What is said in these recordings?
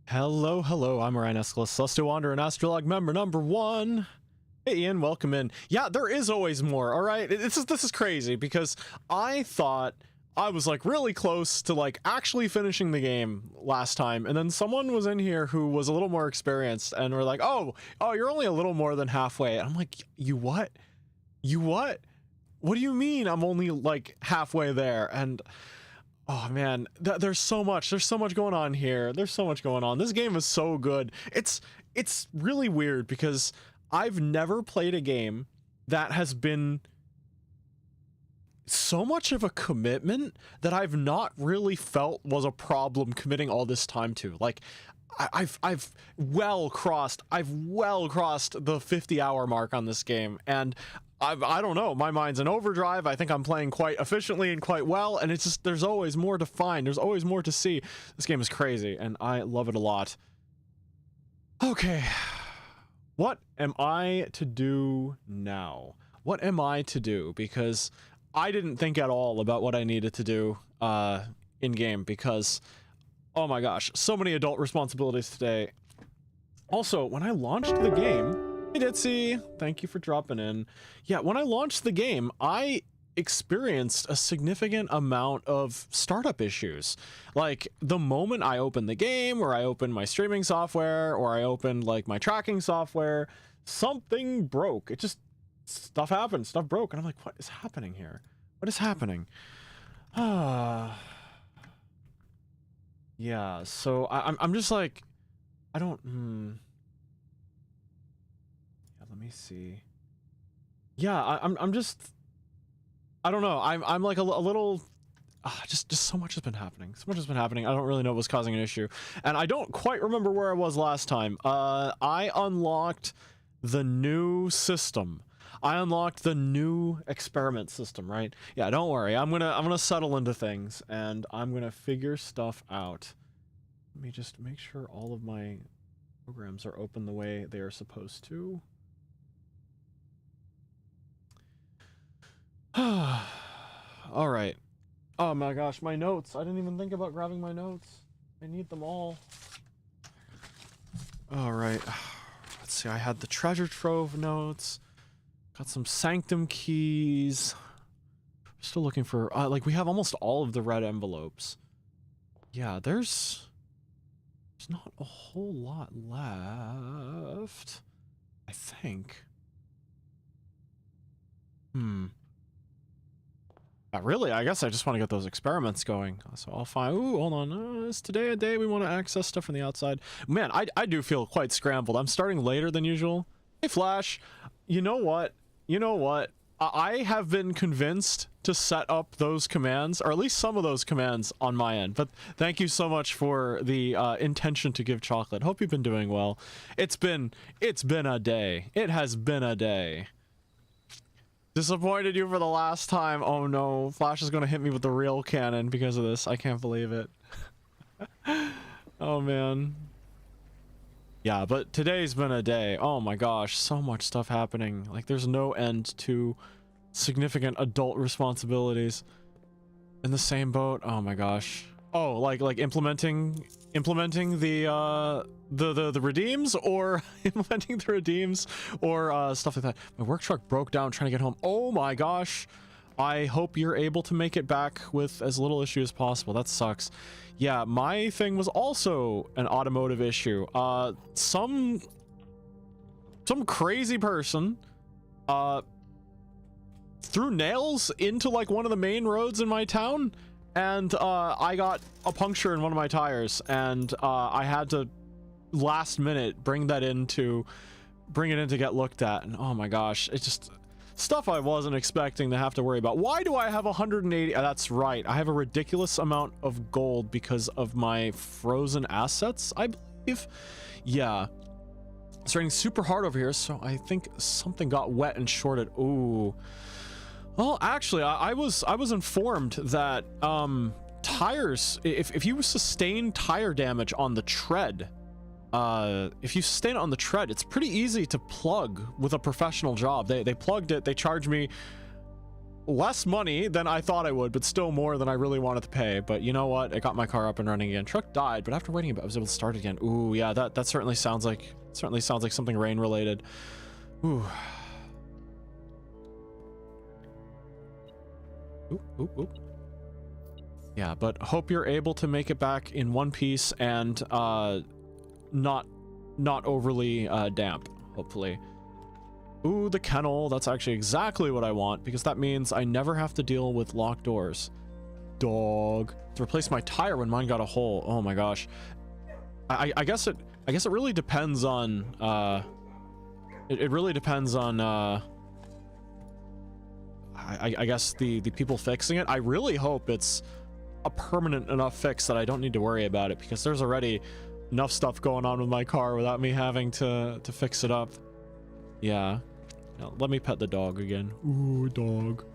Hello, hello, I'm Orion, Escalus, Celestial Wanderer, and AstraLog Member number 1. Hey Ian, welcome in. Yeah, there is always more, alright? This is crazy, because I thought I was like really close to like actually finishing the game last time, and then someone was in here who was a little more experienced, and were like, oh, you're only a little more than halfway. And I'm like, you what? You what? What do you mean I'm only like halfway there? And oh man, there's so much going on here. There's so much going on. This game is so good. It's really weird because I've never played a game that has been so much of a commitment that I've not really felt was a problem committing all this time to. Like I've well crossed the 50-hour mark on this game, and I don't know, my mind's in overdrive. I think I'm playing quite efficiently and quite well, and it's just, there's always more to find, there's always more to see. This game is crazy, and I love it a lot. Okay, what am I to do now? What am I to do? Because I didn't think at all about what I needed to do in-game, because, oh my gosh, so many adult responsibilities today. Also, when I launched the game, hey Ditzy, thank you for dropping in. Yeah, when I launched the game, I experienced a significant amount of startup issues. Like, the moment I opened the game, or I opened my streaming software, or I opened, like, my tracking software, something broke. It just, stuff happened, stuff broke, and I'm like, what is happening here? What is happening? Yeah, so I'm just like, I don't, let me see. Yeah, I'm just, I don't know. I'm like a little, just so much has been happening. So much has been happening. I don't really know what's causing an issue, and I don't quite remember where I was last time. I unlocked the new system. I unlocked the new experiment system, right? Yeah, don't worry. I'm gonna settle into things, and I'm gonna figure stuff out. Let me just make sure all of my programs are open the way they are supposed to. All right. Oh my gosh, my notes. I didn't even think about grabbing my notes. I need them all. All right. Let's see. I had the treasure trove notes. Got some sanctum keys. Still looking for, like, we have almost all of the red envelopes. Yeah, there's not a whole lot left, I think. Really, I guess I just want to get those experiments going. So I'll find, ooh, hold on, is today a day we want to access stuff from the outside? Man, I do feel quite scrambled. I'm starting later than usual. Hey, Flash, you know what? I have been convinced to set up those commands, or at least some of those commands on my end, but thank you so much for the intention to give chocolate. Hope you've been doing well. It's been a day. It has been a day. Disappointed you for the last time. Oh no, Flash is gonna hit me with the real cannon because of this. I can't believe it. Oh man. Yeah, but today's been a day. Oh my gosh, so much stuff happening. Like, there's no end to significant adult responsibilities. In the same boat. Oh my gosh. Oh, like implementing the redeems, or implementing the redeems, or stuff like that. My work truck broke down trying to get home. Oh my gosh. I hope you're able to make it back with as little issue as possible. That sucks. Yeah, my thing was also an automotive issue. Some crazy person threw nails into like one of the main roads in my town, and I got a puncture in one of my tires, and I had to last minute bring it in to get looked at. And oh my gosh, it's just stuff I wasn't expecting to have to worry about. Why do I have 180? That's right, I have a ridiculous amount of gold because of my frozen assets, I believe. Yeah, it's raining super hard over here, so I think something got wet and shorted. Ooh. Well, actually, I was informed that tires, if you sustain tire damage on the tread, if you sustain it on the tread, it's pretty easy to plug with a professional job. They plugged it. They charged me less money than I thought I would, but still more than I really wanted to pay. But you know what? It got my car up and running again. Truck died, but after waiting a bit, I was able to start again. Ooh, yeah, that certainly sounds like something rain related. Ooh. Oop, oop, oop. Yeah, but hope you're able to make it back in one piece and not overly damp, hopefully. Ooh, the kennel. That's actually exactly what I want, because that means I never have to deal with locked doors. Dog. To replace my tire when mine got a hole. Oh my gosh. I guess it really depends on it really depends on I guess the people fixing it. I really hope it's a permanent enough fix that I don't need to worry about it, because there's already enough stuff going on with my car without me having to fix it up. Yeah. Now, let me pet the dog again. Ooh, dog.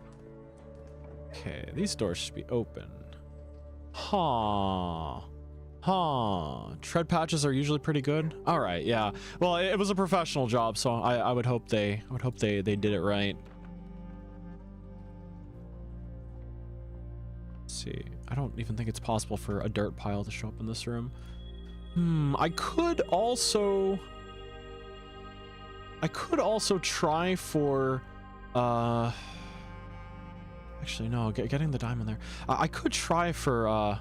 Okay, these doors should be open. Huh. Tread patches are usually pretty good. All right, yeah. Well, it was a professional job, so I would hope they did it right. Let's see. I don't even think it's possible for a dirt pile to show up in this room. I could also try for actually no, getting the diamond there. I could try for I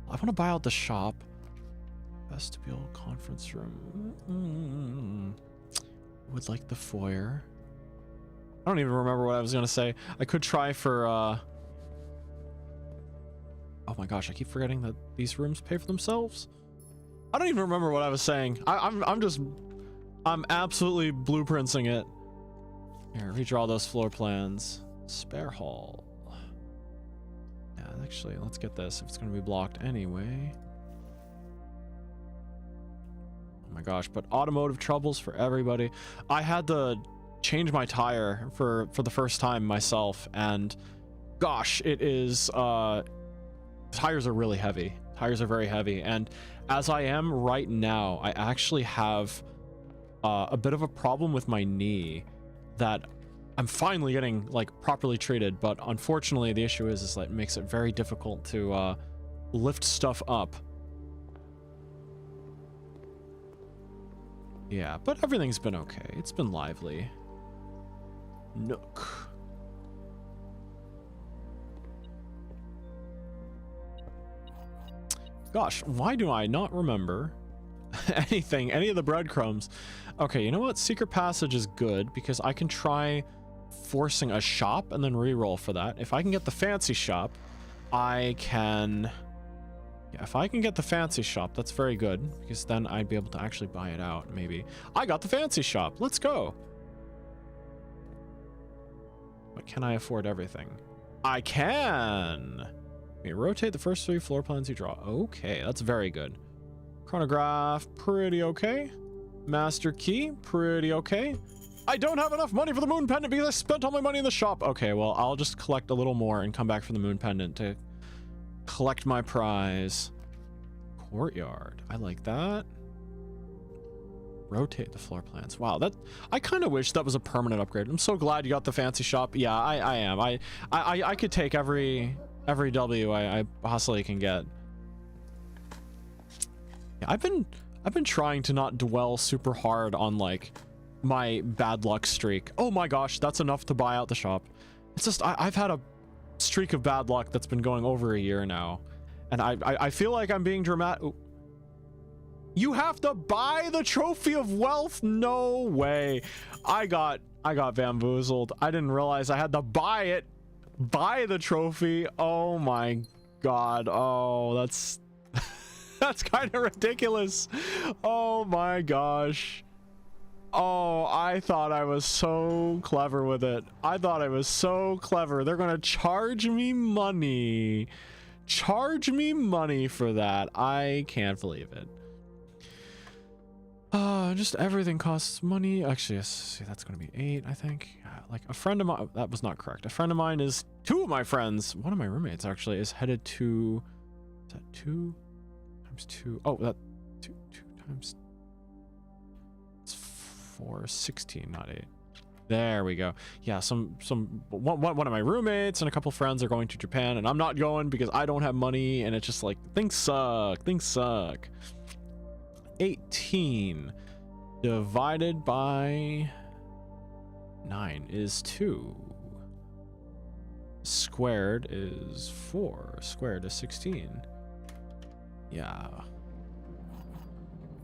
want to buy out the shop. Vestibule, conference room. Would like the foyer. I don't even remember what I was gonna say. I could try for oh my gosh, I keep forgetting that these rooms pay for themselves. I don't even remember what I was saying. I'm absolutely blueprinting it. Here, redraw those floor plans. Spare hall. Yeah, actually, let's get this if it's going to be blocked anyway. Oh my gosh, but automotive troubles for everybody. I had to change my tire for the first time myself, and gosh, it is tires are really heavy. Tires are very heavy, and as I am right now, I actually have a bit of a problem with my knee that I'm finally getting like properly treated, but unfortunately the issue is like it makes it very difficult to lift stuff up. Yeah, but everything's been okay. It's been lively. Nook. Gosh, why do I not remember anything, any of the breadcrumbs? Okay, you know what? Secret passage is good because I can try forcing a shop and then reroll for that. If I can get the fancy shop, I can... Yeah, if I can get the fancy shop, that's very good, because then I'd be able to actually buy it out, maybe. I got the fancy shop. Let's go. But can I afford everything? I can! Okay, rotate the first 3 floor plans you draw. Okay, that's very good. Chronograph, pretty okay. Master key, pretty okay. I don't have enough money for the moon pendant because I spent all my money in the shop. Okay, well, I'll just collect a little more and come back for the moon pendant to collect my prize. Courtyard, I like that. Rotate the floor plans. Wow, that I kind of wish that was a permanent upgrade. I'm so glad you got the fancy shop. Yeah, I am. I could take every W I possibly can get. Yeah, I've been trying to not dwell super hard on like my bad luck streak. Oh my gosh, that's enough to buy out the shop. It's just I've had a streak of bad luck that's been going over a year now, and I feel like I'm being dramatic. Ooh. You have to buy the trophy of wealth? No way. I got bamboozled. I didn't realize I had to buy it. Buy the trophy. Oh my god. Oh, that's that's kind of ridiculous. Oh my gosh. Oh, I thought I was so clever with it. I thought I was so clever. They're gonna charge me money. Charge me money for that. I can't believe it. Just everything costs money. Actually, yes, see, that's gonna be 8, I think. Like a friend of mine, that was not correct. A friend of mine is 2 of my friends. One of my roommates actually is headed to, is that 2 times 2? Oh, that 2 times, it's 4, 16, not 8. There we go. Yeah, one of my roommates and a couple friends are going to Japan, and I'm not going because I don't have money, and it's just like, things suck. Things suck. 18 divided by 9 is 2. Squared is 4. Squared is 16. Yeah.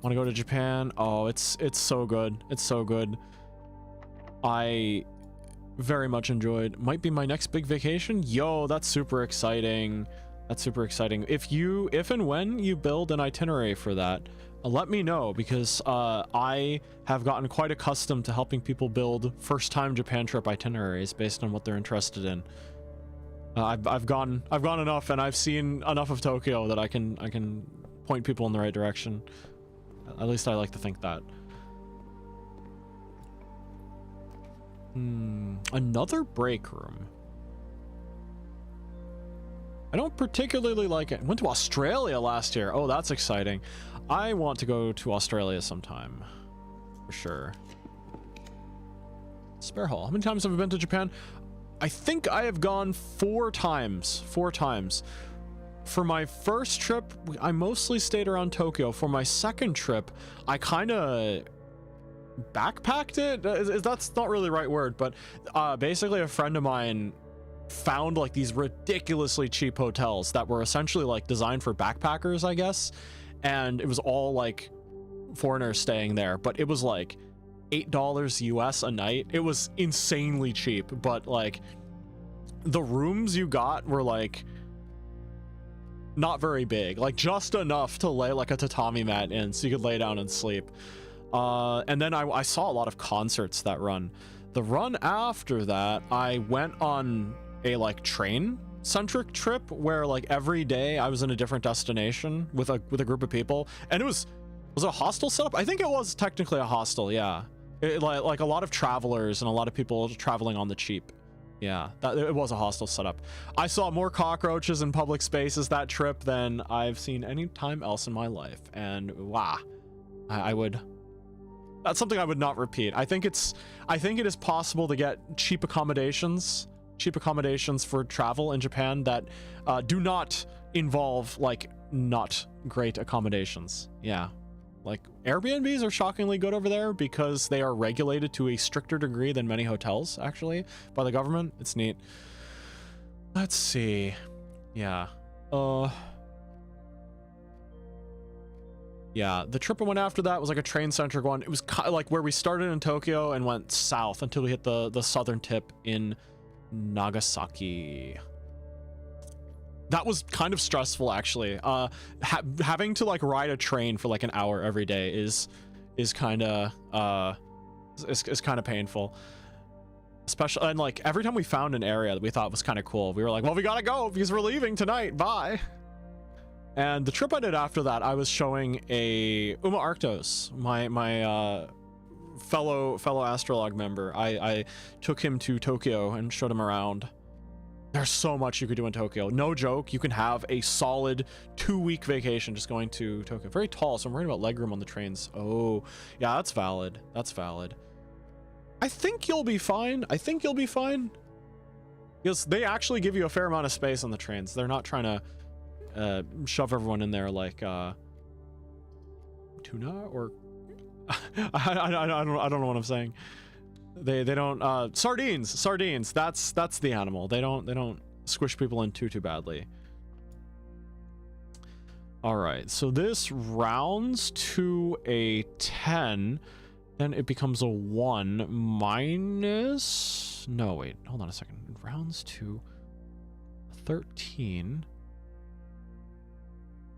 Want to go to Japan? Oh, it's so good. It's so good. I very much enjoyed. Might be my next big vacation. Yo, that's super exciting. That's super exciting. If and when you build an itinerary for that, let me know, because I have gotten quite accustomed to helping people build first-time Japan trip itineraries based on what they're interested in. I've gone enough, and I've seen enough of Tokyo that I can point people in the right direction. At least I like to think that. Another break room. I don't particularly like it. Went to Australia last year. Oh, that's exciting. I want to go to Australia sometime, for sure. Spare hall. How many times have I been to Japan? I think I have gone 4 times. 4 times. For my first trip, I mostly stayed around Tokyo. For my second trip, I kind of backpacked it. That's not really the right word, but basically a friend of mine found like these ridiculously cheap hotels that were essentially like designed for backpackers, I guess, and it was all like foreigners staying there, but it was like $8 US a night. It was insanely cheap, but like the rooms you got were like not very big, like just enough to lay like a tatami mat in so you could lay down and sleep. And then I saw a lot of concerts that run. The run after that, I went on a like train centric trip where like every day I was in a different destination with a group of people, and it was a hostel setup. I think it was technically a hostel. Yeah, like a lot of travelers and a lot of people traveling on the cheap. Yeah, it was a hostel setup. I saw more cockroaches in public spaces that trip than I've seen any time else in my life, and wow, I would. That's something I would not repeat. I think it is possible to get cheap accommodations for travel in Japan that do not involve like not great accommodations. Yeah, like Airbnbs are shockingly good over there because they are regulated to a stricter degree than many hotels actually by the government. It's neat. Let's see. Yeah. Yeah, the trip I went after that was like a train-centric one. It was kind of like where we started in Tokyo and went south until we hit the southern tip in Nagasaki. That was kind of stressful, actually. Having to like ride a train for like an hour every day is kind of painful. Especially, and like every time we found an area that we thought was kind of cool, we were like, well, we gotta go because we're leaving tonight. Bye. And the trip I did after that, I was showing a Arktos, my fellow AstraLog member. I took him to Tokyo and showed him around. There's so much you could do in Tokyo. No joke, you can have a solid 2-week vacation just going to Tokyo. Very tall, so I'm worried about legroom on the trains. Oh, yeah, that's valid. That's valid. I think you'll be fine. I think you'll be fine. Because they actually give you a fair amount of space on the trains. They're not trying to shove everyone in there like tuna or I don't know what I'm saying. They don't sardines. That's the animal. They don't squish people in too badly. All right, so this rounds to a 10, then it becomes a 1 minus. No, wait, hold on a second. It rounds to 13.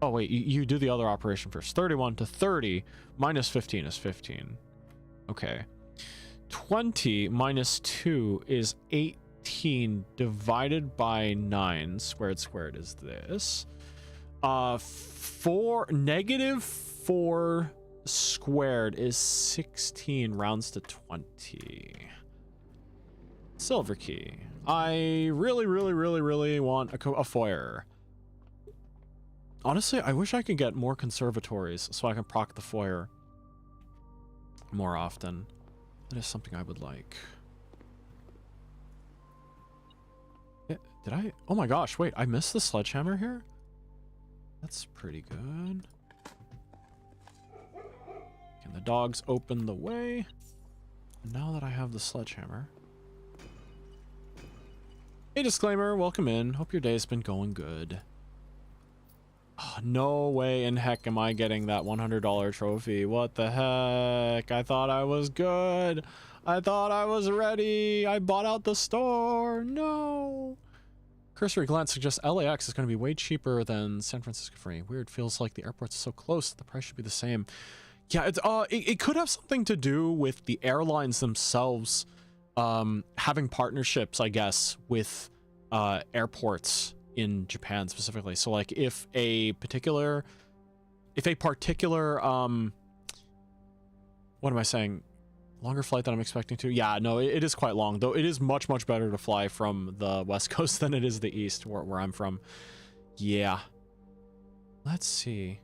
Oh, wait, you do the other operation first. 31 to 30 minus 15 is 15. Okay. 20 minus 2 is 18 divided by 9. Squared is this. Negative 4 squared is 16, rounds to 20. Silver key. I really want a foyer. Honestly, I wish I could get more conservatories so I can proc the foyer more often. That is something I would like. Did I? Oh my gosh, wait, I missed the sledgehammer here? That's pretty good. Can the dogs open the way? Now that I have the sledgehammer. Hey, disclaimer, welcome in. Hope your day's been going good. Oh, no way in heck am I getting that $100 trophy. What the heck? I thought I was good. I thought I was ready. I bought out the store. No. Cursory glance suggests LAX is going to be way cheaper than San Francisco for me. Weird, feels like the airport's so close. The price should be the same. Yeah, it could have something to do with the airlines themselves having partnerships, I guess, with airports in Japan specifically. So like if a particular what am I saying? Longer flight than I'm expecting to. Yeah, no, it is quite long, though. It is much, much better to fly from the West Coast than it is the East, where I'm from. Yeah. Let's see.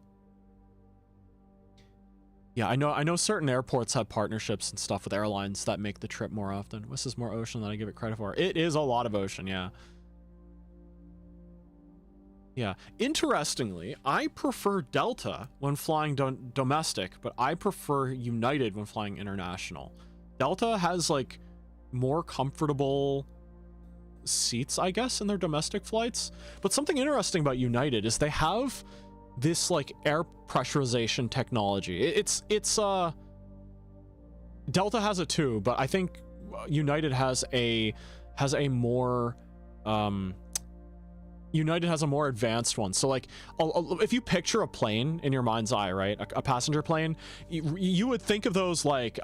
Yeah, I know certain airports have partnerships and stuff with airlines that make the trip more often. This is more ocean than I give it credit for. It is a lot of ocean, yeah. Yeah. Interestingly, I prefer Delta when flying domestic, but I prefer United when flying international. Delta has like more comfortable seats, I guess, in their domestic flights. But something interesting about United is they have this like air pressurization technology. It's Delta has it too, but I think United has a more United has a more advanced one. So like if you picture a plane in your mind's eye, right, a passenger plane, you would think of those like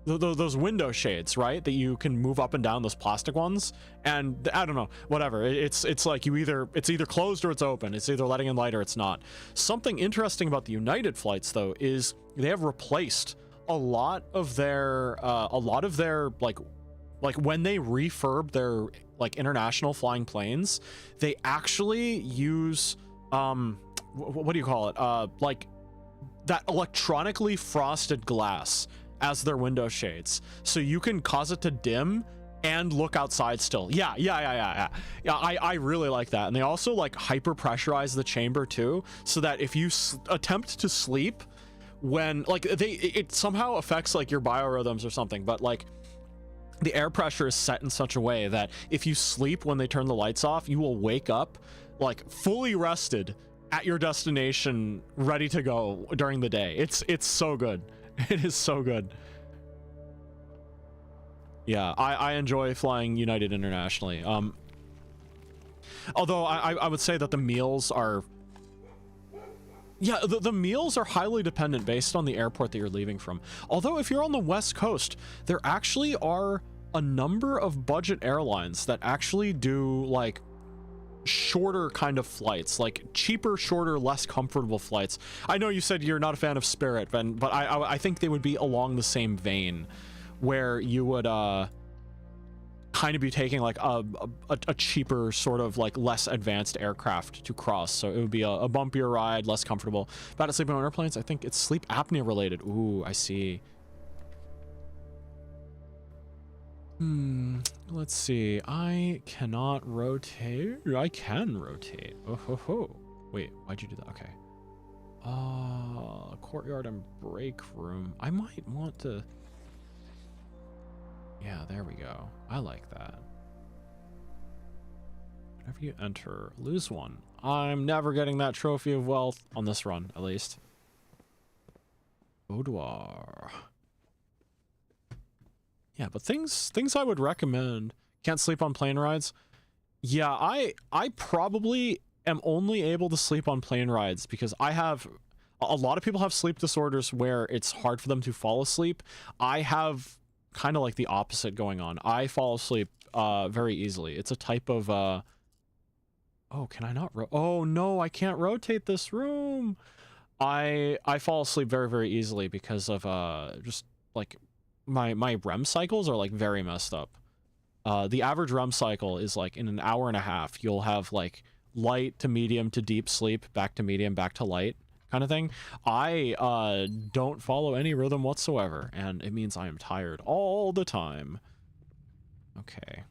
those window shades, right, that you can move up and down, those plastic ones. And I don't know, whatever, it's like it's either closed or it's open. It's either letting in light or it's not. Something interesting about the United flights though is they have replaced a lot of their like when they refurb their like international flying planes, they actually use what do you call it, like that electronically frosted glass as their window shades, so you can cause it to dim and look outside still. Yeah, I really like that. And they also like hyper pressurize the chamber too, so that if you attempt to sleep when like it somehow affects like your biorhythms or something, but like the air pressure is set in such a way that if you sleep when they turn the lights off, you will wake up like fully rested at your destination, ready to go during the day. It's so good. It is so good. Yeah, I enjoy flying United internationally. Although I would say that the meals are... Yeah, the meals are highly dependent based on the airport that you're leaving from. Although if you're on the West Coast, there actually are a number of budget airlines that actually do like shorter kind of flights, like cheaper, shorter, less comfortable flights. I know you said you're not a fan of Spirit, but I think they would be along the same vein, where you would kind of be taking like a cheaper, sort of like less advanced aircraft to cross. So it would be a bumpier ride, less comfortable. Bad at sleeping on airplanes? I think it's sleep apnea related. Ooh, I see. Let's see. I cannot rotate. I can rotate. Oh ho ho. Wait, why'd you do that? Okay. Courtyard and break room. I might want to... Yeah, there we go. I like that. Whenever you enter, lose one. I'm never getting that trophy of wealth on this run, at least. Boudoir. Yeah, but things I would recommend. Can't sleep on plane rides. Yeah, I probably am only able to sleep on plane rides because I have... A lot of people have sleep disorders where it's hard for them to fall asleep. I have kind of like the opposite going on. I fall asleep very easily. It's a type of... Oh, can I not... Oh, no, I can't rotate this room. I fall asleep very, very easily because of just like... My REM cycles are like very messed up. The average REM cycle is like in an hour and a half, you'll have like light to medium to deep sleep, back to medium, back to light kind of thing. I don't follow any rhythm whatsoever, and it means I am tired all the time. Okay.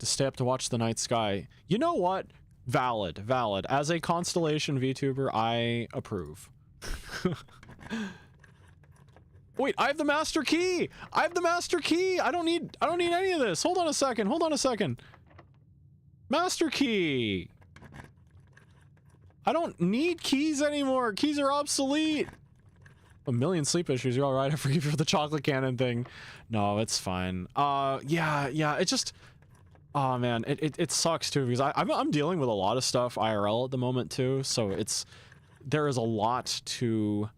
to stay up to watch the night sky. You know what? Valid, valid. As a Constellation VTuber, I approve. Wait, I have the master key. I have the master key. I don't need any of this. Hold on a second. Hold on a second. Master key. I don't need keys anymore. Keys are obsolete. A million sleep issues. You're all right. I forgive you for the chocolate cannon thing. No, it's fine. Yeah. It just, oh man, it sucks too because I'm dealing with a lot of stuff IRL at the moment too. So there's a lot to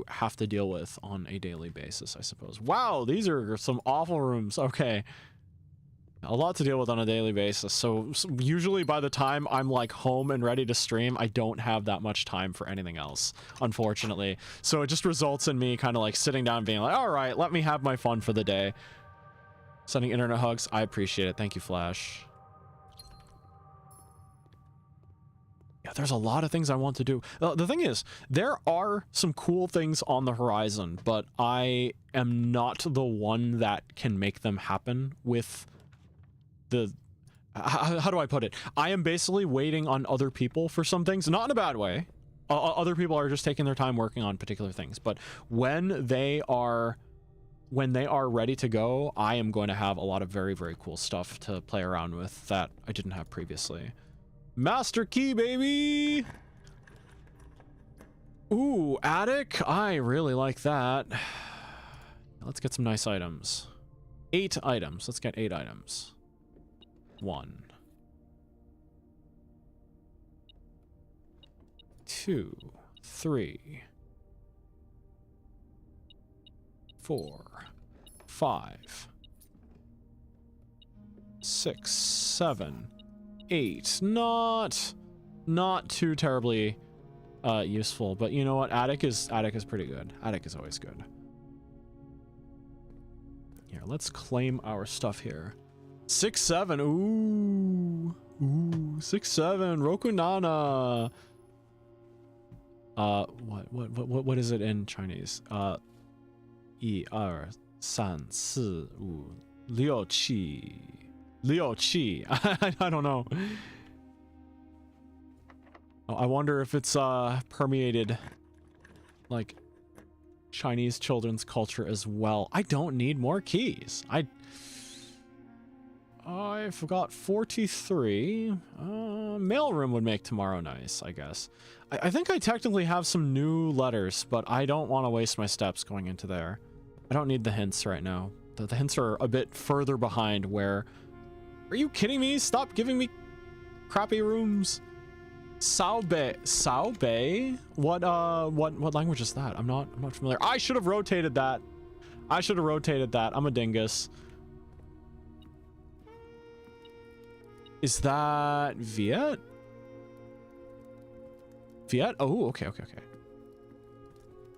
have to deal with on a daily basis, I suppose. Wow, these are some awful rooms. Okay. A lot to deal with on a daily basis. So usually by the time I'm like home and ready to stream, I don't have that much time for anything else, unfortunately. So it just results in me kind of like sitting down and being like, all right, let me have my fun for the day. Sending internet hugs. I appreciate it. Thank you, Flash. Yeah, there's a lot of things I want to do. The thing is, there are some cool things on the horizon, but I am not the one that can make them happen with the... How do I put it? I am basically waiting on other people for some things, not in a bad way. Other people are just taking their time working on particular things, but when they are ready to go, I am going to have a lot of very, very cool stuff to play around with that I didn't have previously. Master key, baby! Ooh, attic? I really like that. Let's get some nice items. 8 items. Let's get 8 items. 1. 2. 3. 4. 5. 6. 7. 8. Not too terribly useful, but you know what? Attic is pretty good. Attic is always good. Here, let's claim our stuff here. 6, 7. Ooh, 6, 7. Rokunana. What is it in Chinese? 1, 2, 3, 4, 5, 6, 7, 8. I don't know. I wonder if it's permeated like Chinese children's culture as well. I don't need more keys. I forgot 43. Mailroom would make tomorrow nice, I guess. I think I technically have some new letters, but I don't want to waste my steps going into there. I don't need the hints right now. The hints are a bit further behind where... Are you kidding me? Stop giving me crappy rooms. Sao Bei. Sao Bei? What language is that? I'm not familiar. I should have rotated that. I'm a dingus. Is that Viet? Viet? Oh, okay.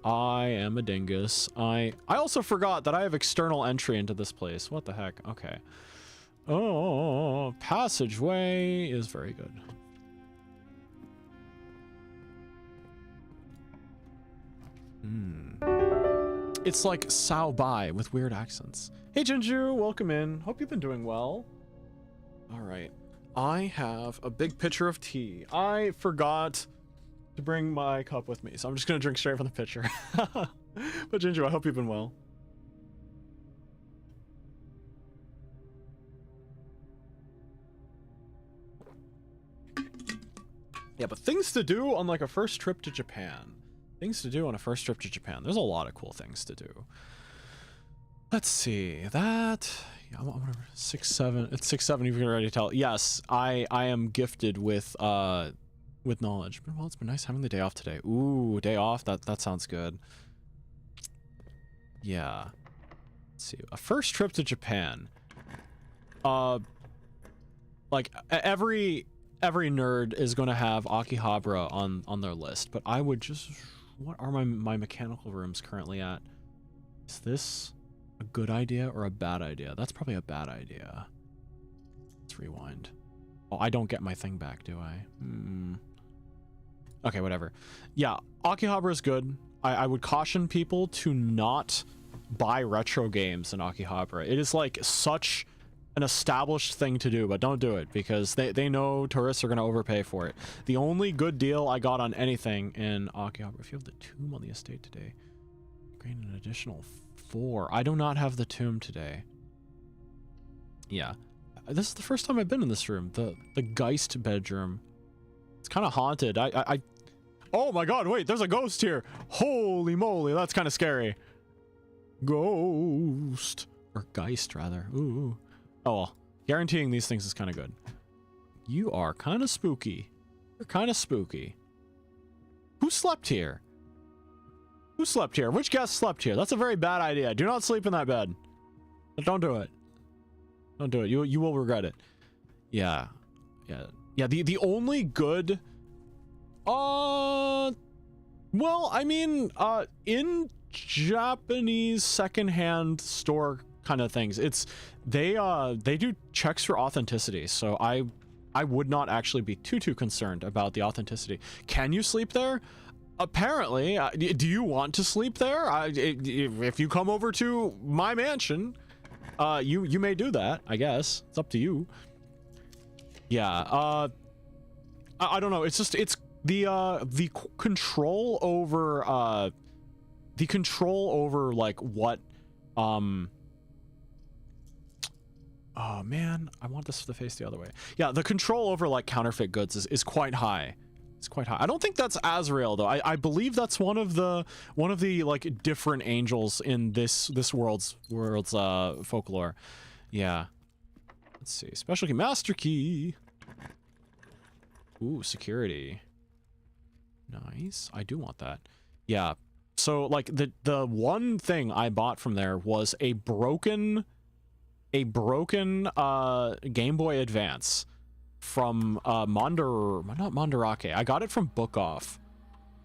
I am a dingus. I also forgot that I have external entry into this place. What the heck? Okay. Oh, passageway is very good. It's like Sao Bai with weird accents. Hey, Jinju, welcome in. Hope you've been doing well. All right. I have a big pitcher of tea. I forgot to bring my cup with me, so I'm just going to drink straight from the pitcher. But Jinju, I hope you've been well. Yeah, but things to do on like a first trip to Japan. Things to do on a first trip to Japan. There's a lot of cool things to do. Let's see. That... Yeah, I'm 6, 7. It's 6, 7. You can already tell. Yes, I am gifted with knowledge. But well, it's been nice having the day off today. Ooh, day off. That sounds good. Yeah. Let's see. A first trip to Japan. Like every nerd is going to have Akihabara on their list, but I would just... What are my mechanical rooms currently at? Is this a good idea or a bad idea? That's probably a bad idea. Let's rewind. Oh, I don't get my thing back, do I? Okay, whatever. Yeah, Akihabara is good. I would caution people to not buy retro games in Akihabara. It is like such an established thing to do, but don't do it because they know tourists are going to overpay for it. The only good deal I got on anything in Akihabara, if you have the tomb on the estate today, gain an additional 4. I do not have the tomb today. Yeah. This is the first time I've been in this room, the Geist bedroom. It's kind of haunted. Oh my god, wait, there's a ghost here. Holy moly, that's kind of scary. Ghost. Or Geist, rather. Ooh. Oh well, guaranteeing these things is kind of good. You are kind of spooky. You're kind of spooky. Who slept here? Who slept here? Which guest slept here? That's a very bad idea. Do not sleep in that bed. Don't do it. Don't do it. You will regret it. Yeah. Yeah, the only good... Well, I mean, in Japanese secondhand store kind of things, they do checks for authenticity, so I would not actually be too concerned about the authenticity. Can you sleep there? Apparently. Do you want to sleep there? If you come over to my mansion, you may do that, I guess. It's up to you. Yeah, I don't know. It's just, it's the control over, like, what, oh man, I want this to face the other way. Yeah, the control over like counterfeit goods is quite high. It's quite high. I don't think that's Azrael though. I believe that's one of the like different angels in this world's folklore. Yeah. Let's see. Special key, master key. Ooh, security. Nice. I do want that. Yeah. So like the one thing I bought from there was a broken Game Boy Advance from not Mandarake. I got it from Book Off.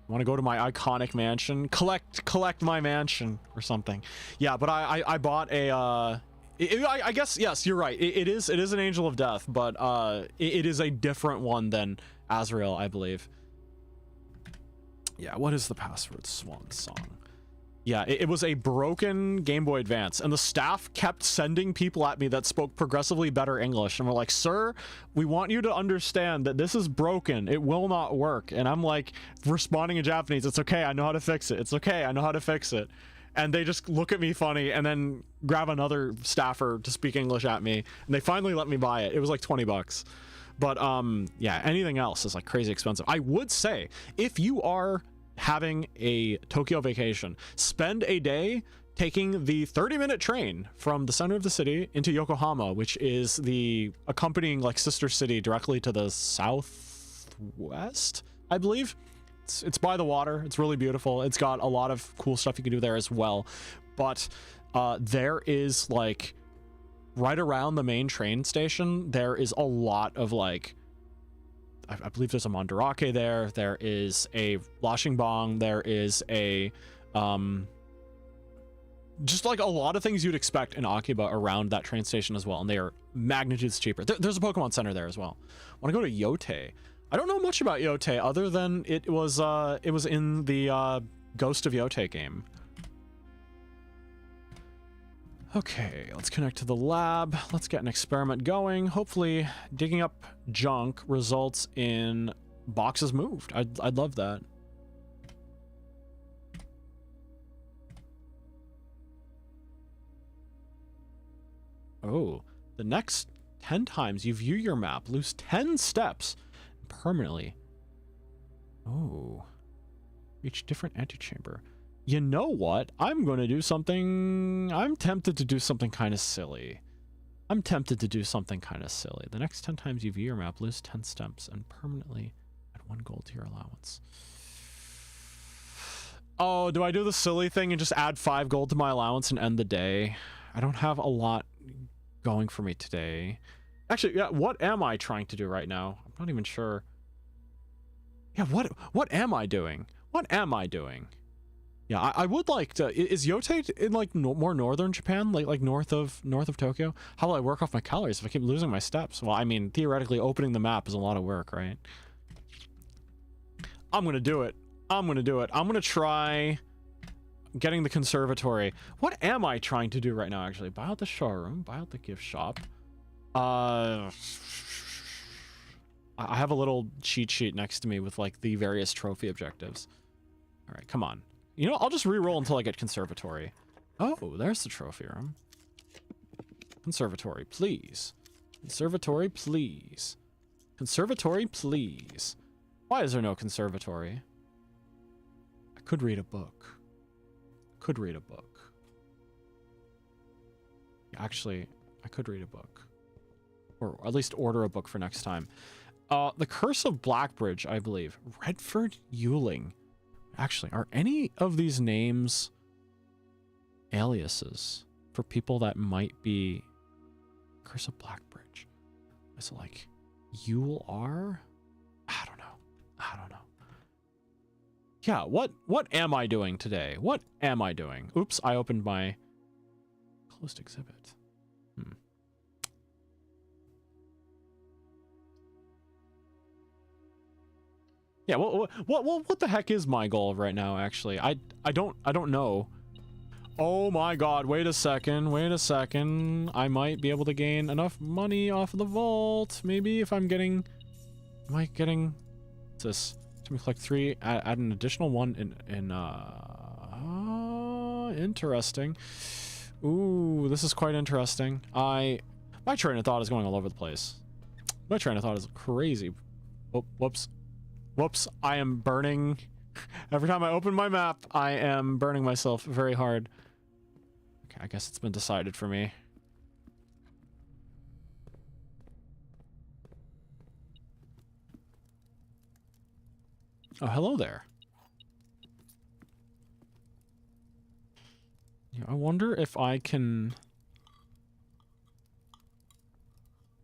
I want to go to my iconic mansion, collect my mansion or something. Yeah, but I bought a I guess yes, you're right. It is an Angel of Death, but it is a different one than Azrael, I believe. Yeah, what is the password? Swan Song. Yeah, it was a broken Game Boy Advance, and the staff kept sending people at me that spoke progressively better English, and we're like, sir, we want you to understand that this is broken. It will not work. And I'm like, responding in Japanese, it's okay, I know how to fix it. It's okay, I know how to fix it. And they just look at me funny and then grab another staffer to speak English at me, and they finally let me buy it. It was like 20 bucks. But yeah, anything else is like crazy expensive. I would say, if you are having a Tokyo vacation, spend a day taking the 30-minute train from the center of the city into Yokohama, which is the accompanying like sister city directly to the southwest, I believe. It's by the water. It's really beautiful. It's got a lot of cool stuff you can do there as well. But there is like right around the main train station, there is a lot of like, I believe there's a Mandarake there. There is a Lashingbang. There is a, just like a lot of things you'd expect in Akiba around that train station as well. And they are magnitudes cheaper. There's a Pokemon Center there as well. I want to go to Yote. I don't know much about Yote other than it was in the Ghost of Yote game. Okay, let's connect to the lab. Let's get an experiment going. Hopefully digging up junk results in boxes moved. I'd love that. Oh, the next 10 times you view your map, lose 10 steps permanently. Oh, reach different antechamber. You know what? I'm going to do something... I'm tempted to do something kind of silly. The next 10 times you view your map, lose 10 steps and permanently add 1 gold to your allowance. Oh, do I do the silly thing and just add 5 gold to my allowance and end the day? I don't have a lot going for me today. Actually, yeah, what am I trying to do right now? I'm not even sure. Yeah, what am I doing? Yeah, I would like to... Is Yote in like more northern Japan, like north of Tokyo? How will I work off my calories if I keep losing my steps? Well, I mean, theoretically, opening the map is a lot of work, right? I'm gonna do it. I'm gonna try getting the conservatory. What am I trying to do right now? Actually, buy out the showroom, buy out the gift shop. I have a little cheat sheet next to me with like the various trophy objectives. All right, come on. You know, I'll just re-roll until I get conservatory. Oh, there's the trophy room. Conservatory, please. Conservatory, please. Conservatory, please. Why is there no conservatory? I could read a book. Could read a book. Actually, I could read a book. Or at least order a book for next time. The Curse of Blackbridge, I believe. Redford Ewing. Actually, are any of these names aliases for people that might be Curse of Blackbridge? Is it like Yule R? I don't know. I don't know. Yeah, what am I doing today? What am I doing? Oops, I opened my closed exhibit. Yeah, what the heck is my goal right now, actually? I don't know. Oh my god, wait a second. I might be able to gain enough money off of the vault. Maybe if I'm getting... Am I getting... What's this? Let me collect 3, add an additional one in interesting. Ooh, this is quite interesting. My train of thought is going all over the place. My train of thought is crazy. Oh, whoops. Whoops, I am burning. Every time I open my map, I am burning myself very hard. Okay, I guess it's been decided for me. Oh, hello there. Yeah, I wonder if I can...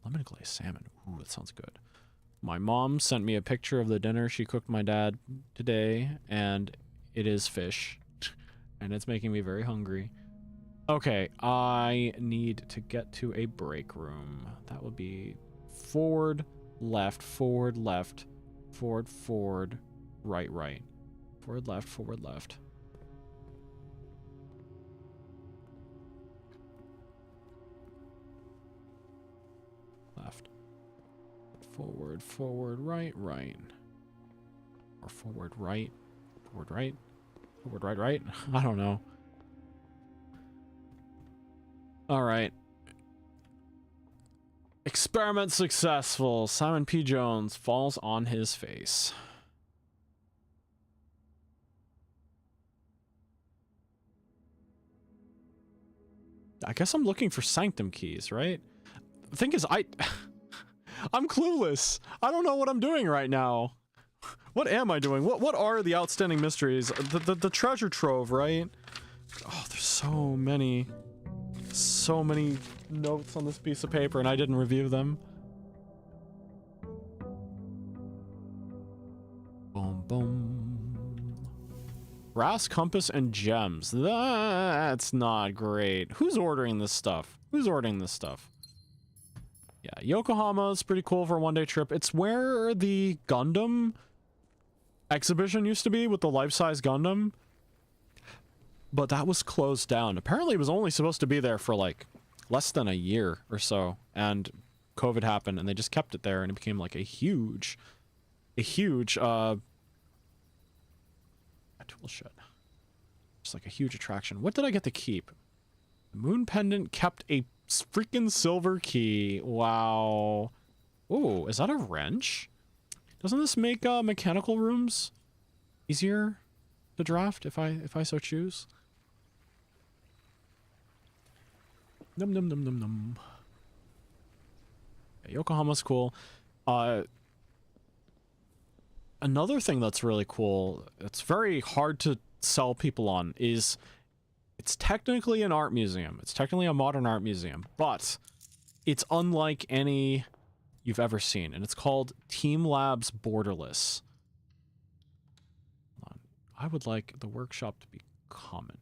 Lemon glazed salmon. Ooh, that sounds good. My mom sent me a picture of the dinner she cooked my dad today, and it is fish. And it's making me very hungry. Okay, I need to get to a break room. That would be forward, left, forward, left, forward, forward, right, right. Forward, left, forward, left. Left. Forward, forward, right, right. Or forward, right, forward, right, forward, right, right. I don't know. All right. Experiment successful. Simon P. Jones falls on his face. I guess I'm looking for sanctum keys, right? The thing is, I'm clueless. I don't know what I'm doing right now. What am I doing? What are the outstanding mysteries? The treasure trove, right? Oh, there's so many notes on this piece of paper, and I didn't review them. Boom, boom. Brass compass and gems. That's not great. Who's ordering this stuff? Who's ordering this stuff? Yeah, Yokohama is pretty cool for a one-day trip. It's where the Gundam exhibition used to be with the life-size Gundam. But that was closed down. Apparently it was only supposed to be there for like less than a year or so. And COVID happened and they just kept it there and it became like a huge tool shed. Just like a huge attraction. What did I get to keep? The moon pendant kept a freaking silver key. Wow. Oh, is that a wrench? Doesn't this make mechanical rooms easier to draft if I so choose? Num num num num num. Yeah, Yokohama's cool. Another thing that's really cool, it's very hard to sell people on, is it's technically an art museum. It's technically a modern art museum, but it's unlike any you've ever seen, and it's called Team Labs Borderless. Hold on. I would like the workshop to be common.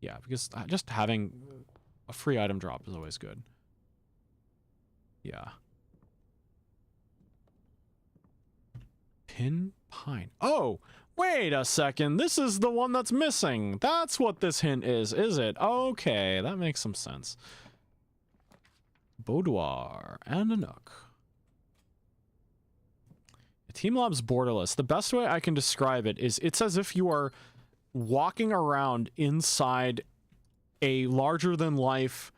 Yeah, because just having a free item drop is always good. Yeah. Pin Pine. Oh, wait a second. This is the one that's missing. That's what this hint is it? Okay, that makes some sense. Boudoir and a nook. Teamlab's borderless. The best way I can describe it is it's as if you are walking around inside a larger-than-life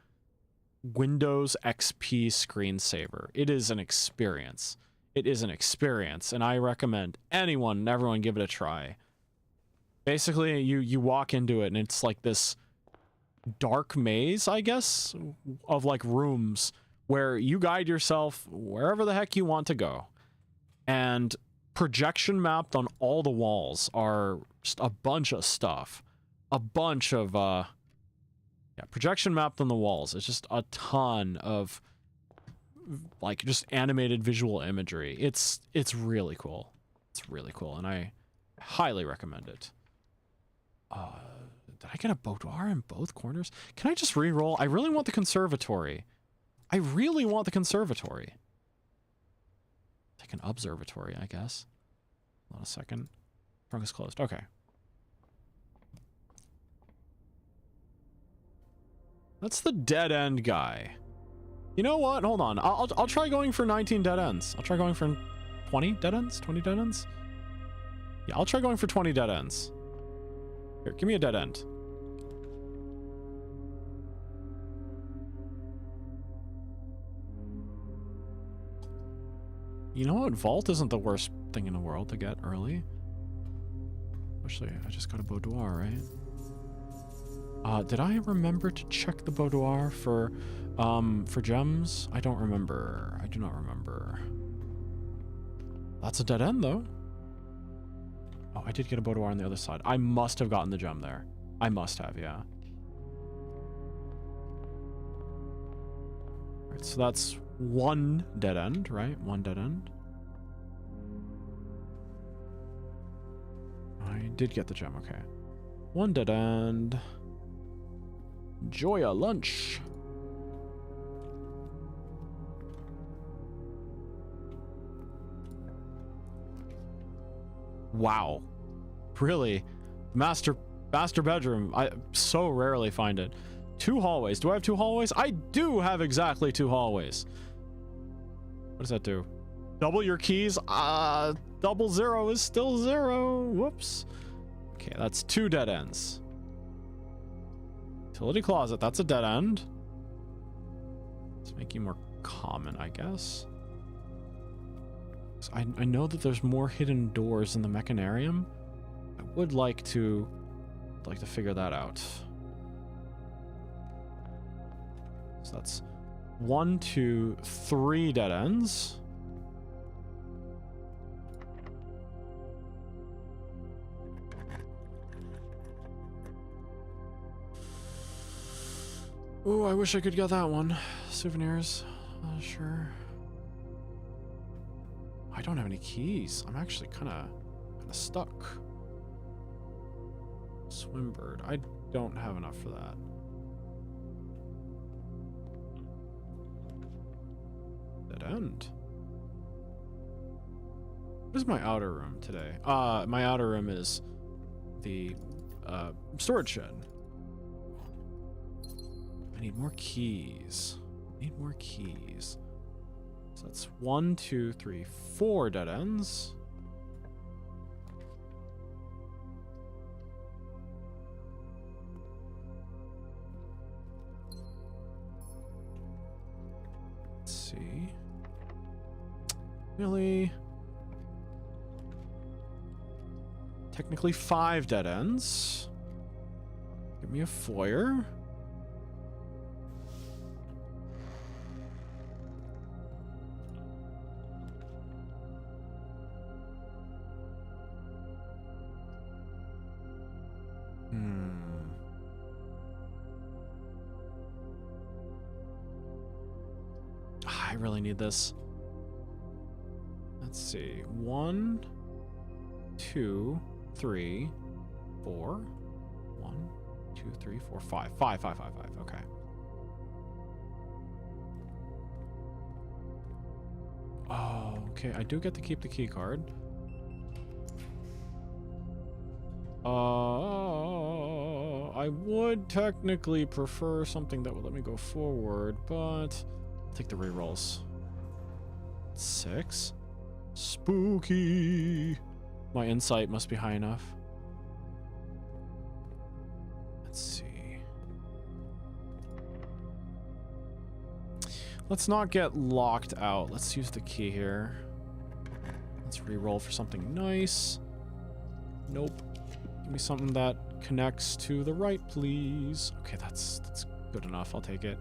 Windows XP screensaver. It is an experience. It is an experience, and I recommend anyone and everyone give it a try. Basically, you walk into it, and it's like this dark maze, I guess, of like rooms where you guide yourself wherever the heck you want to go. And projection mapped on all the walls are just a bunch of stuff. A bunch of, yeah, projection mapped on the walls. It's just a ton of, like, just animated visual imagery. It's really cool. It's really cool, and I highly recommend it. Did I get a boudoir in both corners? Can I just re-roll? I really want the conservatory. I really want the conservatory. Like an observatory, I guess. Hold on a second. Trunk is closed. Okay. That's the dead end guy. You know what? Hold on. I'll try going for 19 dead ends. I'll try going for 20 dead ends? 20 dead ends? Yeah, I'll try going for 20 dead ends. Here, give me a dead end. You know what? Vault isn't the worst thing in the world to get early. Especially, I just got a boudoir, right? Did I remember to check the boudoir for gems? I don't remember. I do not remember. That's a dead end, though. Oh, I did get a boudoir on the other side. I must have gotten the gem there. I must have, yeah. Right, so that's one dead end, right? One dead end. I did get the gem, okay. One dead end. Enjoy a lunch. Wow. Really? Master bedroom. I so rarely find it. 2 hallways. Do I have 2 hallways? I do have exactly 2 hallways. What does that do? Double your keys? Double 0 is still 0. Whoops. Okay, that's 2 dead ends. Utility closet, that's a dead end. Let's make you more common, I guess. So I know that there's more hidden doors in the mechanarium. I would like to figure that out. So that's 1, 2, 3 dead ends. Oh, I wish I could get that one. Souvenirs. Sure. I don't have any keys. I'm actually kind of stuck. Swimbird. I don't have enough for that. Dead end. What is my outer room today? My outer room is the storage shed. I need more keys. Need more keys. So that's 1, 2, 3, 4 dead ends. Let's see. Really? Technically 5 dead ends. Give me a foyer. I really need this. Let's see. 1, 2, 3, 4. 1, 2, 3, 4, 5. 5, 5, 5, 5. Okay. Oh, okay. I do get to keep the key card. I would technically prefer something that would let me go forward, but Take the rerolls. 6. Spooky. My insight must be high enough. Let's see. Let's not get locked out. Let's use the key here. Let's reroll for something nice. Nope. Give me something that connects to the right, please. Okay, that's good enough. I'll take it.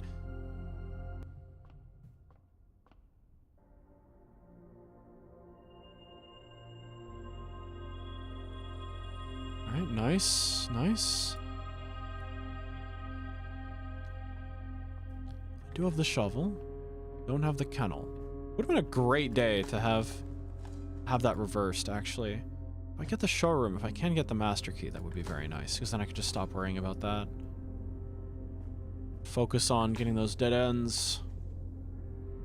All right, nice, nice. I do have the shovel. Don't have the kennel. Would have been a great day to have that reversed, actually. If I get the showroom, if I can get the master key, that would be very nice, because then I could just stop worrying about that. Focus on getting those dead ends.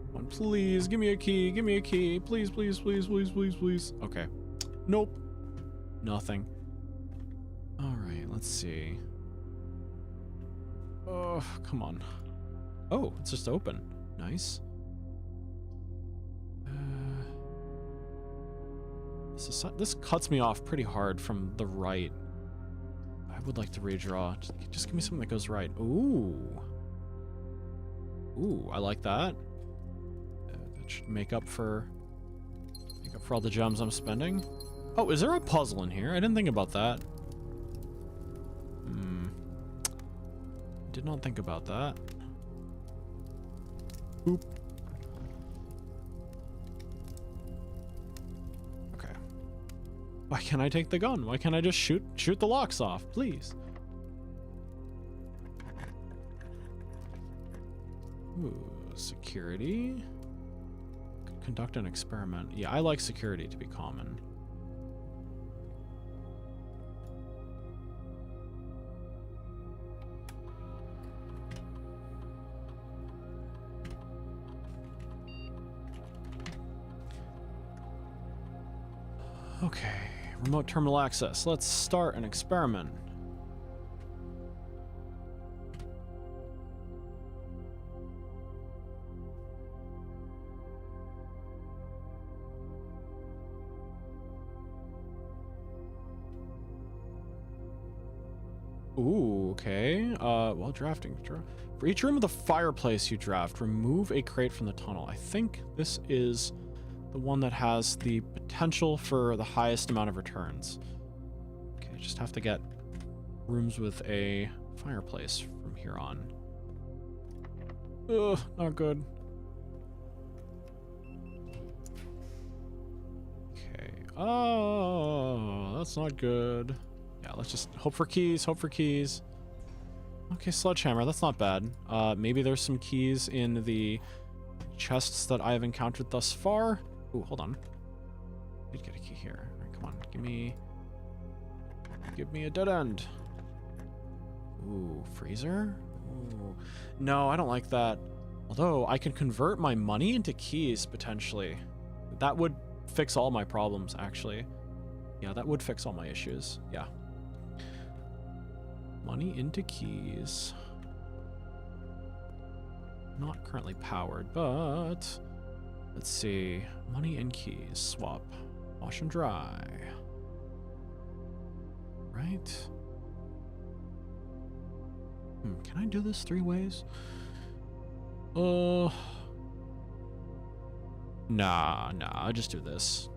Come on, please, give me a key, give me a key. Please, please, please, please, please, please. Okay. Nope. Nothing. Alright, let's see. Oh, come on. Oh, it's just open. Nice. This cuts me off pretty hard from the right. I would like to redraw. Just give me something that goes right. Ooh. Ooh, I like that. That should make up for all the gems I'm spending. Oh, is there a puzzle in here? I didn't think about that. Did not think about that. Oop. Okay. Why can't I take the gun? Why can't I just shoot the locks off, please? Ooh, security. Conduct an experiment. Yeah, I like security to be common. Okay, remote terminal access. Let's start an experiment. Ooh, okay. While drafting. For each room of the fireplace you draft, remove a crate from the tunnel. I think this is the one that has the potential for the highest amount of returns. Okay, just have to get rooms with a fireplace from here on. Ugh, not good. Okay. Oh, that's not good. Yeah, let's just hope for keys, hope for keys. Okay, sledgehammer, that's not bad. Maybe there's some keys in the chests that I have encountered thus far. Ooh, hold on. I did get a key here. All right, come on, give me a dead end. Ooh, freezer? Ooh. No, I don't like that. Although I can convert my money into keys potentially. That would fix all my problems, actually. Yeah, that would fix all my issues. Yeah. Money into keys. Not currently powered, but let's see. Money and keys. Swap. Wash and dry. Right. Can I do this 3 ways? Nah, I'll just do this.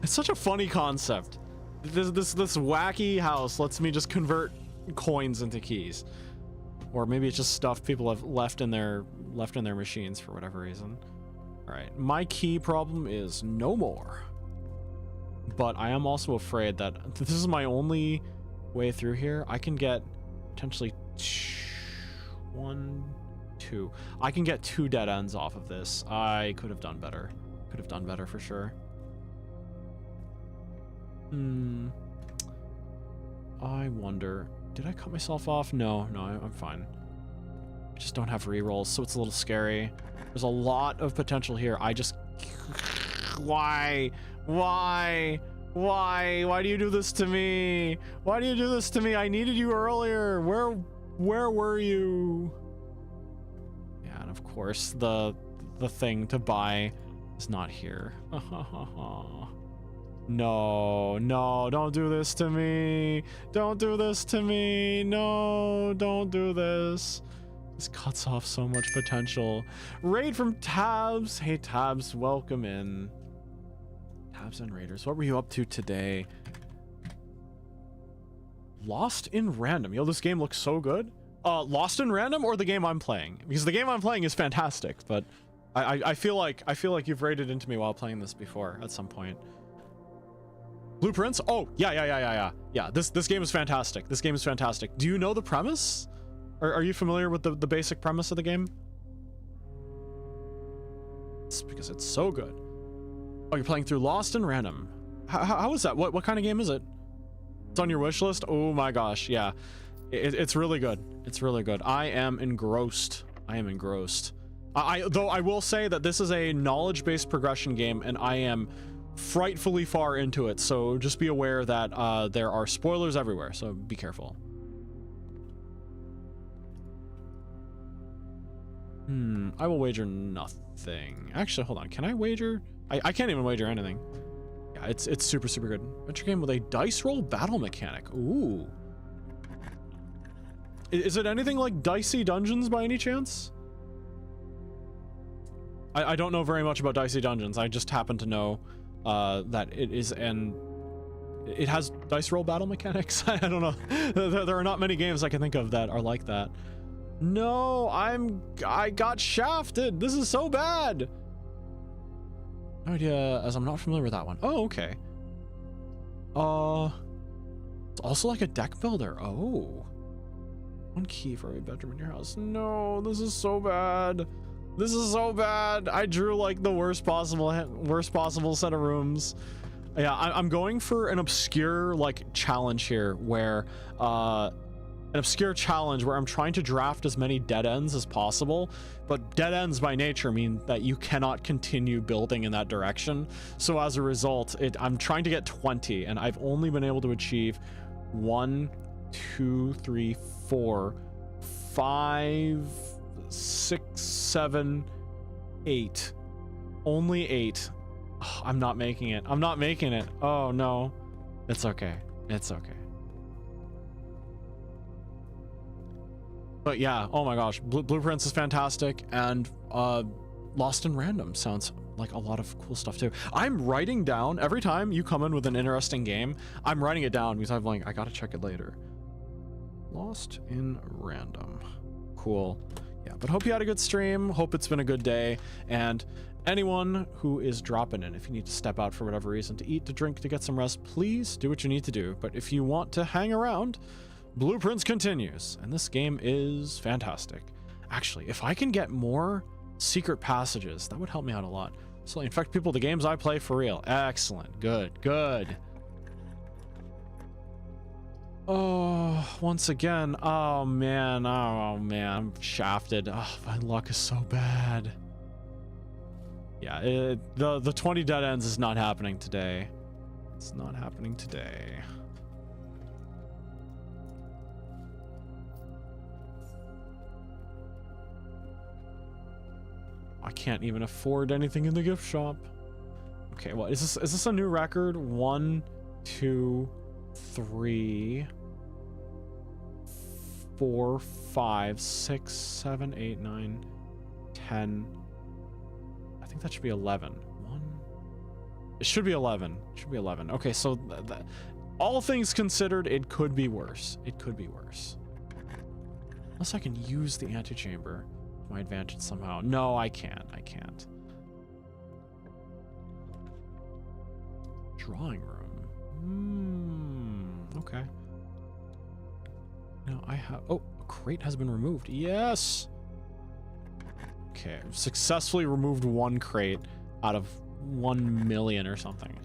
It's such a funny concept. This wacky house lets me just convert coins into keys. Or maybe it's just stuff people have left in their machines for whatever reason. All right, my key problem is no more. But I am also afraid that this is my only way through here. I can get potentially 1, 2. I can get 2 dead ends off of this. I could have done better. Could have done better for sure. I wonder, did I cut myself off? No, I'm fine. I just don't have rerolls, so it's a little scary. There's a lot of potential here. I just... Why do you do this to me? Why do you do this to me? I needed you earlier. Where were you? Yeah, course, the thing to buy is not here. No, no, don't do this to me. Don't do this to me. No, don't do this. This cuts off so much potential. Raid from Tabs. Hey, Tabs, welcome in. Tabs and Raiders, what were you up to today? Lost in Random. Yo, this game looks so good. Lost in Random or the game I'm playing? Because the game I'm playing is fantastic, but I feel like you've raided into me while playing this before at some point. Blueprints? Oh, yeah. This game is fantastic. This game is fantastic. Do you know the premise? Are you familiar with the basic premise of the game? It's because it's so good. Oh, you're playing through Lost in Random. How is that? What kind of game is it? It's on your wish list? Oh my gosh, yeah. It's really good. It's really good. I am engrossed. I am engrossed. Though I will say that this is a knowledge-based progression game, and I am frightfully far into it, so just be aware that there are spoilers everywhere, so be careful. I will wager nothing. Actually, hold on. Can I wager? I can't even wager anything. Yeah, it's super good. Adventure game with a dice roll battle mechanic. Ooh. Is it anything like Dicey Dungeons by any chance? I don't know very much about Dicey Dungeons. I just happen to know that it is it has dice roll battle mechanics. I don't know. There are not many games I can think of that are like that. No, I got shafted. This is so bad. No idea, as I'm not familiar with that one. Oh, okay. It's also like a deck builder. Oh. One key for a bedroom in your house. No, this is so bad. This is so bad. I drew like the worst possible set of rooms. Yeah, I'm going for an obscure like challenge here where an obscure challenge where I'm trying to draft as many dead ends as possible, but dead ends by nature mean that you cannot continue building in that direction. So as a result, I'm trying to get 20, and I've only been able to achieve 1, 2, 3, 4, 5, 6, 7, 8. Only 8. Oh, I'm not making it. I'm not making it. Oh no. It's okay. It's okay. But yeah, oh my gosh, Blueprints is fantastic, and Lost in Random sounds like a lot of cool stuff too. I'm writing down, every time you come in with an interesting game, I'm writing it down because I'm like, I gotta check it later. Lost in Random. Cool. Yeah, but hope you had a good stream, hope it's been a good day, and anyone who is dropping in, if you need to step out for whatever reason, to eat, to drink, to get some rest, please do what you need to do. But if you want to hang around, Blueprints continues, and this game is fantastic. Actually, if I can get more secret passages, that would help me out a lot. So infect people, the games I play for real. Excellent. Good. Oh, once again. Oh man, I'm shafted. Oh, my luck is so bad. Yeah, the 20 dead ends is not happening today. It's not happening today. I can't even afford anything in the gift shop. Okay, well, is this a new record? 1, 2, 3, 4, 5, 6, 7, 8, 9, 10. I think that should be 11. It should be 11. It should be 11. Okay, so all things considered, it could be worse. It could be worse. Unless I can use the antechamber to my advantage somehow. No, I can't. I can't. Drawing room. Okay. No, I have... Oh, a crate has been removed. Yes! Okay, I've successfully removed one crate out of 1 million or something.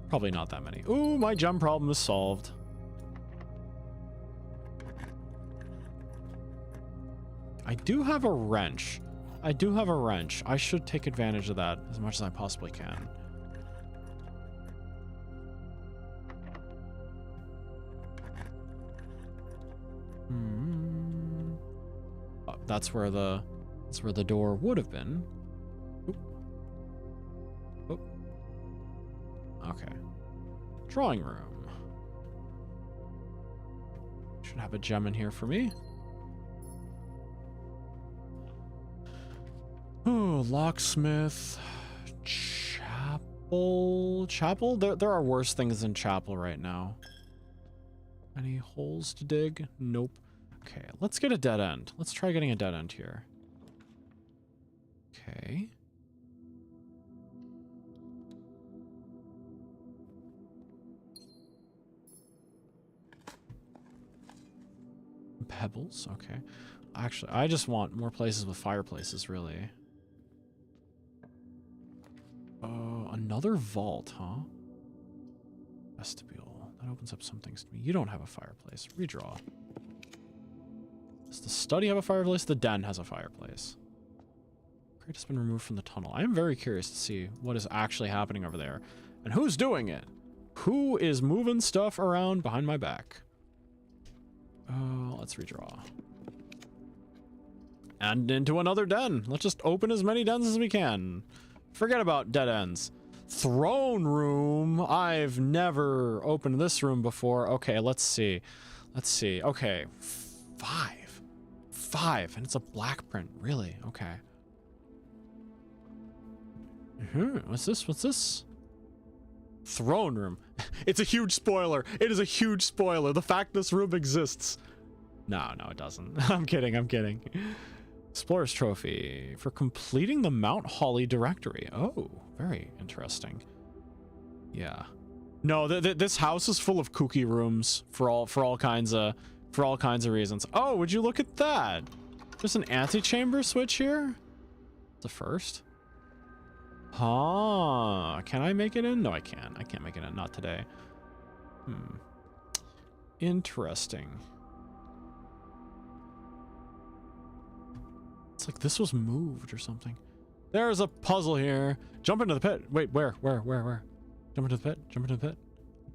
Probably not that many. Ooh, my gem problem is solved. I do have a wrench. I should take advantage of that as much as I possibly can. Oh, that's where the That's where the door would have been. Oop. Oop. Okay. Drawing room. Should have a gem in here for me. Ooh, locksmith. Chapel. Chapel? There are worse things than chapel right now. Any holes to dig? Nope. Okay, let's get a dead end. Let's try getting a dead end here. Okay. Pebbles, okay. Actually, I just want more places with fireplaces, really. Another vault, huh? Vestibule. That opens up some things to me. You don't have a fireplace. Redraw. Does the study have a fireplace? The den has a fireplace. Crate has been removed from the tunnel. I am very curious to see what is actually happening over there. And who's doing it? Who is moving stuff around behind my back? Let's redraw. And into another den. Let's just open as many dens as we can. Forget about dead ends. Throne room. I've never opened this room before. Okay, let's see. Let's see. Okay. 5. 5. And it's a black print. Really? Okay. What's this? What's this? Throne room. It's a huge spoiler. It is a huge spoiler. The fact this room exists. No, it doesn't. I'm kidding. I'm kidding. Explorer's Trophy for completing the Mount Holly directory. Oh, very interesting. Yeah. No, this house is full of kooky rooms for all kinds of reasons. Oh, would you look at that? There's an antechamber switch here. The first. Huh. Can I make it in? No, I can't. I can't make it in. Not today. Interesting. It's like this was moved or something. There's a puzzle here. Jump into the pit. Wait, where? Jump into the pit. Jump into the pit.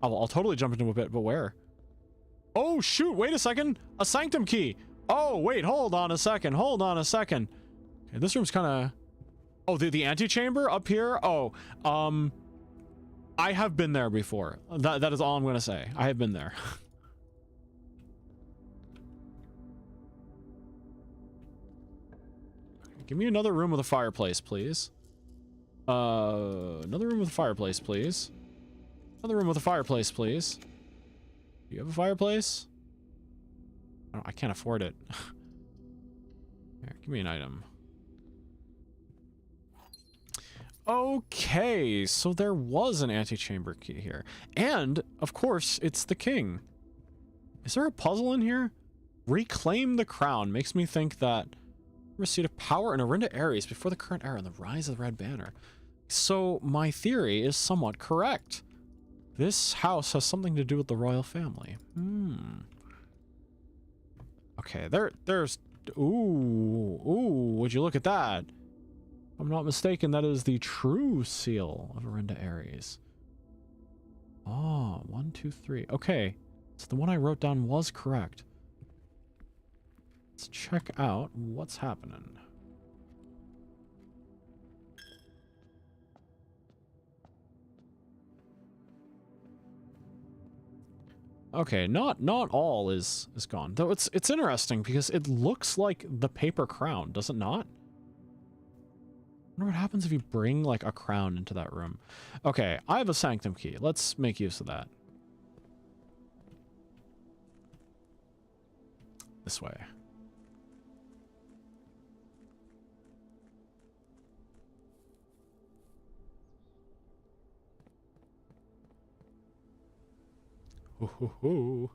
I'll totally jump into a pit, but where? Oh, shoot. Wait a second. A sanctum key. Oh, wait. Hold on a second. Hold on a second. Okay, this room's kind of... Oh, the antechamber up here? Oh, I have been there before. That is all I'm going to say. I have been there. Give me another room with a fireplace, please. Another room with a fireplace, please. Another room with a fireplace, please. Do you have a fireplace? Oh, I can't afford it. Here, give me an item. Okay, so there was an antechamber key here. And, of course, it's the king. Is there a puzzle in here? Reclaim the crown. Makes me think that receipt of power in Orinda Ares before the current era and the rise of the Red Banner. So my theory is somewhat correct. This house has something to do with the royal family. Okay, there's... Ooh, would you look at that? If I'm not mistaken, that is the true seal of Orinda Ares. Oh, 1, 2, 3. Okay, so the one I wrote down was correct. Let's check out what's happening. Okay, not all is gone. Though it's interesting because it looks like the paper crown, does it not? I wonder what happens if you bring like a crown into that room. Okay, I have a sanctum key. Let's make use of that. This way. Ooh.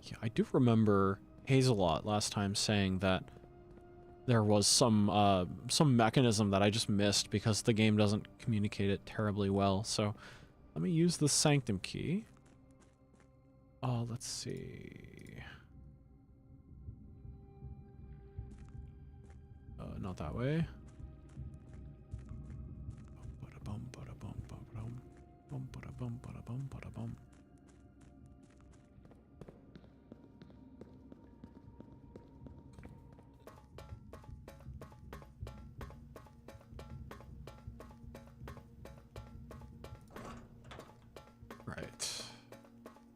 Yeah, I do remember Hazelot last time saying that there was some mechanism that I just missed because the game doesn't communicate it terribly well. So let me use the sanctum key. Oh, let's see. Not that way. right.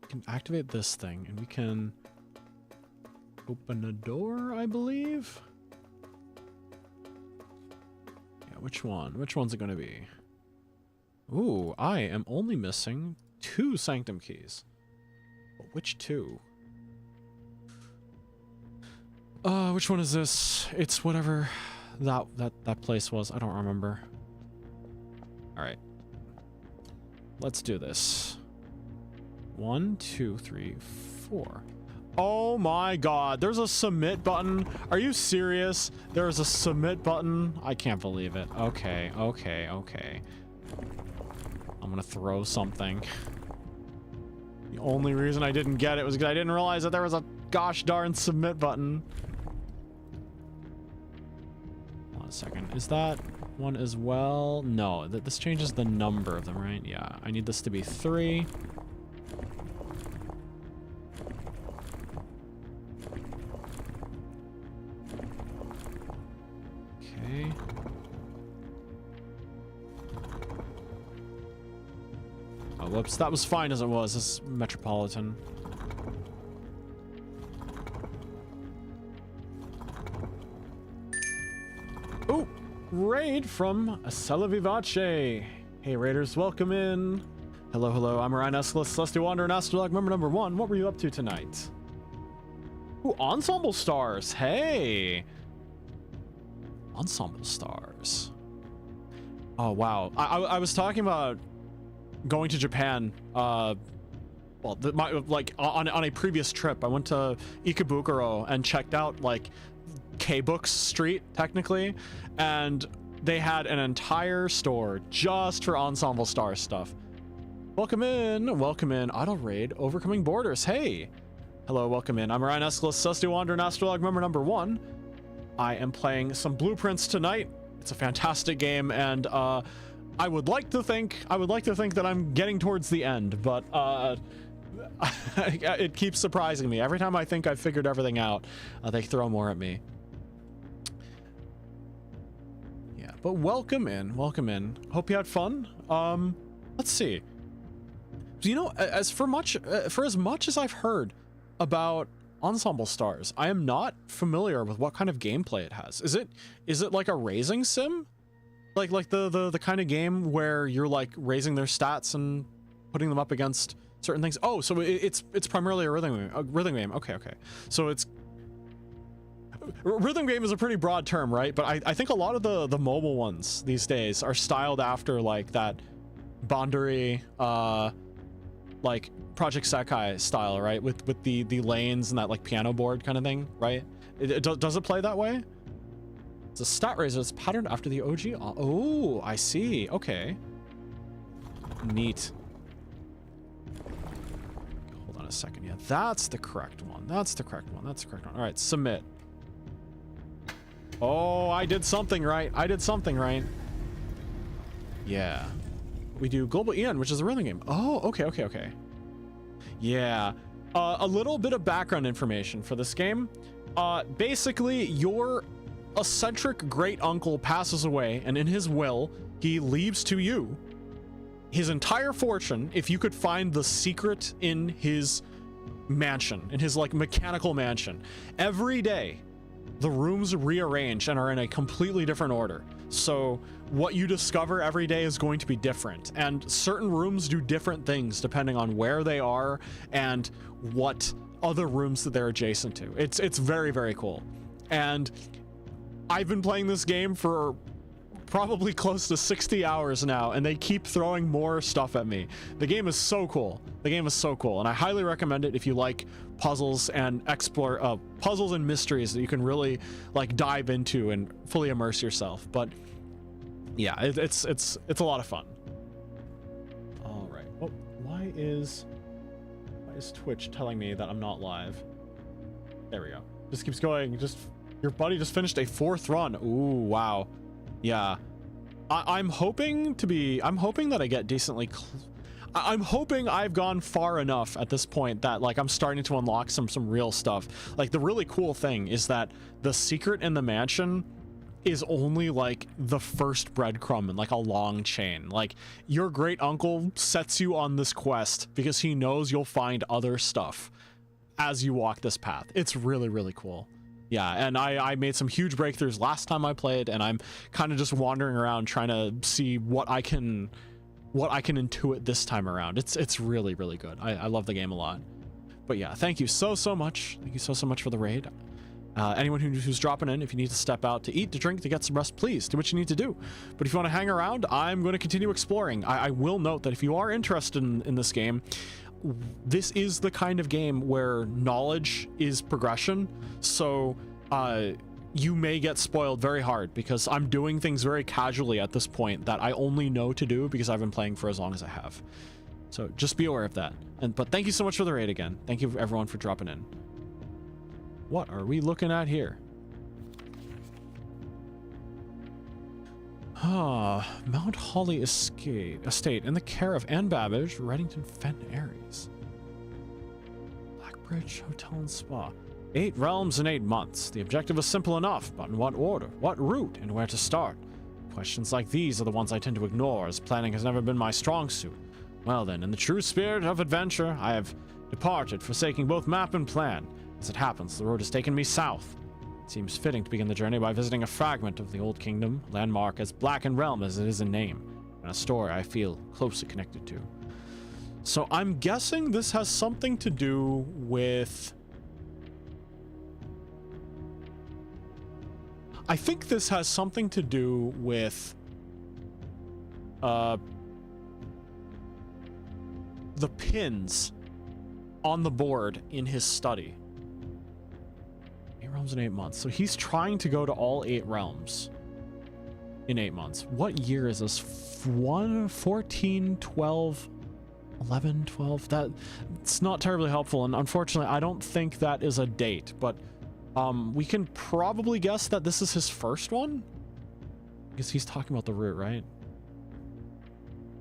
We can activate this thing, and we can open a door, I believe. Yeah, which one? Which one's it going to be? Ooh, I am only missing 2 sanctum keys. But which 2? Which one is this? It's whatever that place was. I don't remember. All right. Let's do this. 1, 2, 3, 4. Oh my god, there's a submit button. Are you serious? There's a submit button? I can't believe it. Okay, okay, okay. I'm gonna throw something. The only reason I didn't get it was because I didn't realize that there was a gosh darn submit button. Hold on a second. Is that one as well? No, this changes the number of them, right? Yeah, I need this to be 3. Okay. Oh, whoops. That was fine as it was. This is Metropolitan. Oh, raid from Sele Vivace. Hey, raiders, welcome in. Hello, hello. I'm Orion, Escalus, Celestial Wanderer, and AstraLog Member number 1. What were you up to tonight? Ooh, Ensemble Stars. Hey. Ensemble Stars. Oh, wow. I was talking about going to Japan, well, on a previous trip. I went to Ikebukuro and checked out, like, K-Books Street, technically, and they had an entire store just for Ensemble Star stuff. Welcome in, Auto Raid, Overcoming Borders. Hey, hello, welcome in. I'm Orion, Escalus, Celestial Wanderer, and AstraLog Member number 1. I am playing some Blueprints tonight. It's a fantastic game, and I would like to think that I'm getting towards the end, but it keeps surprising me. Every time I think I've figured everything out, they throw more at me. Yeah, but welcome in. Hope you had fun. Let's see. You know, for as much as I've heard about Ensemble Stars, I am not familiar with what kind of gameplay it has. Is it like a raising sim? Like the kind of game where you're like raising their stats and putting them up against certain things. Oh, so it's primarily a rhythm game. Okay. So it's rhythm game is a pretty broad term, right? But I think a lot of the mobile ones these days are styled after like that Bondary like Project Sekai style, right? With the lanes and that like piano board kind of thing, right? Does it play that way? It's a stat raiser. It's patterned after the OG. Oh, I see. Okay. Neat. Hold on a second. Yeah, that's the correct one. All right, submit. Oh, I did something right. Yeah. We do Global Eon, which is a rhythm game. Oh, okay. Yeah. A little bit of background information for this game. Basically, your eccentric great uncle passes away, and in his will, he leaves to you his entire fortune if you could find the secret in his mansion, in his like mechanical mansion. Every day, the rooms rearrange and are in a completely different order. So what you discover every day is going to be different, and certain rooms do different things depending on where they are and what other rooms that they're adjacent to. It's very, very cool. And I've been playing this game for probably close to 60 hours now, and they keep throwing more stuff at me. The game is so cool. And I highly recommend it if you like puzzles and puzzles and mysteries that you can really like dive into and fully immerse yourself. But yeah, it's a lot of fun. All right. Oh, why is Twitch telling me that I'm not live? There we go. Just keeps going. Your buddy just finished a 4th run. Ooh, wow. Yeah. I'm hoping that I get decently I'm hoping I've gone far enough at this point that like I'm starting to unlock some real stuff. Like the really cool thing is that the secret in the mansion is only like the first breadcrumb in like a long chain. Like, your great uncle sets you on this quest because he knows you'll find other stuff as you walk this path. It's really, really cool. Yeah, and I made some huge breakthroughs last time I played, and I'm kind of just wandering around trying to see what I can intuit this time around. It's really, really good. I love the game a lot. But yeah, thank you so much. Thank you so much for the raid. Anyone who's dropping in, if you need to step out to eat, to drink, to get some rest, please do what you need to do. But if you want to hang around, I'm going to continue exploring. I will note that if you are interested in this game, this is the kind of game where knowledge is progression. So you may get spoiled very hard because I'm doing things very casually at this point that I only know to do because I've been playing for as long as I have. So just be aware of that. But thank you so much for the raid again. Thank you everyone for dropping in. What are we looking at here? Mount Holly Estate in the care of Anne Babbage, Reddington Fen Aries. Blackbridge Hotel and Spa. 8 realms in 8 months. The objective is simple enough, but in what order, what route, and where to start? Questions like these are the ones I tend to ignore, as planning has never been my strong suit. Well then, in the true spirit of adventure, I have departed, forsaking both map and plan. As it happens, the road has taken me south. It seems fitting to begin the journey by visiting a fragment of the Old Kingdom, a landmark as black in realm as it is in name, and a story I feel closely connected to. So I'm guessing this has something to do with... I think this has something to do with... the pins on the board in his study. 8 realms in 8 months. So he's trying to go to all 8 realms in 8 months. What year is this? 14, 12, 11, 12? That's not terribly helpful, and unfortunately I don't think that is a date, but we can probably guess that this is his first one? Because he's talking about the route, right?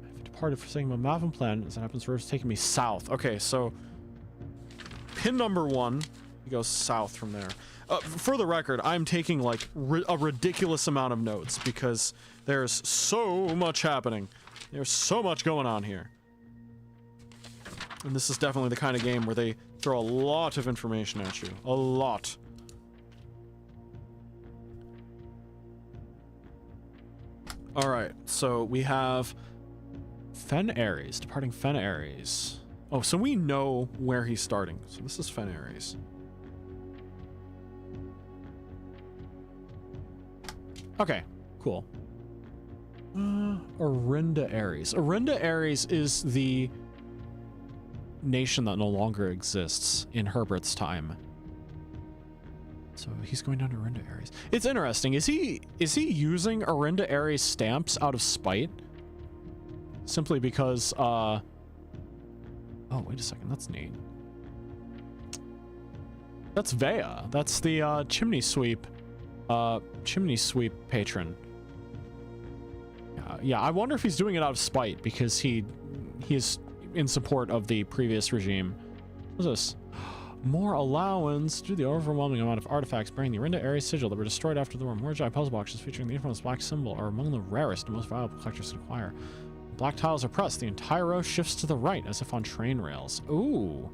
I've departed for saying my map and plan. As it happens, the road's taking me south. Okay, so pin number 1, he goes south from there. For the record, I'm taking like a ridiculous amount of notes because there's so much happening. There's so much going on here. And this is definitely the kind of game where they throw a lot of information at you. A lot. Alright, so we have Fen Aries, departing Fen Aries. Oh, so we know where he's starting. So this is Fen Aries. Okay, cool. Orinda Aries. Orinda Aries is the nation that no longer exists in Herbert's time. So he's going down to Orinda Aries. It's interesting. Is he using Orinda Aries stamps out of spite? Simply because, oh, wait a second. That's neat. That's Vea. That's the, chimney sweep patron. Yeah, I wonder if he's doing it out of spite because he is in support of the previous regime. What's this? More allowance due to the overwhelming amount of artifacts bearing the Orinda Aries sigil that were destroyed after the war. Mordecai puzzle boxes featuring the infamous black symbol are among the rarest and most valuable collectors can acquire. Black tiles are pressed. The entire row shifts to the right as if on train rails. Ooh.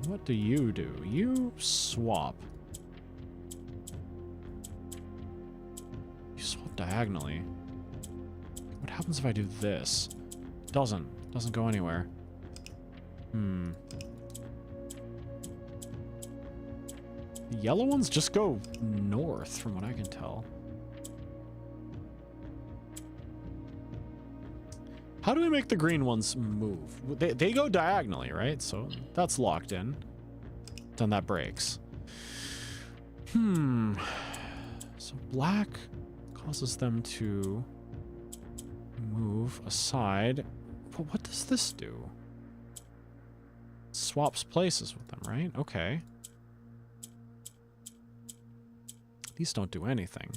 What do? You swap. You swap diagonally. What happens if I do this? Doesn't go anywhere. The yellow ones just go north from what I can tell. How do we make the green ones move? They go diagonally, right? So that's locked in. Then that breaks. So black causes them to move aside. But what does this do? Swaps places with them, right? Okay. These don't do anything.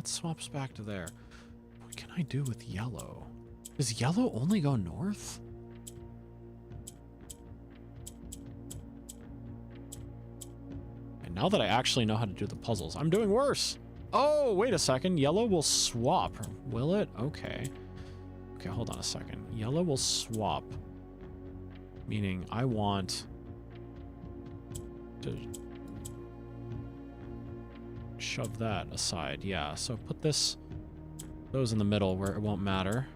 that swaps back to there. What can I do with yellow? Does yellow only go north? And now that I actually know how to do the puzzles, I'm doing worse. Oh, wait a second. Yellow will swap. Will it? Okay. Okay, hold on a second. Yellow will swap. Meaning I want to shove that aside. Yeah, so put those in the middle where it won't matter.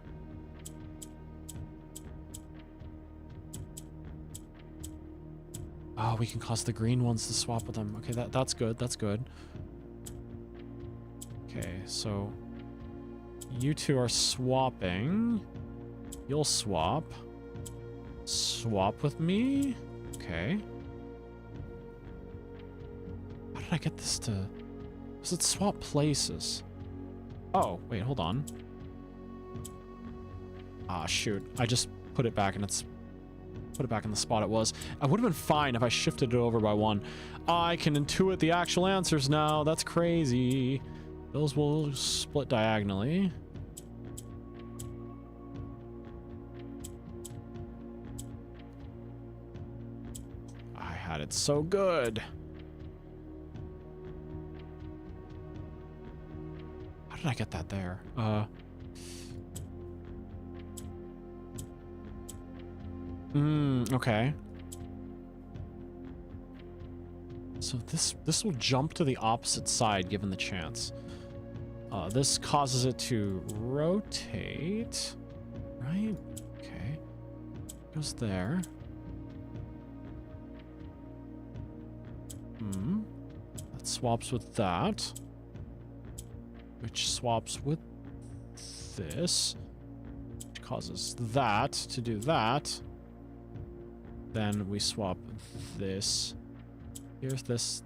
Oh, we can cause the green ones to swap with them. Okay, that's good. That's good. Okay, so you two are swapping. You'll swap. Swap with me? Okay. How did I get this to... Does it swap places? Oh, wait, hold on. Ah, shoot. I just put it back and it's... Put it back in the spot it was. I would have been fine if I shifted it over by one. I can intuit the actual answers now. That's crazy. Those will split diagonally. I had it so good. How did I get that there? Okay. So this will jump to the opposite side given the chance. This causes it to rotate, right? Okay. Goes there. That swaps with that. Which swaps with this. Which causes that to do that. Then we swap this. Here's this.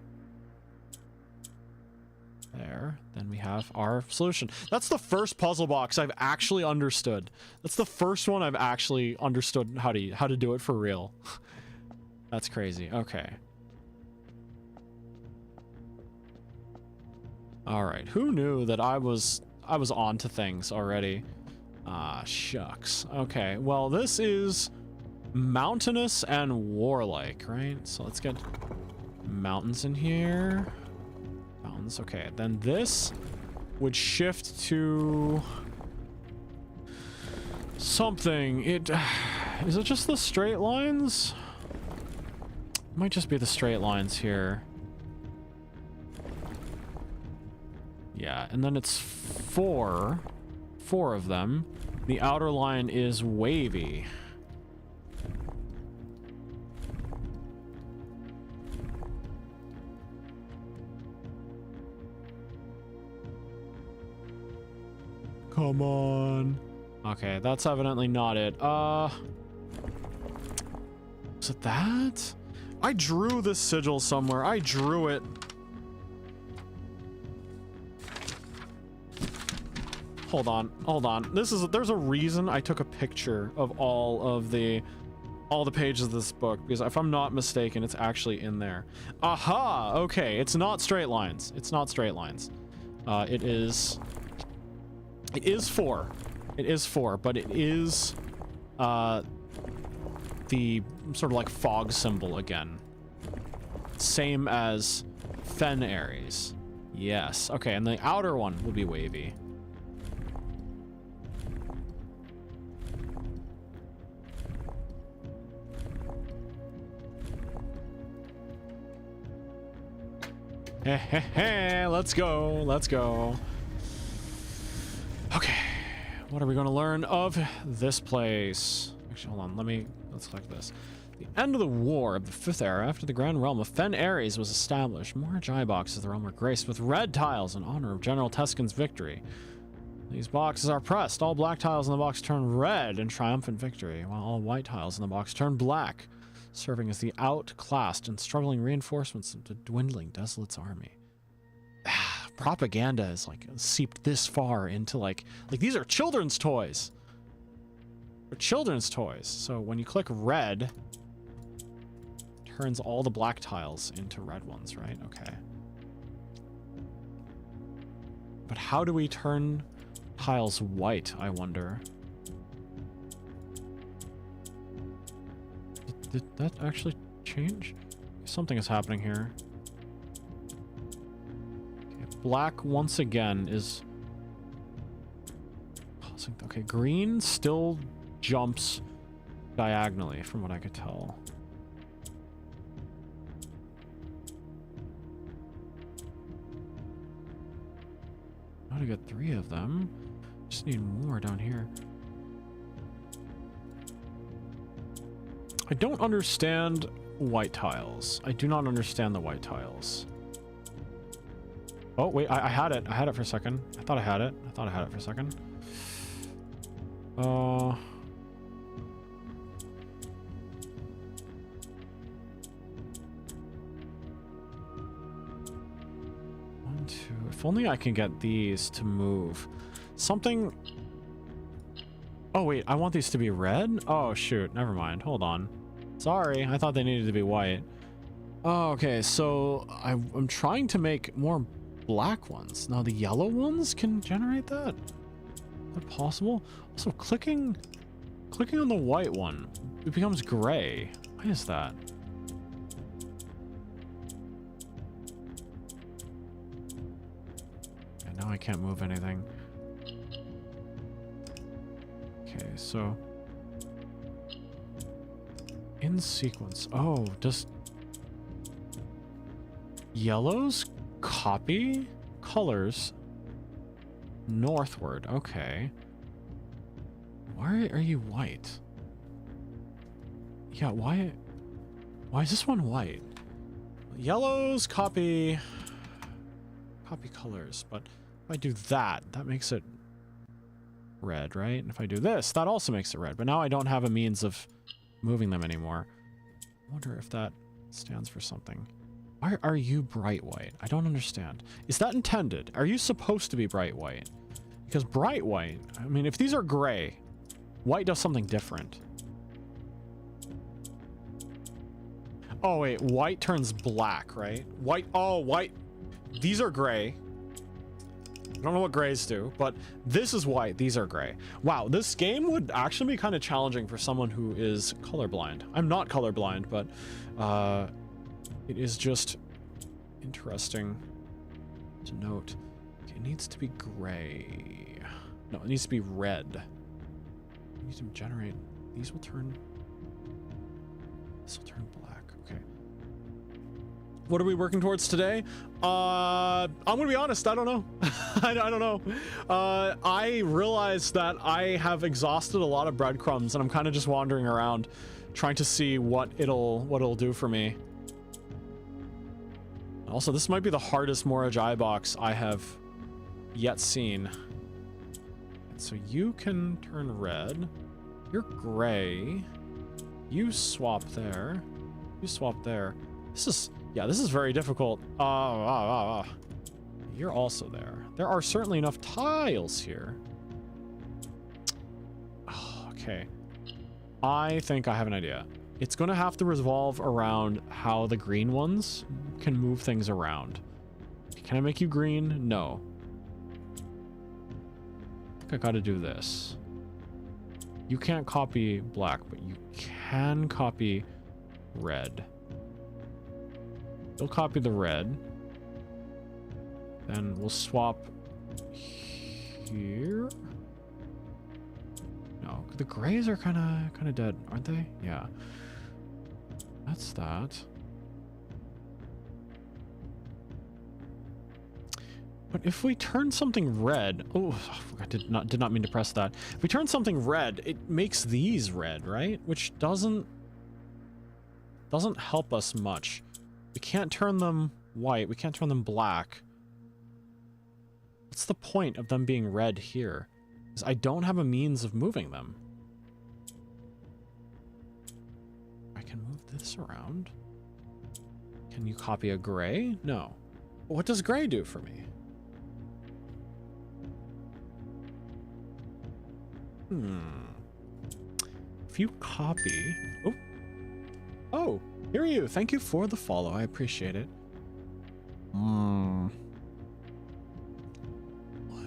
There. Then we have our solution. That's the first puzzle box I've actually understood. That's the first one I've actually understood how to do it for real. That's crazy. Okay. All right. Who knew that I was on to things already? Ah, shucks. Okay. Well, this is mountainous and warlike, right? So let's get mountains in here. Mountains. Okay. Then this would shift to something. Is it just the straight lines? It might just be the straight lines here. Yeah, and then it's four of them. The outer line is wavy. Come on. Okay, that's evidently not it. Is it that? I drew this sigil somewhere. I drew it. Hold on. There's a reason I took a picture of all the pages of this book, because if I'm not mistaken, it's actually in there. Aha! Okay, it's not straight lines. It's not straight lines. It is 4. It is 4, but it is the sort of like fog symbol again. Same as Fen Ares. Yes. Okay, and the outer one will be wavy. Let's go. Okay, what are we going to learn of this place? Actually, hold on, let's click this. The end of the war of the 5th era, after the grand realm of Fen Ares was established, more Jai boxes of the realm were graced with red tiles in honor of General Teskin's victory. These boxes are pressed. All black tiles in the box turn red in triumphant victory, while all white tiles in the box turn black, serving as the outclassed and struggling reinforcements of the dwindling Desolate's army. Propaganda is like seeped this far into like these are children's toys. They're children's toys. So when you click red, it turns all the black tiles into red ones, right? Okay. But how do we turn tiles white, I wonder? Did that actually change? Something is happening here. Okay, black once again is causing... Okay, green still jumps diagonally from what I could tell. How to get 3 of them? Just need more down here. I don't understand white tiles. I do not understand the white tiles. Oh, wait, I had it. I had it for a second. I thought I had it. I thought I had it for a second. 1, 2. If only I can get these to move. Something... Oh, wait, I want these to be red? Oh, shoot. Never mind. Hold on. Sorry, I thought they needed to be white. Oh, okay, so I'm trying to make more black ones. Now, the yellow ones can generate that? Is that possible? Also, clicking on the white one, it becomes gray. Why is that? And now I can't move anything. Okay, so... in sequence. Oh, does yellows copy colors northward? Okay. Why are you white? Yeah, why is this one white? Yellows copy colors, but if I do that, that makes it red, right? And if I do this, that also makes it red. But now I don't have a means of moving them anymore. I wonder if that stands for something. Why are you bright white? I don't understand. Is that intended? Are you supposed to be bright white? Because bright white, I mean, if these are gray, white does something different. Oh, wait, white turns black, right? White, oh, white. These are gray. I don't know what grays do, but this is white. These are gray. Wow, this game would actually be kind of challenging for someone who is colorblind. I'm not colorblind, but it is just interesting to note. Okay, it needs to be gray. No, it needs to be red. I need to generate. These will turn. This will turn black. Okay. What are we working towards today? I'm gonna be honest, I don't know. I don't know. I realized that I have exhausted a lot of breadcrumbs and I'm kind of just wandering around trying to see what it'll do for me. Also, this might be the hardest Moraj box I have yet seen. So you can turn red. You're gray. You swap there. You swap there. This is... yeah, this is very difficult. You're also there. There are certainly enough tiles here. Oh, okay. I think I have an idea. It's going to have to revolve around how the green ones can move things around. Can I make you green? No. I think I got to do this. You can't copy black, but you can copy red. You'll copy the red. Then we'll swap here. No, the grays are kind of dead, aren't they? Yeah. That's that. But if we turn something red, oh, I did not mean to press that. If we turn something red, it makes these red, right? Which doesn't help us much. We can't turn them white. We can't turn them black. What's the point of them being red here? Because I don't have a means of moving them. I can move this around. Can you copy a gray? No. What does gray do for me? If you copy... Oh. Oh, here are you. Thank you for the follow. I appreciate it.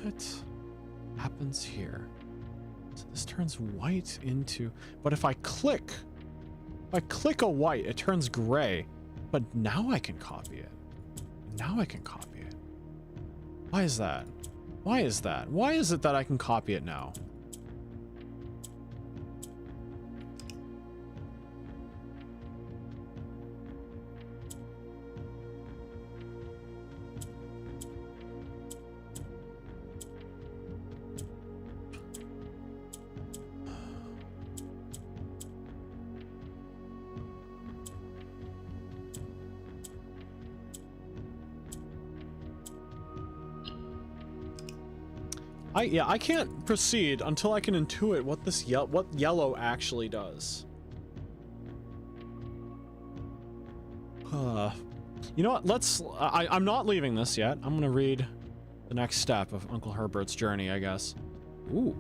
What happens here? So this turns white into... But if I click a white, it turns gray. But now I can copy it. Now I can copy it. Why is that? Why is that? Why is it that I can copy it now? I can't proceed until I can intuit what this what yellow actually does. You know what? I'm not leaving this yet. I'm gonna read the next step of Uncle Herbert's journey, I guess. Ooh.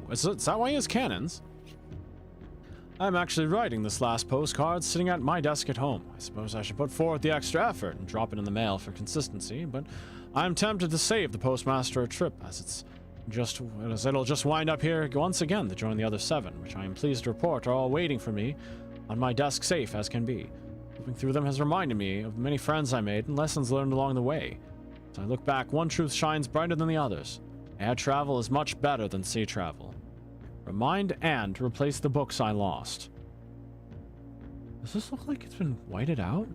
Is that why he has cannons? I'm actually writing this last postcard sitting at my desk at home. I suppose I should put forth the extra effort and drop it in the mail for consistency, but I'm tempted to save the postmaster a trip, as it'll just wind up here once again to join the other 7, which I am pleased to report are all waiting for me on my desk, safe as can be. Looking through them has reminded me of many friends I made and lessons learned along the way. As I look back, one truth shines brighter than the others. Air travel is much better than sea travel. Remind Anne to replace the books I lost. Does this look like it's been whited out?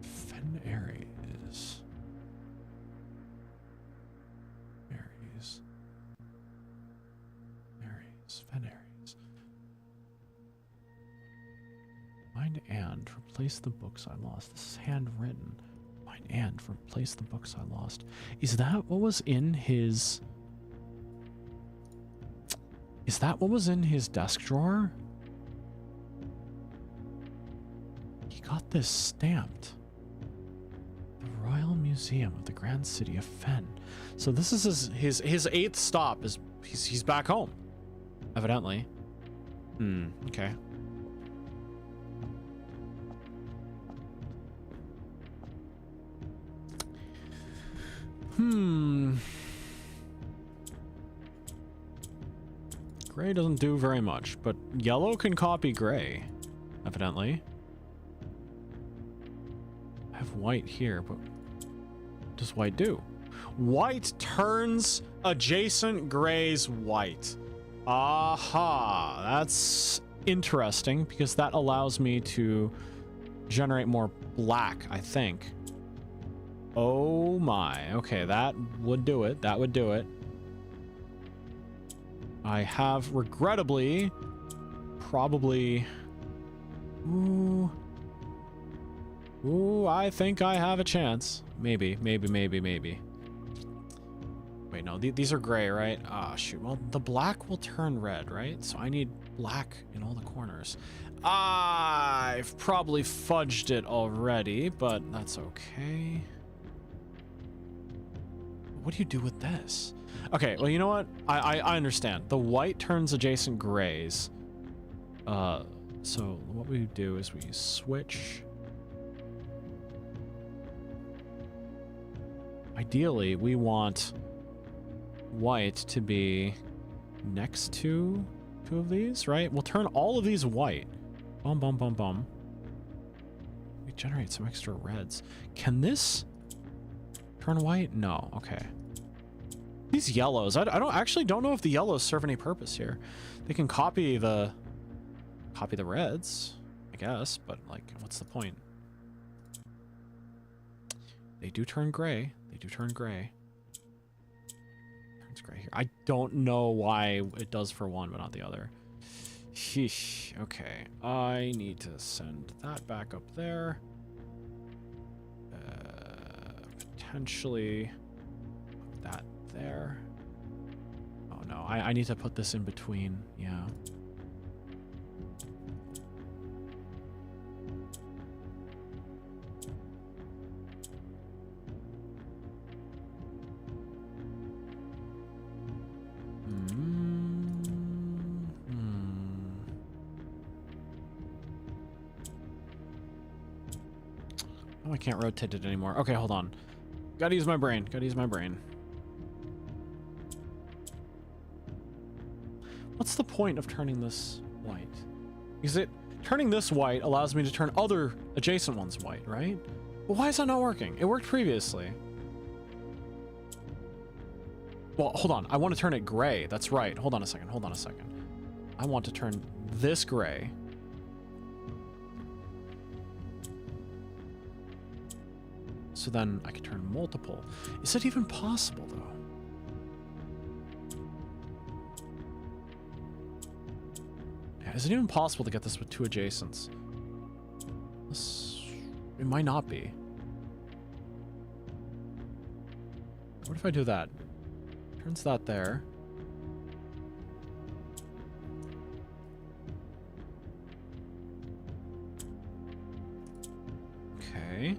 Fen Aries. Fen Aries. Remind Anne to replace the books I lost. This is handwritten. Remind Anne to replace the books I lost. Is that what was in his... Is that what was in his desk drawer? He got this stamped. The Royal Museum of the Grand City of Fen. So this is his 8th stop. He's back home, evidently. Okay. Gray doesn't do very much, but yellow can copy gray, evidently. I have white here, but what does white do? White turns adjacent grays white. Aha, that's interesting because that allows me to generate more black, I think. Oh my, okay, that would do it. That would do it. I have regrettably probably... Ooh, I think I have a chance. Maybe. Wait, no, these are gray, right? Ah, shoot. Well, the black will turn red, right? So I need black in all the corners. I've probably fudged it already, but that's okay. What do you do with this? Okay, well, you know what? I understand. The white turns adjacent grays. So what we do is we switch. Ideally, we want white to be next to 2 of these, right? We'll turn all of these white. Bum, bum, bum, bum. We generate some extra reds. Can this turn white? No. Okay. These yellows, I don't know if the yellows serve any purpose here. They can copy the reds, I guess, but like, what's the point? They do turn gray. Turns gray here. I don't know why it does for one, but not the other. Sheesh. Okay, I need to send that back up there. Potentially that there. Oh no, I need to put this in between. Yeah. Oh, I can't rotate it anymore. Okay, hold on. Gotta use my brain. Gotta use my brain. What's the point of turning this white? Because turning this white allows me to turn other adjacent ones white, right? But why is that not working? It worked previously. Well, hold on. I want to turn it gray. That's right. Hold on a second. Hold on a second. I want to turn this gray. So then I can turn multiple. Is it even possible, though? Is it even possible to get this with two adjacents? It might not be. What if I do that? Turns that there. Okay.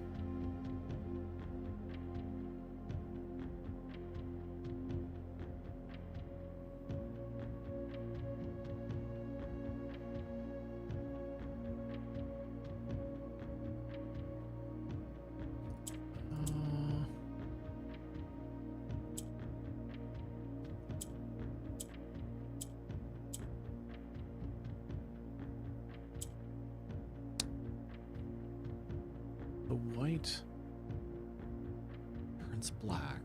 Turns black.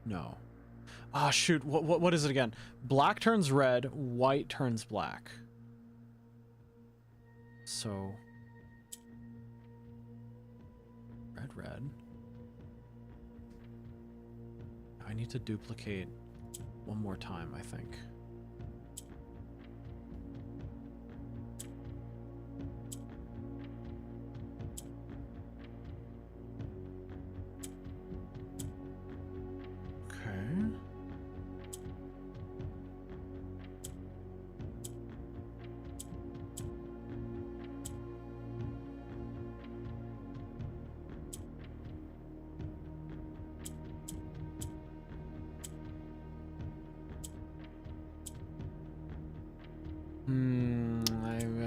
No. Ah, shoot. What is it again? Black turns red, white turns black. So red. I need to duplicate one more time, I think.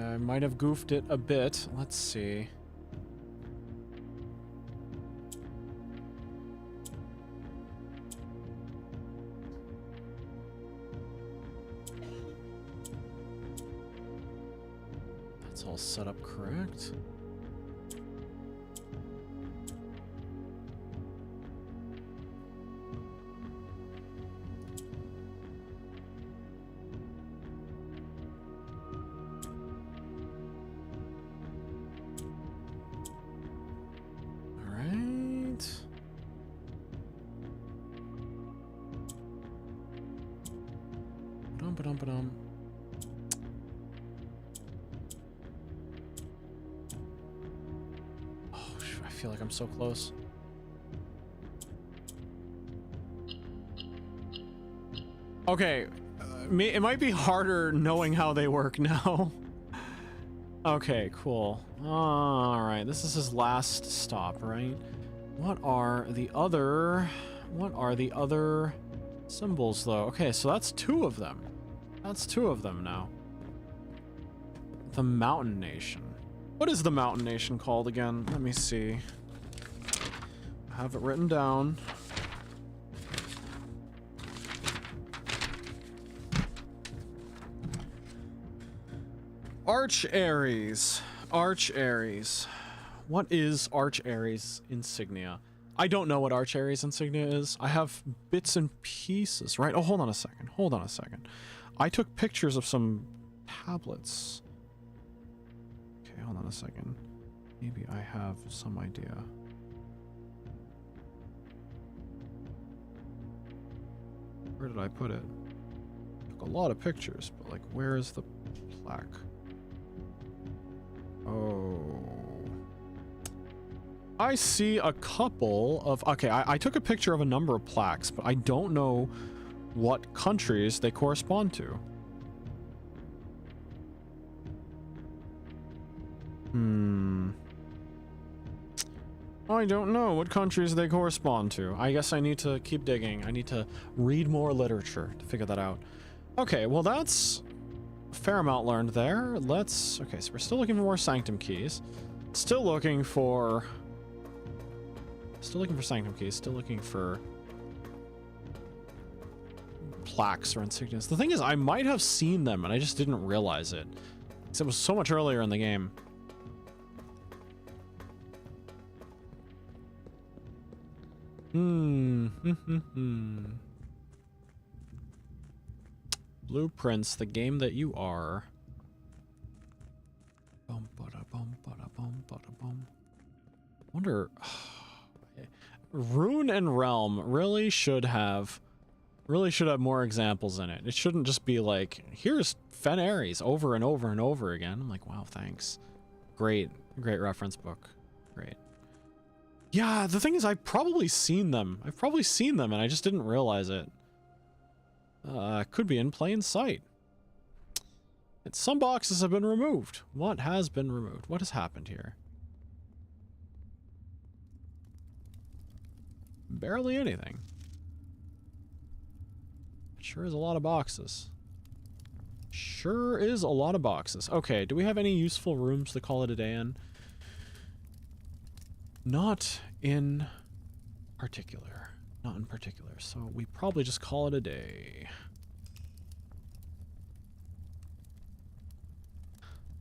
I might have goofed it a bit. Let's see. That's all set up correct. I feel like I'm so close. Okay, it might be harder knowing how they work now. Okay, cool. All right, this is his last stop, right? What are the other symbols, though? Okay, so that's two of them. That's two of them now. The Mountain Nation. What is the Mountain Nation called again? Let me see. I have it written down. Arch Ares. Arch Ares. What is Arch Ares insignia? I don't know what Arch Ares insignia is. I have bits and pieces, right? Oh, hold on a second. Hold on a second. I took pictures of some tablets. Okay, hold on a second. Maybe I have some idea. Where did I put it? Took a lot of pictures, but like, where is the plaque? Oh. I see a couple of... Okay, I took a picture of a number of plaques, but I don't know what countries they correspond to. I don't know what countries they correspond to. I guess I need to keep digging. I need to read more literature to figure that out. Okay, well that's a fair amount learned there. Okay, so we're still looking for more sanctum keys. Still looking for Still looking for sanctum keys. Still looking for plaques or insignias. The thing is, I might have seen them and I just didn't realize it. Because it was so much earlier in the game. Blueprints, the game that you are. Wonder. Rune and Realm really should have more examples in it. It shouldn't just be like, here's Fen Ares over and over and over again. I'm like, wow, thanks. Great reference book. Great. Yeah, the thing is, I've probably seen them. And I just didn't realize it. Could be in plain sight. And some boxes have been removed. What has been removed? What has happened here? Barely anything. Sure is a lot of boxes. Sure is a lot of boxes. Okay, do we have any useful rooms to call it a day in? Not in particular. Not in particular. So we probably just call it a day.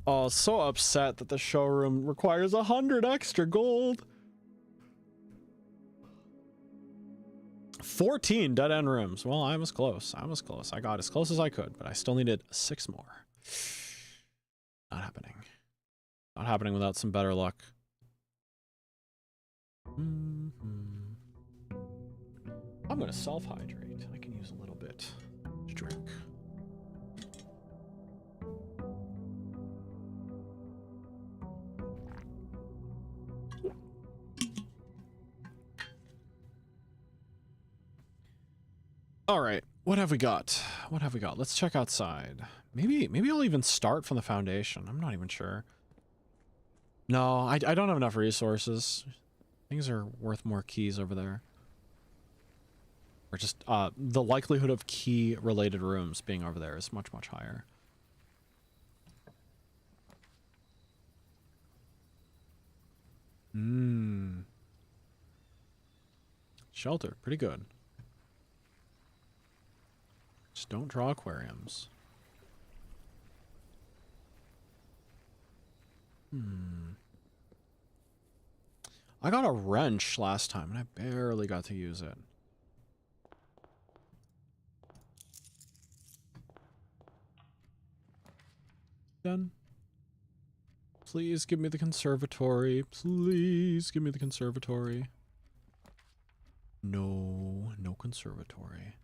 Oh, so upset that the showroom requires 100 extra gold. 14 dead-end rooms. Well, I was close. I was close. I got as close as I could, but I still needed 6 more. Not happening. Not happening without some better luck. I'm going to self-hydrate. I can use a little bit to drink. All right, what have we got? What have we got? Let's check outside. Maybe I'll even start from the foundation. I'm not even sure. No, I don't have enough resources. Things are worth more keys over there. Or just, the likelihood of key-related rooms being over there is much, much higher. Shelter, pretty good. Just don't draw aquariums. I got a wrench last time, and I barely got to use it. Done. Please give me the conservatory. Please give me the conservatory. No, no conservatory.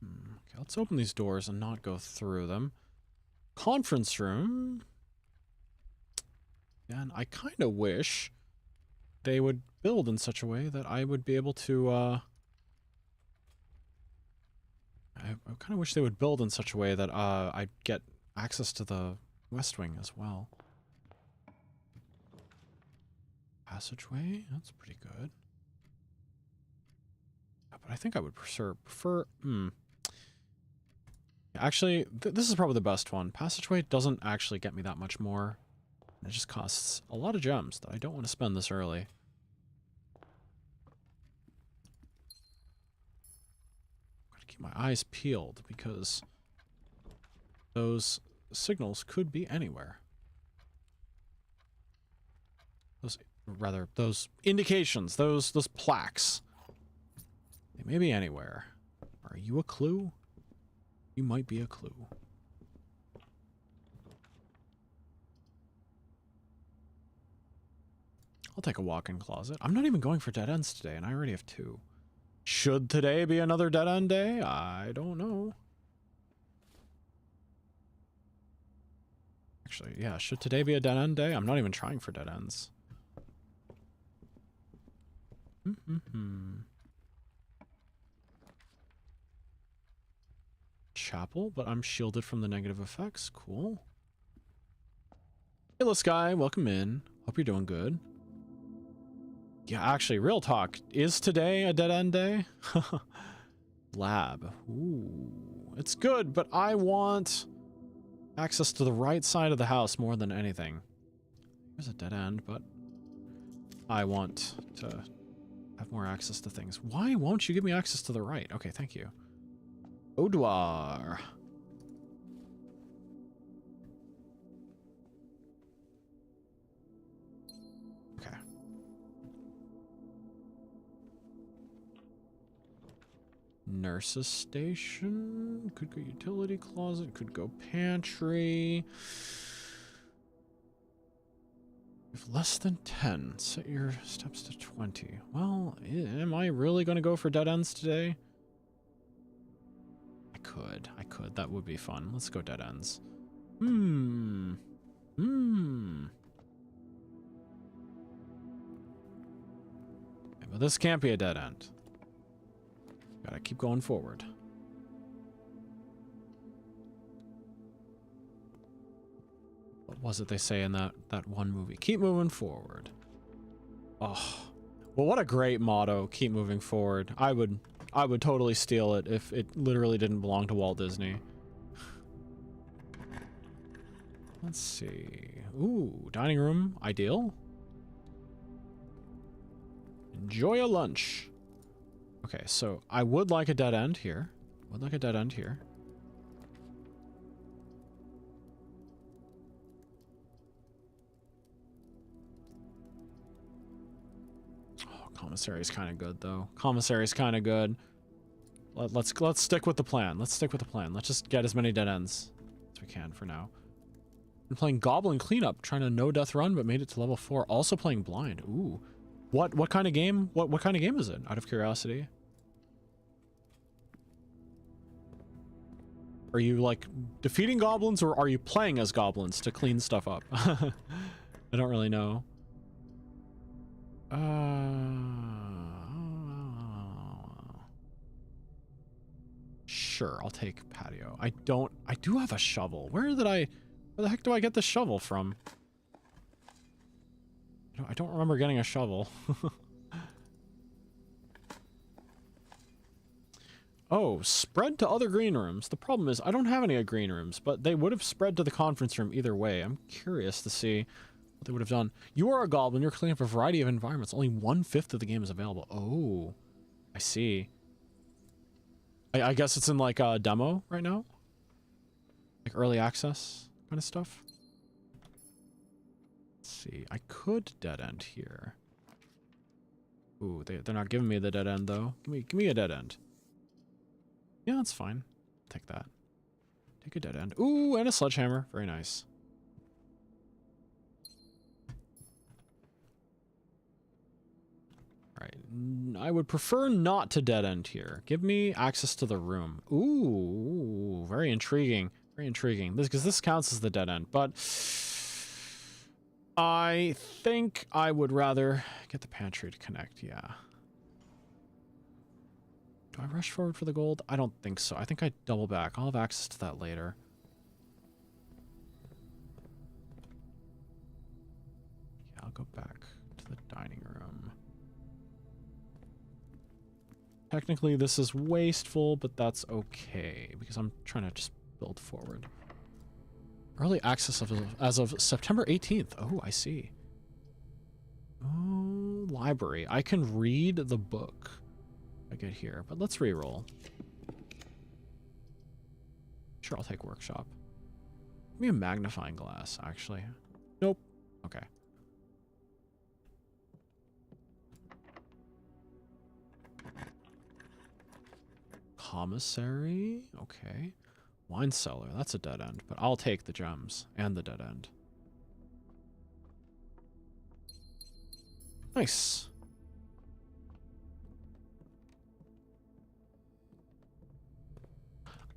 Okay, let's open these doors and not go through them. Conference room. And I kind of wish they would build in such a way that I would be able to, I kind of wish they would build in such a way that, I'd get access to the West Wing as well. Passageway? That's pretty good. Yeah, but I think I would prefer, Actually, this is probably the best one. Passageway doesn't actually get me that much more. It just costs a lot of gems that I don't want to spend this early. Gotta keep my eyes peeled because those signals could be anywhere. Those indications, those plaques. They may be anywhere. Are you a clue? You might be a clue. I'll take a walk-in closet. I'm not even going for dead ends today, and I already have 2. Should today be another dead end day? I don't know. Actually, yeah, should today be a dead end day? I'm not even trying for dead ends. Chapel, but I'm shielded from the negative effects. Cool. Hello, Sky. Welcome in. Hope you're doing good. Yeah, actually, real talk. Is today a dead end day? lab. Ooh, it's good, but I want access to the right side of the house more than anything. There's a dead end, but I want to have more access to things. Why won't you give me access to the right? Okay, thank you. Boudoir. Okay. Nurse's station. Could go utility closet. Could go pantry. If less than 10, set your steps to 20. Well, am I really going to go for dead ends today? I could. That would be fun. Let's go dead ends. Okay, but this can't be a dead end. Gotta keep going forward. What was it they say in that one movie? Keep moving forward. Oh, well, what a great motto. Keep moving forward. I would totally steal it if it literally didn't belong to Walt Disney. Let's see. Ooh, dining room, ideal. Enjoy a lunch. Okay, so I would like a dead end here. Commissary is kind of good, though. Commissary is kind of good. Let's stick with the plan. Let's just get as many dead ends as we can for now. Been playing Goblin Cleanup, trying to no death run, but made it to level 4. Also playing Blind. Ooh, what kind of game? What kind of game is it? Out of curiosity. Are you like defeating goblins, or are you playing as goblins to clean stuff up? I don't really know. Sure, I'll take patio. I do have a shovel. Where the heck do I get the shovel from? I don't remember getting a shovel. Oh, spread to other green rooms. The problem is I don't have any green rooms, but they would have spread to the conference room either way. I'm curious to see what they would have done. You are a goblin. You're cleaning up a variety of environments. Only 1/5 of the game is available. Oh, I see. I guess it's in like a demo right now? Like early access kind of stuff? Let's see. I could dead end here. Ooh, they're not giving me the dead end though. Give me a dead end. Yeah, that's fine. Take that. Take a dead end. Ooh, and a sledgehammer. Very nice. Right. I would prefer not to dead end here. Give me access to the room. Ooh, very intriguing. Very intriguing. Because this counts as the dead end, but I think I would rather get the pantry to connect. Yeah. Do I rush forward for the gold? I don't think so. I think I double back. I'll have access to that later. Yeah, I'll go back to the dining room. Technically, this is wasteful, but that's okay, because I'm trying to just build forward. Early access as of September 18th. Oh, I see. Oh, library. I can read the book I get here, but let's re-roll. Sure, I'll take workshop. Give me a magnifying glass, actually. Nope. Okay. Commissary. Okay. Wine cellar. That's a dead end, but I'll take the gems and the dead end. Nice.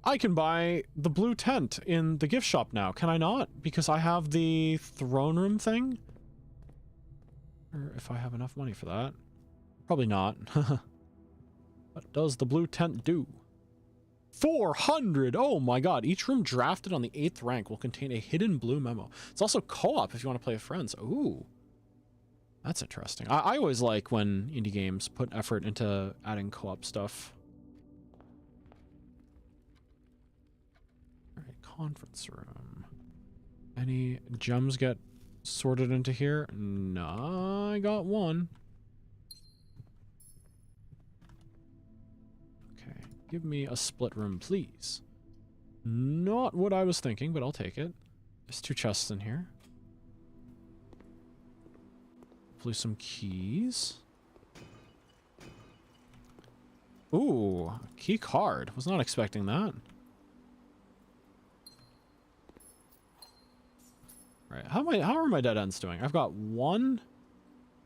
I can buy the blue tent in the gift shop now, can I not? Because I have the throne room thing? Or if I have enough money for that. Probably not. What does the blue tent do? 400! Oh my god, each room drafted on the 8th rank will contain a hidden blue memo. It's also co-op if you want to play with friends. Ooh. That's interesting. I always like when indie games put effort into adding co-op stuff. Conference room. Any gems get sorted into here? No, I got one. Okay, give me a split room, please. Not what I was thinking, but I'll take it. There's 2 chests in here. Hopefully some keys. Ooh, key card. Was not expecting that. Right, how are my dead ends doing? I've got 1,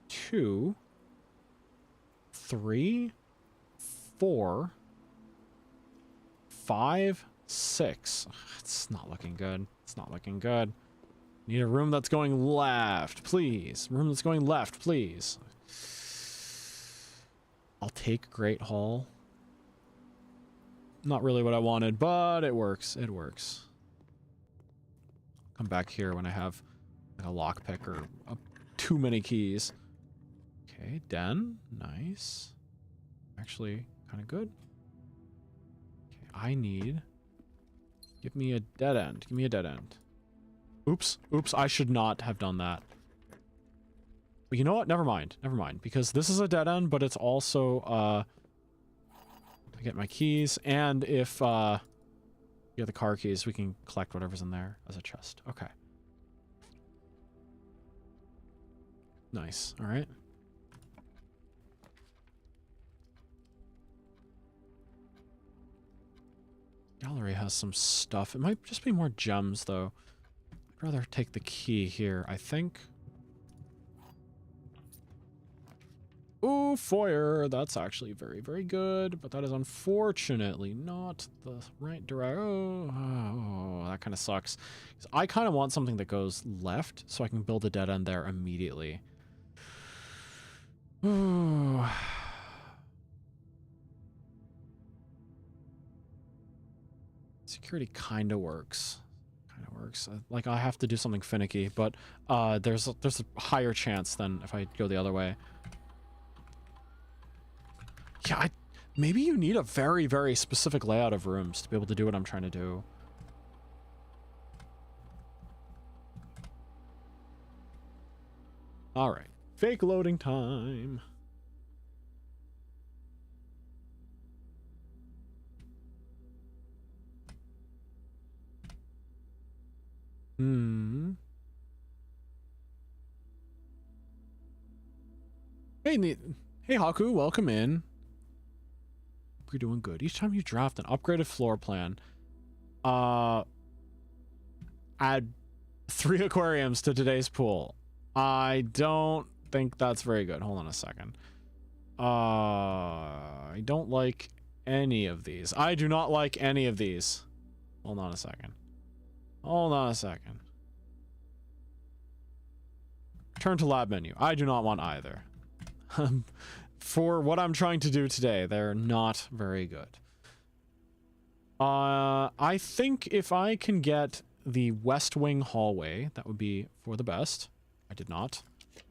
2, 3, 4, 5, 6. Ugh, it's not looking good. It's not looking good. Need a room that's going left, please. Room that's going left, please. I'll take Great Hall. Not really what I wanted, but it works. It works. Come back here when I have like a lockpick or too many keys. Okay, den. Nice. Actually, kind of good. Okay, I need... Give me a dead end. Give me a dead end. Oops. Oops, I should not have done that. But you know what? Never mind. Never mind. Because this is a dead end, but it's also, I get my keys, and if, you get the car keys, we can collect whatever's in there as a chest. Okay. Nice. Alright. Gallery has some stuff. It might just be more gems, though. I'd rather take the key here, I think. Ooh, foyer. That's actually very, very good, but that is unfortunately not the right direction. Oh, that kind of sucks. I kind of want something that goes left so I can build a dead end there immediately. Ooh. Security kind of works. Kind of works. Like, I have to do something finicky, but there's a higher chance than if I go the other way. Yeah, maybe you need a very, very specific layout of rooms to be able to do what I'm trying to do. All right, fake loading time. Hey, Haku, welcome in. You're doing good. Each time you draft an upgraded floor plan, add 3 aquariums to today's pool. I don't think that's very good. Hold on a second. I don't like any of these. I do not like any of these. Hold on a second. Hold on a second. Turn to lab menu. I do not want either. For what I'm trying to do today, they're not very good. I think if I can get the West Wing hallway, that would be for the best. I did not.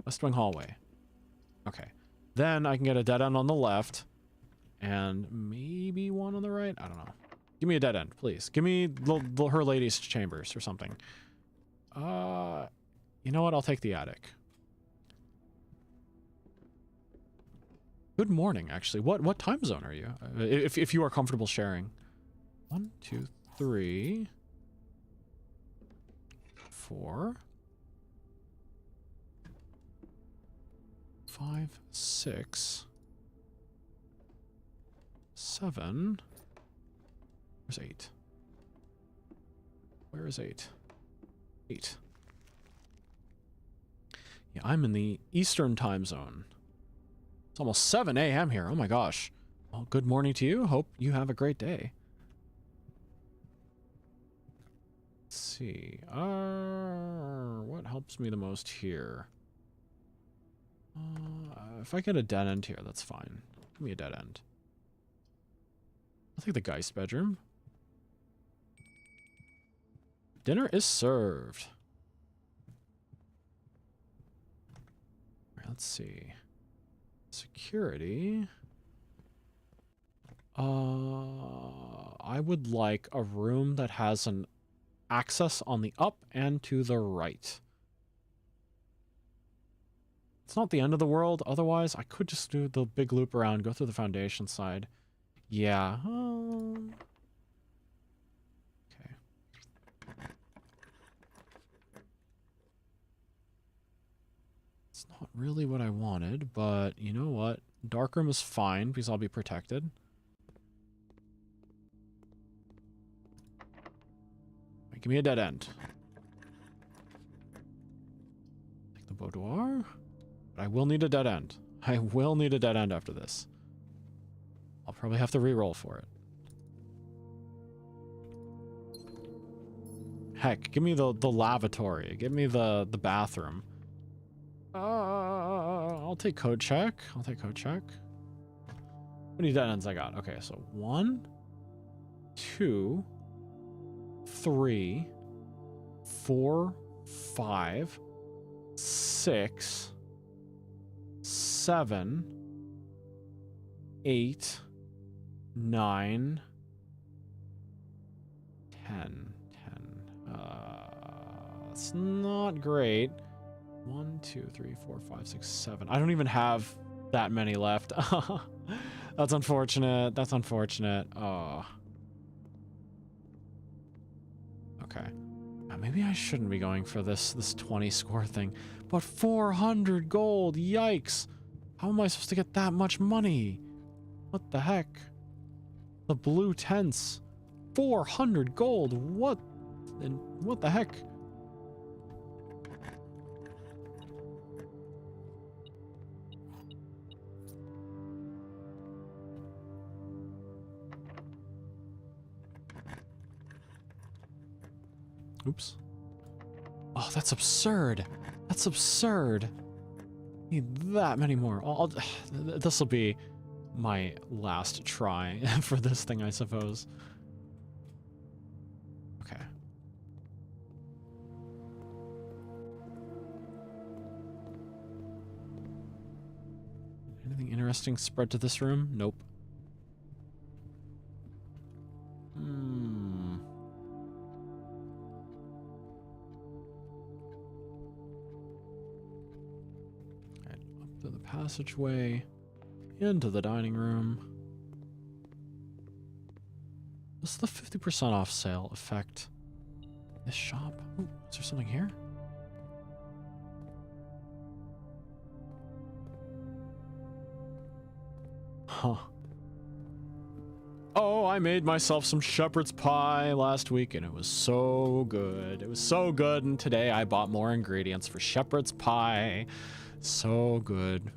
West Wing hallway. Okay. Then I can get a dead end on the left, and maybe one on the right? I don't know. Give me a dead end, please. Give me her lady's chambers or something. You know what? I'll take the attic. Good morning, actually. What time zone are you? If you are comfortable sharing. 1, 2, 3, 4, 5, 6, 7. Where's 8? Where is 8? 8. Yeah, I'm in the Eastern time zone. It's almost 7 a.m. here. Oh my gosh. Well, good morning to you. Hope you have a great day. Let's see. What helps me the most here? If I get a dead end here, that's fine. Give me a dead end. I'll take the Geist bedroom. Dinner is served. All right, let's see. Security. I would like a room that has an access on the up and to the right. It's not the end of the world. Otherwise, I could just do the big loop around, go through the Foundation side. Yeah. Okay. It's not really what I wanted, but you know what? Darkroom is fine because I'll be protected. Right, give me a dead end. Take the boudoir. But I will need a dead end. I will need a dead end after this. I'll probably have to re-roll for it. Heck, give me the lavatory. Give me the bathroom. I'll take code check. I'll take code check. How many dead ends I got? Okay, so 1, 2, 3, 4, 5, 6, 7, 8, 9, 10. It's not great. 1, 2, 3, 4, 5, 6, 7. I don't even have that many left. That's unfortunate. That's unfortunate. Oh. Okay. Maybe I shouldn't be going for this 20 score thing. But 400 gold, yikes! How am I supposed to get that much money? What the heck? The blue tents. 400 gold, what? And what the heck? Oops. Oh, that's absurd. That's absurd. Need that many more. This will be my last try for this thing, I suppose. Okay. Anything interesting spread to this room? Nope. Passageway into the dining room. Does the 50% off sale affect this shop? Ooh, is there something here? Huh. Oh, I made myself some shepherd's pie last week and it was so good. It was so good, and today I bought more ingredients for shepherd's pie. So good.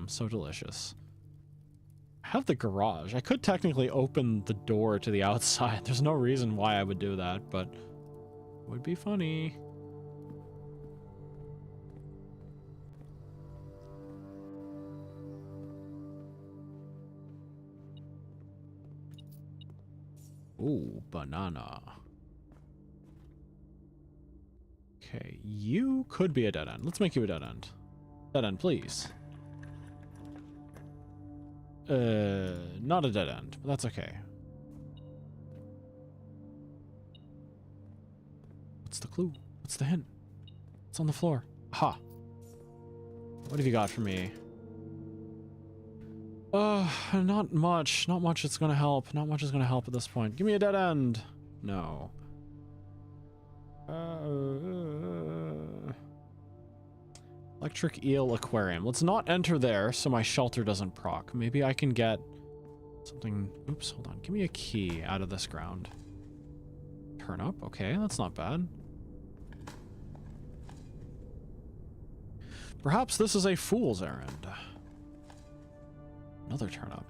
So delicious. I have the garage. I could technically open the door to the outside. There's no reason why I would do that, but it would be funny. Ooh, banana. Okay, you could be a dead end. Let's make you a dead end. Dead end, please. Not a dead end, but that's okay. What's the clue? What's the hint? It's on the floor. Ha. What have you got for me? Not much. Not much it's gonna help. Not much is gonna help at this point. Give me a dead end. No. Electric eel aquarium. Let's not enter there so my shelter doesn't proc. Maybe I can get something. Oops, hold on. Give me a key out of this ground. Turn up. Okay, that's not bad. Perhaps this is a fool's errand. Another turnip.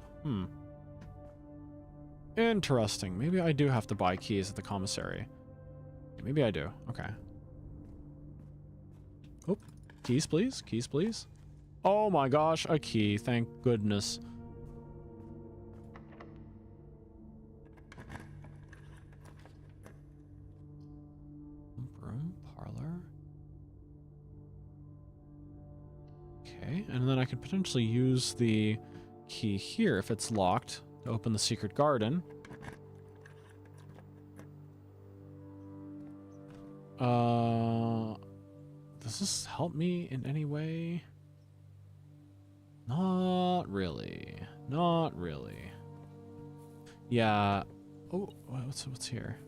Interesting. Maybe I do have to buy keys at the commissary. Maybe I do. Okay. Oh, keys, please. Keys, please. Oh my gosh, a key. Thank goodness. Room, parlor. Okay, and then I could potentially use the key here if it's locked to open the secret garden. Does this help me in any way? Not really. Not really. Yeah. Oh, what's here?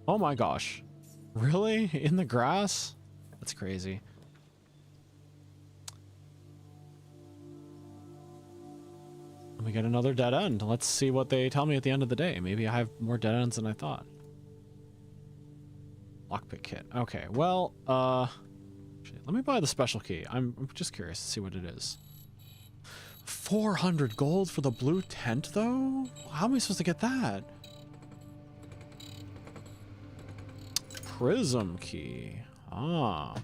Oh my gosh. Really? In the grass? That's crazy. Let me get another dead end. Let's see what they tell me at the end of the day. Maybe I have more dead ends than I thought. Lockpick kit. Okay, well, let me buy the special key. I'm just curious to see what it is. 400 gold for the blue tent, though? How am I supposed to get that? Prism key. Ah.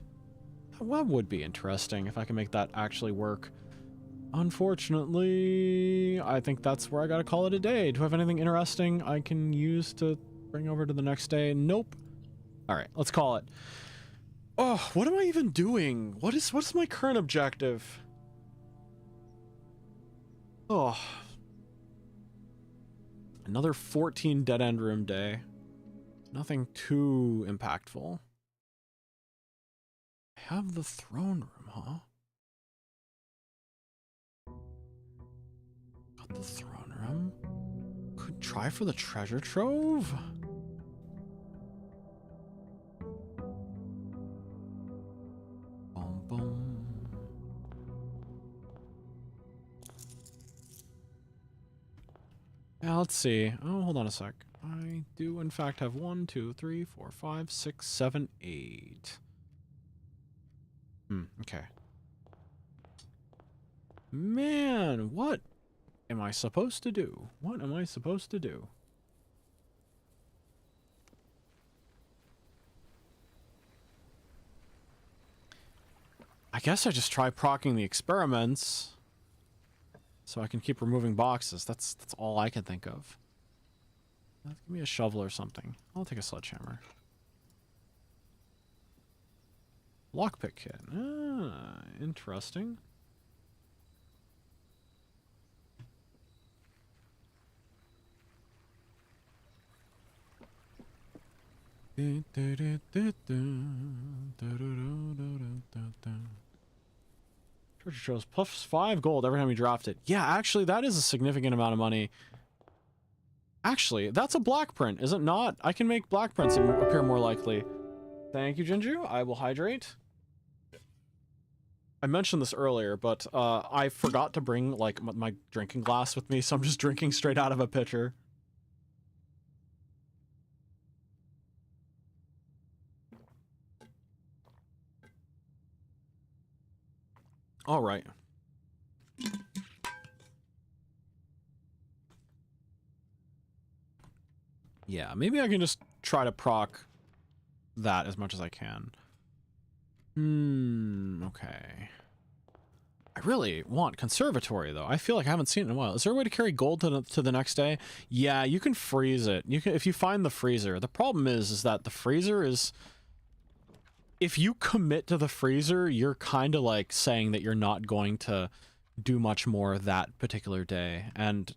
That would be interesting if I can make that actually work. Unfortunately, I think that's where I gotta call it a day. Do I have anything interesting I can use to bring over to the next day? Nope. Alright, let's call it. Oh, what am I even doing? What's my current objective? Oh. Another 14 dead end room day. Nothing too impactful. I have the throne room, huh? Got the throne room. Could try for the treasure trove. Boom, boom. Now let's see. Oh, hold on a sec. I do, in fact, have 1, 2, 3, 4, 5, 6, 7, 8. Okay. Man, what am I supposed to do? What am I supposed to do? I guess I just try proccing the experiments so I can keep removing boxes. That's all I can think of. Give me a shovel or something. I'll take a sledgehammer. Lockpick kit. Ah, interesting. Treasure troves plus 5 gold every time you dropped it. Yeah, actually, that is a significant amount of money. Actually, that's a black print, is it not? I can make black prints appear more likely. Thank you, Jinju. I will hydrate. I mentioned this earlier, but I forgot to bring, like, my drinking glass with me, so I'm just drinking straight out of a pitcher. All right. Yeah, maybe I can just try to proc that as much as I can. Okay. I really want conservatory, though. I feel like I haven't seen it in a while. Is there a way to carry gold to the next day? Yeah, you can freeze it. You can, if you find the freezer. The problem is that the freezer is... If you commit to the freezer, you're kind of like saying that you're not going to do much more that particular day. And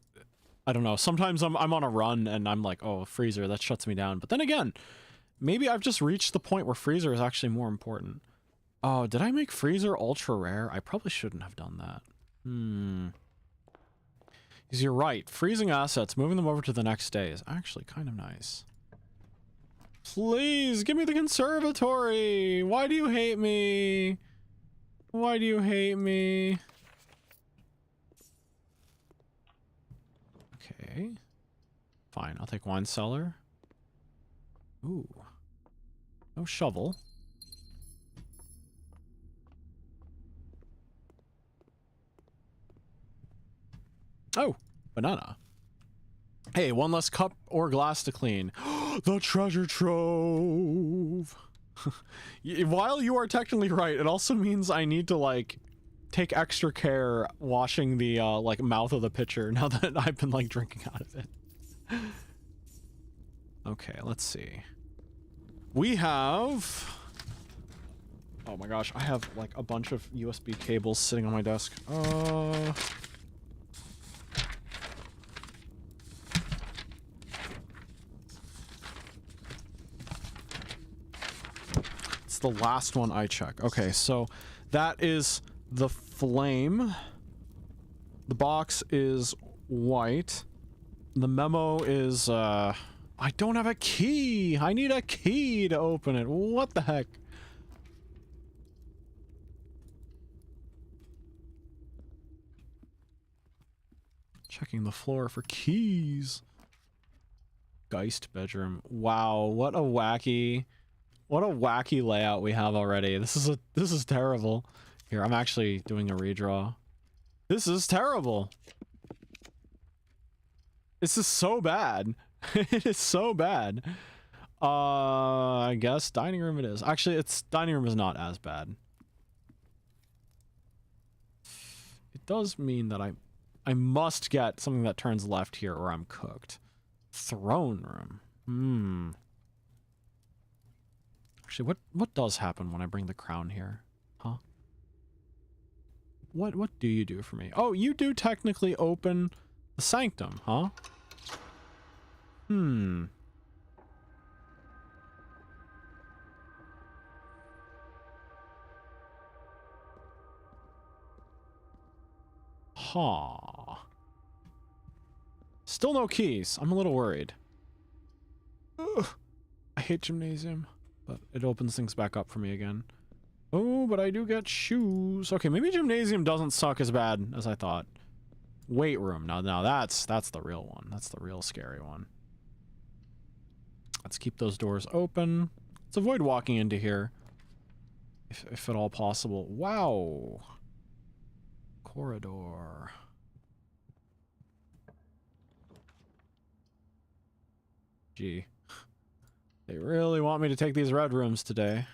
I don't know, sometimes I'm on a run and I'm like, oh, freezer, that shuts me down. But then again, maybe I've just reached the point where freezer is actually more important. Oh, did I make freezer ultra rare? I probably shouldn't have done that. Because you're right, freezing assets, moving them over to the next day is actually kind of nice. Please, give me the conservatory! Why do you hate me? Why do you hate me? Okay. Fine, I'll take wine cellar. Ooh. No shovel. Oh, banana. Hey, one less cup or glass to clean. The treasure trove! While you are technically right, it also means I need to, like, take extra care washing the, like, mouth of the pitcher now that I've been, like, drinking out of it. Okay, let's see. We have Oh my gosh, I have like a bunch of USB cables sitting on my desk. It's the last one I check. Okay, so that is the flame. The box is white. The memo is, I don't have a key! I need a key to open it. What the heck? Checking the floor for keys. Geist bedroom. Wow, what a wacky layout we have already. This is terrible. Here, I'm actually doing a redraw. This is terrible. This is so bad. It is so bad. I guess dining room it is. Actually, dining room is not as bad. It does mean that I must get something that turns left here or I'm cooked. Throne room. Actually, what does happen when I bring the crown here? Huh? What do you do for me? Oh, you do technically open the sanctum, huh? Huh. Still no keys. I'm a little worried. Ugh. I hate gymnasium, but it opens things back up for me again. Oh, but I do get shoes. Okay, maybe gymnasium doesn't suck as bad as I thought. Weight room. Now that's the real one. That's the real scary one. Let's keep those doors open. Let's avoid walking into here. If at all possible. Wow. Corridor. Gee. They really want me to take these red rooms today.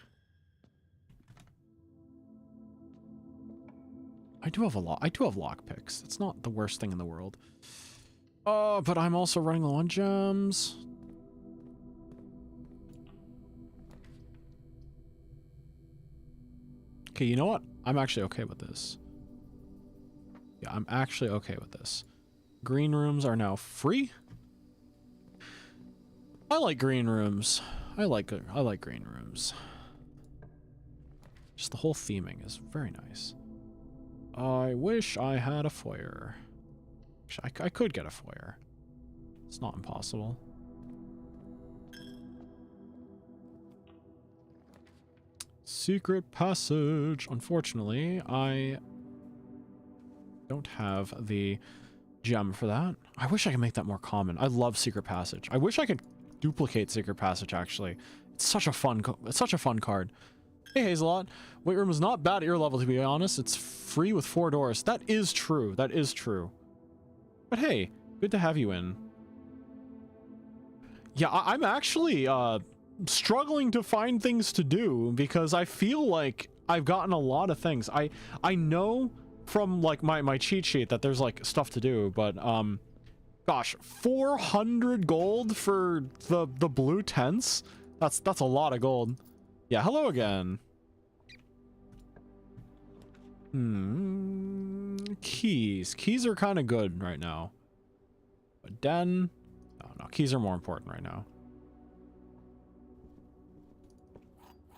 I do have lockpicks. It's not the worst thing in the world. But I'm also running low on gems. Okay, you know what? I'm actually okay with this. Yeah, I'm actually okay with this. Green rooms are now free. I like green rooms. I like green rooms. Just the whole theming is very nice. I wish I had a foyer. Actually, I could get a foyer. It's not impossible. Secret passage. Unfortunately, I don't have the gem for that. I wish I could make that more common. I love secret passage. I wish I could duplicate secret passage, actually. It's such a fun card. Hey, Hazelot. Weight room is not bad at your level, to be honest. It's free with 4 doors. That is true. That is true. But hey, good to have you in. Yeah, I'm actually, struggling to find things to do because I feel like I've gotten a lot of things. I know from like my cheat sheet that there's like stuff to do, but gosh, 400 gold for the blue tents? That's a lot of gold. Yeah, hello again. Keys. Keys are kind of good right now. But den? No, keys are more important right now.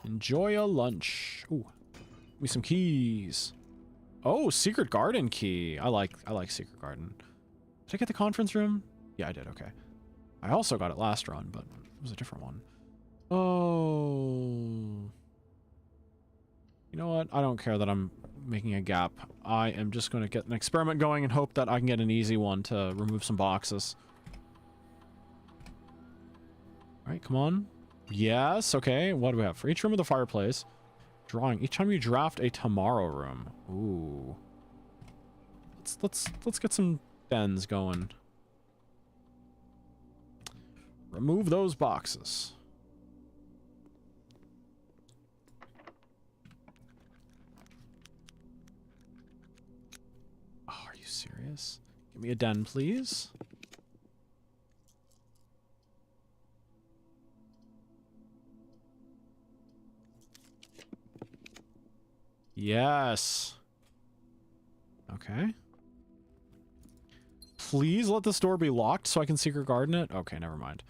Enjoy a lunch. Ooh, give me some keys. Oh, secret garden key. I like secret garden. Did I get the conference room? Yeah, I did. Okay. I also got it last run, but it was a different one. Oh. You know what? I don't care that I'm making a gap. I am just going to get an experiment going and hope that I can get an easy one to remove some boxes. All right, come on. Yes, okay. What do we have? For each room of the fireplace, drawing. Each time you draft a tomorrow room. Ooh. Let's get some dens going. Remove those boxes. Oh, are you serious? Give me a den, please. Yes. Okay. Please let this door be locked so I can secret garden it. Okay, never mind.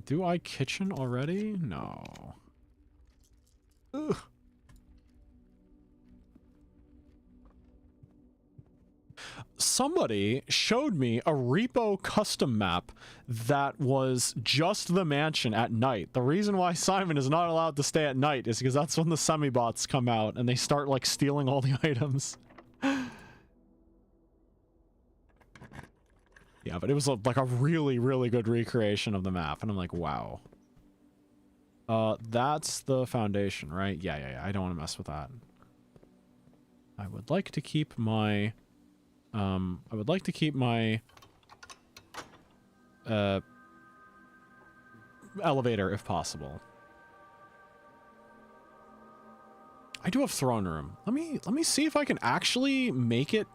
Do I kitchen already? No. Ugh. Somebody showed me a repo custom map that was just the mansion at night. The reason why Simon is not allowed to stay at night is because that's when the semi-bots come out and they start like stealing all the items. Yeah, but it was like a really, really good recreation of the map, and I'm like, wow. That's the foundation, right? Yeah. I don't want to mess with that. I would like to keep my elevator if possible. I do have throne room. Let me see if I can actually make it.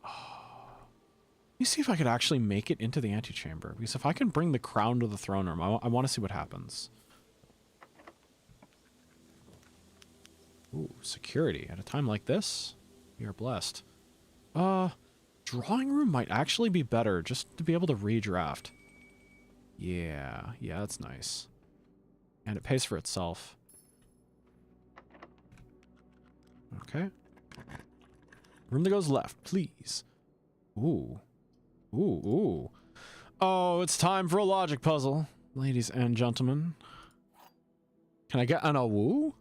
Let me see if I could actually make it into the antechamber, because if I can bring the crown to the throne room, I want to see what happens. Ooh, security. At a time like this, we are blessed. Drawing room might actually be better, just to be able to redraft. Yeah, that's nice. And it pays for itself. Okay. Room that goes left, please. Ooh. Oh, it's time for a logic puzzle, ladies and gentlemen. Can I get an woo?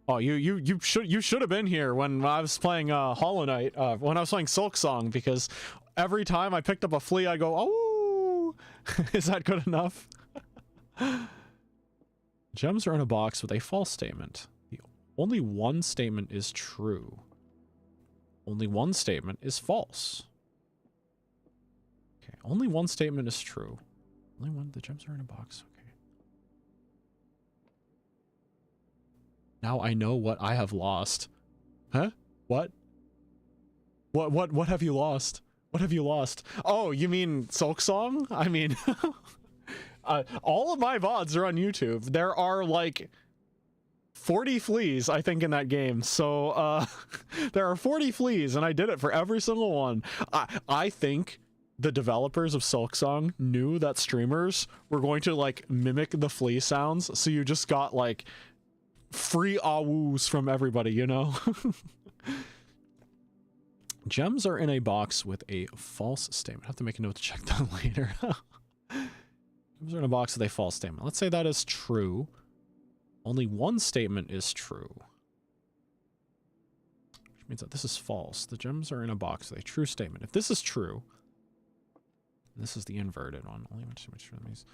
Oh, you should have been here when I was playing Hollow Knight, when I was playing Silk Song, because every time I picked up a flea, I go, oh, is that good enough? Gems are in a box with a false statement. Only one statement is true. Only one statement is false. Okay, only one statement is true. Only one, the gems are in a box, okay. Now I know what I have lost. Huh? What? What have you lost? What have you lost? Oh, you mean Silk Song? I mean, all of my VODs are on YouTube. There are like 40 fleas, I think, in that game. So, there are 40 fleas, and I did it for every single one. I think the developers of Silk Song knew that streamers were going to, like, mimic the flea sounds, so you just got, like, free awoos from everybody, you know? Gems are in a box with a false statement. I have to make a note to check that later. Gems are in a box with a false statement. Let's say that is true. Only one statement is true. Which means that this is false. The gems are in a box with a true statement. If this is true, this is the inverted one. Only one statement is true. That means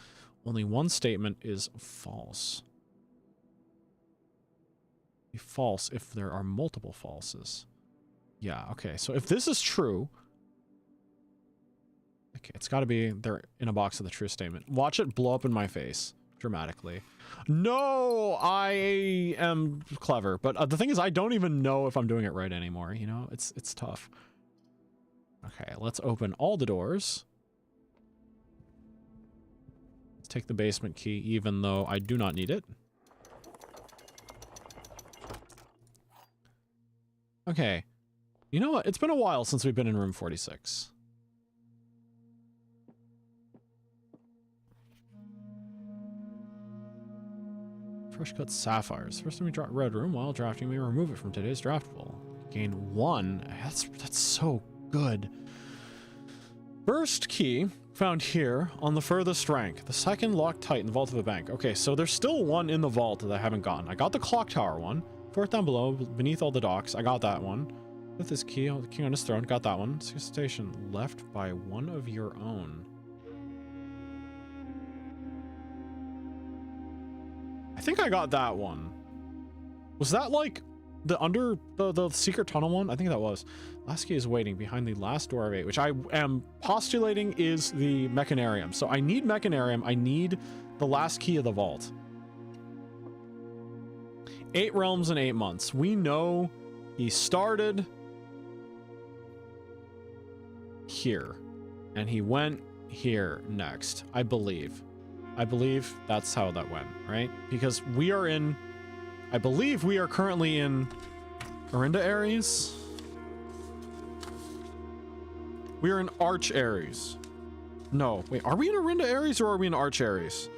only one statement is false. Be false if there are multiple falses. Yeah, okay. So if this is true, okay, it's got to be they're in a box with a true statement. Watch it blow up in my face dramatically. No, I am clever, but the thing is, I don't even know if I'm doing it right anymore. You know, it's tough. Okay, let's open all the doors. Let's take the basement key, even though I do not need it. Okay. You know what? It's been a while since we've been in room 46. Fresh cut sapphires. First time we draw red room, while drafting, we remove it from today's draft pool. Gain 1. That's so good. First key found here on the furthest rank. The second locked tight in the vault of a bank. Okay, so there's still one in the vault that I haven't gotten. I got the clock tower one. Fourth down below, beneath all the docks. I got that one. With this key, the king on his throne. Got that one. Station left by one of your own. I think I got that one. Was that like the under the secret tunnel one? I think that was. Last key is waiting behind the last door of 8, which I am postulating is the mechanarium. So I need mechanarium. I need the last key of the vault. 8 realms in 8 months. We know he started here and he went here next, I believe. I believe that's how that went, right? Because we are in... I believe we are currently in Orinda Ares. We are in Arch Ares. No, wait, are we in Orinda Ares or are we in Arch Ares?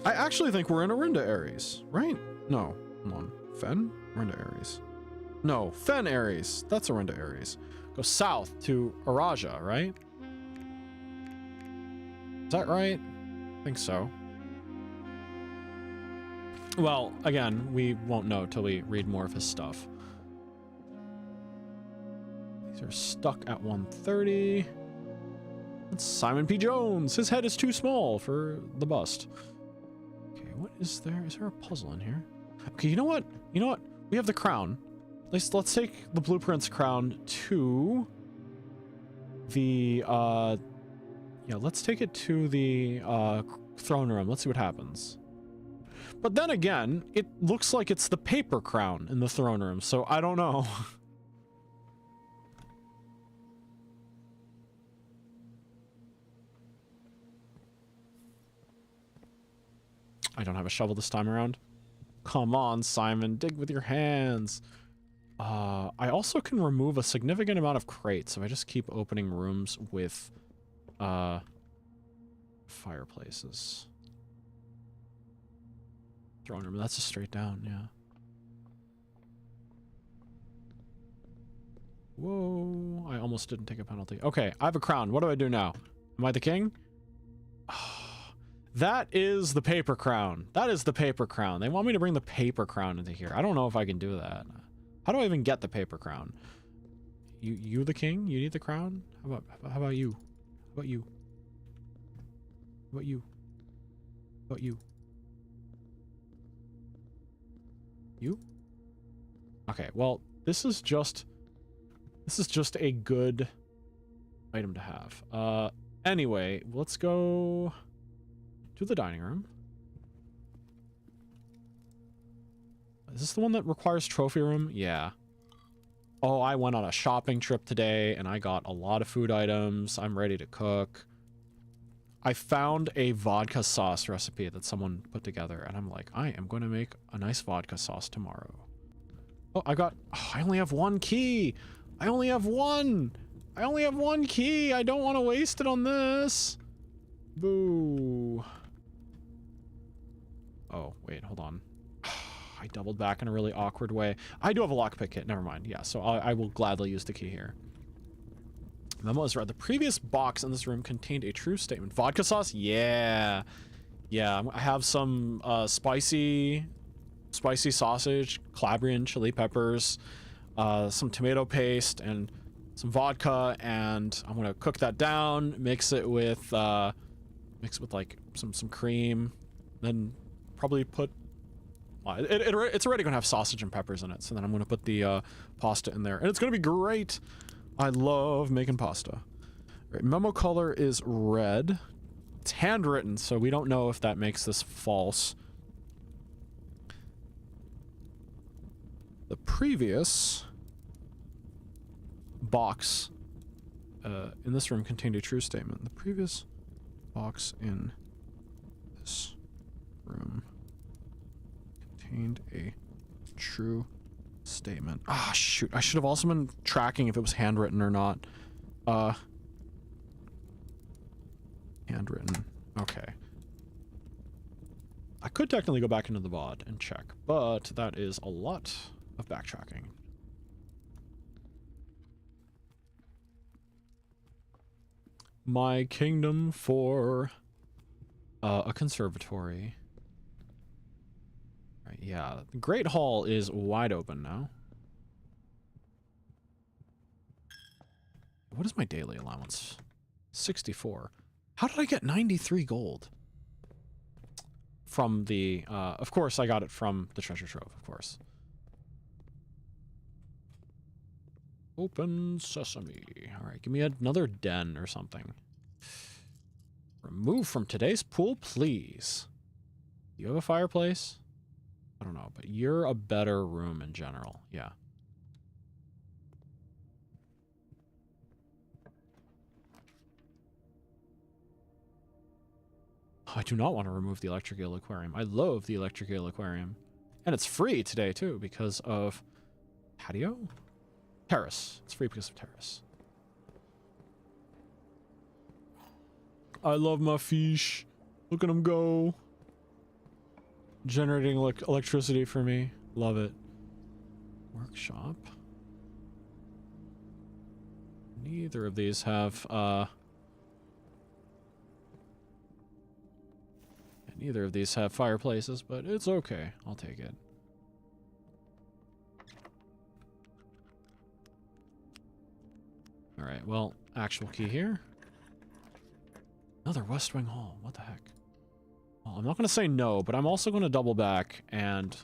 I actually think we're in Orinda Ares, right? No, hold on. Fen? Orinda Ares. No, Fen Ares. That's Orinda Ares. Go south to Araja, right? Is that right? I think so. Well, again, we won't know till we read more of his stuff. These are stuck at 130. That's Simon P. Jones. His head is too small for the bust. Okay, what is there? Is there a puzzle in here? Okay, you know what? You know what? We have the crown. Let's take the Blueprints crown to the, yeah, let's take it to the, throne room. Let's see what happens. But then again, it looks like it's the paper crown in the throne room, so I don't know. I don't have a shovel this time around. Come on, Simon, dig with your hands. I also can remove a significant amount of crates if I just keep opening rooms with, fireplaces. Throne room, that's a straight down, yeah. Whoa, I almost didn't take a penalty. Okay, I have a crown. What do I do now? Am I the king? That is the paper crown. That is the paper crown. They want me to bring the paper crown into here. I don't know if I can do that. How do I even get the paper crown? You the king? You need the crown? How about you? How about you? How about you? How about you? You? Okay, well, this is just a good item to have. Anyway, let's go to the dining room. Is this the one that requires trophy room? Yeah. Oh, I went on a shopping trip today and I got a lot of food items. I'm ready to cook. I found a vodka sauce recipe that someone put together and I'm like, I am going to make a nice vodka sauce tomorrow. Oh, I only have one key. I only have one key. I don't want to waste it on this. Boo. Oh, wait, hold on. I doubled back in a really awkward way. I do have a lockpick kit. Never mind. Yeah, so I will gladly use the key here. Memo is read. The previous box in this room contained a true statement. Vodka sauce? Yeah. Yeah, I have some spicy sausage, Calabrian chili peppers, some tomato paste, and some vodka, and I'm gonna cook that down, mix it with like some cream, then probably put it's already gonna have sausage and peppers in it, so then I'm gonna put the pasta in there, and it's gonna be great. I love making pasta. Right, memo color is red. It's handwritten, so we don't know if that makes this false. The previous box in this room contained a true statement. The previous box in this room contained a true statement. Ah, shoot. I should have also been tracking if it was handwritten or not. Handwritten. Okay. I could technically go back into the VOD and check, but that is a lot of backtracking. My kingdom for a conservatory. Right, yeah, the Great Hall is wide open now. What is my daily allowance? 64. How did I get 93 gold? From the, of course I got it from the treasure trove, of course. Open sesame. Alright, give me another den or something. Remove from today's pool, please. Do you have a fireplace? I don't know, but you're a better room in general. Yeah. I do not want to remove the electric eel aquarium. I love the electric eel aquarium. And it's free today, too, because of patio? Terrace. It's free because of terrace. I love my fish. Look at them go. Generating electricity for me. Love it. Workshop. Neither of these have, neither of these have fireplaces, but it's okay. I'll take it. Alright, well, actual key here. Another West Wing Hall. What the heck? Well, I'm not going to say no, but I'm also going to double back and...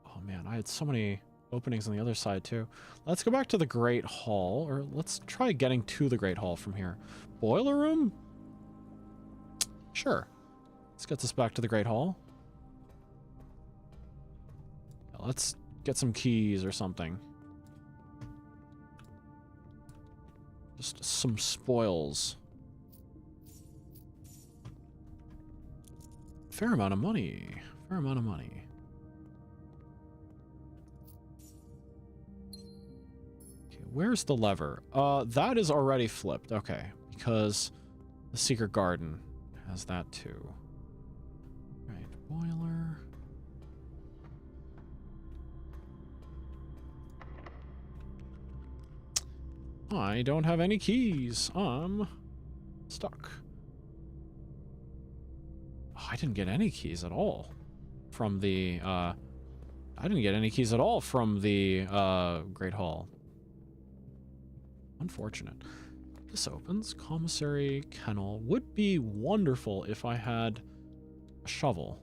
Oh man, I had so many openings on the other side too. Let's go back to the Great Hall, or let's try getting to the Great Hall from here. Boiler room? Sure. Let's get this back to the Great Hall. Yeah, let's get some keys or something. Just some spoils. Fair amount of money. Fair amount of money. Okay, where's the lever? That is already flipped. Okay, because the Secret Garden has that too. Right, boiler. I don't have any keys. I'm stuck. Oh, I didn't get any keys at all from the, I didn't get any keys at all from the, Great Hall. Unfortunate. This opens. Commissary kennel. Would be wonderful if I had a shovel.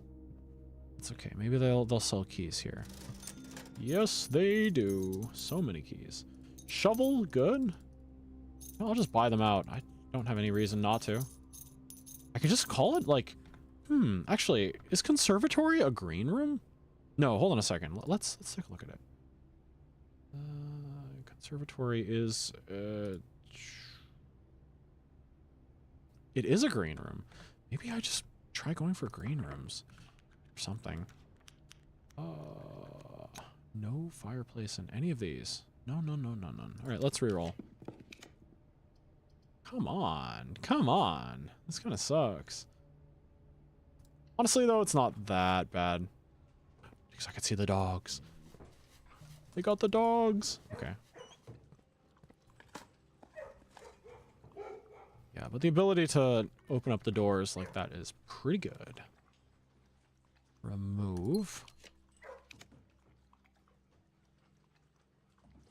It's okay. Maybe they'll sell keys here. Yes, they do. So many keys. Shovel, good. Well, I'll just buy them out. I don't have any reason not to. I could just call it like, actually, is conservatory a green room? No, hold on a second. Let's take a look at it. Conservatory is it is a green room. Maybe I just try going for green rooms or something. No fireplace in any of these. No, none. All right, let's reroll. Come on, come on. This kind of sucks. Honestly, though, it's not that bad. Because I could see the dogs. They got the dogs. Okay. Yeah, but the ability to open up the doors like that is pretty good. Remove.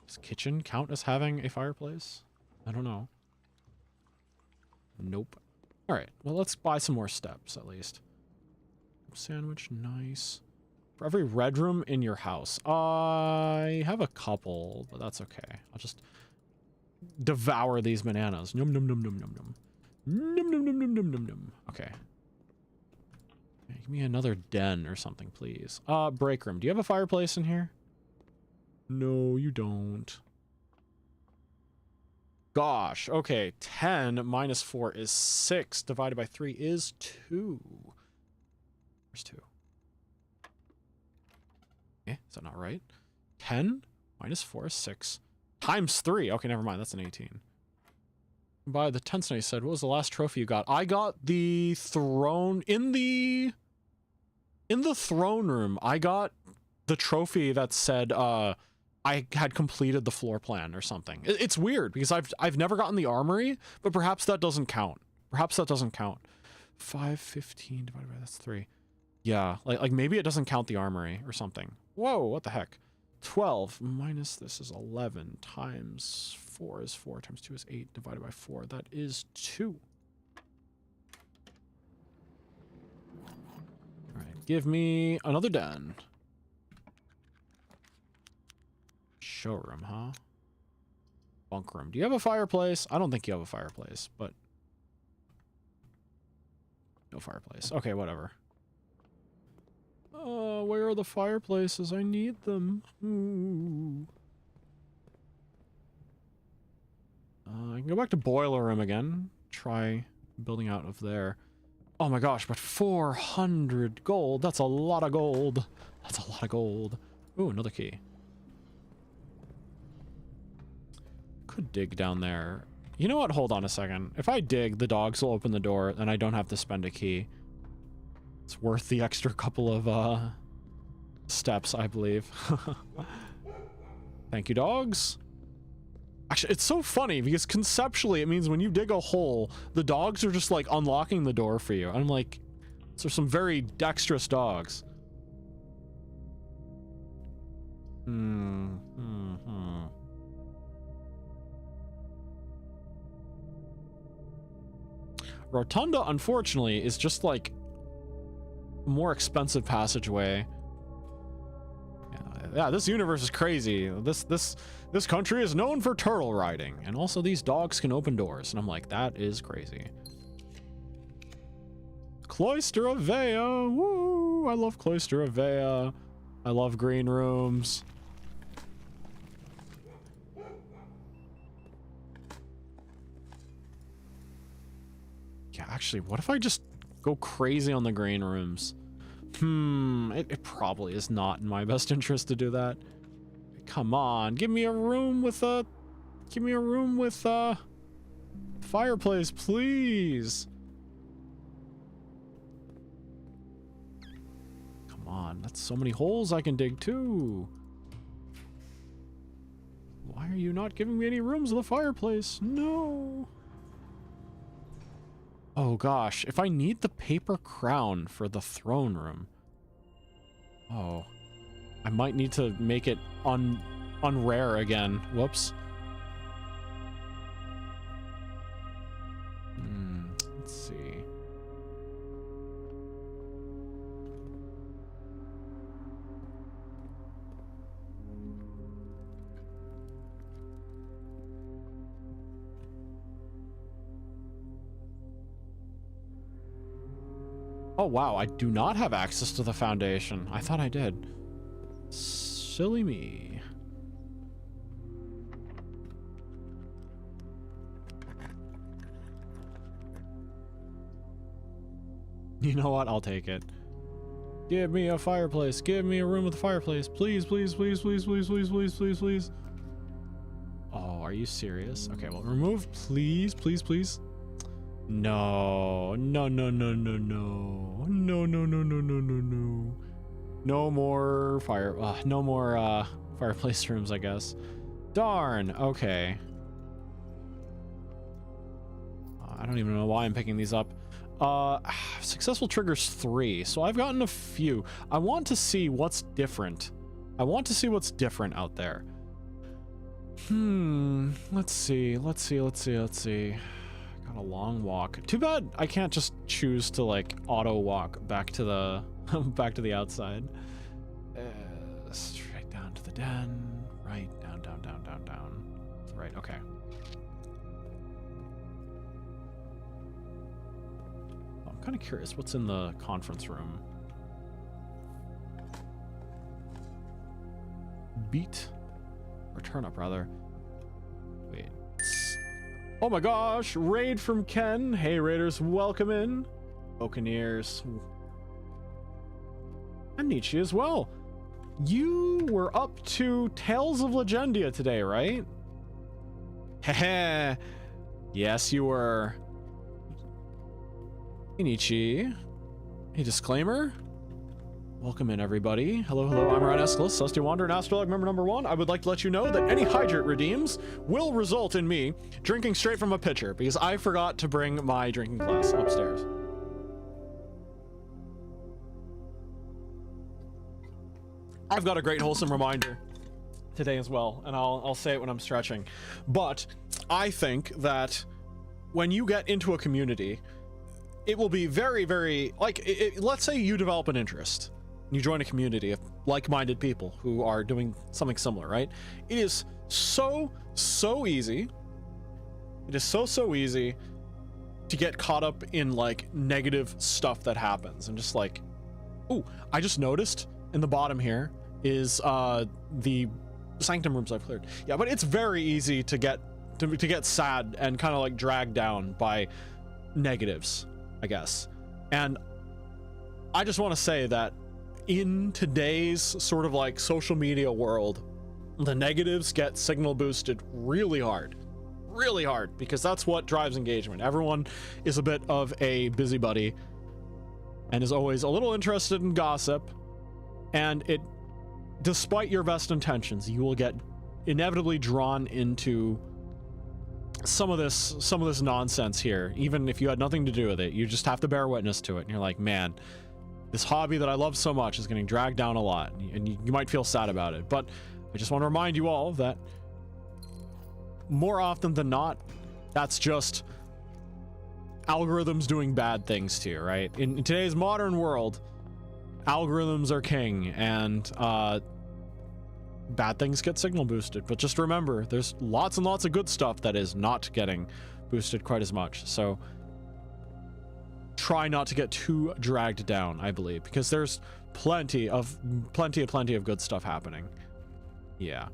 Does kitchen count as having a fireplace? I don't know. Nope. Alright, well, let's buy some more steps, at least. Sandwich, nice. For every red room in your house. I have a couple, but that's okay. I'll just devour these bananas. Num num num num num num. Num num num num num num num. Okay. Give me another den or something, please. Break room. Do you have a fireplace in here? No, you don't. Gosh, okay. 10 minus 4 is 6. Divided by 3 is 2. Where's 2? Eh, is that not right? 10 minus 4 is 6. Times 3. Okay, never mind. That's an 18. By the tense, I said, what was the last trophy you got? I got the throne in the throne room. I got the trophy that said I had completed the floor plan or something. It's weird because I've never gotten the armory, but perhaps that doesn't count. Perhaps that doesn't count. 515 divided by that's 3. Yeah, like maybe it doesn't count the armory or something. Whoa, what the heck? 12 minus this is 11 times 4 is 4 times 2 is 8 divided by 4. That is 2. All right, give me another den. Showroom, huh? Bunk room. Do you have a fireplace? I don't think you have a fireplace, but no fireplace. Okay, whatever. Where are the fireplaces? I need them. Ooh. I can go back to boiler room again. Try building out of there. Oh my gosh, but 400 gold. That's a lot of gold. That's a lot of gold. Ooh, another key. Could dig down there. You know what? Hold on a second. If I dig, the dogs will open the door and I don't have to spend a key. It's worth the extra couple of steps, I believe. Thank you, dogs. Actually, it's so funny because conceptually it means when you dig a hole, the dogs are just like unlocking the door for you. I'm like, those are some very dexterous dogs. Rotunda, unfortunately, is just like a more expensive passageway. Yeah, this universe is crazy. This country is known for turtle riding, and also these dogs can open doors, and I'm like, that is crazy. Cloister of Vea, woo! I love Cloister of Vea. I love green rooms. Yeah, actually, what if I just go crazy on the green rooms? It probably is not in my best interest to do that. Come on, give me a room with a fireplace, please. Come on, that's so many holes I can dig too. Why are you not giving me any rooms with a fireplace? No. Oh gosh, if I need the paper crown for the throne room. Oh. I might need to make it unrare again. Whoops. Let's see. Oh wow, I do not have access to the foundation. I thought I did. Silly me. You know what? I'll take it. Give me a fireplace. Give me a room with a fireplace. Please, please, please, please, please, please, please, please, please. Oh, are you serious? Okay, well, remove, please, please, please. No, no, no, no, no, no, no, no, no, no, no, no, no. No more fireplace rooms, I guess. Darn. Okay. I don't even know why I'm picking these up. Successful triggers 3, so I've gotten a few. I want to see what's different. I want to see what's different out there. Let's see. Got a long walk. Too bad I can't just choose to like auto walk back to the back to the outside. Straight down to the den. Right, down, down, down, down, down. Right, okay. I'm kind of curious what's in the conference room. Beat or turn up rather. Wait. Oh my gosh, raid from Ken. Hey raiders, welcome in. Buccaneers. And Nietzsche as well. You were up to Tales of Legendia today, right? Heh. Yes, you were. Hey, Nietzsche. Hey, disclaimer. Welcome in, everybody. Hello, hello. I'm Orion Escalus, Celestial Wanderer, and AstraLog Member number 1. I would like to let you know that any hydrate redeems will result in me drinking straight from a pitcher because I forgot to bring my drinking glass upstairs. I've got a great wholesome reminder today as well, and I'll say it when I'm stretching. But I think that when you get into a community, it will be very, very, like, let's say you develop an interest. You join a community of like-minded people who are doing something similar, right? It is so easy. It is so easy to get caught up in, like, negative stuff that happens. And just like, ooh, I just noticed in the bottom here is the sanctum rooms I've cleared. Yeah, but it's very easy to get sad and kind of like dragged down by negatives, I guess. And I just want to say that in today's sort of like social media world, the negatives get signal boosted really hard, because that's what drives engagement. Everyone is a bit of a busybody and is always a little interested in gossip, and it, despite your best intentions, you will get inevitably drawn into some of this nonsense here. Even if you had nothing to do with it, you just have to bear witness to it, and you're like, man, this hobby that I love so much is getting dragged down a lot, and you might feel sad about it. But I just want to remind you all that more often than not, that's just algorithms doing bad things to you, right? In today's modern world, algorithms are king, and bad things get signal boosted. But just remember, there's lots and lots of good stuff that is not getting boosted quite as much. So try not to get too dragged down, I believe, because there's plenty of good stuff happening. Yeah.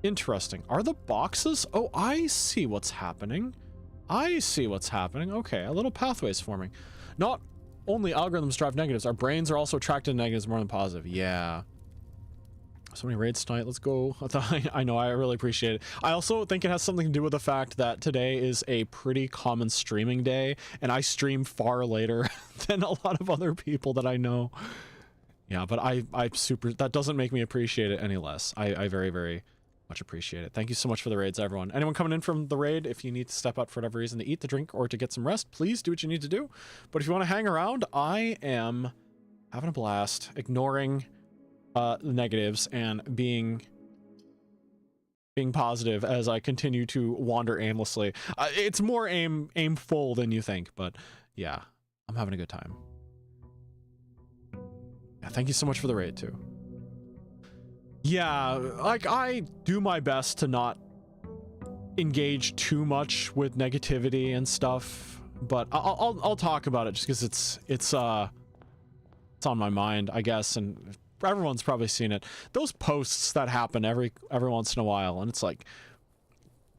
Interesting. Are the boxes? Oh, I see what's happening. Okay, a little pathway's forming. Not only algorithms drive negatives, our brains are also attracted to negatives more than positive. Yeah. So many raids tonight. Let's go. I know, I really appreciate it. I also think it has something to do with the fact that today is a pretty common streaming day, and I stream far later than a lot of other people that I know. Yeah, but that doesn't make me appreciate it any less. I very, very much appreciate it. Thank you so much for the raids, everyone. Anyone coming in from the raid, if you need to step out for whatever reason to eat, to drink, or to get some rest, please do what you need to do. But if you want to hang around, I am having a blast, ignoring the negatives and being positive as I continue to wander aimlessly. It's more aimful than you think, but yeah, I'm having a good time. Yeah, thank you so much for the raid too. Yeah, like, I do my best to not engage too much with negativity and stuff, but I'll talk about it just because it's on my mind, I guess, and everyone's probably seen it. Those posts that happen every once in a while, and it's like,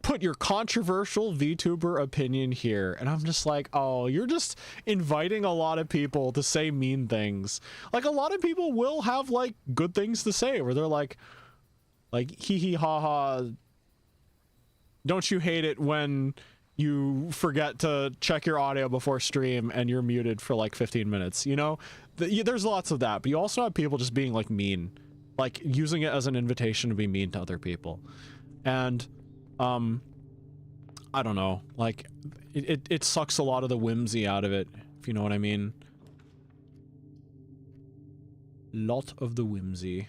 put your controversial VTuber opinion here, and I'm just like, oh, you're just inviting a lot of people to say mean things. Like, a lot of people will have like good things to say, where they're like hee hee ha ha, don't you hate it when you forget to check your audio before stream and you're muted for like 15 minutes, you know? There's lots of that, but you also have people just being like mean, like using it as an invitation to be mean to other people. And I don't know, like it sucks a lot of the whimsy out of it, if you know what I mean. Lot of the whimsy.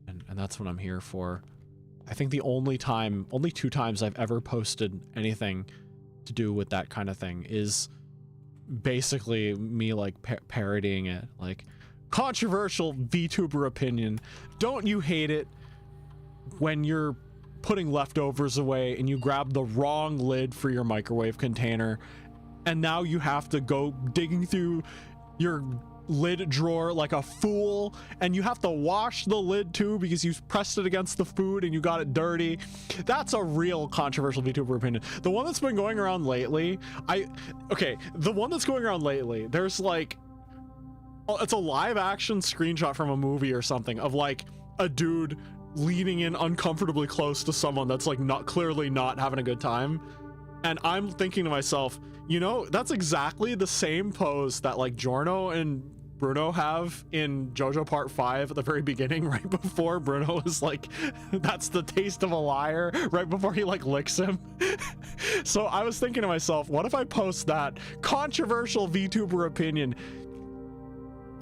And that's what I'm here for. I think the only two times I've ever posted anything to do with that kind of thing is basically me like parodying it, like, controversial VTuber opinion, don't you hate it when you're putting leftovers away and you grab the wrong lid for your microwave container, and now you have to go digging through your lid drawer like a fool, and you have to wash the lid too because you pressed it against the food and you got it dirty. That's a real controversial VTuber opinion. The one that's been going around lately, there's like, it's a live action screenshot from a movie or something of like a dude leaning in uncomfortably close to someone that's like clearly not having a good time, and I'm thinking to myself, you know, that's exactly the same pose that like Giorno and Bruno have in JoJo Part 5 at the very beginning, right before Bruno is like, that's the taste of a liar, right before he like licks him. So I was thinking to myself, what if I post that controversial VTuber opinion?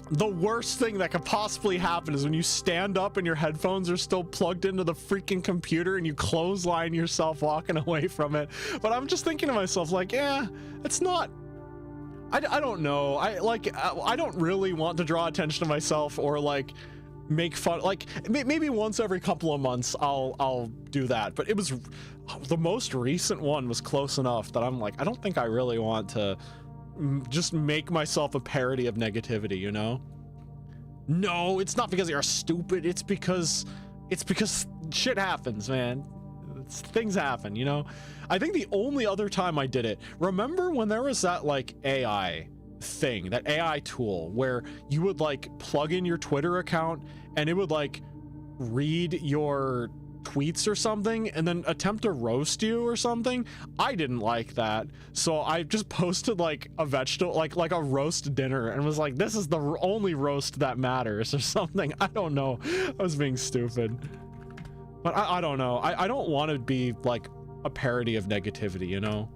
The worst thing that could possibly happen is when you stand up and your headphones are still plugged into the freaking computer and you clothesline yourself walking away from it. But I'm just thinking to myself, like, yeah, it's not, I don't know. I don't really want to draw attention to myself or like make fun. Like maybe once every couple of months I'll do that. But it was, the most recent one was close enough that I'm like, I don't think I really want to just make myself a parody of negativity, you know? No, it's not because you're stupid. It's because shit happens, man. things happen, you know? I think the only other time I did it, remember when there was that like AI thing, that AI tool where you would like plug in your Twitter account and it would like read your tweets or something and then attempt to roast you or something? I didn't like that, so I just posted like a vegetable, like a roast dinner, and was like, this is the only roast that matters or something. I don't know. I was being stupid, but I don't know. I don't want to be like a parody of negativity, you know?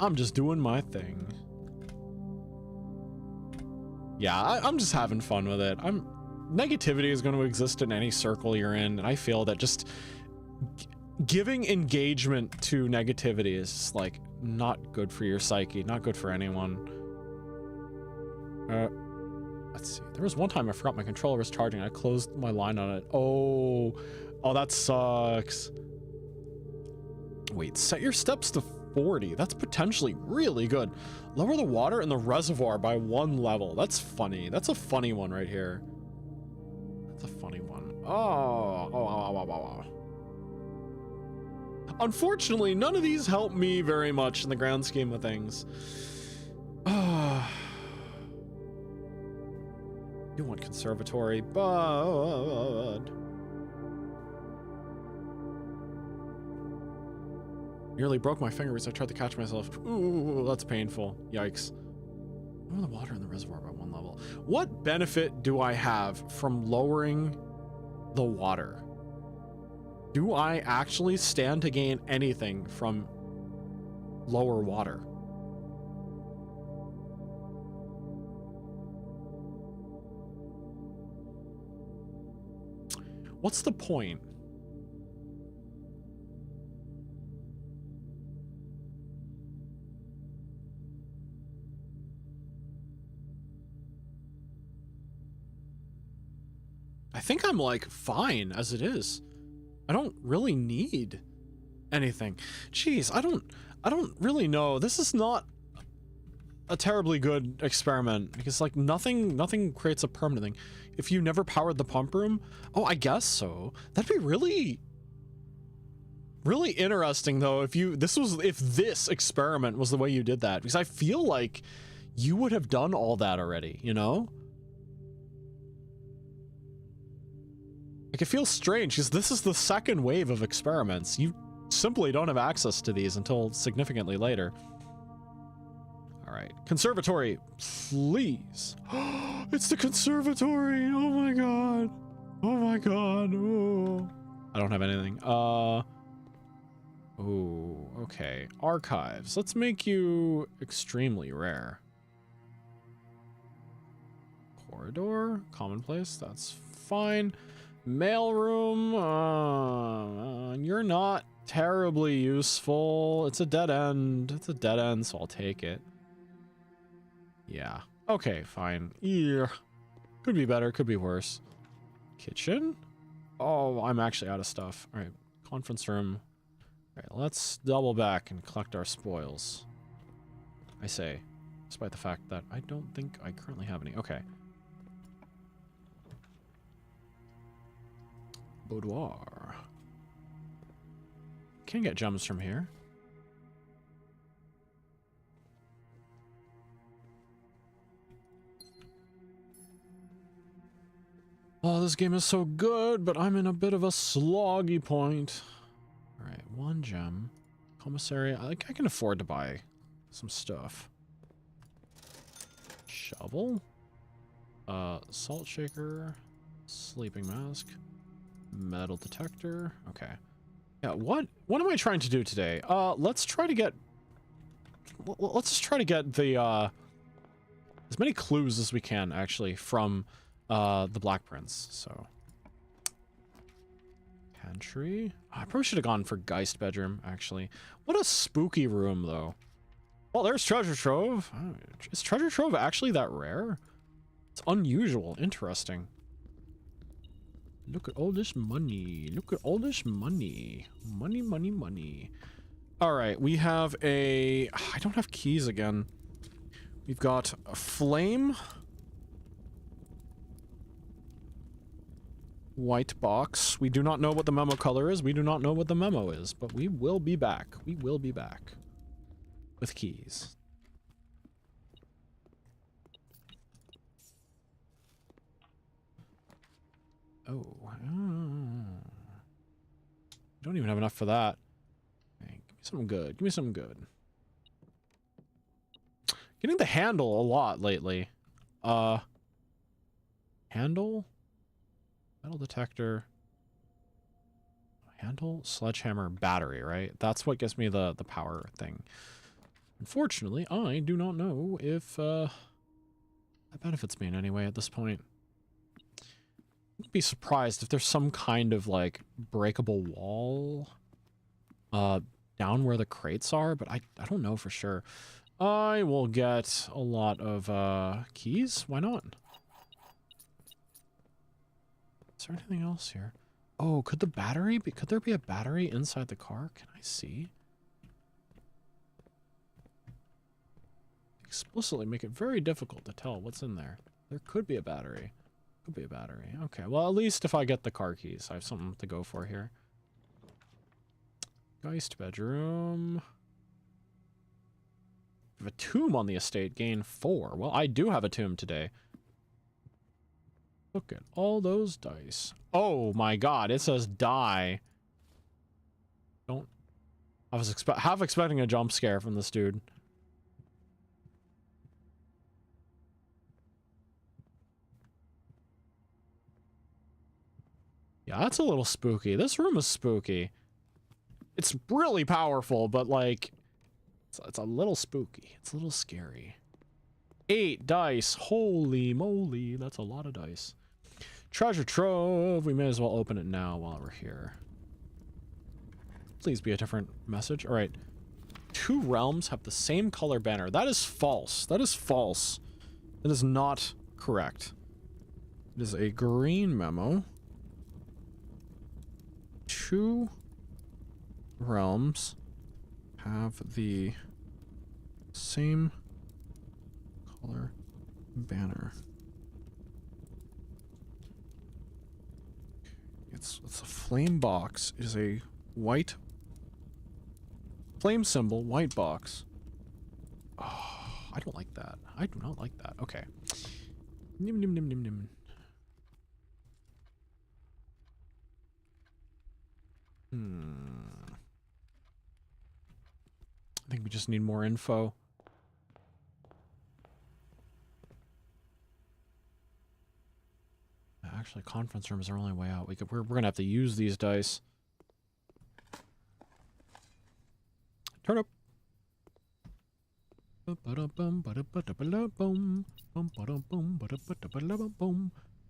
I'm just doing my thing. Yeah, I'm just having fun with it. Negativity is going to exist in any circle you're in, and I feel that just giving engagement to negativity is just, like, not good for your psyche, not good for anyone. Let's see. There was one time I forgot my controller was charging. I closed my line on it. Oh, that sucks. Wait, set your steps to 40. That's potentially really good. Lower the water in the reservoir by 1 level. That's funny. That's a funny one right here. That's a funny one. Oh. Unfortunately, none of these help me very much in the grand scheme of things. You want conservatory, bud. Nearly broke my finger as I tried to catch myself. Ooh, that's painful. Yikes. Lower the water in the reservoir by 1 level. What benefit do I have from lowering the water? Do I actually stand to gain anything from lower water? What's the point? I think I'm like fine as it is. I don't really need anything. Jeez, I don't really know. This is not a terribly good experiment because like nothing creates a permanent thing. If you never powered the pump room, oh, I guess so. That'd be really interesting though if this experiment was the way you did that, because I feel like you would have done all that already, you know? Like, it feels strange because this is the second wave of experiments. You simply don't have access to these until significantly later. All right, conservatory, please. It's the conservatory. Oh my god. Oh my god. Oh. I don't have anything. Oh, okay. Archives. Let's make you extremely rare. Corridor, commonplace. That's fine. Mailroom, you're not terribly useful. It's a dead end. It's a dead end, so I'll take it. Yeah. Okay, fine. Yeah. Could be better, could be worse. Kitchen? Oh, I'm actually out of stuff. All right, conference room. All right, let's double back and collect our spoils. I say, despite the fact that I don't think I currently have any. Okay. Boudoir. Can get gems from here. Oh, this game is so good, but I'm in a bit of a sloggy point. All right, 1 gem. Commissary. I can afford to buy some stuff. Shovel. Salt shaker. Sleeping mask. Metal detector. Okay. Yeah, what am I trying to do today? Let's just try to get the as many clues as we can actually from the Black Prince. So pantry. I probably should have gone for Geist bedroom actually. What a spooky room though. Well, there's treasure trove. Is treasure trove actually that rare? It's unusual. Interesting. Look at all this money. Look at all this money. Money, money, money. All right, we have a... I don't have keys again. We've got a flame. white box. We do not know what the memo color is. We do not know what the memo is, but we will be back. We will be back with keys. Oh, don't even have enough for that. Okay, give me something good. Give me something good. Getting the handle a lot lately. Handle? Metal detector. Handle, sledgehammer, battery, right? That's what gives me the power thing. Unfortunately, I do not know if that benefits me in any way at this point. I'd be surprised if there's some kind of like breakable wall down where the crates are, but I don't know for sure. I will get a lot of keys. Why not? Is there anything else here? Oh, could the battery be? Could there be a battery inside the car? Can I see? Explicitly make it very difficult to tell what's in there. There could be a battery. Could be a battery. Okay, well, at least if I get the car keys, I have something to go for here. Geist bedroom. We have a tomb on the estate. Gain 4. Well, I do have a tomb today. Look at all those dice. Oh my god, it says die. Don't. I was half expecting a jump scare from this dude. Yeah, that's a little spooky. This room is spooky. It's really powerful, but like, it's a little spooky. It's a little scary. 8 dice. Holy moly, that's a lot of dice. Treasure trove. We may as well open it now while we're here. Please be a different message. All right. 2 realms have the same color banner. That is false. That is false. That is not correct. It is a green memo. 2 realms have the same color banner. It's a flame box. It is a white flame symbol, white box. Oh, I don't like that. I do not like that. Okay. Nim nim nim nim nim. I think we just need more info. Actually, conference rooms are our only way out. We're gonna have to use these dice. Turn up. Oh,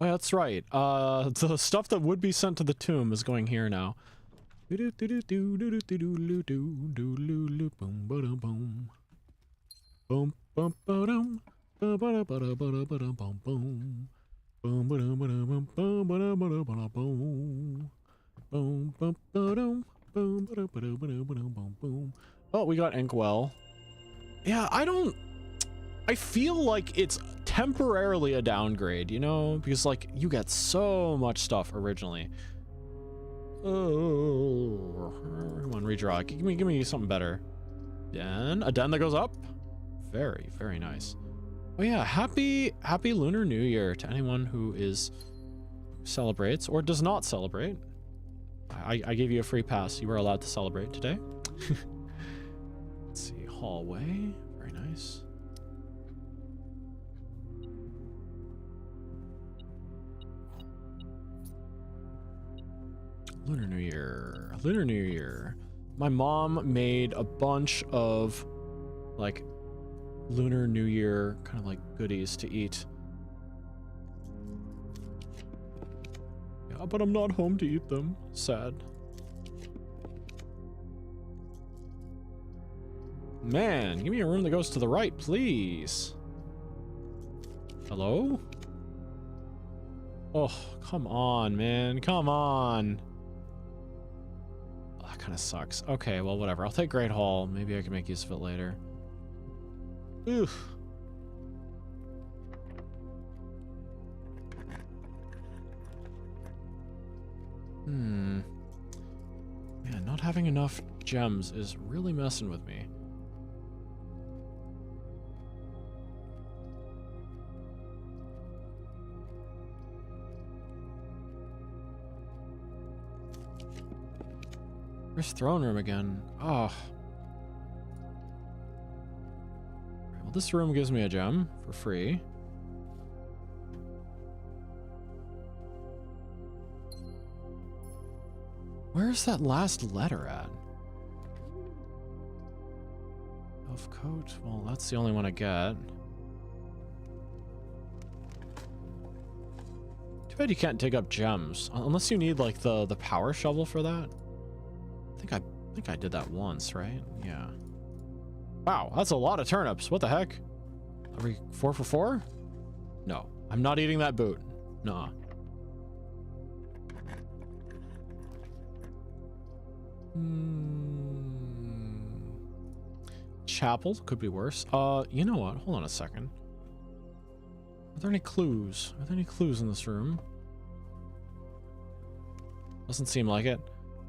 that's right. The stuff that would be sent to the tomb is going here now. Oh, we got Inkwell. Yeah, I feel like it's temporarily a downgrade, you know? Because, like, you get so much stuff originally. Oh, come on, redraw. Give me something better. Den, a den that goes up. Very, very nice. Oh yeah, happy Lunar New Year to anyone who celebrates or does not celebrate. I gave you a free pass. You were allowed to celebrate today. Let's see, hallway. Very nice. Lunar New Year. Lunar New Year. My mom made a bunch of, like, Lunar New Year kind of like goodies to eat. Yeah, but I'm not home to eat them. Sad. Man, give me a room that goes to the right, please. Hello? Oh, come on, man. Come on. Oh, that kind of sucks. Okay, well, whatever. I'll take Great Hall. Maybe I can make use of it later. Oof. Man, not having enough gems is really messing with me. Where's throne room again? Oh. Well, this room gives me a gem for free. Where's that last letter at? Elf coat? Well, that's the only one I get. Too bad you can't dig up gems. Unless you need, like, the power shovel for that. I think I did that once, right? Yeah. Wow, that's a lot of turnips. What the heck? Are we 4 for 4? No, I'm not eating that boot. Nah. Chapel could be worse. You know what? Hold on a second. Are there any clues? Are there any clues in this room? Doesn't seem like it.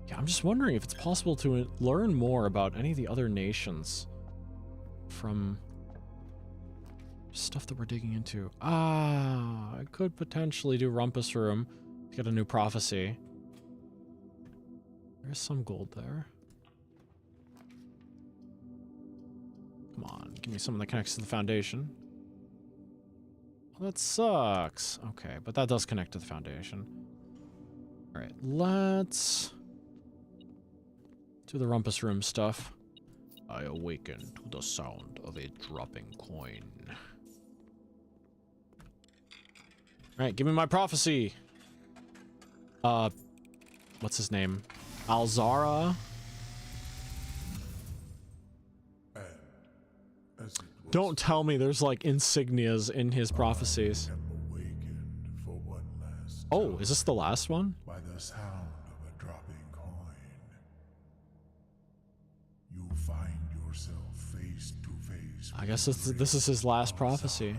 Yeah, I'm just wondering if it's possible to learn more about any of the other nations from stuff that we're digging into. Ah, I could potentially do Rumpus Room to get a new prophecy. There's some gold there. Come on, give me something that connects to the foundation. Well, that sucks. Okay, but that does connect to the foundation. All right, let's do the Rumpus Room stuff. I awaken to the sound of a dropping coin. Alright, give me my prophecy. What's his name? Alzara? Don't tell me there's like insignias in his prophecies. Oh, is this the last one? By the sound of a dropping coin. You find yourself face to face. I guess this is his last prophecy.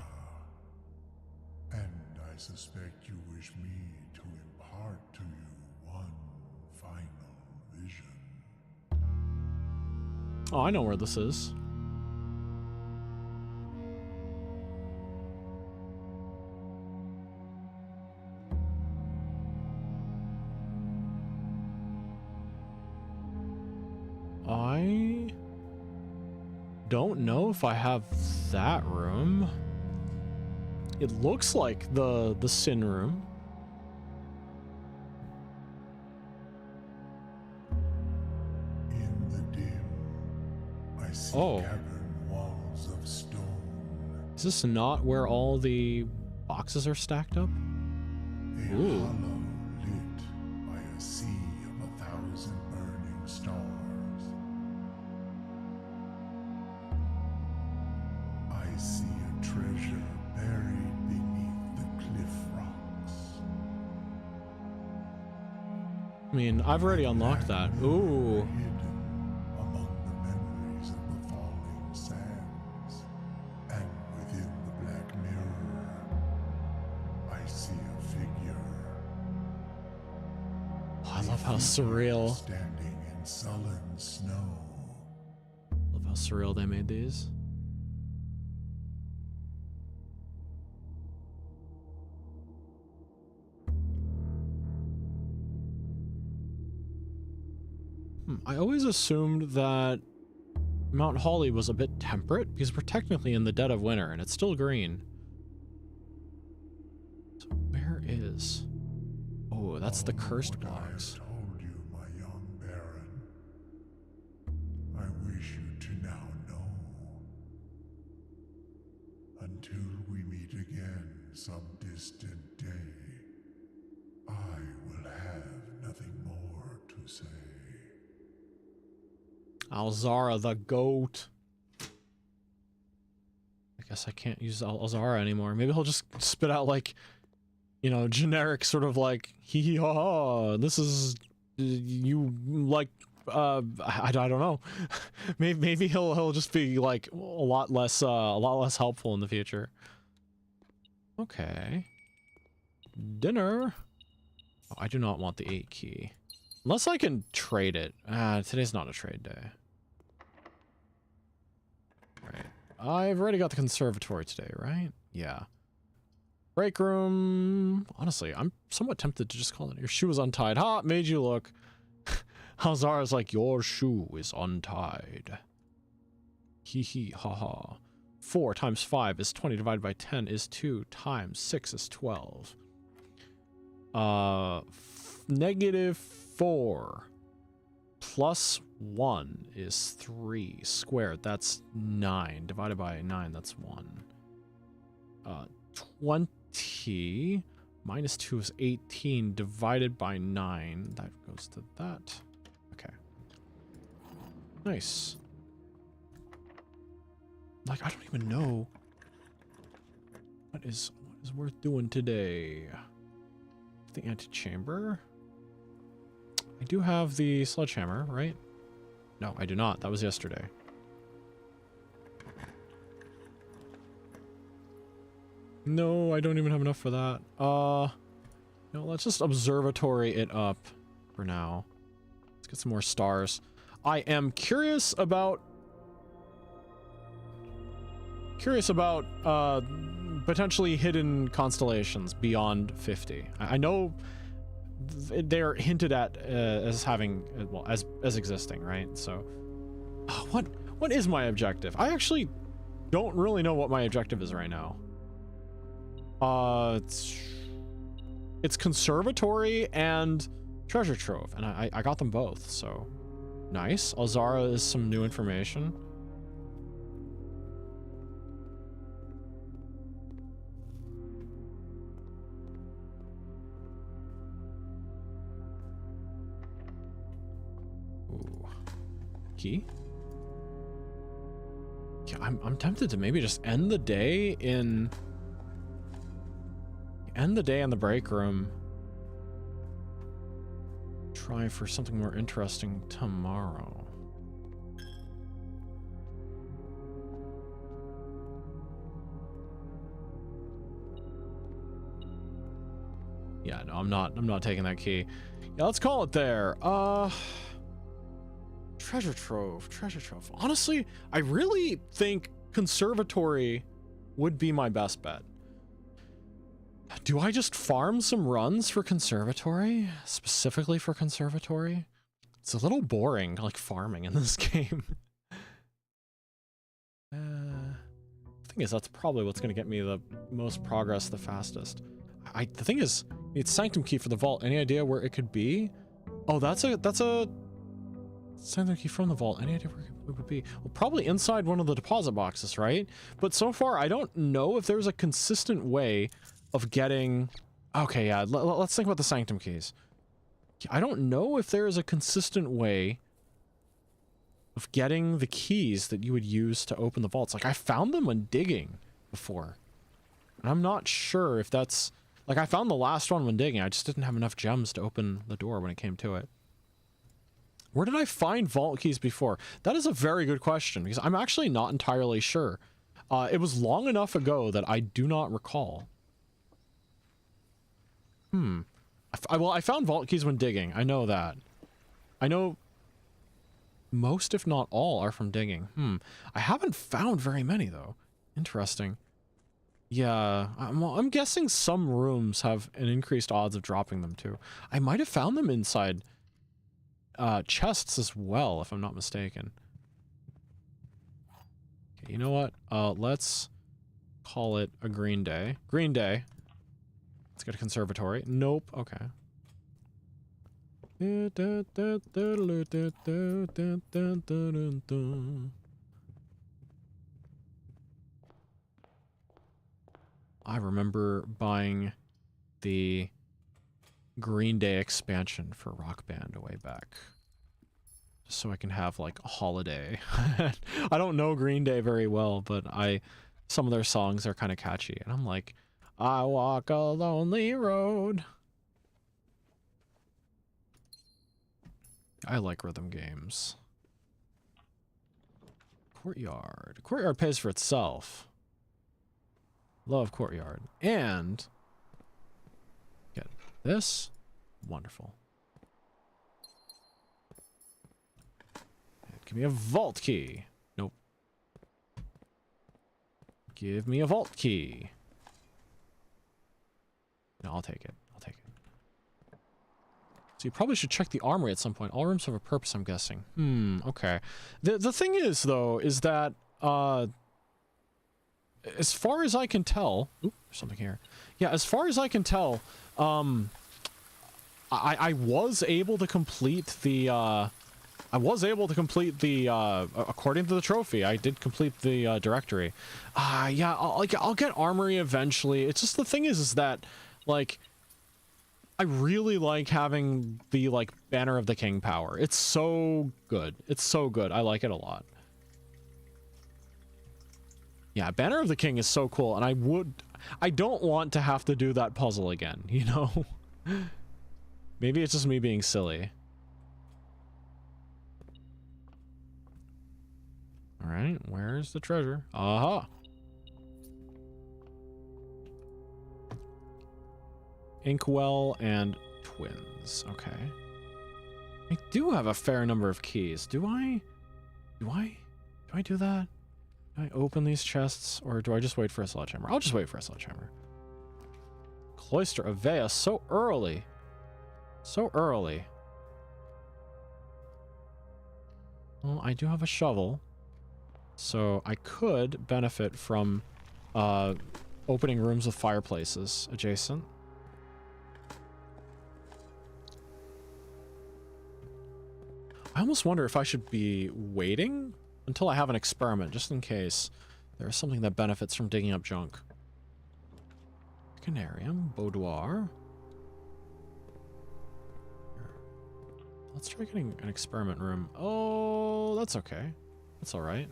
And I suspect you wish me to impart to you one final vision. Oh, I know where this is. I don't know if I have that room. It looks like the sin room. In the dim, I see cavern walls of stone. Is this not where all the boxes are stacked up? A hollow lit by a sea of 1,000 burning stars. I see a treasure buried beneath the cliff rocks. I mean, I've already unlocked that. Ooh. Hidden among the memories of the falling sands. And within the black mirror, I see a figure. Oh, I love how surreal. Standing in sullen snow. Love how surreal they made these. I always assumed that Mount Holly was a bit temperate because we're technically in the dead of winter and it's still green. So where is... Oh, that's the cursed blocks. I have told you, my young baron. I wish you to now know. Until we meet again some distant day, I will have nothing more to say. Alzara the goat. I guess I can't use Alzara anymore. Maybe he'll just spit out like, you know, generic sort of like hee hee ha ha. This is you like I don't know. maybe he'll just be like a lot less helpful in the future. Okay. Dinner. Oh, I do not want the 8 key. Unless I can trade it. Today's not a trade day. Right. I've already got the conservatory today, right? Yeah. Break room. Honestly, I'm somewhat tempted to just call it. Your shoe is untied. Ha! Made you look. Zara's like, your shoe is untied. Hee hee ha ha. 4 times 5 is 20 divided by 10 is 2 times 6 is 12. Negative 4 plus 1 is 3 squared. That's 9 divided by 9. That's 1. 20 minus 2 is 18 divided by 9. That goes to that. Okay. Nice. Like, I don't even know what is worth doing today. The antechamber. I do have the sledgehammer, right? No, I do not. That was yesterday. No, I don't even have enough for that. No, let's just observatory it up for now. Let's get some more stars. I am curious about potentially hidden constellations beyond 50. I know they're hinted at as having, well, as existing, right? So, what is my objective? I actually don't really know what my objective is right now. It's conservatory and treasure trove, and I got them both, so nice. Alzara is some new information. Ooh. Key? Yeah, I'm tempted to maybe just end the day in the break room. Try for something more interesting tomorrow. Yeah, no, I'm not taking that key. Yeah, let's call it there. Treasure trove. Honestly, I really think conservatory would be my best bet. Do I just farm some runs for conservatory? Specifically for conservatory? It's a little boring, like, farming in this game. The thing is, that's probably what's going to get me the most progress the fastest. The thing is, it's Sanctum Key for the vault. Any idea where it could be? Oh, that's a Sanctum Key from the vault. Any idea where it would be? Well, probably inside one of the deposit boxes, right? But so far, I don't know if there's a consistent way of getting... Okay, yeah, let's think about the Sanctum Keys. I don't know if there is a consistent way of getting the keys that you would use to open the vaults. Like, I found them when digging before. And I'm not sure if that's... Like, I found the last one when digging. I just didn't have enough gems to open the door when it came to it. Where did I find vault keys before? That is a very good question, because I'm actually not entirely sure. It was long enough ago that I do not recall. Well, I found vault keys when digging. I know that. I know most, if not all, are from digging. I haven't found very many, though. Interesting. Yeah, I'm guessing some rooms have an increased odds of dropping them, too. I might have found them inside chests as well, if I'm not mistaken. Okay, you know what? Let's call it a green day. Green day. Let's get a conservatory. Nope. Okay. I remember buying the Green Day expansion for Rock Band way back. Just so I can have, like, a holiday. I don't know Green Day very well, but some of their songs are kind of catchy. And I'm like, I walk a lonely road. I like rhythm games. Courtyard. Courtyard pays for itself. Love Courtyard. And get this Wonderful. Give me a vault key. Nope. Give me a vault key. No, I'll take it. I'll take it. So you probably should check the armory at some point. All rooms have a purpose, I'm guessing. Okay. The thing is, though, is that, as far as I can tell... Oop, there's something here. Yeah, as far as I can tell, I was able to complete the, according to the trophy, I did complete the, directory. Yeah, I'll get armory eventually. It's just the thing is that, like, I really like having the, like, Banner of the King power. It's so good. It's so good. I like it a lot. Yeah, Banner of the King is so cool, and I don't want to have to do that puzzle again, you know? Maybe it's just me being silly. Alright, where's the treasure? Aha! Inkwell and twins. Okay. I do have a fair number of keys. Do I do that? Do I open these chests, or do I just wait for a sledgehammer? I'll just wait for a sledgehammer. Cloister of Vea, so early. So early. Well, I do have a shovel, so I could benefit from opening rooms with fireplaces adjacent. I almost wonder if I should be waiting until I have an experiment, just in case there's something that benefits from digging up junk. Canarium, boudoir. Let's try getting an experiment room. Oh, that's okay. That's alright.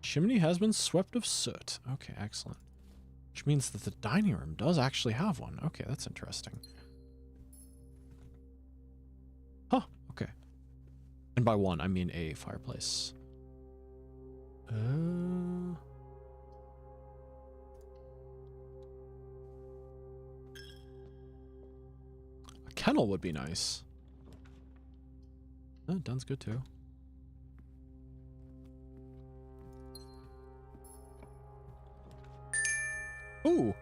Chimney has been swept of soot. Okay, excellent. Which means that the dining room does actually have one. Okay, that's interesting. Huh, okay. And by one, I mean a fireplace. A kennel would be nice. Oh, done's good too. Ooh.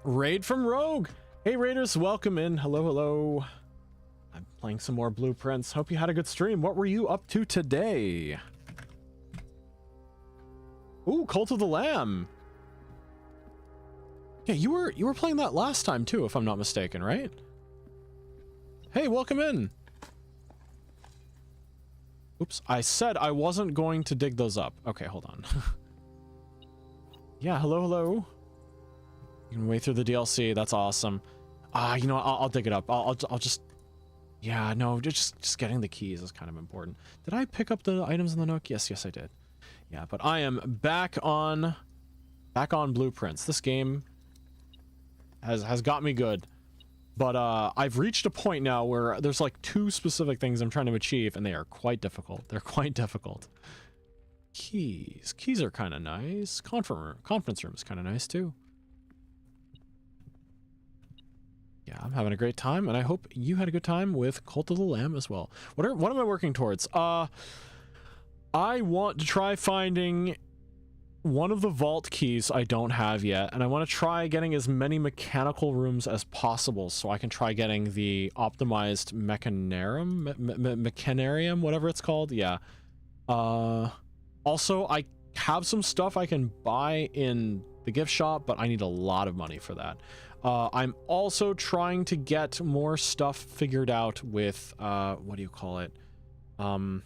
Raid from Rogue. Hey Raiders, welcome in. Hello, hello. I'm playing some more Blueprints. Hope you had a good stream. What were you up to today? Ooh, Cult of the Lamb. Yeah, you were playing that last time too, if I'm not mistaken, right? Hey, welcome in. Oops, I said I wasn't going to dig those up. Okay, hold on. Yeah, hello, hello. You can wait through the DLC. That's awesome. You know what? I'll dig it up. I'll just... Yeah, no, just getting the keys is kind of important. Did I pick up the items in the nook? Yes, I did. Yeah, but I am back on Blueprints. This game has got me good. But I've reached a point now where there's like 2 specific things I'm trying to achieve, and they are quite difficult. They're quite difficult. Keys. Keys are kind of nice. Conference room is kind of nice too. Yeah, I'm having a great time, and I hope you had a good time with Cult of the Lamb as well. What am I working towards? I want to try finding one of the vault keys I don't have yet, and I want to try getting as many mechanical rooms as possible so I can try getting the optimized mechanarium, whatever it's called. Yeah. Also, I have some stuff I can buy in the gift shop, but I need a lot of money for that. I'm also trying to get more stuff figured out with, what do you call it? What am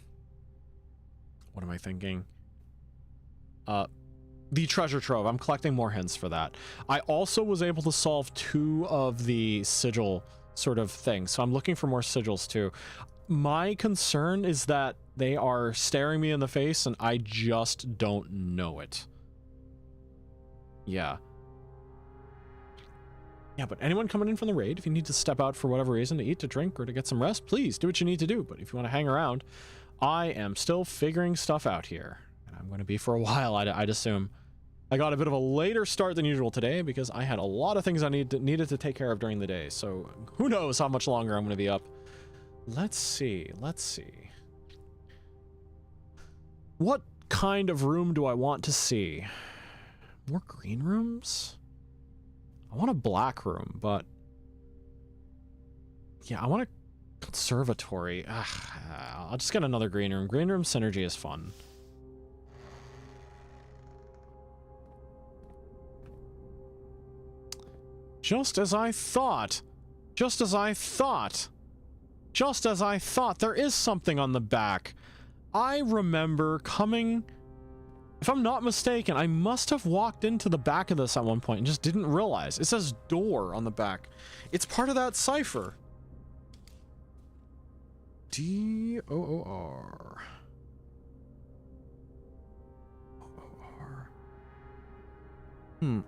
I thinking? The treasure trove. I'm collecting more hints for that. I also was able to solve 2 of the sigil sort of things, so I'm looking for more sigils too. My concern is that they are staring me in the face and I just don't know it. Yeah. Yeah, but anyone coming in from the raid, if you need to step out for whatever reason, to eat, to drink, or to get some rest, please do what you need to do. But if you want to hang around, I am still figuring stuff out here. And I'm going to be for a while, I'd assume. I got a bit of a later start than usual today because I had a lot of things I needed to take care of during the day. So who knows how much longer I'm going to be up. Let's see. Let's see. What kind of room do I want to see? More green rooms? I want a black room, but yeah, I want a conservatory. Ugh, I'll just get another green room. Green room synergy is fun. Just as I thought. Just as I thought. Just as I thought. There is something on the back. I remember coming... If I'm not mistaken, I must have walked into the back of this at one point and just didn't realize. It says door on the back. It's part of that cipher. D-O-O-R. O-O-R.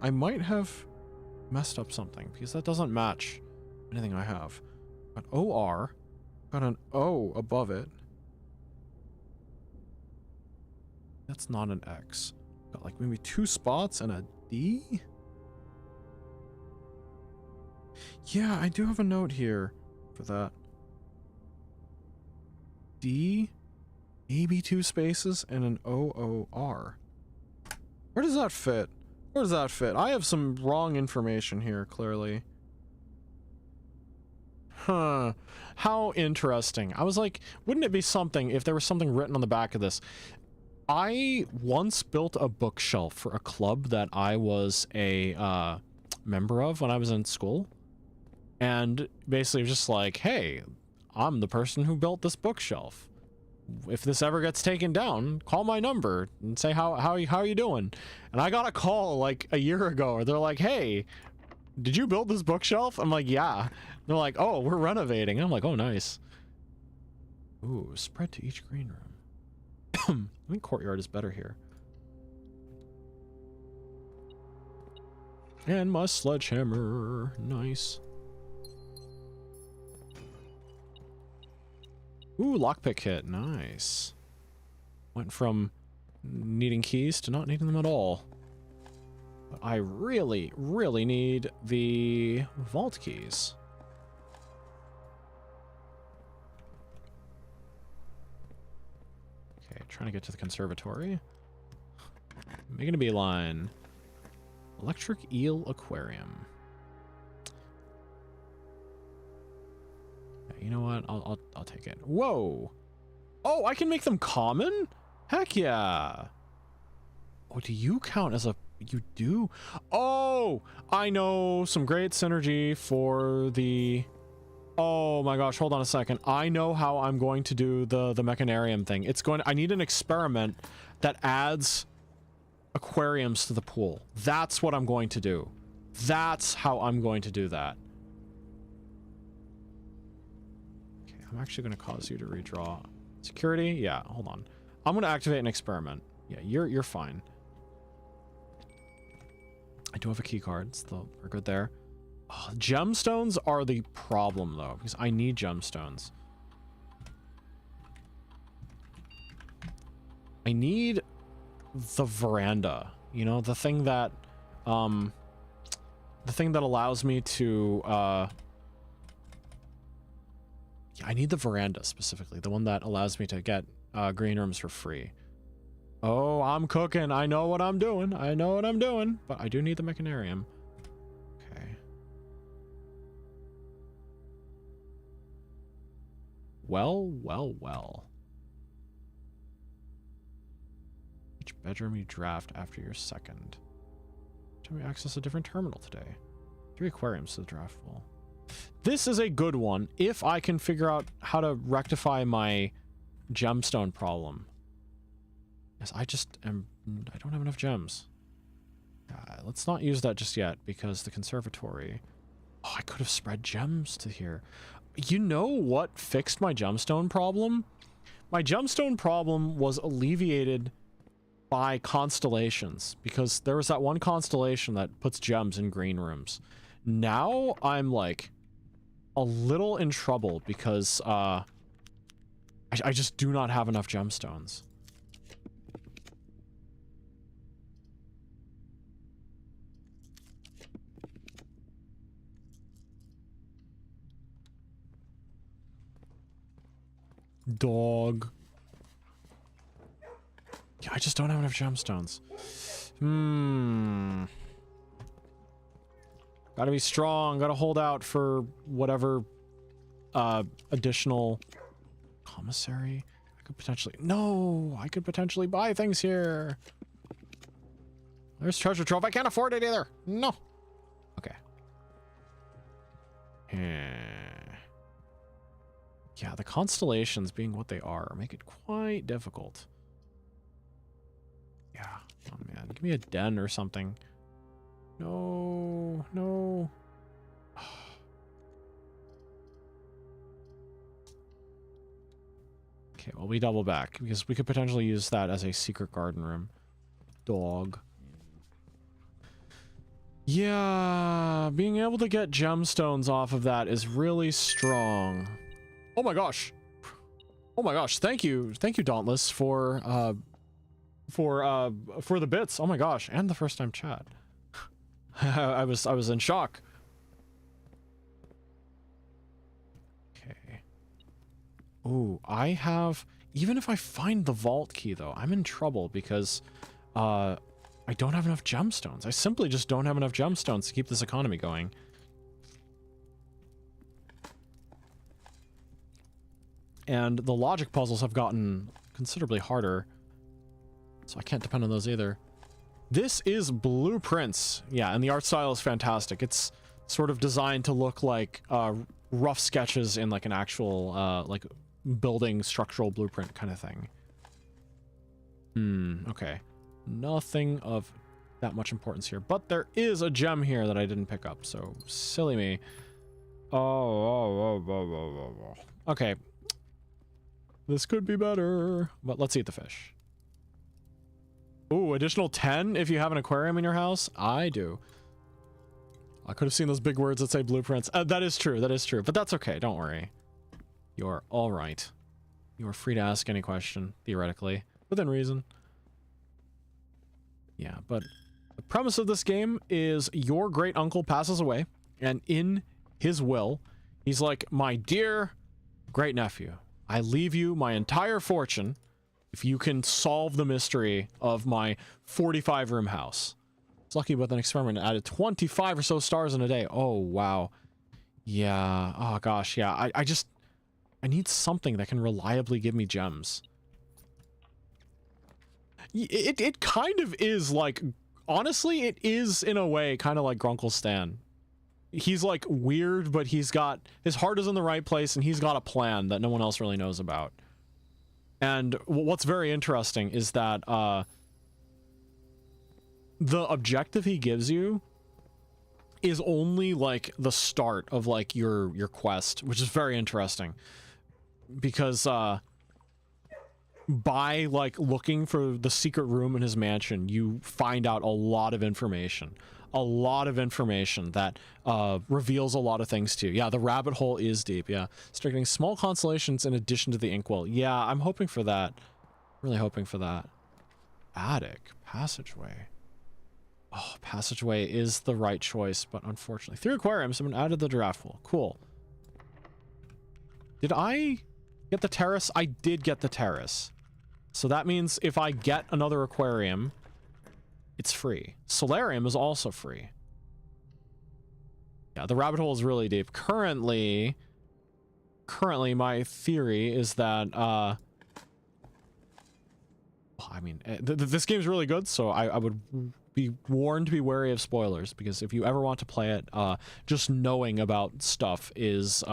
I might have messed up something because that doesn't match anything I have. But O-R, got an O above it. That's not an X. Got like maybe 2 spots and a D? Yeah, I do have a note here for that. D, maybe 2 spaces and an O-O-R. Where does that fit? Where does that fit? I have some wrong information here, clearly. Huh. How interesting. I was like, wouldn't it be something if there was something written on the back of this? I once built a bookshelf for a club that I was a member of when I was in school. And basically it was just like, hey, I'm the person who built this bookshelf. If this ever gets taken down, call my number and say how are you doing? And I got a call like a year ago where they're like, hey, did you build this bookshelf? I'm like, yeah. They're like, oh, we're renovating. I'm like, oh, nice. Ooh, spread to each green room. I think courtyard is better here. And my sledgehammer. Nice. Ooh, lockpick kit. Nice. Went from needing keys to not needing them at all. But I really, really need the vault keys. Okay, trying to get to the conservatory. Making a beeline. Electric eel aquarium. You know what? I'll take it. Whoa! Oh, I can make them common? Heck yeah! Oh, do you count as a... You do? Oh! I know some great synergy for the... Oh my gosh, hold on a second. I know how I'm going to do the mechanarium thing. It's going... I need an experiment that adds aquariums to the pool. That's what I'm going to do. That's how I'm going to do that. I'm actually going to cause you to redraw. Security? Yeah, hold on. I'm going to activate an experiment. Yeah, you're fine. I do have a key card, so we're good there. Oh, gemstones are the problem, though, because I need gemstones. I need the veranda. You know, the thing that allows me to, I need the veranda specifically, the one that allows me to get green rooms for free. Oh, I'm cooking. I know what I'm doing. I know what I'm doing. But I do need the mechanarium. Okay. Well, well, well. Each bedroom you draft after your second. Can we access a different terminal today? 3 aquariums to the draft pool. This is a good one if I can figure out how to rectify my gemstone problem. Yes, I don't have enough gems. Let's not use that just yet because the conservatory... Oh, I could have spread gems to here. You know what fixed my gemstone problem? My gemstone problem was alleviated by constellations because there was that one constellation that puts gems in green rooms. Now I'm like a little in trouble because I just do not have enough gemstones. Dog. Yeah, I just don't have enough gemstones. Gotta be strong. Gotta hold out for whatever additional commissary. I could potentially... No! I could potentially buy things here. There's treasure trove. I can't afford it either. No. Okay. Yeah, the constellations being what they are make it quite difficult. Yeah. Oh, man. Give me a den or something. No. No. Okay, well, we double back because we could potentially use that as a secret garden room. Dog. Yeah, being able to get gemstones off of that is really strong. Oh my gosh. Oh my gosh. Thank you, Dauntless, for the bits. Oh my gosh, and the first time chat. I was in shock. Okay. Ooh, I have... Even if I find the vault key, though, I'm in trouble because I don't have enough gemstones. I simply just don't have enough gemstones to keep this economy going. And the logic puzzles have gotten considerably harder, so I can't depend on those either. This is Blueprints. Yeah, and the art style is fantastic. It's sort of designed to look like rough sketches in like an actual like building structural blueprint kind of thing. Okay. Nothing of that much importance here, but there is a gem here that I didn't pick up, so silly me. Okay. This could be better, but let's eat the fish. Ooh, additional 10 if you have an aquarium in your house? I do. I could have seen those big words that say blueprints. That is true, but that's okay, don't worry. You're alright. You are free to ask any question, theoretically, within reason. Yeah, but the premise of this game is your great uncle passes away, and in his will, he's like, my dear great nephew, I leave you my entire fortune if you can solve the mystery of my 45-room house. It's lucky with an experiment that added 25 or so stars in a day. Oh, wow. Yeah. Oh, gosh. Yeah. I need something that can reliably give me gems. It kind of is like, honestly, it is in a way kind of like Grunkle Stan. He's like weird, but he's got, his heart is in the right place and he's got a plan that no one else really knows about. And what's very interesting is that the objective he gives you is only like the start of like your quest, which is very interesting because by like looking for the secret room in his mansion, you find out a lot of information that reveals a lot of things to you. Yeah, the rabbit hole is deep. Yeah, start getting small constellations in addition to the inkwell. Yeah, I'm hoping for that. Really hoping for that. Attic passageway. Oh, passageway is the right choice, but unfortunately 3 aquariums have been added to the draft pool. Cool. Did I get the terrace? I did get the terrace. So that means if I get another aquarium, it's free. Solarium is also free. Yeah, the rabbit hole is really deep. Currently my theory is that, I mean, this game's really good, so I would be warned to be wary of spoilers, because if you ever want to play it, just knowing about stuff is,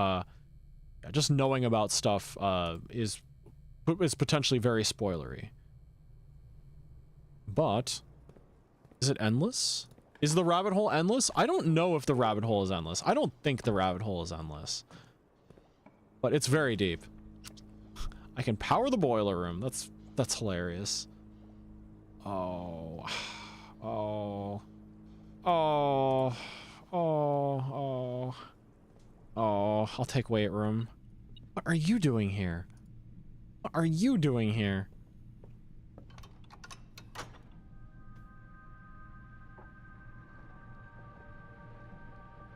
is potentially very spoilery. But is it endless? Is the rabbit hole endless? I don't know if the rabbit hole is endless. I don't think the rabbit hole is endless. But it's very deep. I can power the boiler room. That's hilarious. Oh. Oh. Oh. Oh. Oh. I'll take weight room. What are you doing here? What are you doing here?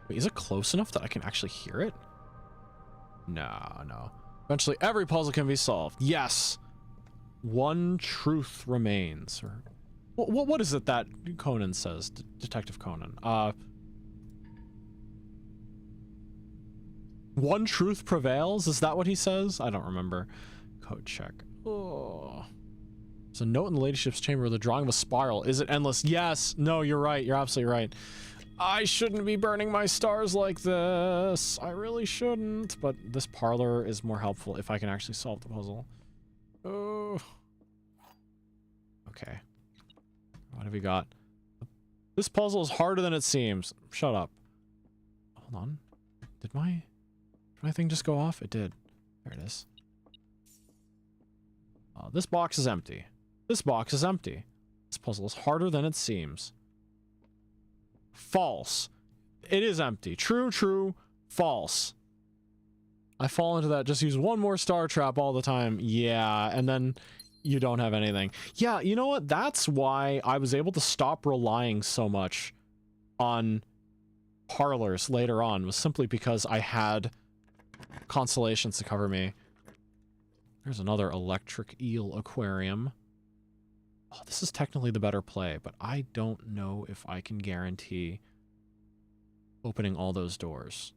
Wait, is it close enough that I can actually hear it? No. Eventually, every puzzle can be solved. Yes! One truth remains. Or what is it that Conan says? Detective Conan. One truth prevails? Is that what he says? I don't remember. Code check. Oh. There's a note in the ladyship's chamber with a drawing of a spiral. Is it endless? Yes! No, you're right. You're absolutely right. I shouldn't be burning my stars like this. I really shouldn't. But this parlor is more helpful if I can actually solve the puzzle. Oh. Okay. What have we got? This puzzle is harder than it seems. Shut up. Hold on. Did my thing just go off? It did. There it is. This box is empty. This box is empty. This puzzle is harder than it seems. False. It is empty. True, true, false. I fall into that. Just use one more star trap all the time. Yeah, and then you don't have anything. Yeah, you know what? That's why I was able to stop relying so much on parlors later on, was simply because I had constellations to cover me. There's another electric eel aquarium. Oh, this is technically the better play, but I don't know if I can guarantee opening all those doors.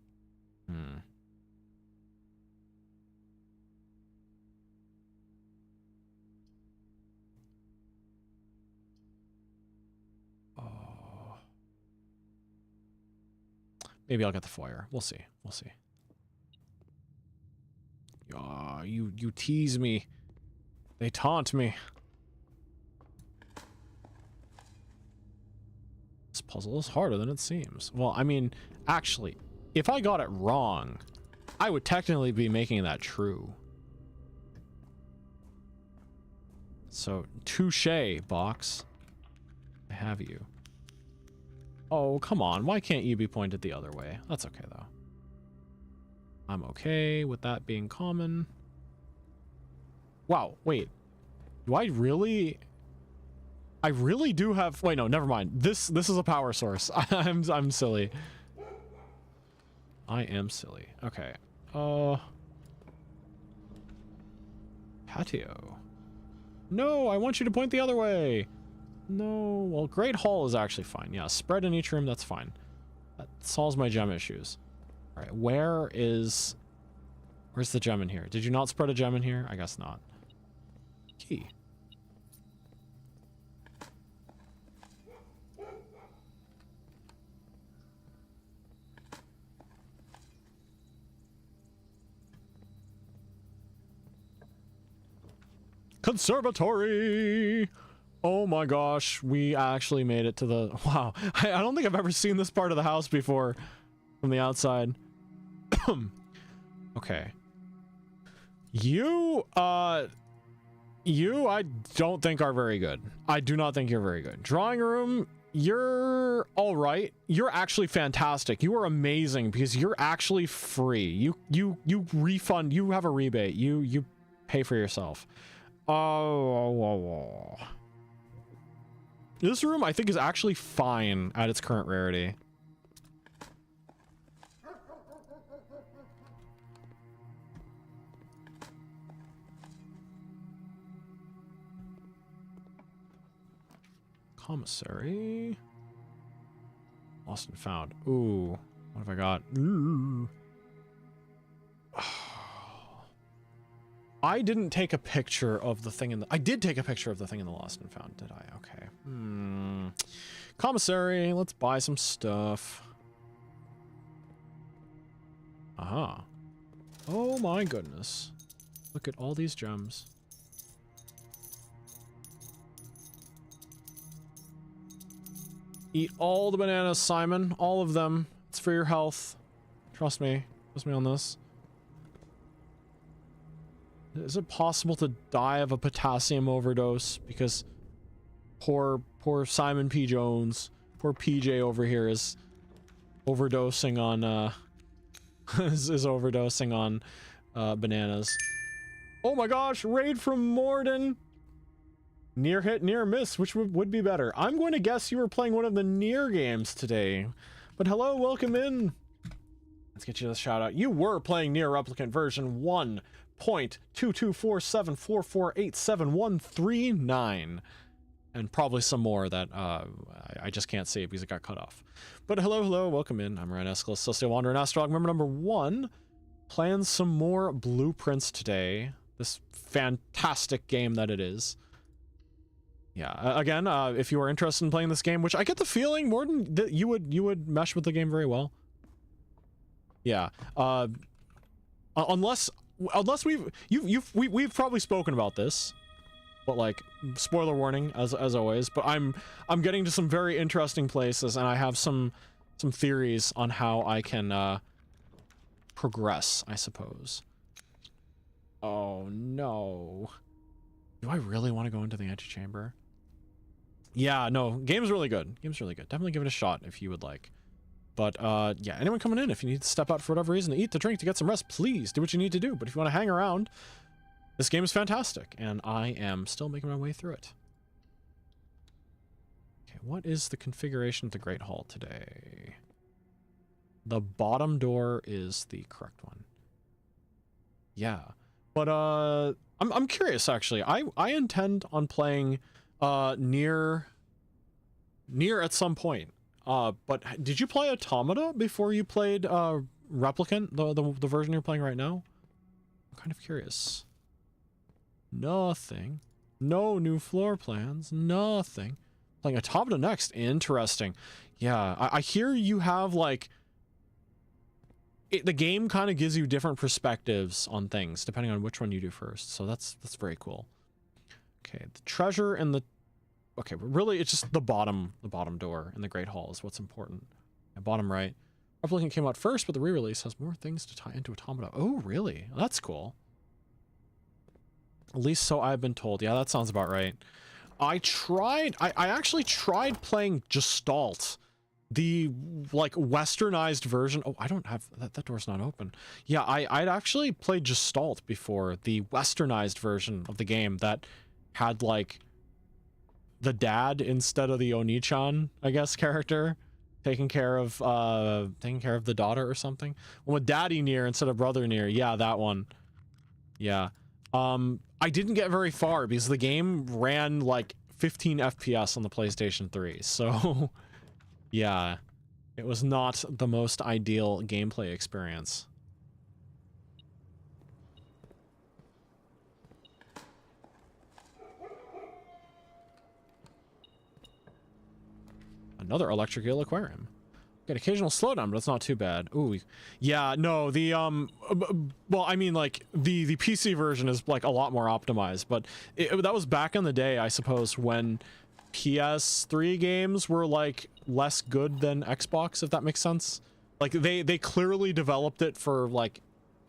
Oh. Maybe I'll get the foyer. We'll see. We'll see. You tease me. They taunt me. This puzzle is harder than it seems. Well, I mean, actually, if I got it wrong, I would technically be making that true. So, touche, box. I have you. Oh, come on. Why can't you be pointed the other way? That's okay, though. I'm okay with that being common. Wow, wait. Do I really... I really do have... Wait, no, never mind. This is a power source. I'm silly. I am silly. Okay. Patio. No, I want you to point the other way. No. Well, Great Hall is actually fine. Yeah, spread in each room, that's fine. That solves my gem issues. All right, where's the gem in here? Did you not spread a gem in here? I guess not. Key. Conservatory! Oh my gosh, we actually made it to the... Wow, I don't think I've ever seen this part of the house before from the outside. Okay. You, I don't think are very good. I do not think you're very good. Drawing room, you're all right. You're actually fantastic. You are amazing because you're actually free. You refund, you have a rebate. You pay for yourself. Oh. This room, I think, is actually fine at its current rarity. Commissary. Lost and found. Ooh. What have I got? Ooh. I didn't take a picture of the thing in the... I did take a picture of the thing in the lost and found, did I? Okay. Commissary, let's buy some stuff. Aha. Oh my goodness. Look at all these gems. Eat all the bananas, Simon. All of them. It's for your health. Trust me. Trust me on this. Is it possible to die of a potassium overdose? Because poor Simon P. Jones, poor PJ over here is overdosing on is overdosing on bananas. Oh my gosh, raid from Morden. Near hit, near miss, which would be better. I'm going to guess you were playing one of the near games today. But hello, welcome in. Let's get you the shout out. You were playing Near Replicant version 1. 0.22474487139, and probably some more that I just can't see because it got cut off. But hello, welcome in. I'm Ryan Escalus, Celestial Wanderer and AstraLog Member number 1. Playing some more Blueprints today. This fantastic game that it is. Yeah, again, if you are interested in playing this game, which I get the feeling more than that you would mesh with the game very well. Yeah, unless we've probably spoken about this, but like spoiler warning as always. But I'm getting to some very interesting places, and I have some theories on how I can progress, I suppose. Oh no, do I really want to go into the antechamber? Yeah, no, game's really good. Game's really good. Definitely give it a shot if you would like. But, yeah, anyone coming in, if you need to step out for whatever reason, to eat, to drink, to get some rest, please do what you need to do. But if you want to hang around, this game is fantastic, and I am still making my way through it. Okay, what is the configuration of the Great Hall today? The bottom door is the correct one. Yeah, but, I'm curious, actually. I intend on playing, near at some point. But did you play Automata before you played Replicant, the version you're playing right now? I'm kind of curious. Nothing. No new floor plans. Nothing. Playing Automata next. Interesting. Yeah, I hear you have like the game kind of gives you different perspectives on things depending on which one you do first. So that's very cool. Okay, the treasure and the okay, but really it's just the bottom door in the Great Hall is what's important. And bottom right. Replicant came out first, but the re-release has more things to tie into Automata. Oh, really? That's cool. At least so I've been told. Yeah, that sounds about right. I actually tried playing Gestalt, the like westernized version. Oh, I don't have that door's not open. Yeah, I'd actually played Gestalt before, the westernized version of the game that had like the dad instead of the Oni-chan, I guess, character taking care of the daughter or something. Well, with daddy near instead of brother near. Yeah, that one. Yeah. I didn't get very far because the game ran like 15 FPS on the PlayStation 3. So yeah, it was not the most ideal gameplay experience. Another electric eel aquarium. Got occasional slowdown, but it's not too bad. Ooh, yeah, no, the well, I mean, like the PC version is like a lot more optimized, but that was back in the day, I suppose, when PS3 games were like less good than Xbox, if that makes sense. Like they clearly developed it for like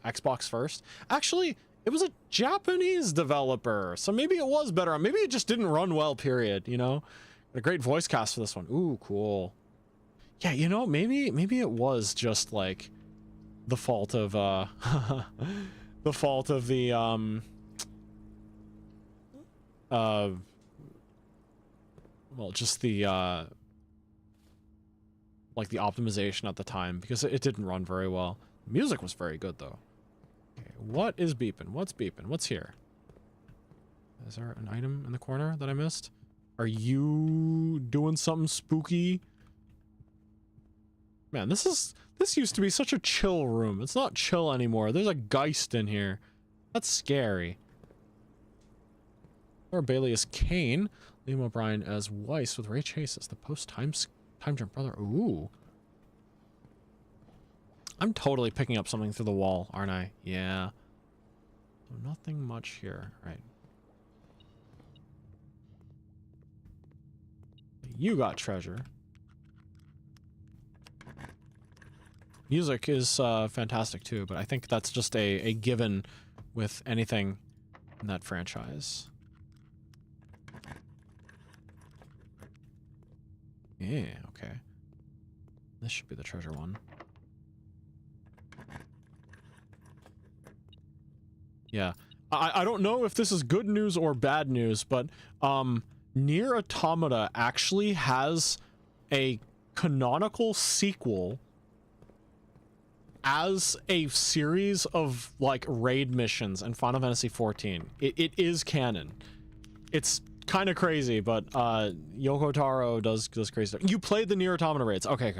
Xbox first. Actually, it was a Japanese developer, so maybe it was better. Maybe it just didn't run well. Period. You know. A great voice cast for this one. Ooh, cool. Yeah, you know, maybe it was just like the fault of the fault of the well, just the like the optimization at the time, because it didn't run very well. The music was very good though. Okay, what is beeping? What's beeping? What's here? Is there an item in the corner that I missed? Are you doing something spooky? Man, this used to be such a chill room. It's not chill anymore. There's a geist in here. That's scary. Or Bailey as Kane. Liam O'Brien as Weiss with Ray Chase as the post-time jump brother. Ooh. I'm totally picking up something through the wall, aren't I? Yeah. So nothing much here. Right. You got treasure. Music is fantastic too, but I think that's just a given with anything in that franchise. Yeah, okay. This should be the treasure one. Yeah. I don't know if this is good news or bad news, but Nier Automata actually has a canonical sequel as a series of like raid missions in Final Fantasy 14, it is canon. It's kind of crazy, but Yoko Taro does crazy stuff. You played the Nier Automata raids. Okay.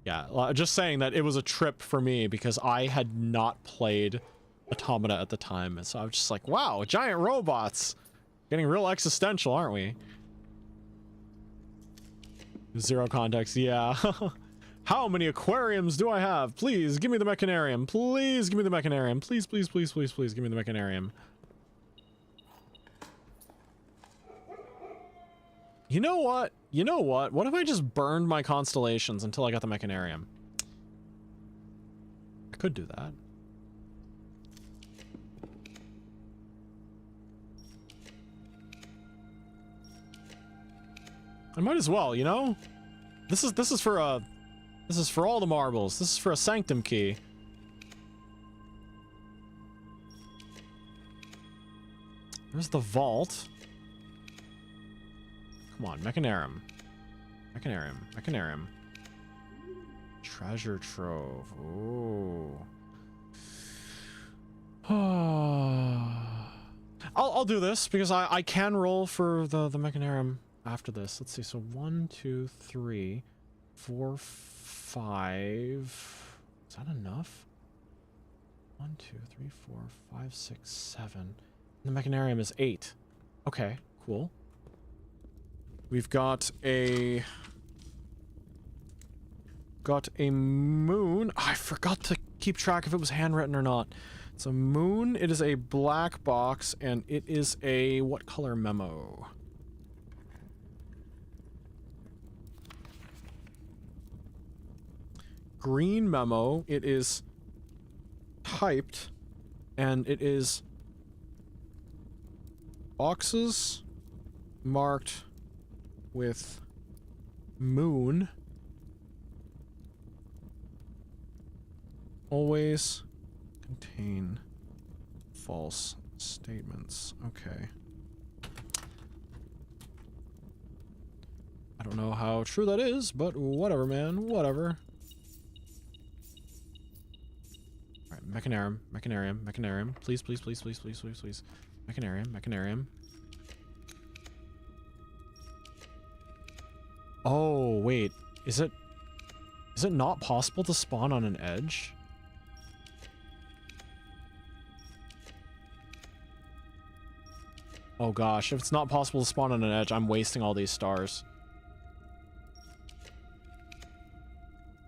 Yeah, just saying that it was a trip for me because I had not played Automata at the time, and so I was just like, wow, giant robots. Getting real existential, aren't we? Zero context, yeah. How many aquariums do I have? Please, give me the mechanarium. Please, give me the mechanarium. Please, please, please, please, please, give me the mechanarium. You know what? You know what? What if I just burned my constellations until I got the mechanarium? I could do that. I might as well, you know? This is for all the marbles. This is for a sanctum key. There's the vault. Come on, mechanarium. Mechanarium. Treasure trove. Ooh. I'll do this because I can roll for the mechanarium after this. Let's see. So 1, 2, 3, 4, 5. Is that enough? 1, 2, 3, 4, 5, 6, 7. And the mechanarium is 8. Okay, cool. We've got a moon. Oh, I forgot to keep track if it was handwritten or not. It's a moon. It is a black box, and it is a what color memo? Green memo. It is typed, and it is boxes marked with moon. Always contain false statements. Okay. I don't know how true that is, but whatever, man. Whatever. Alright, mechanarium. Please. Mechanarium. Oh, wait. Is it not possible to spawn on an edge? Oh gosh, if it's not possible to spawn on an edge, I'm wasting all these stars.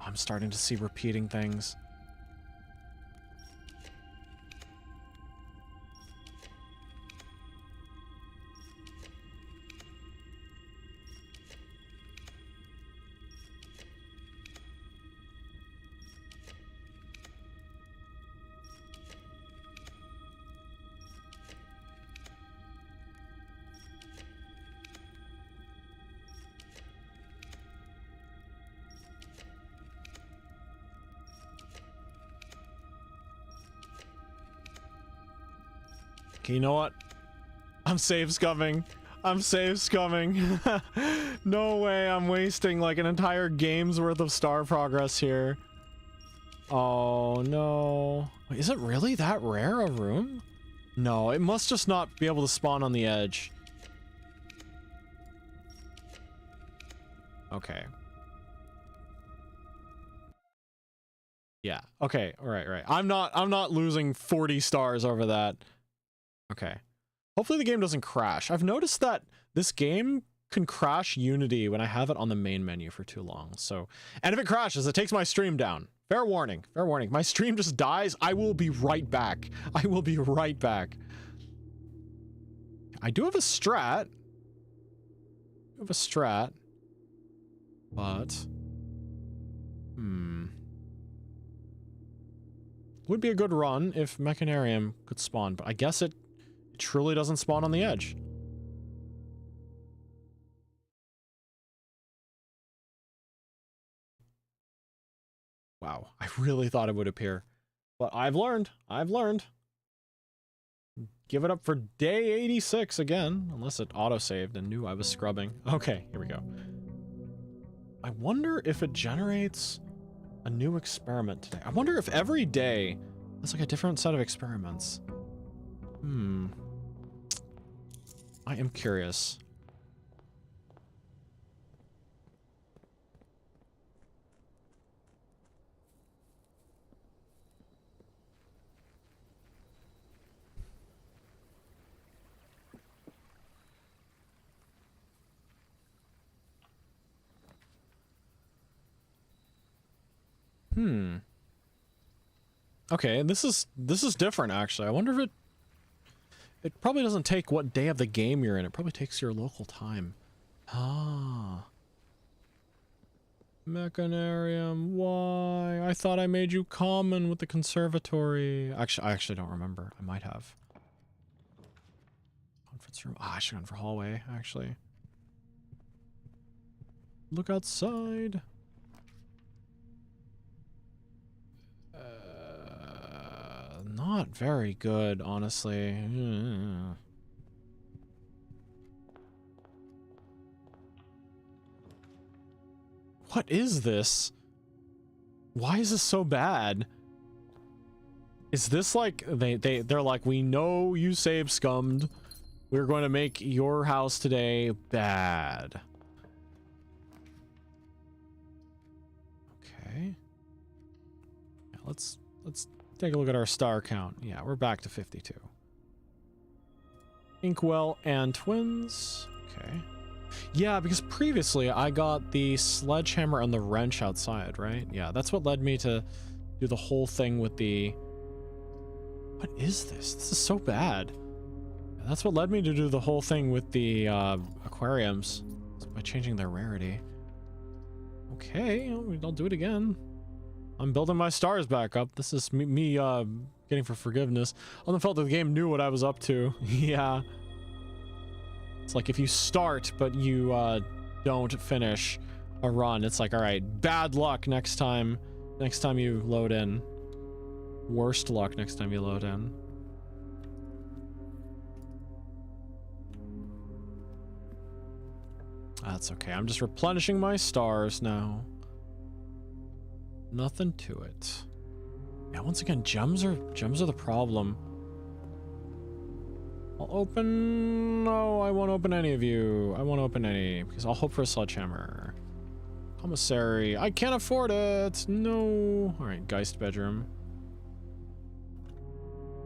I'm starting to see repeating things. Okay, you know what? I'm save scumming. No way I'm wasting like an entire game's worth of star progress here. Oh no. Wait, is it really that rare a room? No, it must just not be able to spawn on the edge. Okay. Yeah. Okay. Right. I'm not losing 40 stars over that. Okay. Hopefully the game doesn't crash. I've noticed that this game can crash Unity when I have it on the main menu for too long. So, and if it crashes, it takes my stream down. Fair warning. My stream just dies. I will be right back. I do have a strat. But would be a good run if Mechanarium could spawn, but I guess it truly doesn't spawn on the edge. Wow, I really thought it would appear. But I've learned. Give it up for day 86 again, unless it auto-saved and knew I was scrubbing. Okay, here we go. I wonder if it generates A new experiment today. I wonder if every day there's like a different set of experiments. I am curious. Okay, this is different actually. I wonder if it probably doesn't take what day of the game you're in. It probably takes your local time. Ah. Mechanarium, why? I thought I made you common with the conservatory. Actually, I actually don't remember. I might have. Conference room. Ah, I should have gone for hallway, actually. Look outside. Not very good, honestly. What is this? Why is this so bad? Is this like they're like, we know you save scummed. We're going to make your house today bad. Okay. Yeah, let's take a look at our star count. Yeah, we're back to 52. Inkwell and twins. Okay. Yeah, because previously I got the sledgehammer and the wrench outside, right? Yeah, that's what led me to do the whole thing with the... What is this? This is so bad. Yeah, that's what led me to do the whole thing with the aquariums. By changing their rarity. Okay, I'll do it again. I'm building my stars back up. This is me getting for forgiveness. I don't felt that the game knew what I was up to. Yeah. It's like if you start, but you don't finish a run, it's like, all right, bad luck next time you load in. Worst luck next time you load in. That's okay. I'm just replenishing my stars now. Nothing to it. Yeah, once again, gems are the problem. I'll open... No, I won't open any of you. I won't open any, because I'll hope for a sledgehammer. Commissary. I can't afford it. No. Alright, Geist bedroom.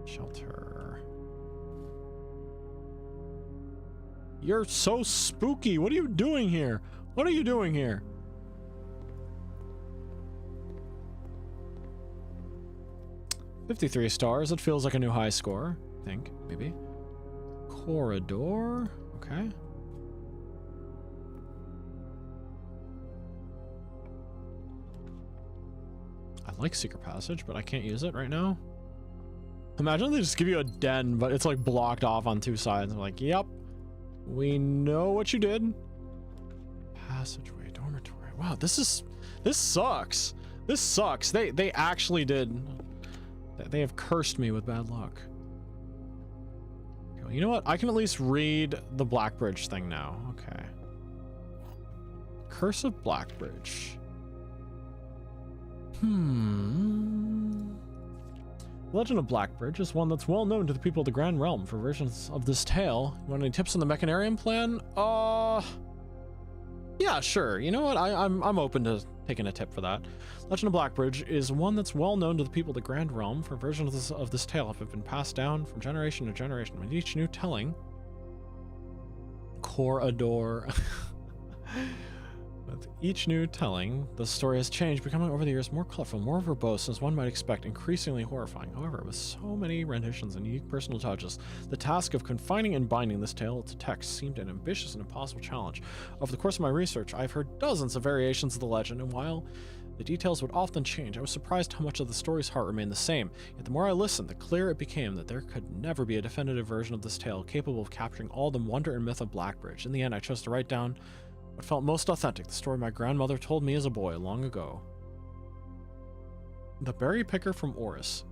Shelter. You're so spooky. What are you doing here? What are you doing here? $53 stars. It feels like a new high score. I think, maybe. Corridor. Okay. I like Secret Passage, but I can't use it right now. Imagine they just give you a den, but it's like blocked off on two sides. I'm like, yep. We know what you did. Passageway, dormitory. Wow, this sucks. This sucks. They actually did. They have cursed me with bad luck. Okay, well, you know what? I can at least read the Blackbridge thing now. Okay. Curse of Blackbridge. Legend of Blackbridge is one that's well known to the people of the Grand Realm. For versions of this tale, you want any tips on the Mechanarium plan? Yeah, sure. You know what? I'm open to taking a tip for that. Legend of Blackbridge is one that's well known to the people of the Grand Realm. For versions of this tale have been passed down from generation to generation. With each new telling, Corridor. With each new telling, the story has changed, becoming over the years more colorful, more verbose, as one might expect, increasingly horrifying. However, with so many renditions and unique personal touches, the task of confining and binding this tale to text seemed an ambitious and impossible challenge. Over the course of my research, I've heard dozens of variations of the legend, and while the details would often change, I was surprised how much of the story's heart remained the same. Yet the more I listened, the clearer it became that there could never be a definitive version of this tale capable of capturing all the wonder and myth of Blackbridge. In the end, I chose to write down what felt most authentic, the story my grandmother told me as a boy long ago. The Berry Picker from Oris.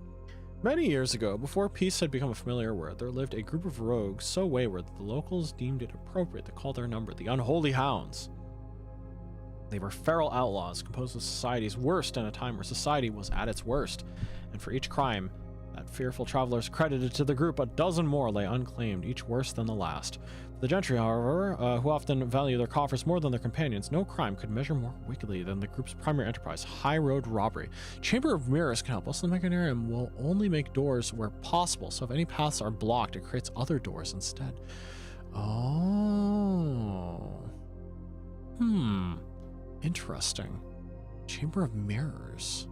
Many years ago, before peace had become a familiar word, there lived a group of rogues so wayward that the locals deemed it appropriate to call their number the Unholy Hounds. They were feral outlaws, composed of society's worst in a time where society was at its worst. And for each crime that fearful travelers credited to the group, a dozen more lay unclaimed, each worse than the last. For the gentry, however, who often value their coffers more than their companions, no crime could measure more wickedly than the group's primary enterprise, high road robbery. Chamber of Mirrors can help us. The Mechanarium will only make doors where possible, so if any paths are blocked, it creates other doors instead. Oh. Interesting. Chamber of Mirrors.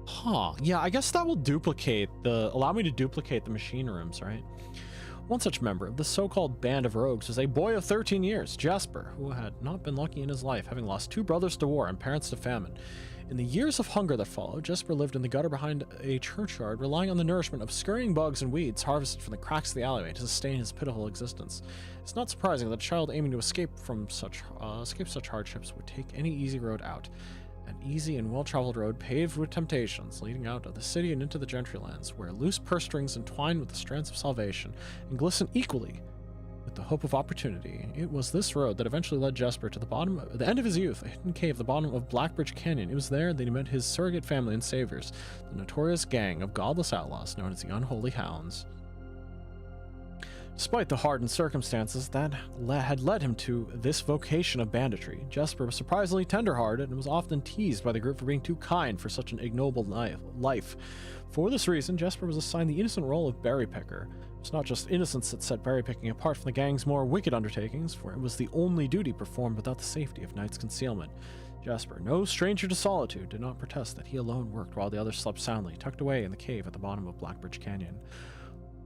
Huh. Yeah, I guess that will allow me to duplicate the machine rooms, right? One such member of the so-called band of rogues was a boy of 13 years, Jasper, who had not been lucky in his life, having lost 2 brothers to war and parents to famine. In the years of hunger that followed, Jasper lived in the gutter behind a churchyard, relying on the nourishment of scurrying bugs and weeds harvested from the cracks of the alleyway to sustain his pitiful existence. It's not surprising that a child aiming to escape such hardships would take any easy road out. An easy and well-traveled road paved with temptations, leading out of the city and into the gentry lands, where loose purse strings entwine with the strands of salvation and glisten equally with the hope of opportunity. It was this road that eventually led Jasper to the end of his youth, a hidden cave at the bottom of Blackbridge Canyon. It was there that he met his surrogate family and saviors, the notorious gang of godless outlaws known as the Unholy Hounds. Despite the hardened circumstances that had led him to this vocation of banditry, Jasper was surprisingly tender-hearted and was often teased by the group for being too kind for such an ignoble life. For this reason, Jasper was assigned the innocent role of berry picker. It's not just innocence that set berry picking apart from the gang's more wicked undertakings, for it was the only duty performed without the safety of night's concealment. Jasper, no stranger to solitude, did not protest that he alone worked while the others slept soundly, tucked away in the cave at the bottom of Blackbridge Canyon.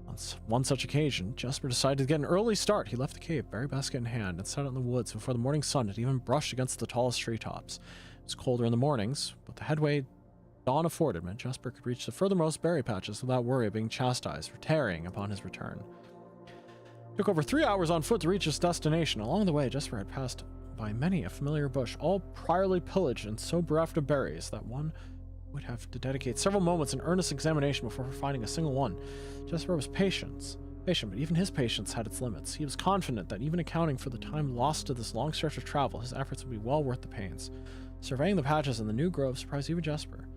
On one such occasion, Jasper decided to get an early start. He left the cave, berry basket in hand, and set out in the woods before the morning sun had even brushed against the tallest treetops. It was colder in the mornings, but the headway dawn afforded meant Jasper could reach the furthermost berry patches without worry of being chastised for tarrying upon his return. It took over 3 hours on foot to reach his destination. Along the way, Jasper had passed by many a familiar bush, all priorly pillaged and so bereft of berries that one would have to dedicate several moments in earnest examination before finding a single one. Jasper was patient, but even his patience had its limits. He was confident that even accounting for the time lost to this long stretch of travel, his efforts would be well worth the pains. Surveying the patches in the new grove surprised even Jasper.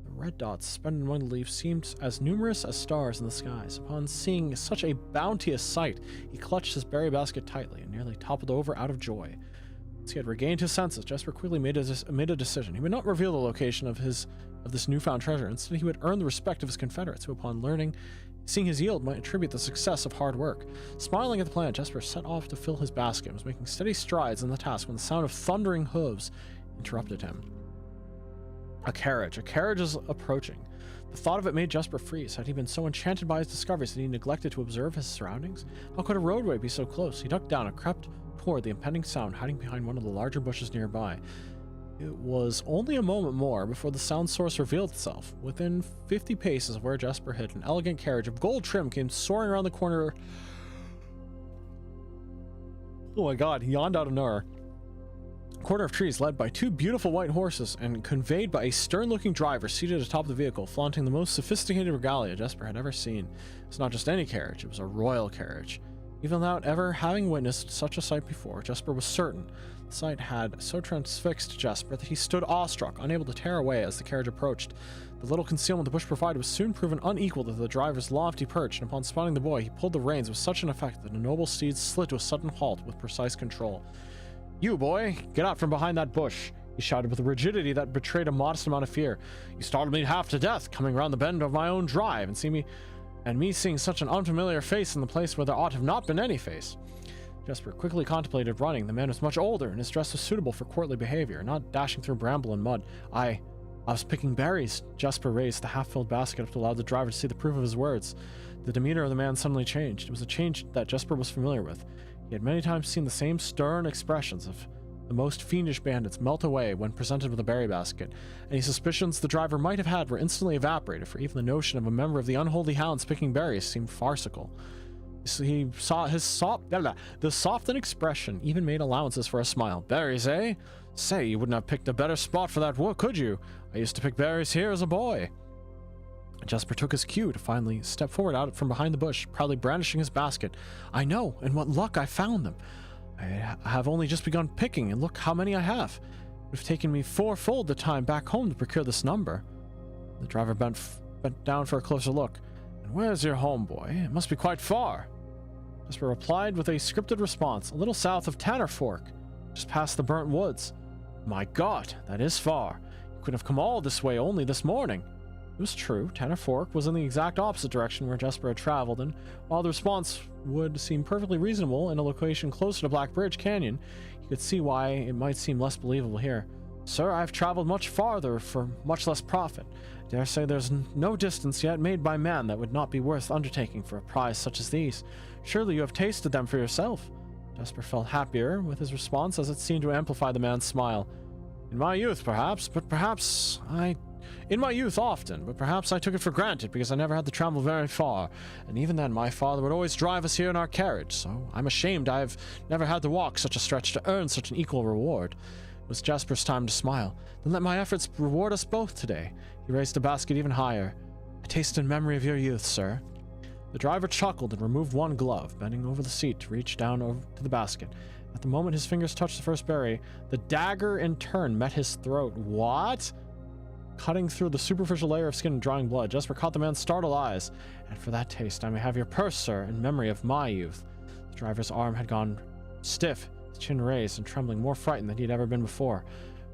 The red dots suspended among the leaves seemed as numerous as stars in the skies. Upon seeing such a bounteous sight, he clutched his berry basket tightly and nearly toppled over out of joy. Once he had regained his senses, Jasper quickly made a decision. He would not reveal the location of this newfound treasure. Instead, he would earn the respect of his confederates, who, upon seeing his yield, might attribute the success of hard work. Smiling at the plan, Jasper set off to fill his basket and was making steady strides in the task when the sound of thundering hooves interrupted him. A carriage is approaching. The thought of it made Jasper freeze. Had he been so enchanted by his discoveries that he neglected to observe his surroundings? How could a roadway be so close? He ducked down and crept toward the impending sound, hiding behind one of the larger bushes nearby. It was only a moment more before the sound source revealed itself. Within 50 paces of where Jasper hid, an elegant carriage of gold trim came soaring around the corner. Oh my god, he yawned out of nowhere. Corner of trees led by 2 beautiful white horses and conveyed by a stern-looking driver seated atop the vehicle, flaunting the most sophisticated regalia Jasper had ever seen. It's not just any carriage, it was a royal carriage. Even without ever having witnessed such a sight before, Jasper was certain. The sight had so transfixed Jasper that he stood awestruck, unable to tear away as the carriage approached. The little concealment the bush provided was soon proven unequal to the driver's lofty perch, and upon spotting the boy, he pulled the reins with such an effect that the noble steed slid to a sudden halt with precise control. "You, boy, get out from behind that bush," he shouted with a rigidity that betrayed a modest amount of fear. "You startled me half to death, coming round the bend of my own drive, and me seeing such an unfamiliar face in the place where there ought to have not been any face." Jasper quickly contemplated running. The man was much older, and his dress was suitable for courtly behavior, not dashing through bramble and mud. I was picking berries." Jasper raised the half-filled basket up to allow the driver to see the proof of his words. The demeanor of the man suddenly changed. It was a change that Jasper was familiar with. He had many times seen the same stern expressions of the most fiendish bandits melt away when presented with a berry basket. Any suspicions the driver might have had were instantly evaporated, for even the notion of a member of the Unholy Hounds picking berries seemed farcical. He saw the softened expression even made allowances for a smile. "Berries, eh? Say, you wouldn't have picked a better spot for that wood, could you? I used to pick berries here as a boy." Jasper took his cue to finally step forward out from behind the bush, proudly brandishing his basket. "I know, and what luck I found them. I have only just begun picking, and look how many I have. It would have taken me fourfold the time back home to procure this number. The driver bent down for a closer look. And where's your home, boy? It must be quite far. Jasper replied with a scripted response, a little south of Tanner Fork, just past the burnt woods. My God, that is far. You couldn't have come all this way only this morning. It was true. Tanner Fork was in the exact opposite direction where Jasper had traveled, and while the response would seem perfectly reasonable in a location closer to Black Bridge Canyon, you could see why it might seem less believable here. Sir, I have traveled much farther for much less profit. I dare say there's no distance yet made by man that would not be worth undertaking for a prize such as these. Surely you have tasted them for yourself. Jasper felt happier with his response as it seemed to amplify the man's smile. In my youth, perhaps, In my youth, often, but perhaps I took it for granted because I never had to travel very far, and even then my father would always drive us here in our carriage, so I'm ashamed I have never had to walk such a stretch to earn such an equal reward. It was Jasper's time to smile. Then let my efforts reward us both today. He raised the basket even higher. I taste in memory of your youth, sir. The driver chuckled and removed one glove, bending over the seat to reach down over to the basket. At the moment his fingers touched the first berry, the dagger in turn met his throat. What? Cutting through the superficial layer of skin and drawing blood, Jasper caught the man's startled eyes. And for that taste, I may have your purse, sir, in memory of my youth. The driver's arm had gone stiff, his chin raised and trembling, more frightened than he had ever been before.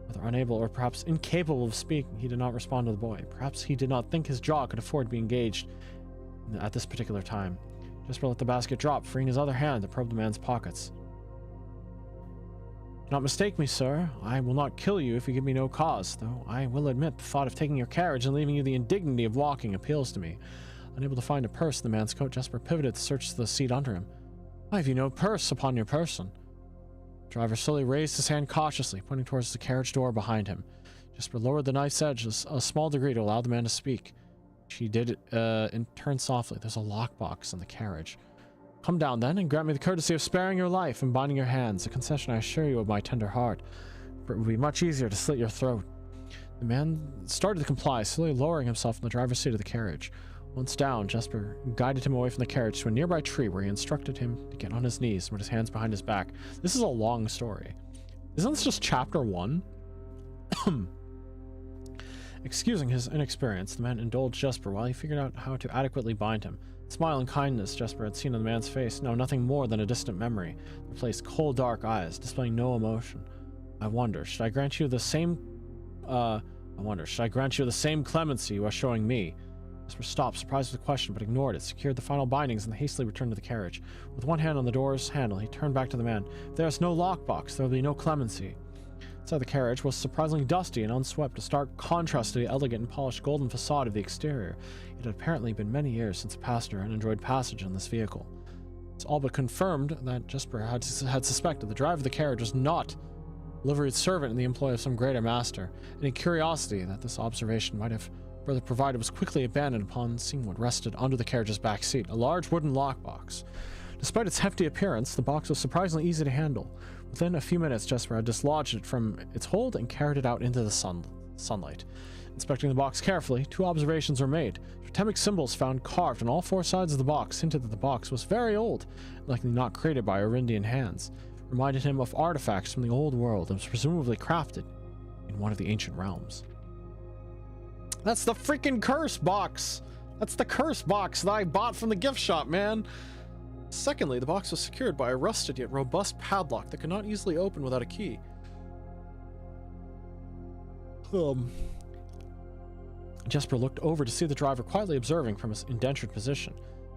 Whether unable or perhaps incapable of speaking, he did not respond to the boy. Perhaps he did not think his jaw could afford to be engaged at this particular time. Jasper let the basket drop, freeing his other hand to probe the man's pockets. Do not mistake me, sir. I will not kill you if you give me no cause, though I will admit the thought of taking your carriage and leaving you the indignity of walking appeals to me. Unable to find a purse in the man's coat, Jasper pivoted to search the seat under him. Why have you no purse upon your person? The driver slowly raised his hand cautiously, pointing towards the carriage door behind him. Jasper lowered the knife's edge a small degree to allow the man to speak. She did it and turned softly. There's a lockbox in the carriage. Come down then, and grant me the courtesy of sparing your life and binding your hands, a concession I assure you of my tender heart, for it would be much easier to slit your throat. The man started to comply, slowly lowering himself from the driver's seat of the carriage. Once down, Jasper guided him away from the carriage to a nearby tree where he instructed him to get on his knees and put his hands behind his back. This is a long story. Isn't this just chapter 1? Excusing his inexperience, the man indulged Jasper while he figured out how to adequately bind him. The smile and kindness Jasper had seen on the man's face, now nothing more than a distant memory, replaced cold dark eyes, displaying no emotion. I wonder, should I grant you the same clemency you are showing me? Jasper stopped, surprised with the question, but ignored it, secured the final bindings, and hastily returned to the carriage. With one hand on the door's handle, he turned back to the man. If there is no lockbox, there will be no clemency. Inside the carriage was surprisingly dusty and unswept, a stark contrast to the elegant and polished golden facade of the exterior. It had apparently been many years since a passenger had enjoyed passage in this vehicle. It's all but confirmed that Jasper had suspected the driver of the carriage was not a liveried servant in the employ of some greater master. Any curiosity that this observation might have further provided was quickly abandoned upon seeing what rested under the carriage's back seat, a large wooden lockbox. Despite its hefty appearance, the box was surprisingly easy to handle. Within a few minutes, Jasper had dislodged it from its hold and carried it out into the sunlight. Inspecting the box carefully, 2 observations were made. Totemic symbols found carved on all 4 sides of the box hinted that the box was very old, likely not created by Arindian hands. Reminded him of artifacts from the old world and was presumably crafted in one of the ancient realms. That's the freaking curse box! That's the curse box that I bought from the gift shop, man! Secondly, the box was secured by a rusted yet robust padlock that could not easily open without a key. Jasper looked over to see the driver quietly observing from his indentured position.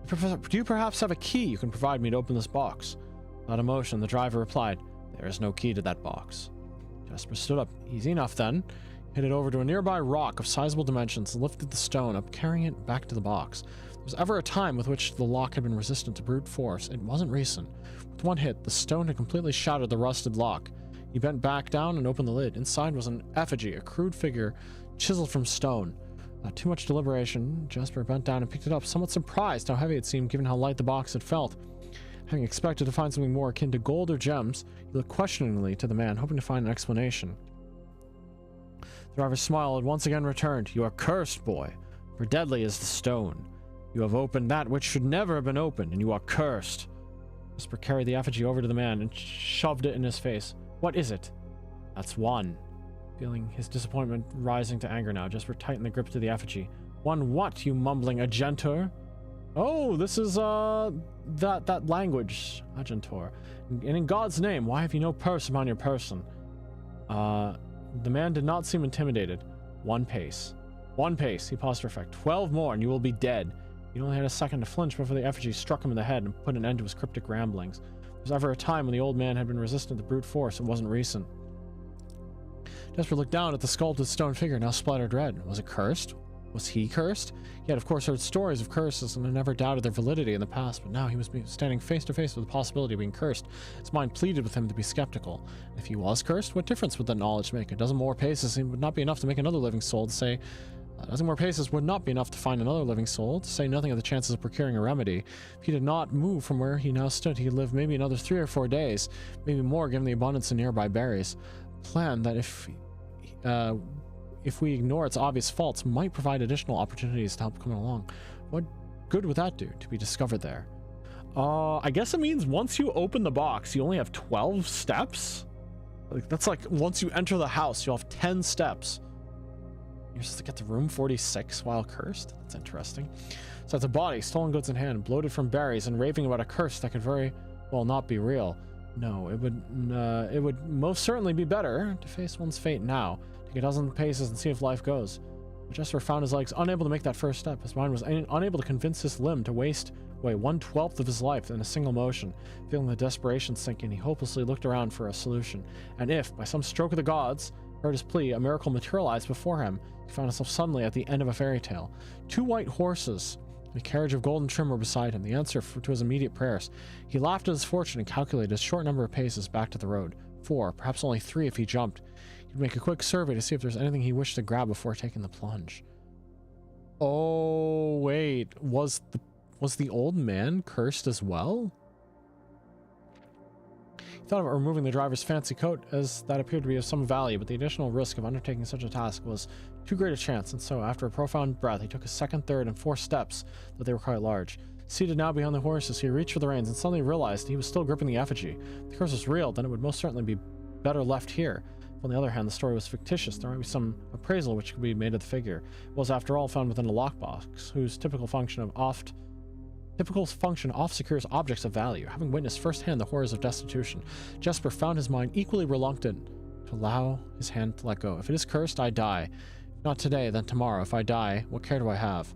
Do you perhaps have a key you can provide me to open this box? Without emotion, the driver replied, There is no key to that box. Jasper stood up. Easy enough then. Headed over to a nearby rock of sizable dimensions and lifted the stone up, carrying it back to the box. There was ever a time with which the lock had been resistant to brute force. It wasn't recent. With one hit, the stone had completely shattered the rusted lock. He bent back down and opened the lid. Inside was an effigy, a crude figure chiseled from stone. Too much deliberation, Jasper bent down and picked it up, somewhat surprised how heavy it seemed given how light the box had felt. Having expected to find something more akin to gold or gems, he looked questioningly to the man, hoping to find an explanation. The driver smiled and once again returned. You are cursed, boy, for deadly is the stone. You have opened that which should never have been opened, and you are cursed. Jesper carried the effigy over to the man and shoved it in his face. What is it? That's one. Feeling his disappointment rising to anger now, Jesper tightened the grip to the effigy. One what, you mumbling agentor? Oh, this is, that language, agentor. And in God's name, why have you no purse upon your person? The man did not seem intimidated. 1 pace. 1 pace, he paused for effect. 12 more and you will be dead. He only had a second to flinch before the effigy struck him in the head and put an end to his cryptic ramblings. If there was ever a time when the old man had been resistant to brute force, it wasn't recent. Jesper looked down at the sculpted stone figure, now splattered red. Was it cursed? Was he cursed? He had, of course, heard stories of curses and had never doubted their validity in the past, but now he was standing face to face with the possibility of being cursed. His mind pleaded with him to be skeptical. If he was cursed, what difference would that knowledge make? A dozen more paces would not be enough to make another living soul to say... A dozen more paces would not be enough to find another living soul, to say nothing of the chances of procuring a remedy. If he did not move from where he now stood, he could live maybe another 3 or 4 days, maybe more given the abundance of nearby berries. A plan that if we ignore its obvious faults, might provide additional opportunities to help come along. What good would that do, to be discovered there? I guess it means once you open the box, you only have 12 steps? Like, that's like, once you enter the house, you'll have 10 steps. You're supposed to get to room 46 while cursed? That's interesting. So it's a body, stolen goods in hand, bloated from berries, and raving about a curse that could very well not be real. No, it would most certainly be better to face one's fate now. Take a dozen paces and see if life goes. But Jesper found his legs unable to make that first step. His mind was unable to convince his limb to waste away 1/12 of his life in a single motion. Feeling the desperation sink in, he hopelessly looked around for a solution. And if, by some stroke of the gods, heard his plea, a miracle materialized before him, he found himself suddenly at the end of a fairy tale. 2 white horses and a carriage of golden trim were beside him, the answer to his immediate prayers. He laughed at his fortune and calculated a short number of paces back to the road. 4, perhaps only 3 if he jumped. He'd make a quick survey to see if there's anything he wished to grab before taking the plunge. Oh, wait. Was the old man cursed as well? He thought about removing the driver's fancy coat, as that appeared to be of some value, but the additional risk of undertaking such a task was too great a chance, and so, after a profound breath, he took a second, third, and 4th steps, though they were quite large. Seated now behind the horses, he reached for the reins and suddenly realized he was still gripping the effigy. If the curse was real, then it would most certainly be better left here. If, on the other hand, the story was fictitious, there might be some appraisal which could be made of the figure. It was, after all, found within a lockbox, whose typical function oft secures objects of value. Having witnessed firsthand the horrors of destitution, Jesper found his mind equally reluctant to allow his hand to let go. If it is cursed, I die. If not today, then tomorrow. If I die, what care do I have?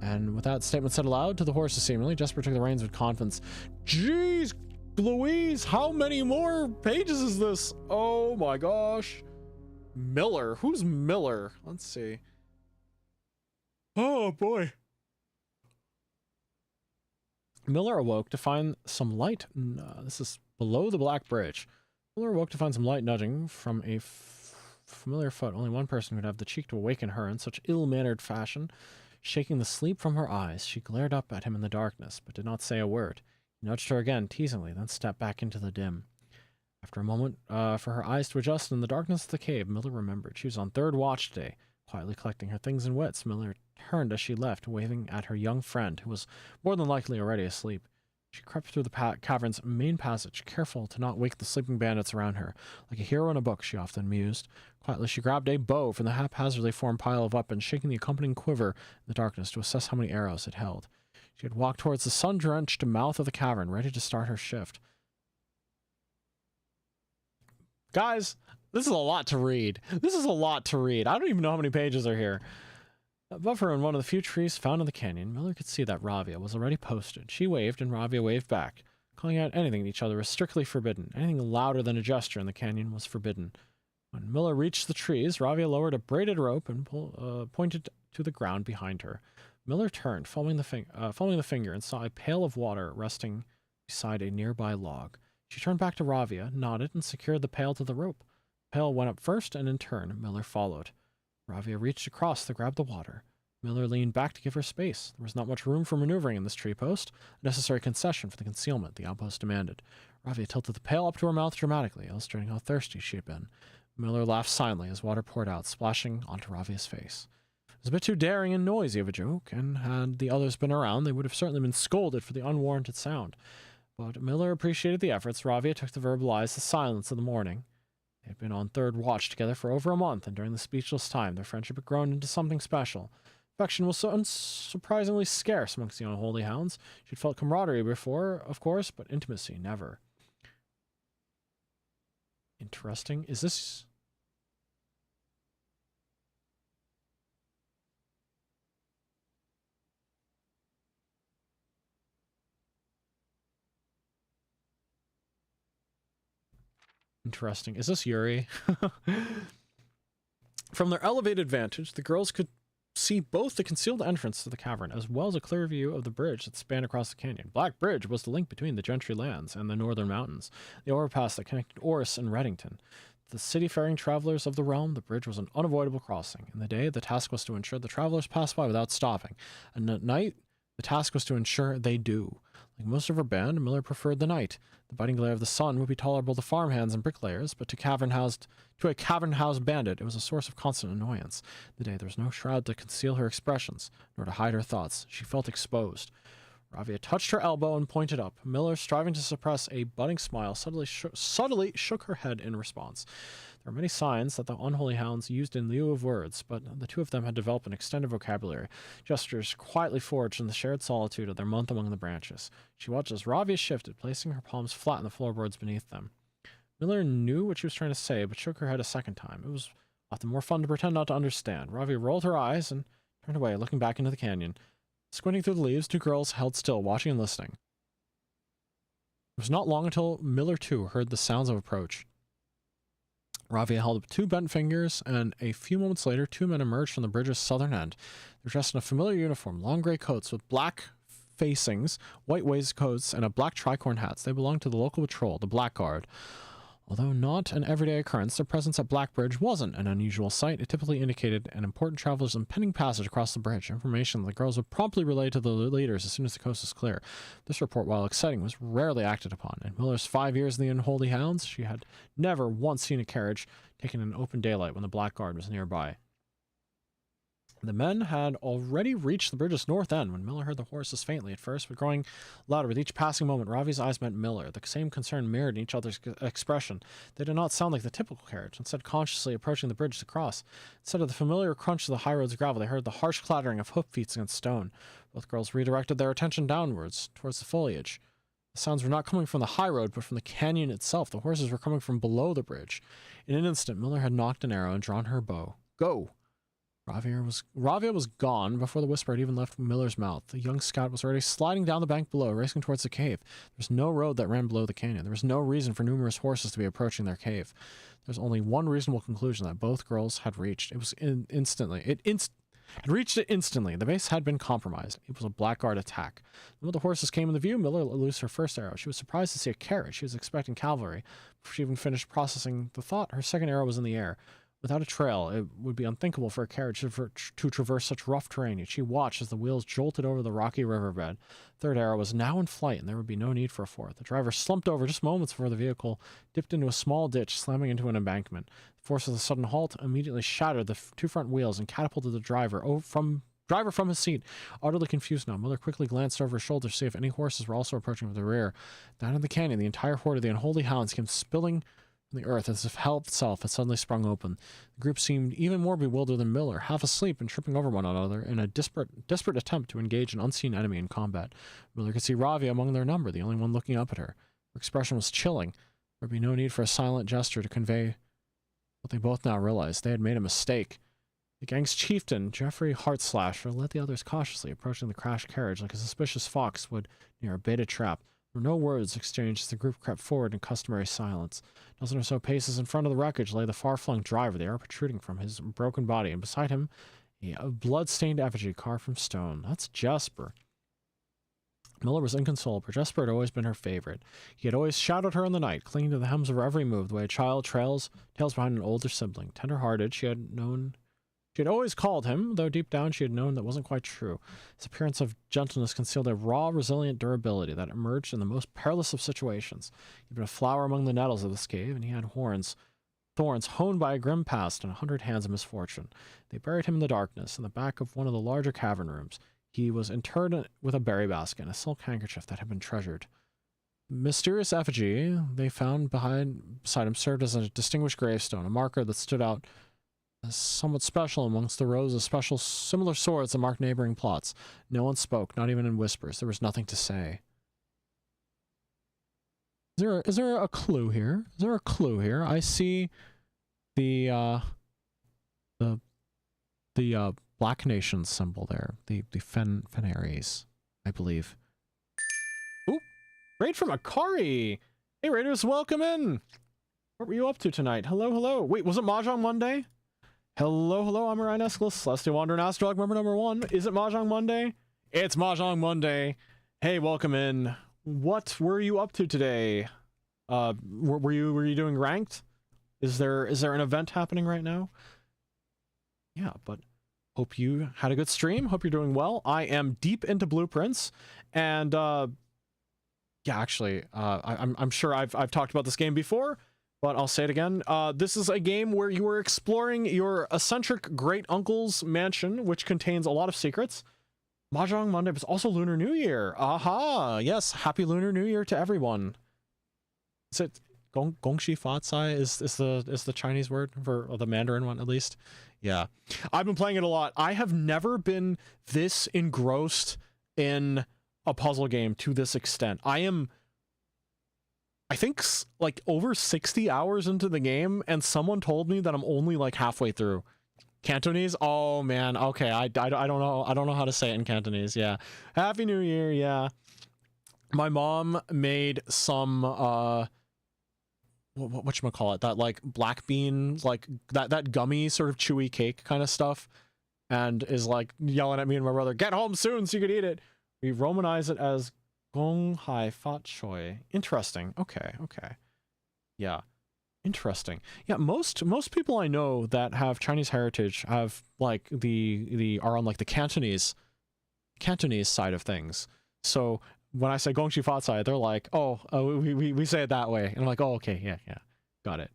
And with that statement said aloud to the horses seemingly, Jesper took the reins with confidence. Jeez Louise, how many more pages is this? Oh my gosh. Miller. Who's Miller? Let's see. Oh boy. Miller awoke to find some light. This is below the Black Bridge. Miller awoke to find some light nudging from a familiar foot. Only one person would have the cheek to awaken her in such ill-mannered fashion. Shaking the sleep from her eyes, she glared up at him in the darkness, but did not say a word. He nudged her again, teasingly, then stepped back into the dim. After a moment for her eyes to adjust in the darkness of the cave, Miller remembered. She was on 3rd watch today. Quietly collecting her things and wits, Miller turned as she left, waving at her young friend, who was more than likely already asleep. She crept through the cavern's main passage, careful to not wake the sleeping bandits around her. Like a hero in a book, she often mused. Quietly, she grabbed a bow from the haphazardly formed pile of weapons, shaking the accompanying quiver in the darkness to assess how many arrows it held. She had walked towards the sun-drenched mouth of the cavern, ready to start her shift. Guys, this is a lot to read. This is a lot to read. I don't even know how many pages are here. Above her, in one of the few trees found in the canyon, Miller could see that Ravia was already posted. She waved, and Ravia waved back. Calling out anything to each other was strictly forbidden. Anything louder than a gesture in the canyon was forbidden. When Miller reached the trees, Ravia lowered a braided rope and pointed to the ground behind her. Miller turned, following the finger, and saw a pail of water resting beside a nearby log. She turned back to Ravia, nodded, and secured the pail to the rope. The pail went up first, and in turn, Miller followed. Ravia reached across to grab the water. Miller leaned back to give her space. There was not much room for maneuvering in this tree post, a necessary concession for the concealment the outpost demanded. Ravia tilted the pail up to her mouth dramatically, illustrating how thirsty she had been. Miller laughed silently as water poured out, splashing onto Ravia's face. It was a bit too daring and noisy of a joke, and had the others been around, they would have certainly been scolded for the unwarranted sound. But Miller appreciated the efforts. Ravia took to verbalize the silence of the morning. They had been on third watch together for over a month, and during the speechless time, their friendship had grown into something special. Affection was so unsurprisingly scarce amongst the unholy hounds. She'd felt camaraderie before, of course, but intimacy never. Interesting. Is this... Interesting. Is this Yuri? From their elevated vantage, the girls could see both the concealed entrance to the cavern as well as a clear view of the bridge that spanned across the canyon. Black Bridge was the link between the Gentry lands and the northern mountains, the overpass that connected Oris and Reddington. The city-faring travelers of the realm, the bridge was an unavoidable crossing. In the day, the task was to ensure the travelers passed by without stopping, and at night, the task was to ensure they do. Like most of her band, Miller preferred the night. The biting glare of the sun would be tolerable to farmhands and bricklayers, but to a cavern-housed bandit, it was a source of constant annoyance. The day there was no shroud to conceal her expressions, nor to hide her thoughts. She felt exposed. Ravia touched her elbow and pointed up. Miller, striving to suppress a budding smile, subtly shook her head in response. There were many signs that the unholy hounds used in lieu of words, but the two of them had developed an extended vocabulary, gestures quietly forged in the shared solitude of their month among the branches. She watched as Ravia shifted, placing her palms flat on the floorboards beneath them. Miller knew what she was trying to say, but shook her head a second time. It was often more fun to pretend not to understand. Ravia rolled her eyes and turned away, looking back into the canyon. Squinting through the leaves, two girls held still, watching and listening. It was not long until Miller, too, heard the sounds of approach. Ravia held up two bent fingers, and a few moments later, two men emerged from the bridge's southern end. They were dressed in a familiar uniform, long gray coats with black facings, white waistcoats, and black tricorn hats. They belonged to the local patrol, the Black Guard. Although not an everyday occurrence, their presence at Black Bridge wasn't an unusual sight. It typically indicated an important traveler's impending passage across the bridge, information the girls would promptly relay to the leaders as soon as the coast was clear. This report, while exciting, was rarely acted upon. In Miller's 5 years in the Unholy Hounds, she had never once seen a carriage taken in open daylight when the Black Guard was nearby. The men had already reached the bridge's north end when Miller heard the horses faintly at first, but growing louder with each passing moment. Ravi's eyes met Miller. The same concern mirrored in each other's expression. They did not sound like the typical carriage, instead consciously approaching the bridge to cross. Instead of the familiar crunch of the high road's gravel, they heard the harsh clattering of hoofbeats against stone. Both girls redirected their attention downwards, towards the foliage. The sounds were not coming from the high road, but from the canyon itself. The horses were coming from below the bridge. In an instant, Miller had nocked an arrow and drawn her bow. Go! Ravia was gone before the whisper had even left Miller's mouth. The young scout was already sliding down the bank below, racing towards the cave. There was no road that ran below the canyon. There was no reason for numerous horses to be approaching their cave. There was only one reasonable conclusion that both girls had reached. It was instantly. It reached it instantly. The base had been compromised. It was a blackguard attack. When the horses came into view, Miller loosed her first arrow. She was surprised to see a carriage. She was expecting cavalry. Before she even finished processing the thought, her second arrow was in the air. Without a trail, it would be unthinkable for a carriage to traverse such rough terrain, yet she watched as the wheels jolted over the rocky riverbed. Third arrow was now in flight, and there would be no need for a fourth. The driver slumped over just moments before the vehicle dipped into a small ditch, slamming into an embankment. The force of the sudden halt immediately shattered the two front wheels and catapulted the driver from his seat. Utterly confused now, Miller quickly glanced over his shoulder to see if any horses were also approaching from the rear. Down in the canyon, the entire horde of the unholy hounds came spilling the earth as if hell itself had suddenly sprung open. The group seemed even more bewildered than Miller, half asleep and tripping over one another in a desperate attempt to engage an unseen enemy in combat. Miller could see Ravia among their number, the only one looking up at her. Her expression was chilling. There would be no need for a silent gesture to convey what they both now realized. They had made a mistake. The gang's chieftain, Geoffrey Heartslasher, led the others cautiously, approaching the crashed carriage like a suspicious fox would near a baited trap. There were no words exchanged as the group crept forward in customary silence. A dozen or so paces in front of the wreckage lay the far-flung driver, the arrow protruding from his broken body, and beside him, a blood-stained effigy carved from stone. That's Jesper. Miller was inconsolable. Jesper had always been her favorite. He had always shadowed her in the night, clinging to the hems of her every move, the way a child tails behind an older sibling. Tender-hearted, she had always called him, though deep down she had known that wasn't quite true. His appearance of gentleness concealed a raw, resilient durability that emerged in the most perilous of situations. He'd been a flower among the nettles of this cave, and he had thorns honed by a grim past and 100 hands of misfortune. They buried him in the darkness, in the back of one of the larger cavern rooms. He was interred with a berry basket and a silk handkerchief that had been treasured. mysterious effigy they found beside him served as a distinguished gravestone, a marker that stood out as somewhat special amongst the rows of special similar swords that marked neighboring plots. No one spoke, not even in whispers. There was nothing to say. Is there a clue here? Is there a clue here? I see the Black Nation symbol there. The Fenaries, I believe. Ooh, raid from Akari. Hey raiders, welcome in. What were you up to tonight? Hello, hello. Wait, was it Mahjong Monday? Hello, hello, I'm Orion Escalus, Celestial Wanderer and AstraLog Member number 1. Is it Mahjong Monday? It's Mahjong Monday. Hey, welcome in. What were you up to today? Were you doing ranked? Is there an event happening right now? Yeah, but hope you had a good stream. Hope you're doing well. I am deep into blueprints, and yeah, actually, I'm sure I've talked about this game before, but I'll say it again. This is a game where you are exploring your eccentric great uncle's mansion, which contains a lot of secrets. Mahjong Monday, but also Lunar New Year. Aha! Yes, happy Lunar New Year to everyone. Is it Gongxi Fatsai is the Chinese word for, or the Mandarin one at least? Yeah. I've been playing it a lot. I have never been this engrossed in a puzzle game to this extent. I think like over 60 hours into the game, and someone told me that I'm only like halfway through. Cantonese? Oh man, okay. I don't know how to say it in Cantonese. Yeah. Happy New Year. Yeah. My mom made some whatchamacallit, that like black bean, like that gummy sort of chewy cake kind of stuff, and is like yelling at me and my brother, get home soon so you could eat it. We romanize it as Gong Hai Fat Choi. Interesting. Okay. Yeah. Interesting. Yeah, most people I know that have Chinese heritage have like are on like the Cantonese side of things. So when I say Gongxi Fatsai, they're like, oh, we say it that way. And I'm like, oh, okay, yeah, got it.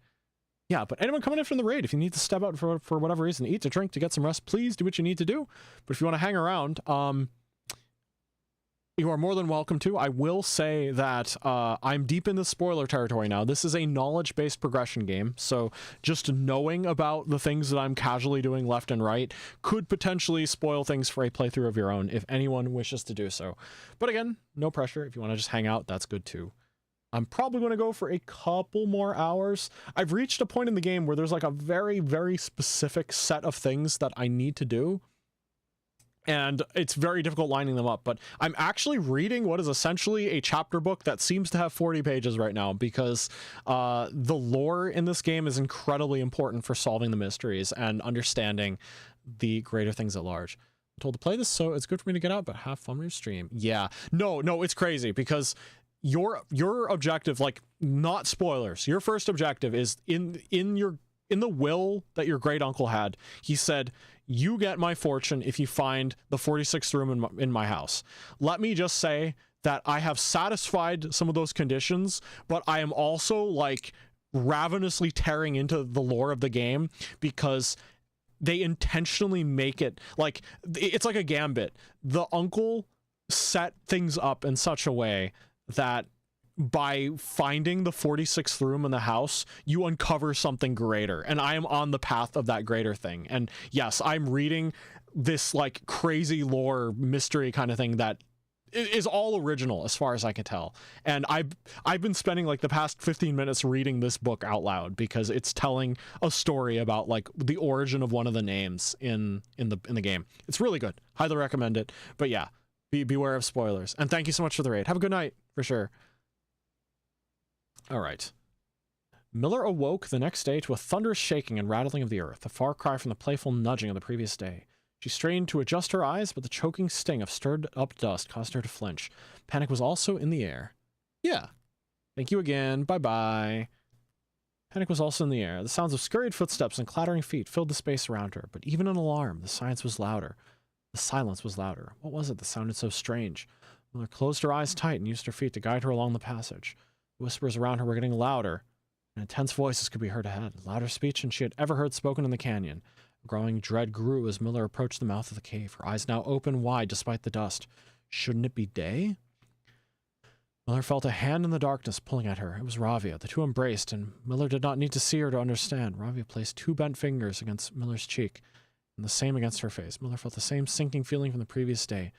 Yeah, but anyone coming in from the raid, if you need to step out for whatever reason, eat, to drink, to get some rest, please do what you need to do. But if you want to hang around, you are more than welcome to. I will say that I'm deep in the spoiler territory now. This is a knowledge-based progression game, so just knowing about the things that I'm casually doing left and right could potentially spoil things for a playthrough of your own if anyone wishes to do so. But again, no pressure. If you want to just hang out, that's good too. I'm probably going to go for a couple more hours. I've reached a point in the game where there's like a very, very specific set of things that I need to do, and it's very difficult lining them up, but I'm actually reading what is essentially a chapter book that seems to have 40 pages right now, because the lore in this game is incredibly important for solving the mysteries and understanding the greater things at large. I'm told to play this, so it's good for me to get out, but have fun with your stream. Yeah, no, it's crazy, because your objective, like, not spoilers, your first objective is in the will that your great uncle had. He said, you get my fortune if you find the 46th room in my house. Let me just say that I have satisfied some of those conditions, but I am also like ravenously tearing into the lore of the game, because they intentionally make it like, it's like a gambit. The uncle set things up in such a way that by finding the 46th room in the house, you uncover something greater, and I am on the path of that greater thing. And yes, I'm reading this like crazy lore mystery kind of thing that is all original as far as I can tell. And I've been spending like the past 15 minutes reading this book out loud, because it's telling a story about like the origin of one of the names in the game. It's really good. Highly recommend it. But yeah, beware of spoilers. And thank you so much for the raid. Have a good night for sure. All right. Miller awoke the next day to a thunderous shaking and rattling of the earth, a far cry from the playful nudging of the previous day. She strained to adjust her eyes, but the choking sting of stirred-up dust caused her to flinch. Panic was also in the air. Yeah. Thank you again. Bye-bye. Panic was also in the air. The sounds of scurried footsteps and clattering feet filled the space around her, but even in alarm, the silence was louder. What was it that sounded so strange? Miller closed her eyes tight and used her feet to guide her along the passage. The whispers around her were getting louder, and intense voices could be heard ahead, louder speech than she had ever heard spoken in the canyon. A growing dread grew as Miller approached the mouth of the cave, her eyes now open wide despite the dust. Shouldn't it be day? Miller felt a hand in the darkness pulling at her. It was Ravia. The two embraced, and Miller did not need to see her to understand. Ravia placed two bent fingers against Miller's cheek, and the same against her face. Miller felt the same sinking feeling from the previous day.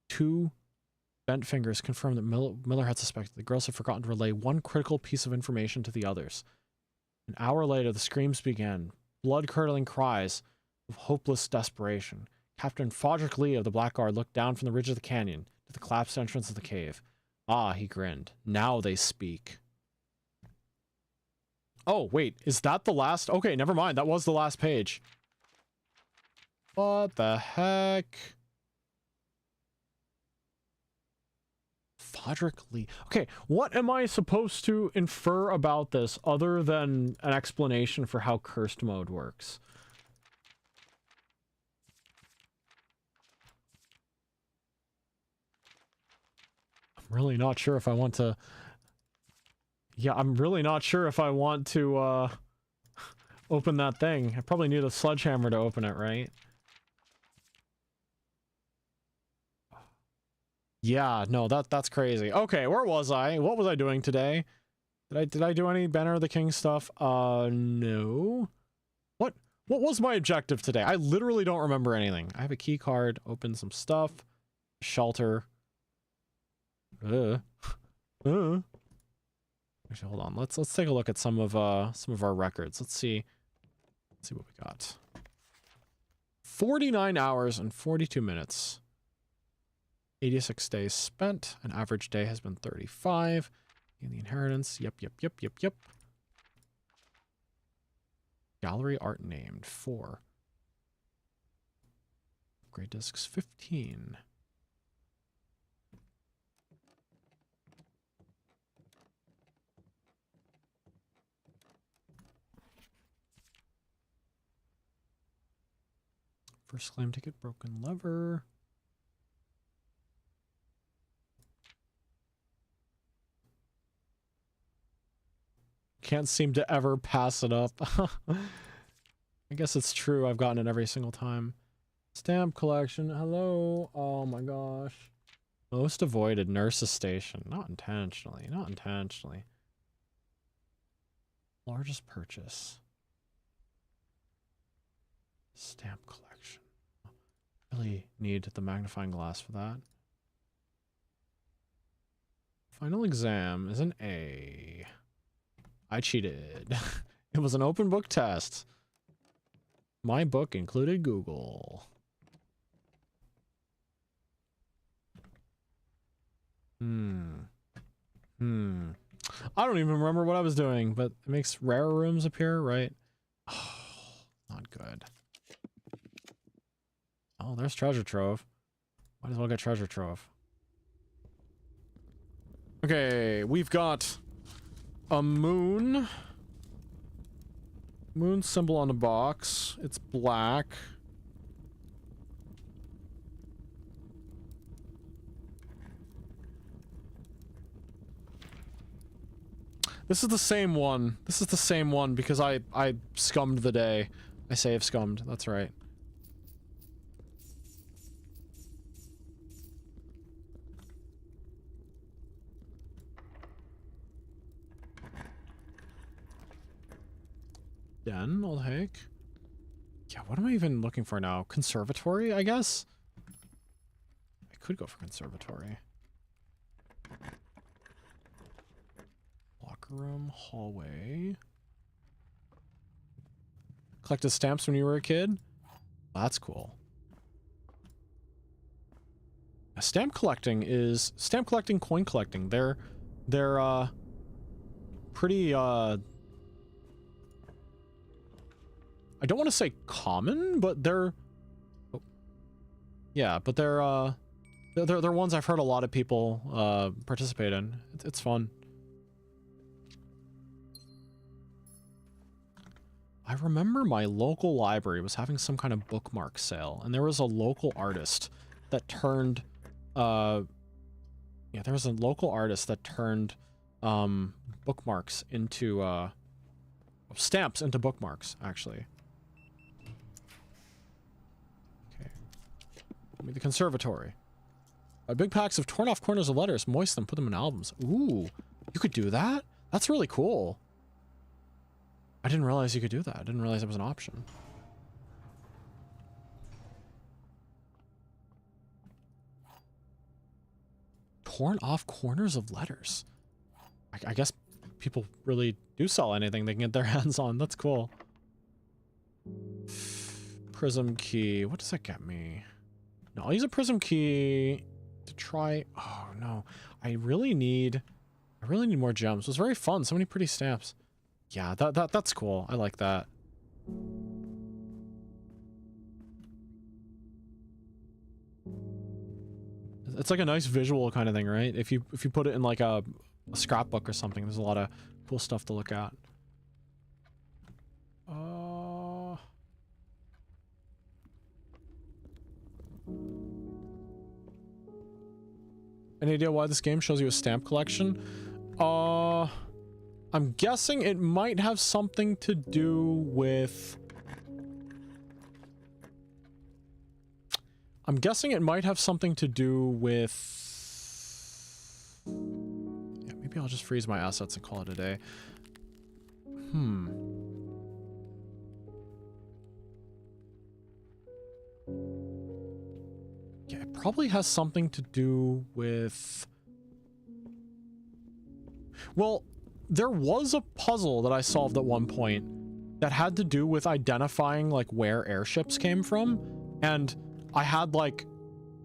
Two bent fingers confirmed that Miller had suspected. The girls had forgotten to relay one critical piece of information to the others. An hour later, the screams began, blood-curdling cries of hopeless desperation. Captain Fodrick Lee of the Blackguard looked down from the ridge of the canyon to the collapsed entrance of the cave. Ah, he grinned. Now they speak. Oh, wait. Is that the last? Okay, never mind. That was the last page. What the heck? Fodrick Lee. Okay, what am I supposed to infer about this other than an explanation for how cursed mode works? Really not sure if I want to... Yeah, I'm really not sure if I want to, open that thing. I probably need a sledgehammer to open it, right? Yeah, no, that's crazy. Okay, where was I? What was I doing today? Did I do any Banner of the King stuff? No. What was my objective today? I literally don't remember anything. I have a key card, open some stuff, shelter. Actually, hold on. Let's take a look at some of our records. Let's see what we got. 49 hours and 42 minutes. 86 days spent. An average day has been 35. In the inheritance. Yep. Gallery art named 4. Upgrade discs 15. First claim ticket, broken lever. Can't seem to ever pass it up. I guess it's true. I've gotten it every single time. Stamp collection. Hello. Oh my gosh. Most avoided nurse's station. Not intentionally. Not intentionally. Largest purchase. Stamp collection. Really need the magnifying glass for that. Final exam is an A. I cheated. It was an open book test. My book included Google. I don't even remember what I was doing, but it makes rare rooms appear, right? Oh, not good. Oh, there's treasure trove. Might as well get treasure trove. Okay, we've got a moon. Moon symbol on the box. It's black. This is the same one. This is the same one because I scummed the day. I say I've scummed. That's right. Den, I'll take. Yeah, what am I even looking for now? Conservatory, I guess? I could go for conservatory. Locker room, hallway. Collected stamps when you were a kid? That's cool. Stamp collecting, coin collecting. They're pretty, I don't want to say common, but they're... Oh. Yeah, but they're ones I've heard a lot of people participate in. It's fun. I remember my local library was having some kind of bookmark sale, and there was a local artist that turned... yeah, there was a local artist that turned bookmarks into... stamps into bookmarks, actually. The conservatory. Big packs of torn off corners of letters, moist them, put them in albums. Ooh, you could do that? That's really cool. I didn't realize you could do that. I didn't realize it was an option. Torn off corners of letters. I guess people really do sell anything they can get their hands on. That's cool. Prism key. What does that get me? No, I'll use a prism key to try. Oh no, I really need more gems. It was very fun. So many pretty stamps. Yeah, that's cool. I like that. It's like a nice visual kind of thing, right? If you put it in like a scrapbook or something, there's a lot of cool stuff to look at. Any idea why this game shows you a stamp collection? I'm guessing it might have something to do with... Yeah, maybe I'll just freeze my assets and call it a day. Yeah, it probably has something to do with... Well, there was a puzzle that I solved at one point that had to do with identifying, like, where airships came from, and I had, like,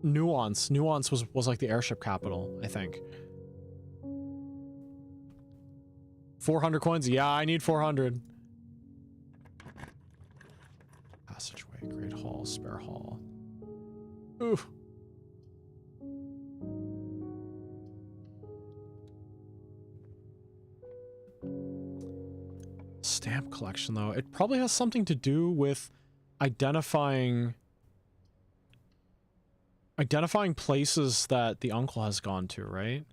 Nuance. Nuance was like, the airship capital, I think. 400 coins? Yeah, I need 400. Passageway, Great Hall, Spare Hall. Ooh. Stamp collection, though. It probably has something to do with identifying places that the uncle has gone to, right?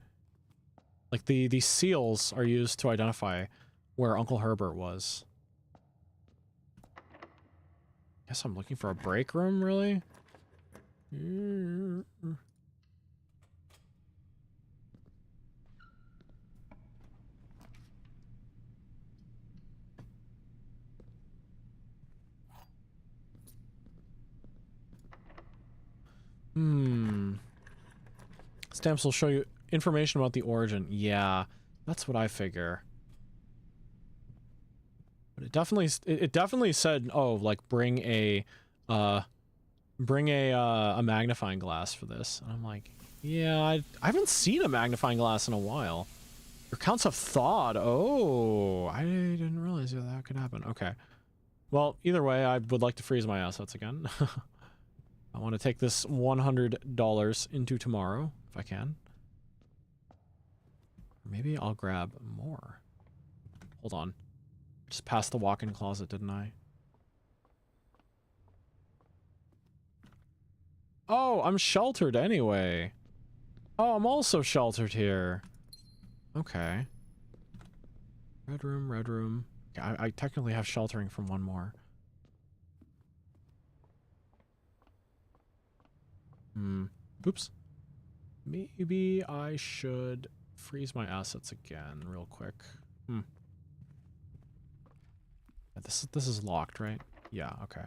Like the seals are used to identify where Uncle Herbert was. Guess I'm looking for a break room, really? Stamps will show you information about the origin. Yeah, that's what I figure. But it definitely said, oh, like bring a magnifying glass for this. And I'm like, yeah, I haven't seen a magnifying glass in a while. Your counts have thawed. Oh, I didn't realize that could happen. Okay. Well, either way, I would like to freeze my assets again. I want to take this $100 into tomorrow, if I can. Maybe I'll grab more. Hold on. Just passed the walk-in closet, didn't I? Oh, I'm sheltered anyway. Oh, I'm also sheltered here. Okay. Red room, red room. Yeah, I technically have sheltering from one more. Oops. Maybe I should freeze my assets again real quick. This is locked, right? Yeah, okay.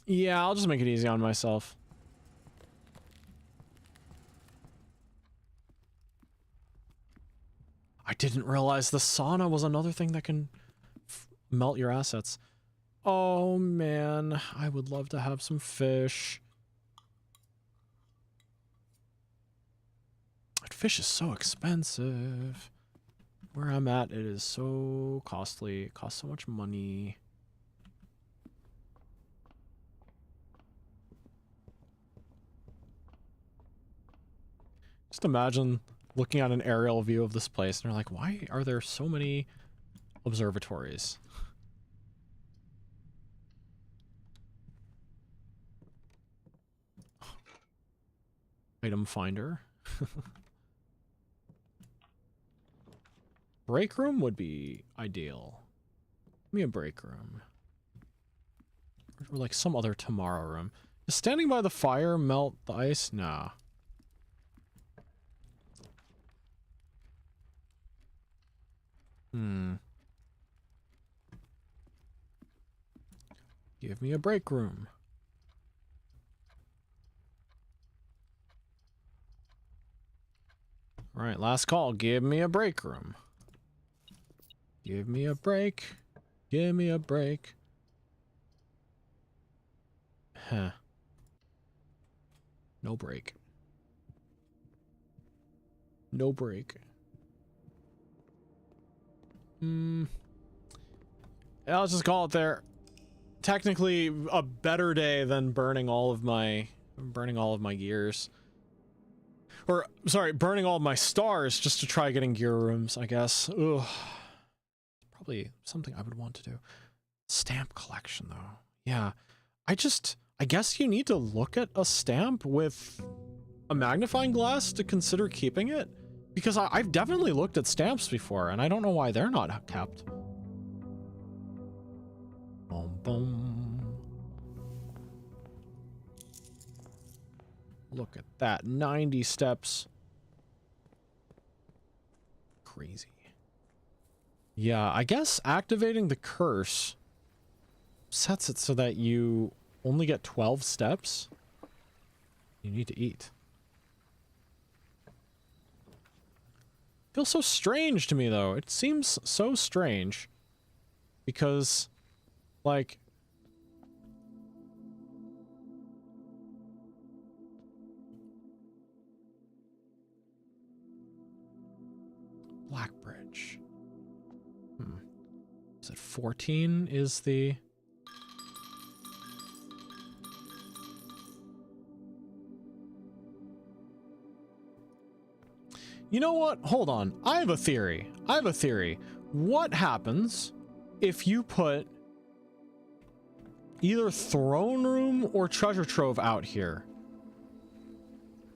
Yeah, I'll just make it easy on myself. I didn't realize the sauna was another thing that can melt your assets. Oh man, I would love to have some fish. Fish is so expensive. Where I'm at, it is so costly. It costs so much money. Just imagine looking at an aerial view of this place and you're like, why are there so many observatories? Item finder. Break room would be ideal. Give me a break room. Or like some other tomorrow room. Does standing by the fire melt the ice? Nah. Give me a break room. All right, last call. Give me a break room. Give me a break. Give me a break. Huh. No break. No break. I'll just call it there. Technically, a better day than burning all of my gears. Or, sorry, burning all of my stars just to try getting gear rooms, I guess. Ugh. Probably something I would want to do. Stamp collection, though. Yeah. I guess you need to look at a stamp with a magnifying glass to consider keeping it. Because I've definitely looked at stamps before, and I don't know why they're not kept. Boom, boom. Look at that. 90 steps. Crazy. Yeah, I guess activating the curse sets it so that you only get 12 steps. You need to eat. Feels so strange to me, though. It seems so strange. Because, like... Blackbridge. Is it 14 is the... You know what? Hold on. I have a theory. What happens if you put either throne room or treasure trove out here?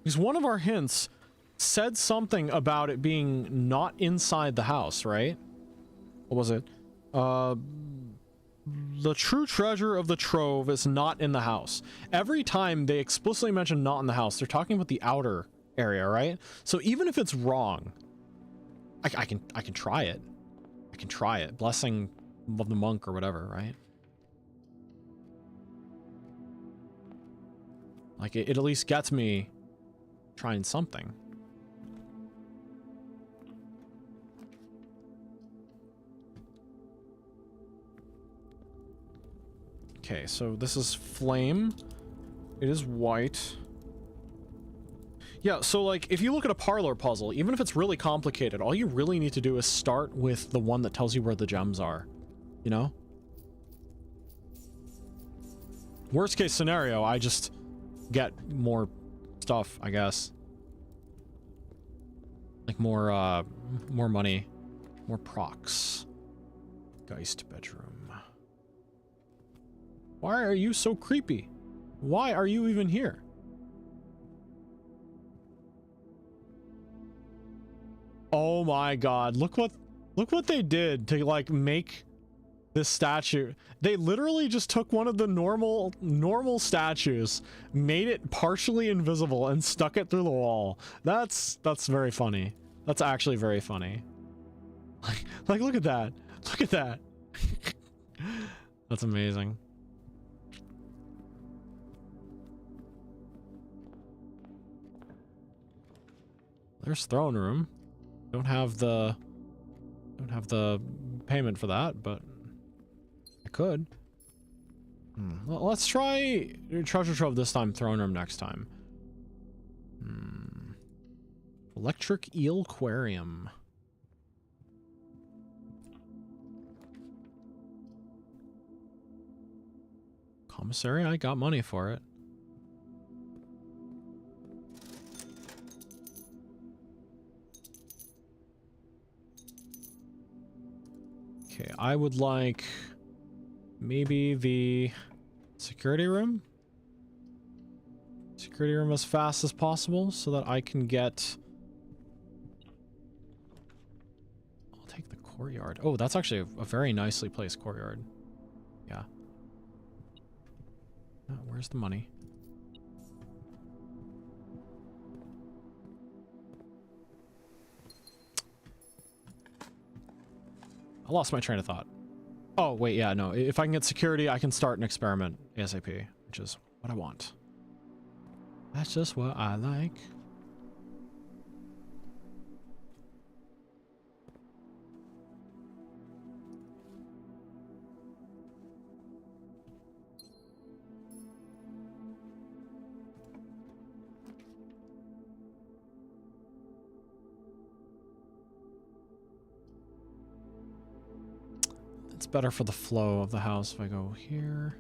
Because one of our hints said something about it being not inside the house, right? What was it? The true treasure of the trove is not in the house. Every time they explicitly mention not in the house, they're talking about the outer area, right? So even if it's wrong, I can try it. I can try it. Blessing of the monk or whatever, right? Like it at least gets me trying something. Okay, so this is flame. It is white. Yeah, so like, if you look at a parlor puzzle, even if it's really complicated, all you really need to do is start with the one that tells you where the gems are. You know? Worst case scenario, I just get more stuff, I guess. Like more money. More procs. Geist bedroom. Why are you so creepy? Why are you even here? Oh my god, look what they did to like make this statue. They literally just took one of the normal statues, made it partially invisible and stuck it through the wall. That's very funny. That's actually very funny. Like look at that. Look at that. That's amazing. There's throne room. Don't have the payment for that, but I could. Well, let's try treasure trove this time, throne room next time. Electric eel aquarium. Commissary, I got money for it. Okay, I would like maybe the security room? Security room as fast as possible so that I can get... I'll take the Courtyard. Oh, that's actually a very nicely placed courtyard. Yeah. Where's the money? I lost my train of thought. Oh, wait, yeah, no. If I can get security, I can start an experiment ASAP, which is what I want. That's just what I like. It's better for the flow of the house if I go here.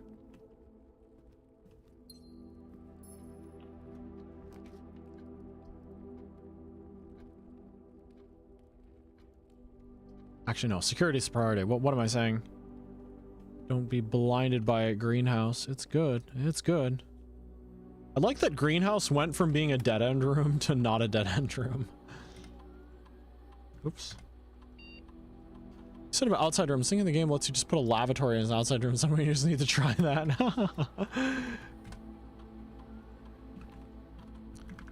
Actually, no. Security is priority. What am I saying? Don't be blinded by a greenhouse. It's good. It's good. I like that greenhouse went from being a dead-end room to not a dead-end room. Oops. Instead of outside rooms, thinking the game lets you just put a lavatory in an outside room. Somebody just need to try that.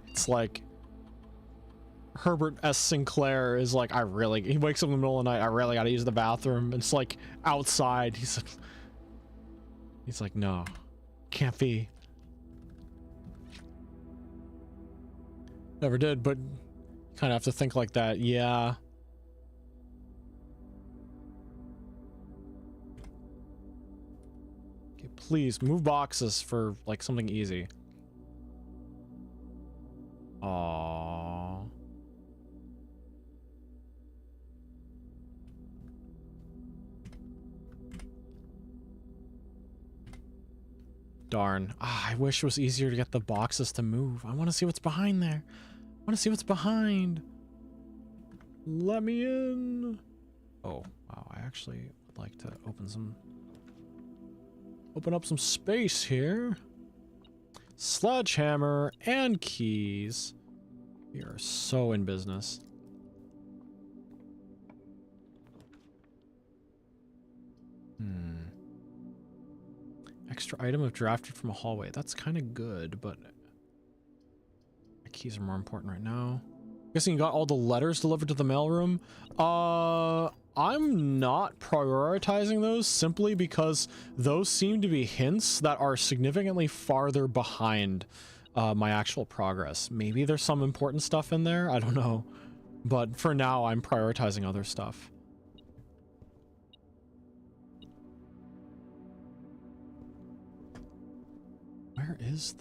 It's like Herbert S. Sinclair is like, he wakes up in the middle of the night, I really gotta use the bathroom. It's like outside. He's like, no, can't be. Never did, but kind of have to think like that. Yeah. Okay, please move boxes for like something easy. Aww. Darn. I wish it was easier to get the boxes to move. I want to see what's behind there. I want to see what's behind. Let me in. Oh, wow. I actually would like to open up some space here. Sledgehammer and keys. We are so in business. Extra item if drafted from a hallway. That's kind of good, but my keys are more important right now. Guessing you got all the letters delivered to the mailroom. I'm not prioritizing those simply because those seem to be hints that are significantly farther behind my actual progress. Maybe there's some important stuff in there. I don't know. But for now, I'm prioritizing other stuff. Where is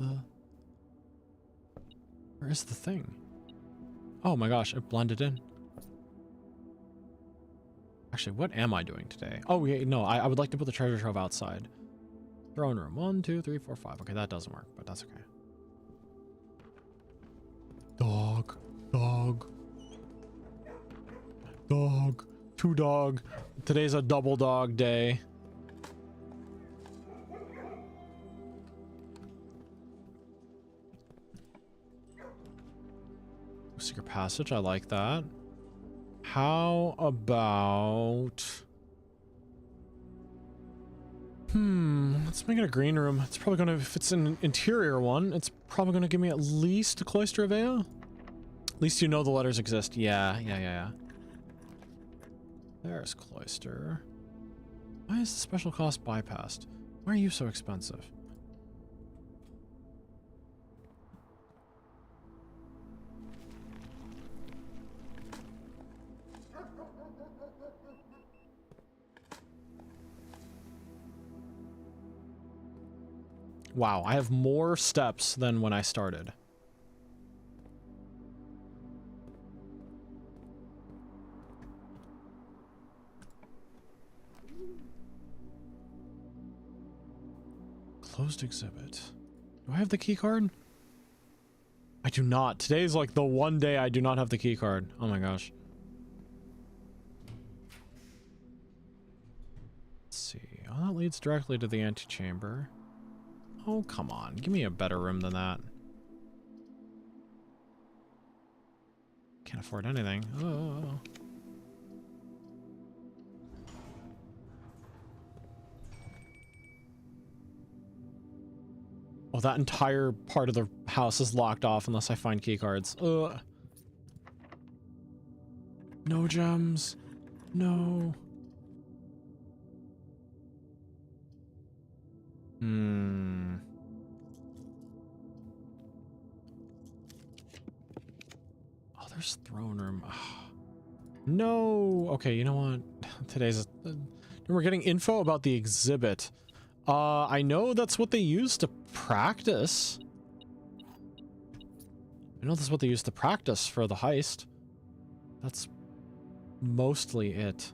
the thing? Oh my gosh, it blended in. Actually, what am I doing today? Oh, yeah, no, I would like to put the treasure trove outside. Throne room. 1, 2, 3, 4, 5. Okay, that doesn't work, but that's okay. Dog. Dog. Dog. 2 dog. Today's a double dog day. Secret passage, I like that. How about... let's make it a green room. It's probably gonna, if it's an interior one, it's probably gonna give me at least a Cloister of Ea. At least you know the letters exist. Yeah. There's Cloister. Why is the special cost bypassed? Why are you so expensive? Wow, I have more steps than when I started. Closed exhibit. Do I have the key card? I do not. Today's like the one day I do not have the key card. Oh my gosh. Let's see. Oh, that leads directly to the antechamber. Oh, come on. Give me a better room than that. Can't afford anything. Oh. Oh, that entire part of the house is locked off unless I find key cards. Ugh. No gems. No. Hmm. Oh, there's throne room. No. Okay, you know what? Today's... we're getting info about the exhibit. I know that's what they use to practice. I know that's what they use to practice for the heist. That's mostly it.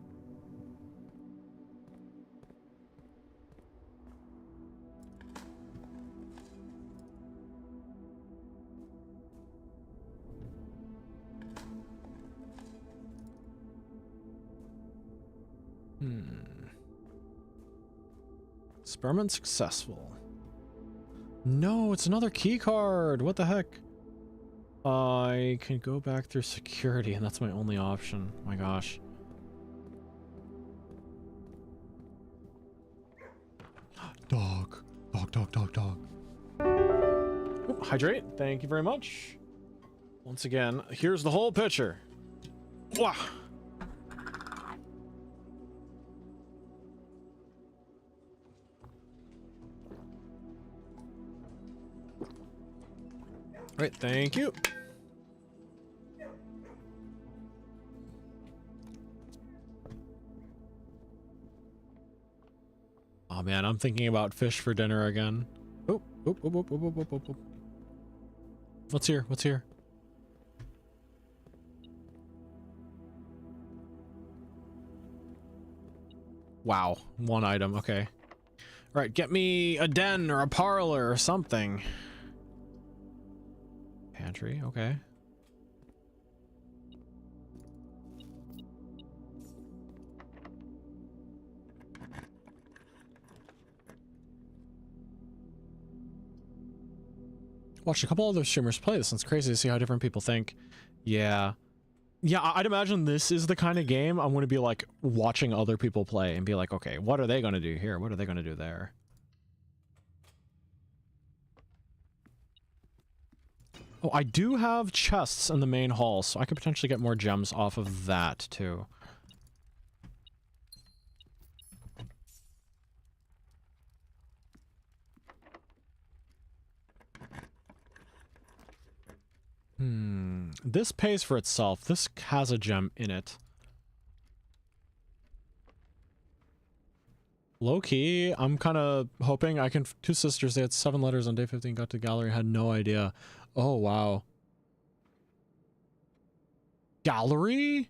Experiment successful. No, it's another key card. What the heck? I can go back through security, and that's my only option. Oh my gosh. Dog. Dog, dog, dog, dog. Oop, hydrate. Thank you very much. Once again, here's the whole picture. Wah! Right, thank you. Oh man, I'm thinking about fish for dinner again. Oh, oh, oh, oh, oh, oh, oh, oh. What's here? What's here? Wow, one item, okay. All right, get me a den or a parlor or something. Pantry, okay. Watched a couple other streamers play this, and it's crazy to see how different people think. Yeah. Yeah, I'd imagine this is the kind of game I'm going to be like watching other people play and be like, okay, what are they going to do here? What are they going to do there? Oh, I do have chests in the main hall, so I could potentially get more gems off of that, too. This pays for itself. This has a gem in it. Low-key, I'm kind of hoping I can... Two sisters, they had 7 letters on day 15, got to the gallery, had no idea. Oh, wow. Gallery?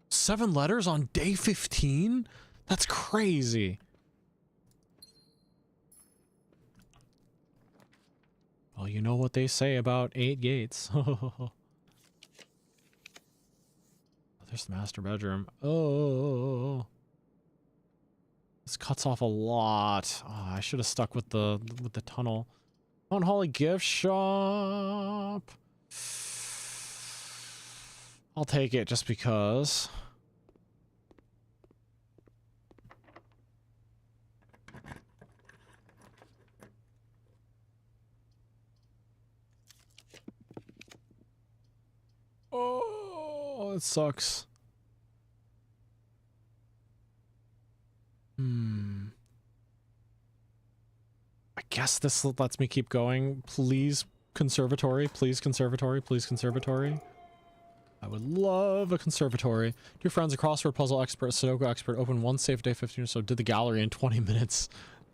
7 letters on day 15? That's crazy. Well, you know what they say about 8 gates. There's the master bedroom. Oh. This cuts off a lot. Oh, I should have stuck with the tunnel. Mount Holly gift shop. I'll take it just because. Oh, it sucks. I guess this lets me keep going. Please, conservatory. Please, conservatory. Please, conservatory. I would love a conservatory. 2 friends, a crossword puzzle expert, a Sudoku expert, opened 1 safe day 15 or so, did the gallery in 20 minutes.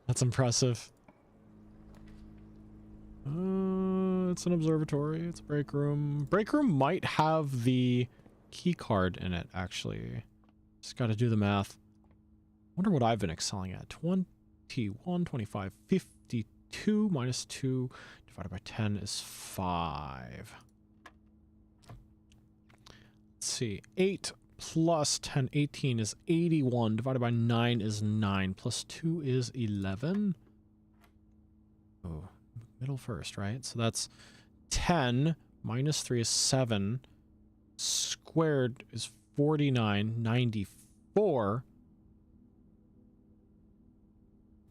That's impressive. It's an observatory. It's a break room. Break room might have the key card in it, actually. Just gotta do the math. Wonder what I've been excelling at. 21, 25, 52 minus 2 divided by 10 is 5. Let's see. 8 plus 10, 18 is 81. Divided by 9 is 9. Plus 2 is 11. Oh, middle first, right? So that's 10 minus 3 is 7. Squared is 49. 94.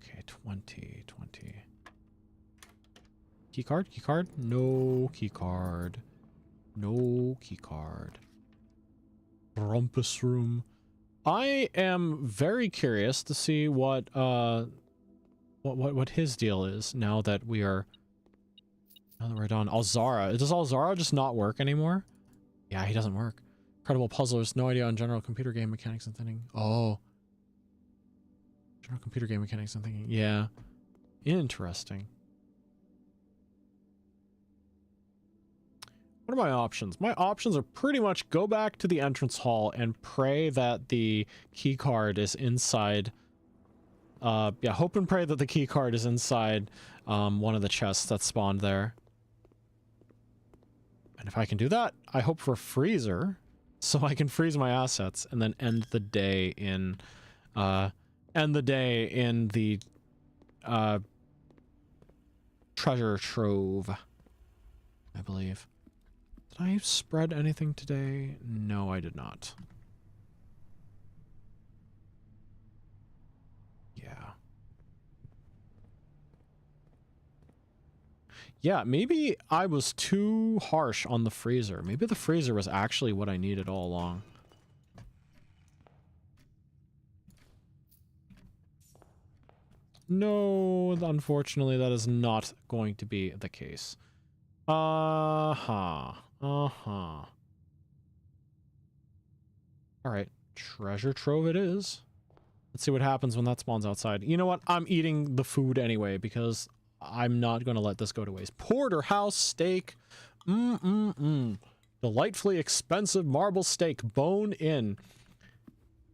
Okay, 20. Keycard? Keycard? No keycard. No keycard. Rumpus room. I am very curious to see what his deal is now that we're done. Alzara. Does Alzara just not work anymore? Yeah, he doesn't work. Incredible puzzlers. No idea on general computer game mechanics and thinking. Oh. General computer game mechanics and thinking. Yeah. Interesting. What are my options? My options are pretty much go back to the entrance hall and pray that the key card is inside. Yeah, hope and pray that the key card is inside one of the chests that spawned there. And if I can do that, I hope for a freezer so I can freeze my assets and then end the day in the treasure trove, I believe. Did I spread anything today? No, I did not. Yeah. Yeah, maybe I was too harsh on the freezer. Maybe the freezer was actually what I needed all along. No, unfortunately, that is not going to be the case. Uh-huh. Uh-huh. Alright, treasure trove it is. Let's see what happens when that spawns outside. You know what? I'm eating the food anyway because I'm not going to let this go to waste. Porterhouse steak. Delightfully expensive marble steak, bone in.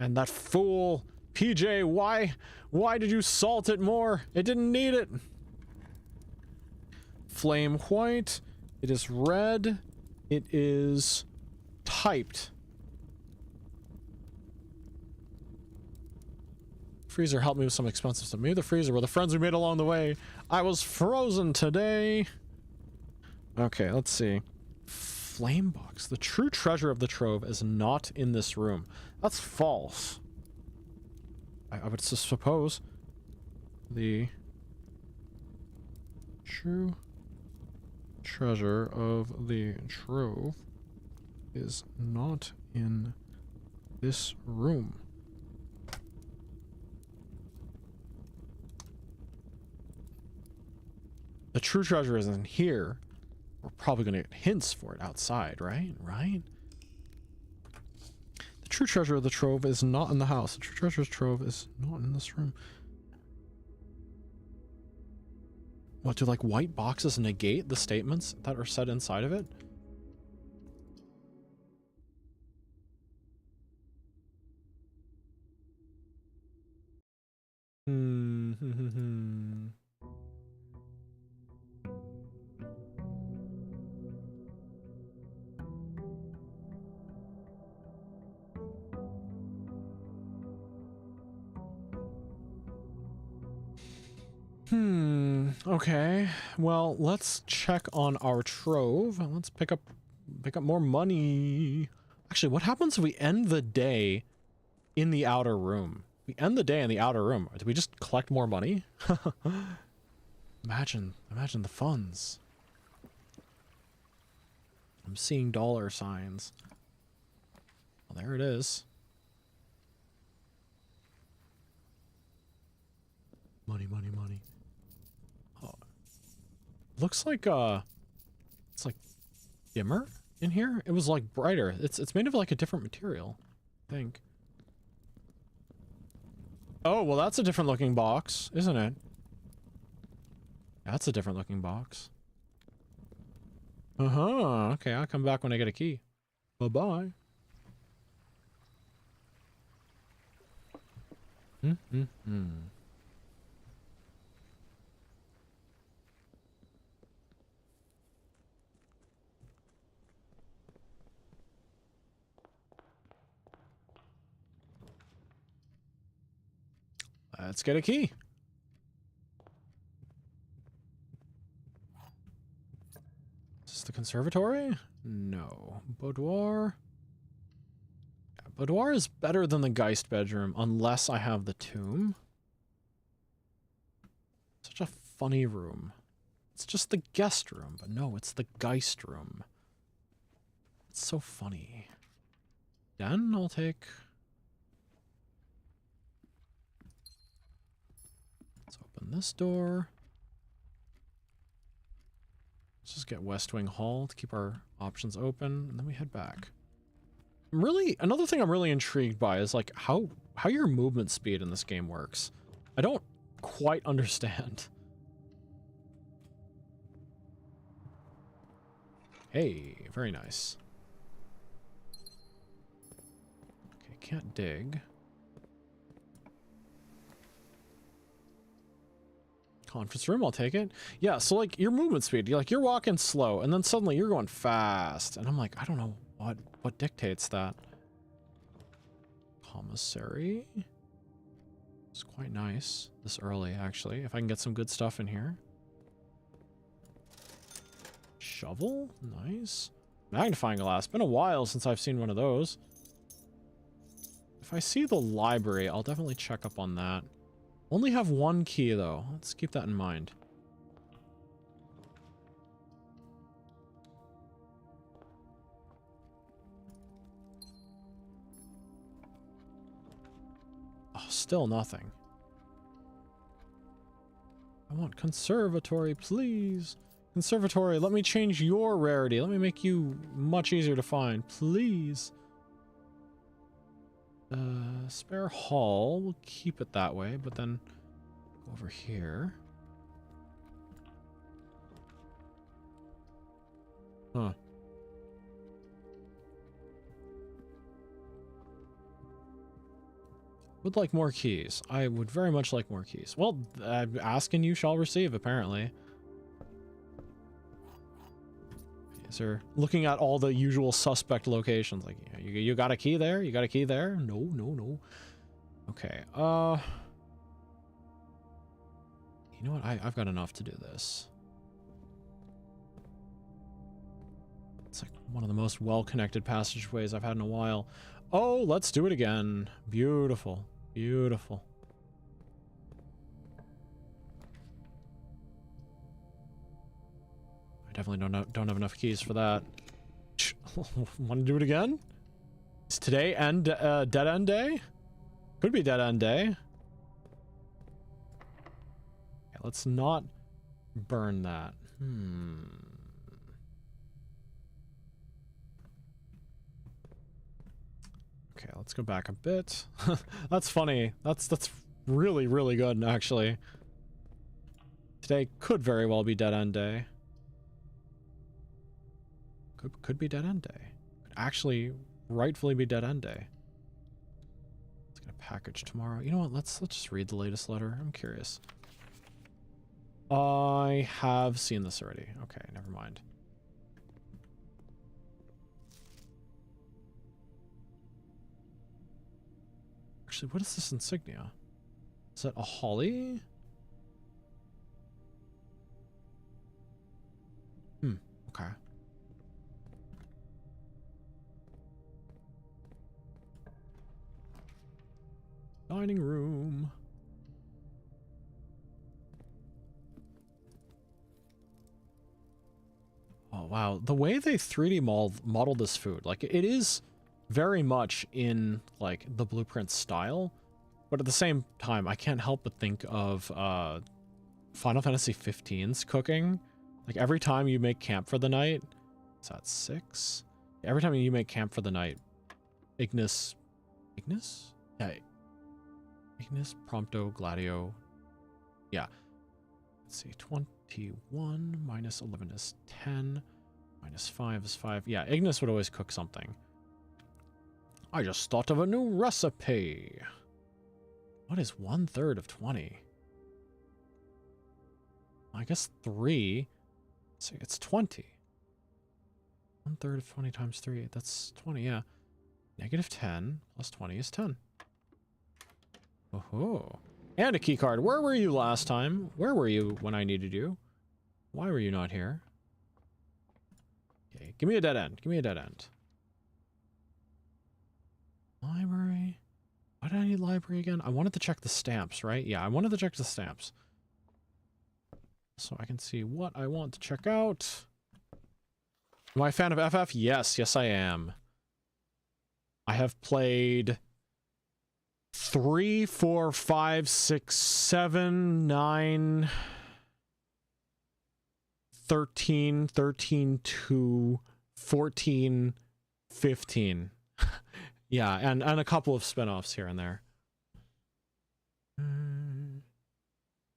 And that fool, PJ, why did you salt it more? It didn't need it. Flame white. It is red. It is typed. Freezer helped me with some expensive stuff. Maybe the freezer were the friends we made along the way. I was frozen today. Okay, let's see. Flame box. The true treasure of the trove is not in this room. That's false. I would suppose the true treasure of the trove is not in this room. The true treasure isn't here. We're probably going to get hints for it outside, right? Right? The true treasure of the trove is not in the house. The true treasure's trove is not in this room. What, do like white boxes negate the statements that are said inside of it? Okay. Well, let's check on our trove. Let's pick up more money. Actually, what happens if we end the day in the outer room? We end the day in the outer room. Do we just collect more money? Imagine the funds. I'm seeing dollar signs. Well, there it is. Money, money, money. Oh. Looks like it's like dimmer in here. It was like brighter. It's made of like a different material, I think. Oh, well, that's a different looking box, isn't it? That's a different looking box. Uh-huh. Okay, I'll come back when I get a key. Bye-bye. Let's get a key. Is this the conservatory? No. Boudoir. Yeah, boudoir is better than the Geist bedroom, unless I have the tomb. Such a funny room. It's just the guest room, but no, it's the Geist room. It's so funny. Den, I'll take. Let's open this door. Let's just get West Wing Hall to keep our options open, and then we head back. Another thing I'm really intrigued by is like how your movement speed in this game works. I don't quite understand. Hey, very nice. Okay, can't dig. Conference room, I'll take it. Yeah, so like your movement speed, you're walking slow and then suddenly you're going fast. And I'm like, I don't know what dictates that. Commissary. It's quite nice this early, actually, if I can get some good stuff in here. Shovel, nice. Magnifying glass, been a while since I've seen one of those. If I see the library, I'll definitely check up on that. Only have one key, though. Let's keep that in mind. Oh, still nothing. I want conservatory, please. Conservatory, let me change your rarity. Let me make you much easier to find, please. Spare hall, we'll keep it that way, but then go over here. Huh. Would like more keys. I would very much like more keys. Well, ask and you shall receive, apparently. Are looking at all the usual suspect locations. Like, you got a key there? You got a key there? No, no, no. Okay, you know what? I've got enough to do this. It's like one of the most well-connected passageways I've had in a while. Oh, let's do it again. Beautiful. Beautiful. Definitely don't have enough keys for that. Want to do it again? Is today dead end day? Could be dead end day. Okay, let's not burn that. Okay, let's go back a bit. That's funny. That's really, really good, actually. Today could very well be dead end day. Could be dead end day. Could actually rightfully be dead end day. Let's get a package tomorrow. You know what? Let's just read the latest letter. I'm curious. I have seen this already. Okay, never mind. Actually, what is this insignia? Is that a holly? Okay. Dining room. Oh, wow. The way they 3D modeled this food, like, it is very much in, like, the Blueprint style, but at the same time, I can't help but think of Final Fantasy XV's cooking. Like, every time you make camp for the night, is that 6? Every time you make camp for the night, Ignis? Yeah. Ignis, Prompto, Gladio. Yeah. Let's see. 21 minus 11 is 10. Minus 5 is 5. Yeah, Ignis would always cook something. I just thought of a new recipe. What is 1/3 of 20? I guess 3. So it's 20. 1/3 of 20 times 3. That's 20, yeah. Negative 10 plus 20 is 10. Oh, and a key card. Where were you last time? Where were you when I needed you? Why were you not here? Okay, give me a dead end. Give me a dead end. Library. Why did I need library again? I wanted to check the stamps, right? Yeah, I wanted to check the stamps. so I can see what I want to check out. Am I a fan of FF? Yes, yes I am. I have played 3, 4, 5, 6, 7, 9, 13, 13, 2, 14, 15. Yeah, and a couple of spin-offs here and there.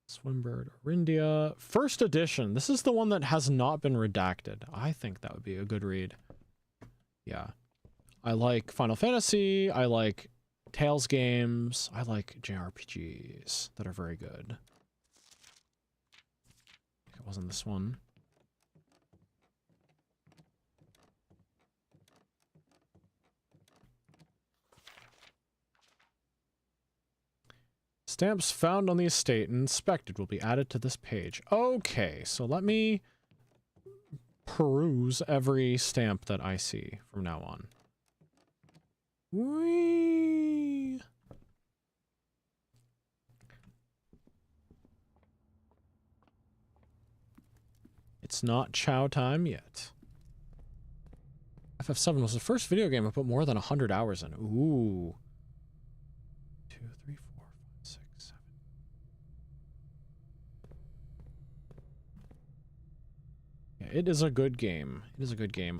Swimbird Orindia. First edition. This is the one that has not been redacted. I think that would be a good read. Yeah. I like Final Fantasy. I like Tales games. I like JRPGs that are very good. It wasn't this one. Stamps found on the estate and inspected will be added to this page. Okay, so let me peruse every stamp that I see from now on. Whee! It's not chow time yet. FF7 was the first video game I put more than 100 hours in. Ooh. 2, 3, 4, 5, 6, 7. Yeah, it is a good game. It is a good game.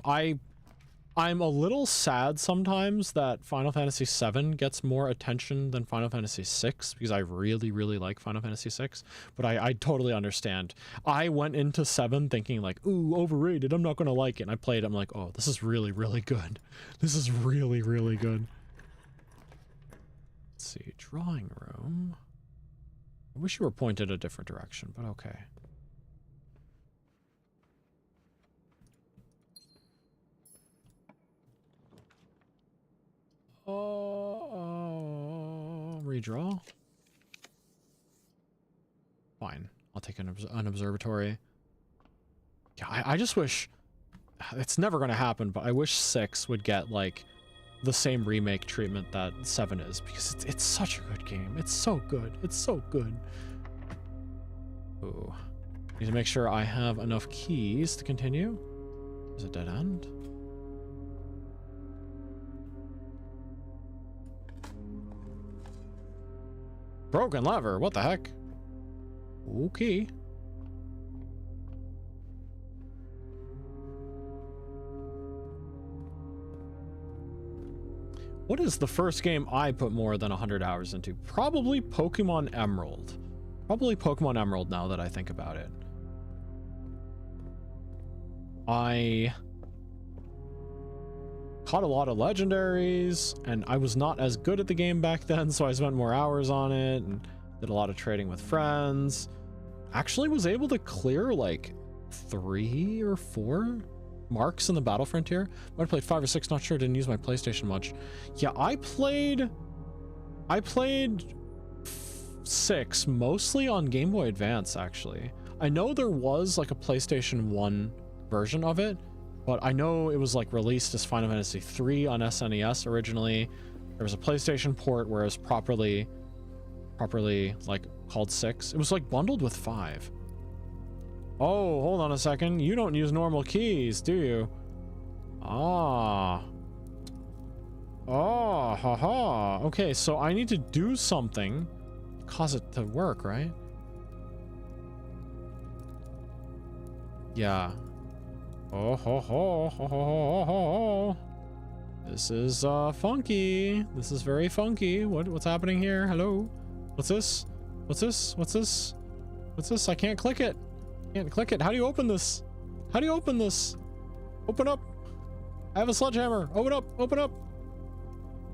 I'm a little sad sometimes that Final Fantasy VII gets more attention than Final Fantasy VI, because I really, really like Final Fantasy VI, but I totally understand. I went into 7 thinking like, ooh, overrated, I'm not gonna like it, and I played it, I'm like, oh, this is really, really good. This is really, really good. Let's see, drawing room. I wish you were pointed a different direction, but okay. Redraw. Fine. I'll take an observatory. Yeah, I just wish... It's never going to happen, but I wish 6 would get, like, the same remake treatment that 7 is, because it's such a good game. It's so good. It's so good. Ooh. Need to make sure I have enough keys to continue. There's a dead end. Broken lever, what the heck? Okay. What is the first game I put more than 100 hours into? Probably Pokemon Emerald. Probably Pokemon Emerald now that I think about it. I caught a lot of legendaries, and I was not as good at the game back then, so I spent more hours on it and did a lot of trading with friends. Actually was able to clear like 3 or 4 marks in the Battle Frontier. Might have played 5 or 6, not sure, didn't use my PlayStation much. Yeah, I played 6 mostly on Game Boy Advance, actually. I know there was like a PlayStation 1 version of it, but I know it was like released as Final Fantasy 3 on SNES originally. There was a PlayStation port where it was properly like called 6. It was like bundled with 5. Oh, hold on a second. You don't use normal keys, do you? Ah. Oh, haha. Okay, so I need to do something to cause it to work, right? Yeah. Oh, ho, ho, ho, ho, ho, ho. This is funky. This is very funky. What's happening here? Hello? What's this? What's this? What's this? What's this? I can't click it. Can't click it. How do you open this? How do you open this? Open up. I have a sledgehammer. Open up. Open up.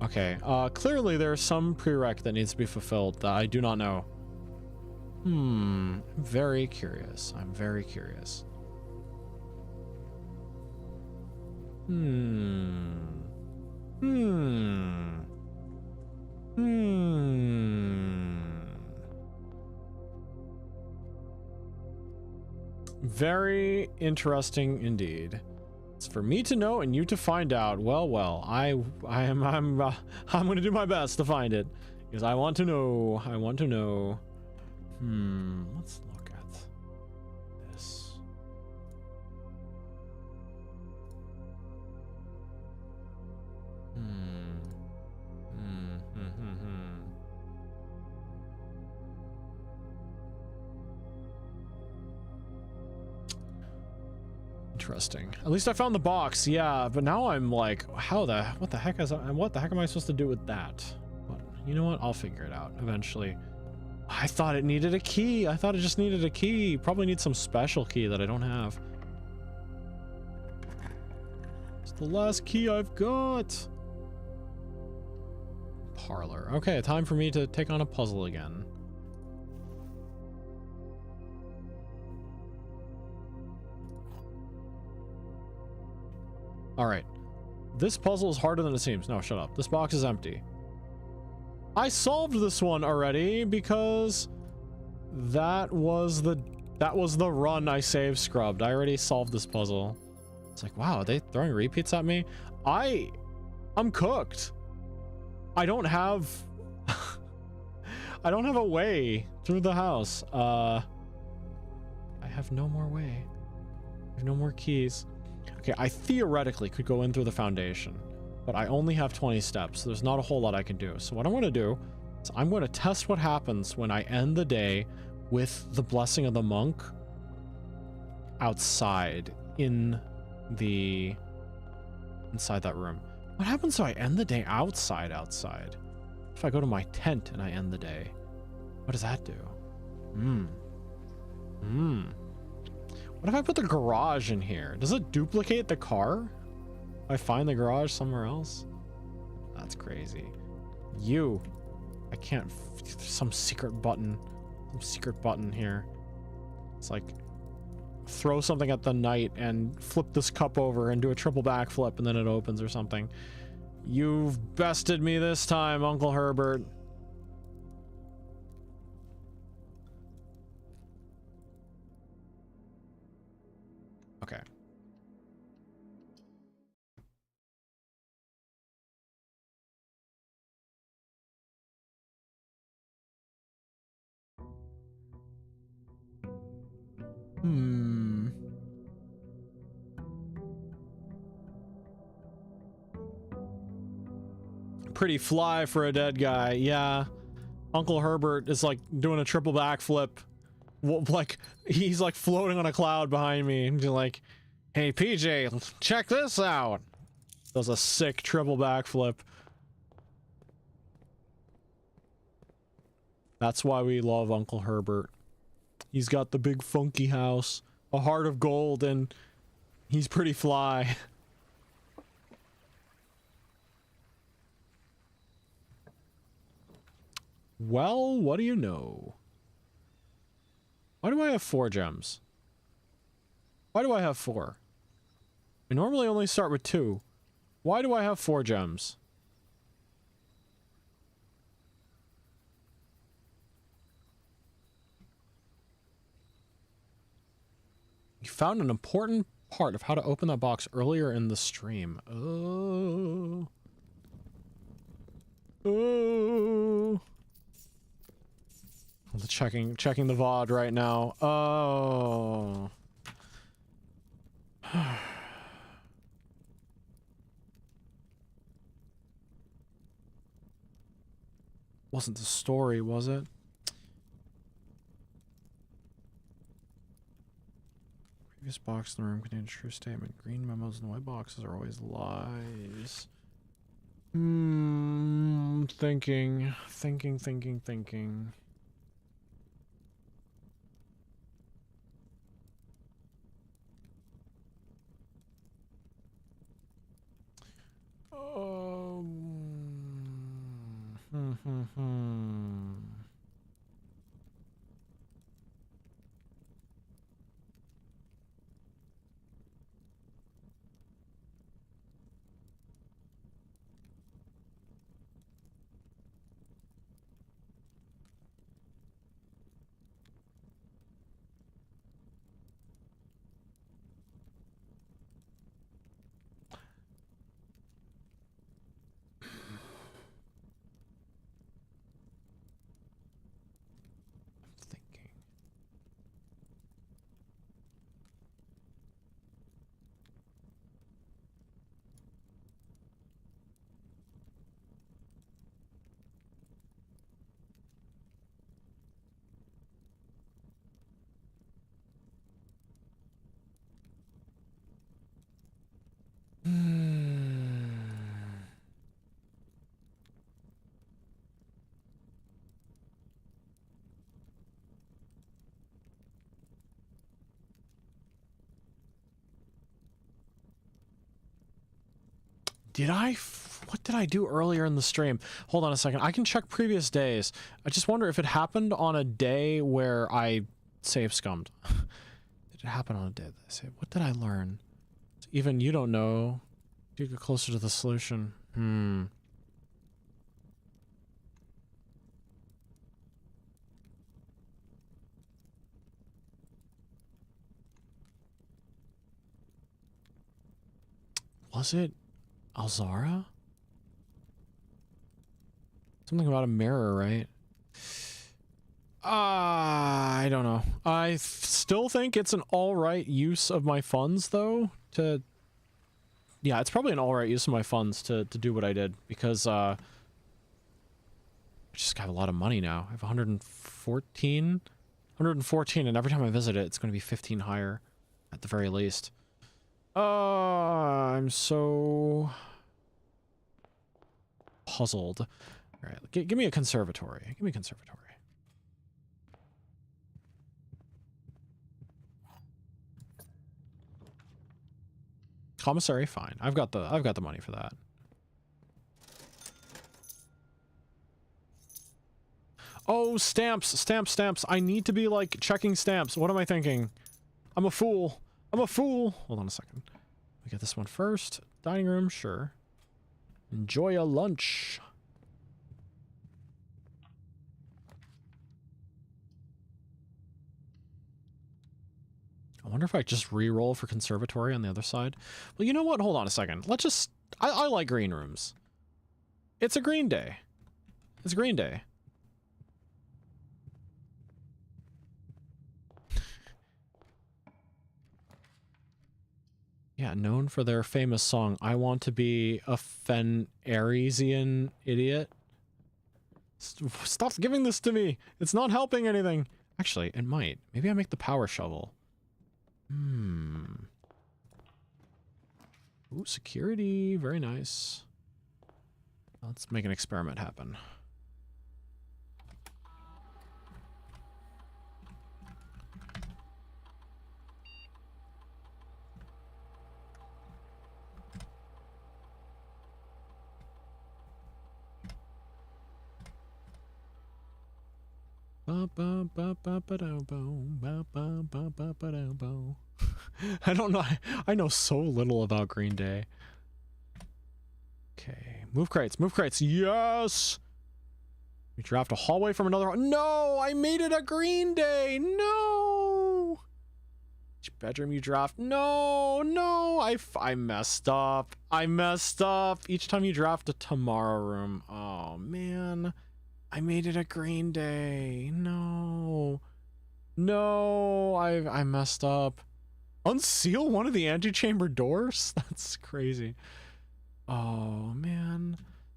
Okay. Clearly there's some prereq that needs to be fulfilled that I do not know. I'm very curious. I'm very curious. Very interesting indeed. It's for me to know and you to find out. Well, I'm going to do my best to find it because I want to know. I want to know. Let's look at Interesting. At least I found the box, yeah, but now I'm like, what the heck am I supposed to do with that? But you know what? I'll figure it out eventually. I thought it needed a key. I thought it just needed a key. Probably need some special key that I don't have. It's the last key I've got. Parlor. Okay, time for me to take on a puzzle again. Alright. This puzzle is harder than it seems. No, shut up. This box is empty. I solved this one already because that was the run I save scrubbed. I already solved this puzzle. It's like, wow, are they throwing repeats at me? I'm cooked. I don't have I don't have a way through the house. I have no more way. I have no more keys. Okay, I theoretically could go in through the foundation, but I only have 20 steps. So there's not a whole lot I can do. So what I'm going to do is I'm going to test what happens when I end the day with the blessing of the monk outside inside that room. What happens if I end the day outside? If I go to my tent and I end the day, what does that do? What if I put the garage in here? Does it duplicate the car? If I find the garage somewhere else? That's crazy. I can't, some secret button here. It's like, throw something at the night and flip this cup over and do a triple backflip and then it opens or something. You've bested me this time, Uncle Herbert. Okay. Pretty fly for a dead guy. Yeah. Uncle Herbert is like doing a triple backflip. Like he's like floating on a cloud behind me and like, hey PJ, check this out. Does a sick triple backflip. That's why we love Uncle Herbert. He's got the big funky house, a heart of gold, and he's pretty fly. Well, what do you know? Why do I have 4 gems? Why do I have 4? I normally only start with 2. Why do I have 4 gems? You found an important part of how to open that box earlier in the stream. Oh. Oh. Checking the VOD right now. Oh. Wasn't the story, was it? Previous box in the room contained a true statement. Green memos and white boxes are always lies. Thinking. What did I do earlier in the stream? Hold on a second. I can check previous days. I just wonder if it happened on a day where I save scummed. Did it happen on a day that I saved? What did I learn? Even you don't know. You get closer to the solution. Was it Alzara? Something about a mirror, right? I don't know. I still think it's an alright use of my funds, though, yeah, it's probably an alright use of my funds to do what I did, because, I just got a lot of money now. I have 114, and every time I visit it, it's going to be 15 higher, at the very least. I'm so puzzled. Alright, give me a conservatory. Give me a conservatory. Commissary, fine. I've got the money for that. Oh, stamps, stamps, stamps. I need to be like checking stamps. What am I thinking? I'm a fool. I'm a fool. Hold on a second. We get this one first. Dining room, sure. Enjoy a lunch. I wonder if I just re-roll for conservatory on the other side. Well, you know what? Hold on a second. Let's just... I like green rooms. It's a green day. It's a green day. Yeah, known for their famous song, I Want to Be a Fenarisian Idiot. Stop giving this to me! It's not helping anything! Actually, it might. Maybe I make the power shovel. Ooh, security. Very nice. Let's make an experiment happen. I don't know. I know so little about Green Day. Okay. Move crates. Move crates. Yes! We draft a hallway from another... No! I made it a Green Day! No! Which bedroom you draft? No! No! I messed up. I messed up. Each time you draft a tomorrow room. Oh, man. I made it a Green Day. No. No. I messed up. Unseal one of the antechamber doors? That's crazy. Oh, man.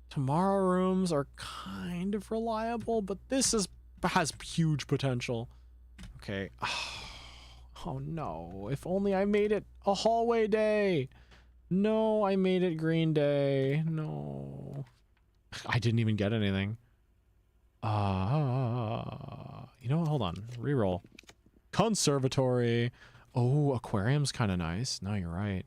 Tomorrow rooms are kind of reliable, but this has huge potential. Okay. Oh, no. If only I made it a hallway day. No, I made it Green Day. No. I didn't even get anything. You know what? Hold on. Reroll. Conservatory. Oh, aquarium's kind of nice. No, you're right.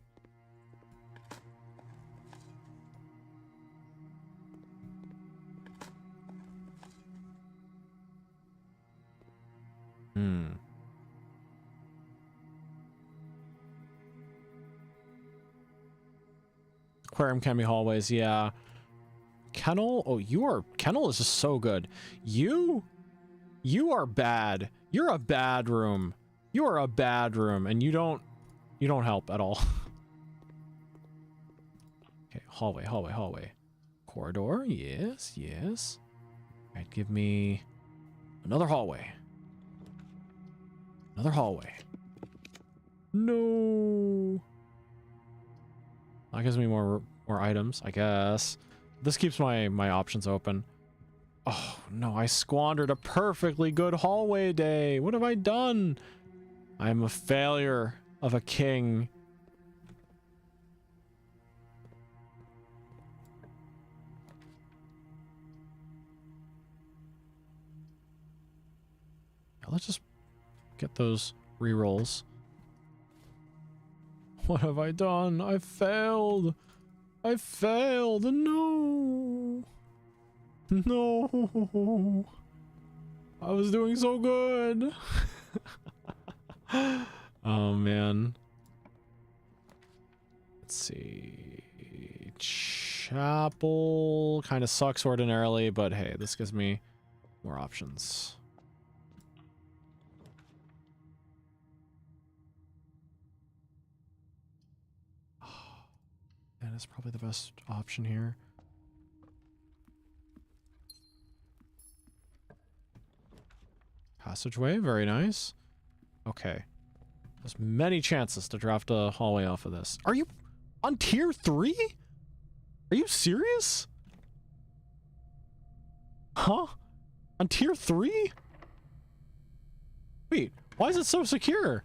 Aquarium can be hallways, yeah. Kennel? Oh, Kennel is just so good. You are bad. You're a bad room. You are a bad room, and you don't help at all. Okay, hallway, hallway, hallway. Corridor, yes, yes. Alright, give me another hallway. Another hallway. No. That gives me more items, I guess. This keeps my options open. Oh, no, I squandered a perfectly good hallway day. What have I done? I'm a failure of a king. Now let's just get those rerolls. What have I done? I failed. I failed. No. No. I was doing so good. Oh, man. Let's see. Chapel kind of sucks ordinarily, but hey, this gives me more options. That is probably the best option here. Passageway, very nice. Okay. There's many chances to draft a hallway off of this. Are you on tier 3? Are you serious? Huh? On tier 3? Wait, why is it so secure?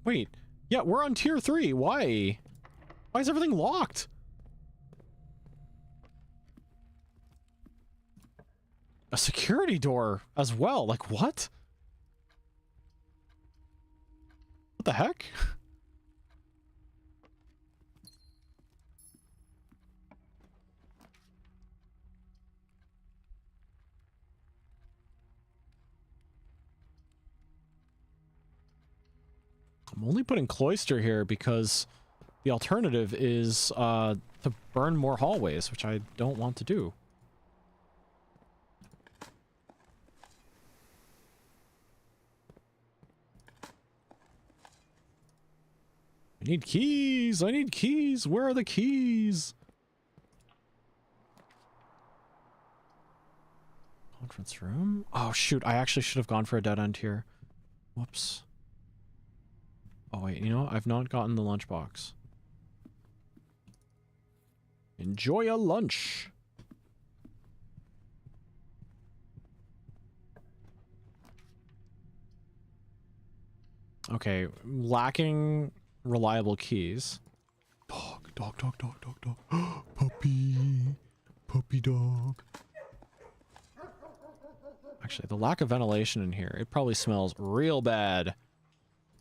Wait, yeah, we're on tier 3. Why? Why is everything locked? A security door as well. Like, what? What the heck? I'm only putting cloister here because the alternative is to burn more hallways, which I don't want to do. I need keys! I need keys! Where are the keys? Conference room? Oh shoot, I actually should have gone for a dead end here. Whoops. Oh wait, you know, I've not gotten the lunchbox. Enjoy a lunch! Okay, lacking reliable keys. Dog, dog, dog, dog, dog, dog. Puppy. Puppy dog. Actually, the lack of ventilation in here, it probably smells real bad.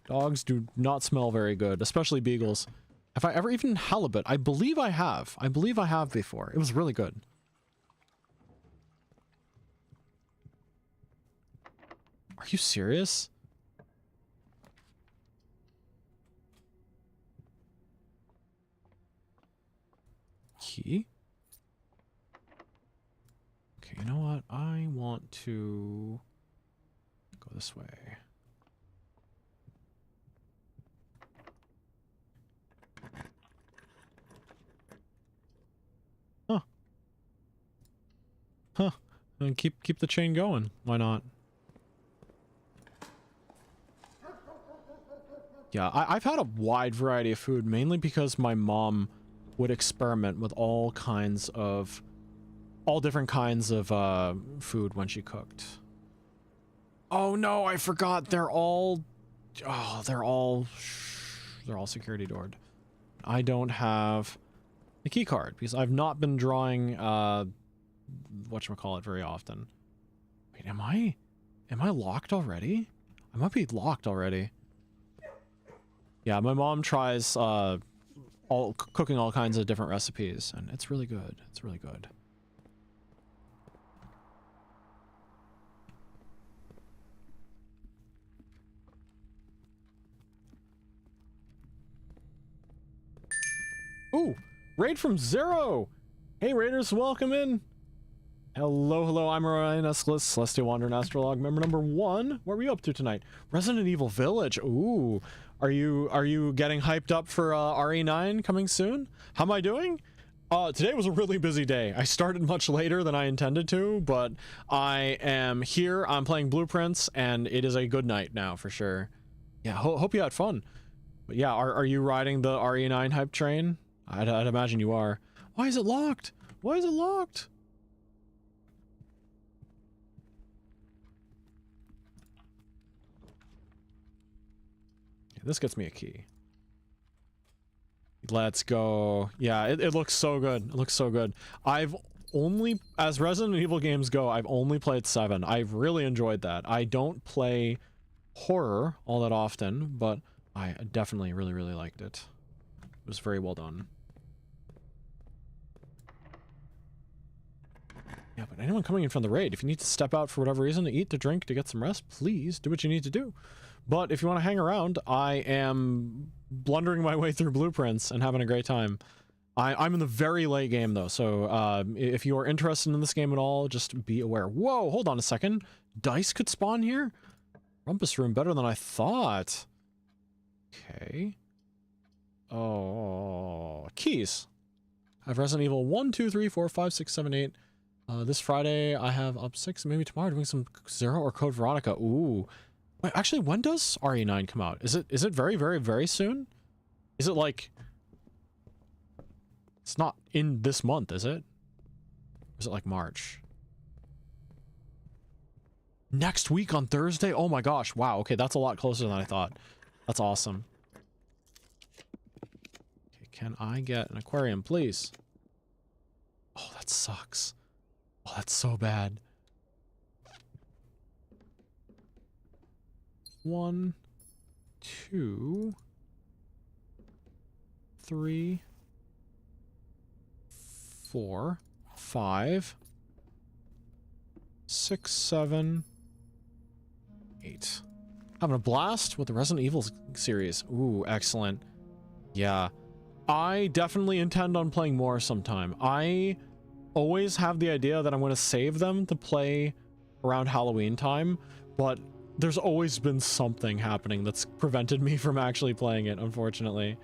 Dogs do not smell very good, especially beagles. Have I ever eaten halibut? I believe I have. I believe I have before. It was really good. Are you serious? Key? Okay, you know what? I want to go this way. Huh. Huh. And keep the chain going. Why not? Yeah, I've had a wide variety of food, mainly because my mom would experiment with all different kinds of food when she cooked. Oh no, I forgot. They're all security doored. I don't have the key card because I've not been drawing whatchamacallit very often. Wait, am I locked already? I might be locked already. Yeah, my mom tries cooking all kinds of different recipes, and it's really good. It's really good. Ooh, raid from Zero. Hey Raiders, welcome in. Hello, hello, I'm Orion, Escalus, Celestial Wanderer, and AstraLog Member number 1. What are we up to tonight? Resident Evil Village. Ooh, are you getting hyped up for RE9 coming soon? How am I doing? Today was a really busy day. I started much later than I intended to, but I am here. I'm playing Blueprints, and it is a good night now for sure. Yeah, hope you had fun. But yeah, are you riding the RE9 hype train? I'd imagine you are. Why is it locked? Why is it locked? This gets me a key. Let's go. Yeah, it looks so good. It looks so good. I've only, as Resident Evil games go, I've only played 7. I've really enjoyed that. I don't play horror all that often, but I definitely really, really liked it. It was very well done. Yeah, but anyone coming in from the raid, if you need to step out for whatever reason, to eat, to drink, to get some rest, please do what you need to do. But if you want to hang around, I am blundering my way through blueprints and having a great time. I'm in the very late game, though, so if you are interested in this game at all, just be aware. Whoa, hold on a second. Dice could spawn here? Rumpus room, better than I thought. Okay. Oh, keys. I have Resident Evil 1, 2, 3, 4, 5, 6, 7, 8. This Friday, I have up 6, maybe tomorrow doing some Zero or Code Veronica. Ooh. Wait, actually, when does RE9 come out? Is it very, very, very soon? Is it like... It's not in this month, is it? Or is it like March? Next week on Thursday? Oh my gosh, wow, okay, that's a lot closer than I thought. That's awesome. Okay, can I get an aquarium, please? Oh, that sucks. Oh, that's so bad. 1, 2, 3, 4, 5, 6, 7, 8. Having a blast with the Resident Evil series. Ooh, excellent. Yeah. I definitely intend on playing more sometime. I always have the idea that I'm going to save them to play around Halloween time, but there's always been something happening that's prevented me from actually playing it, unfortunately.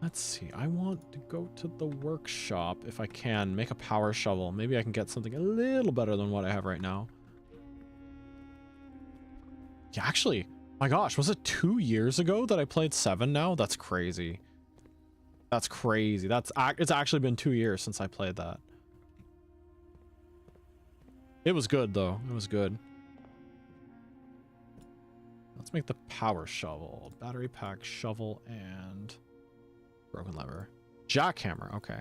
Let's see, I want to go to the workshop if I can, make a power shovel. Maybe I can get something a little better than what I have right now. Yeah, actually, my gosh, was it 2 years ago that I played 7 now? That's crazy. That's crazy. It's actually been 2 years since I played that. It was good, though. It was good. Let's make the power shovel. Battery pack, shovel, and... broken lever. Jackhammer, okay.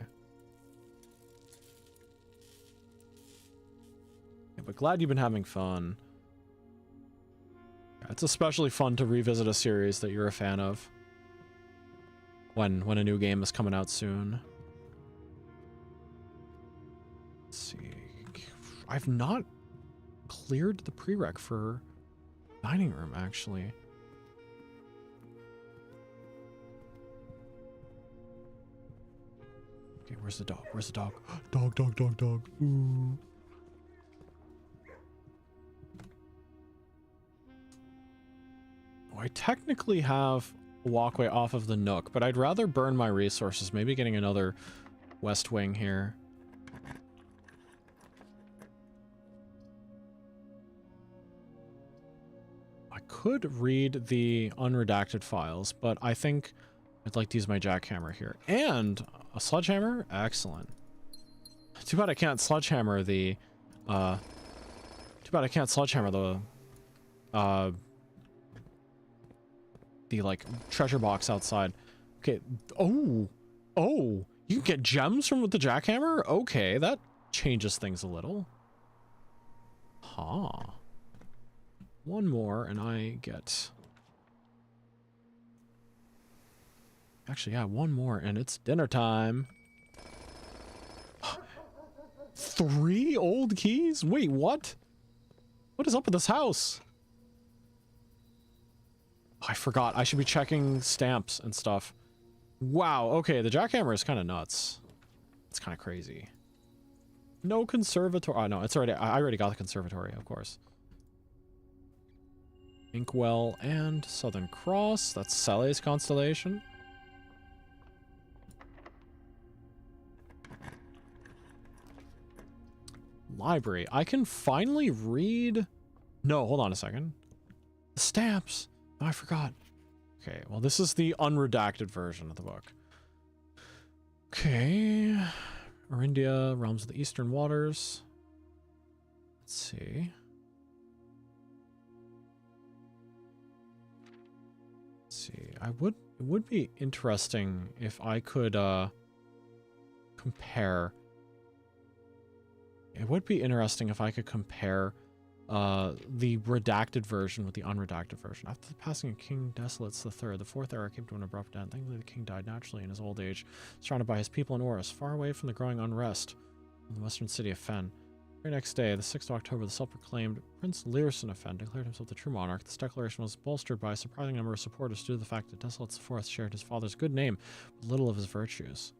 Yeah, but glad you've been having fun. Yeah, it's especially fun to revisit a series that you're a fan of. When a new game is coming out soon. Let's see. I've not cleared the prereq for dining room, actually. Okay, where's the dog? Where's the dog? Dog, dog, dog, dog. Ooh. Oh, I technically have a walkway off of the Nook, but I'd rather burn my resources. Maybe getting another west wing here. I could read the unredacted files, but I think I'd like to use my jackhammer here. And a sledgehammer? Excellent. Too bad I can't sledgehammer the, like, treasure box outside. Okay. Oh! Oh! You can get gems from with the jackhammer? Okay, that changes things a little. Huh. One more, and I get... Actually, yeah, one more, and it's dinner time. 3 old keys? Wait, what? What is up with this house? Oh, I forgot. I should be checking stamps and stuff. Wow, okay, the jackhammer is kind of nuts. It's kind of crazy. No conservatory. Oh, no, it's already... I already got the conservatory, of course. Inkwell and Southern Cross. That's Sele's constellation. Library. I can finally read... No, hold on a second. The stamps. Oh, I forgot. Okay, well, this is the unredacted version of the book. Okay. Orindia, Realms of the Eastern Waters. Let's see. Let's see. It would be interesting if I could compare It would be interesting if I could compare the redacted version with the unredacted version. After the passing of King Desolates III, the fourth era came to an abrupt end. Thankfully, the king died naturally in his old age, surrounded by his people in Oris, far away from the growing unrest in the western city of Fen. The very next day, the 6th of October, the self-proclaimed Prince Learson of Fen declared himself the true monarch. This declaration was bolstered by a surprising number of supporters due to the fact that Desolates IV shared his father's good name with little of his virtues.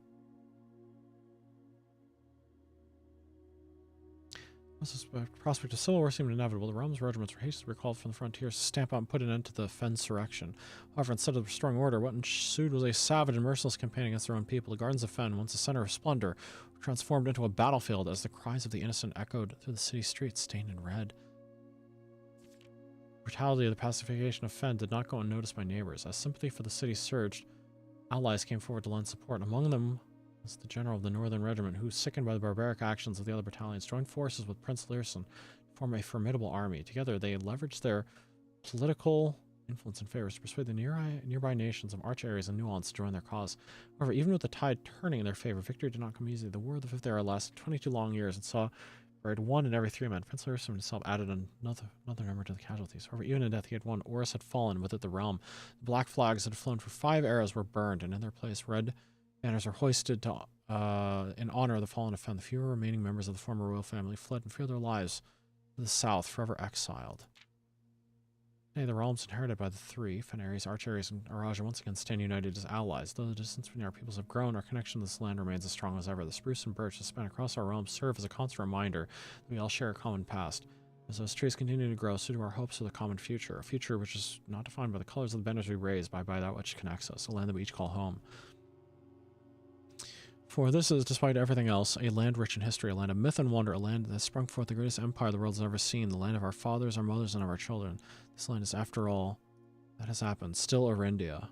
The prospect of civil war seemed inevitable. The realm's regiments were hastily recalled from the frontiers to stamp out and put an end to the Fensurrection. However, instead of restoring order, what ensued was a savage and merciless campaign against their own people. The gardens of Fen, once a center of splendor, were transformed into a battlefield as the cries of the innocent echoed through the city streets, stained in red. The brutality of the pacification of Fen did not go unnoticed by neighbors. As sympathy for the city surged, allies came forward to lend support. Among them was the general of the Northern Regiment, who, sickened by the barbaric actions of the other battalions, joined forces with Prince Learson to form a formidable army. Together, they leveraged their political influence and favors to persuade the nearby nations of Arch Ares and Nuance to join their cause. However, even with the tide turning in their favor, victory did not come easily. The War of the Fifth Era lasted 22 long years and saw buried 1 in every 3 men. Prince Learson himself added another number to the casualties. However, even in death he had won. Oris had fallen, with it the realm. The black flags that had flown for 5 eras were burned, and in their place red banners are hoisted to in honor of the fallen of Fen. The few remaining members of the former royal family fled and feared their lives to the south, forever exiled. Today, the realms inherited by the 3, Fen Ares, Arch Ares, and Araja, once again stand united as allies. Though the distance between our peoples have grown, our connection to this land remains as strong as ever. The spruce and birch that span across our realms serve as a constant reminder that we all share a common past. As those trees continue to grow, so do our hopes for the common future. A future which is not defined by the colors of the banners we raise, but by that which connects us, a land that we each call home. For this is, despite everything else, a land rich in history, a land of myth and wonder, a land that has sprung forth the greatest empire the world has ever seen, the land of our fathers, our mothers, and of our children. This land is, after all that has happened, still Arindia.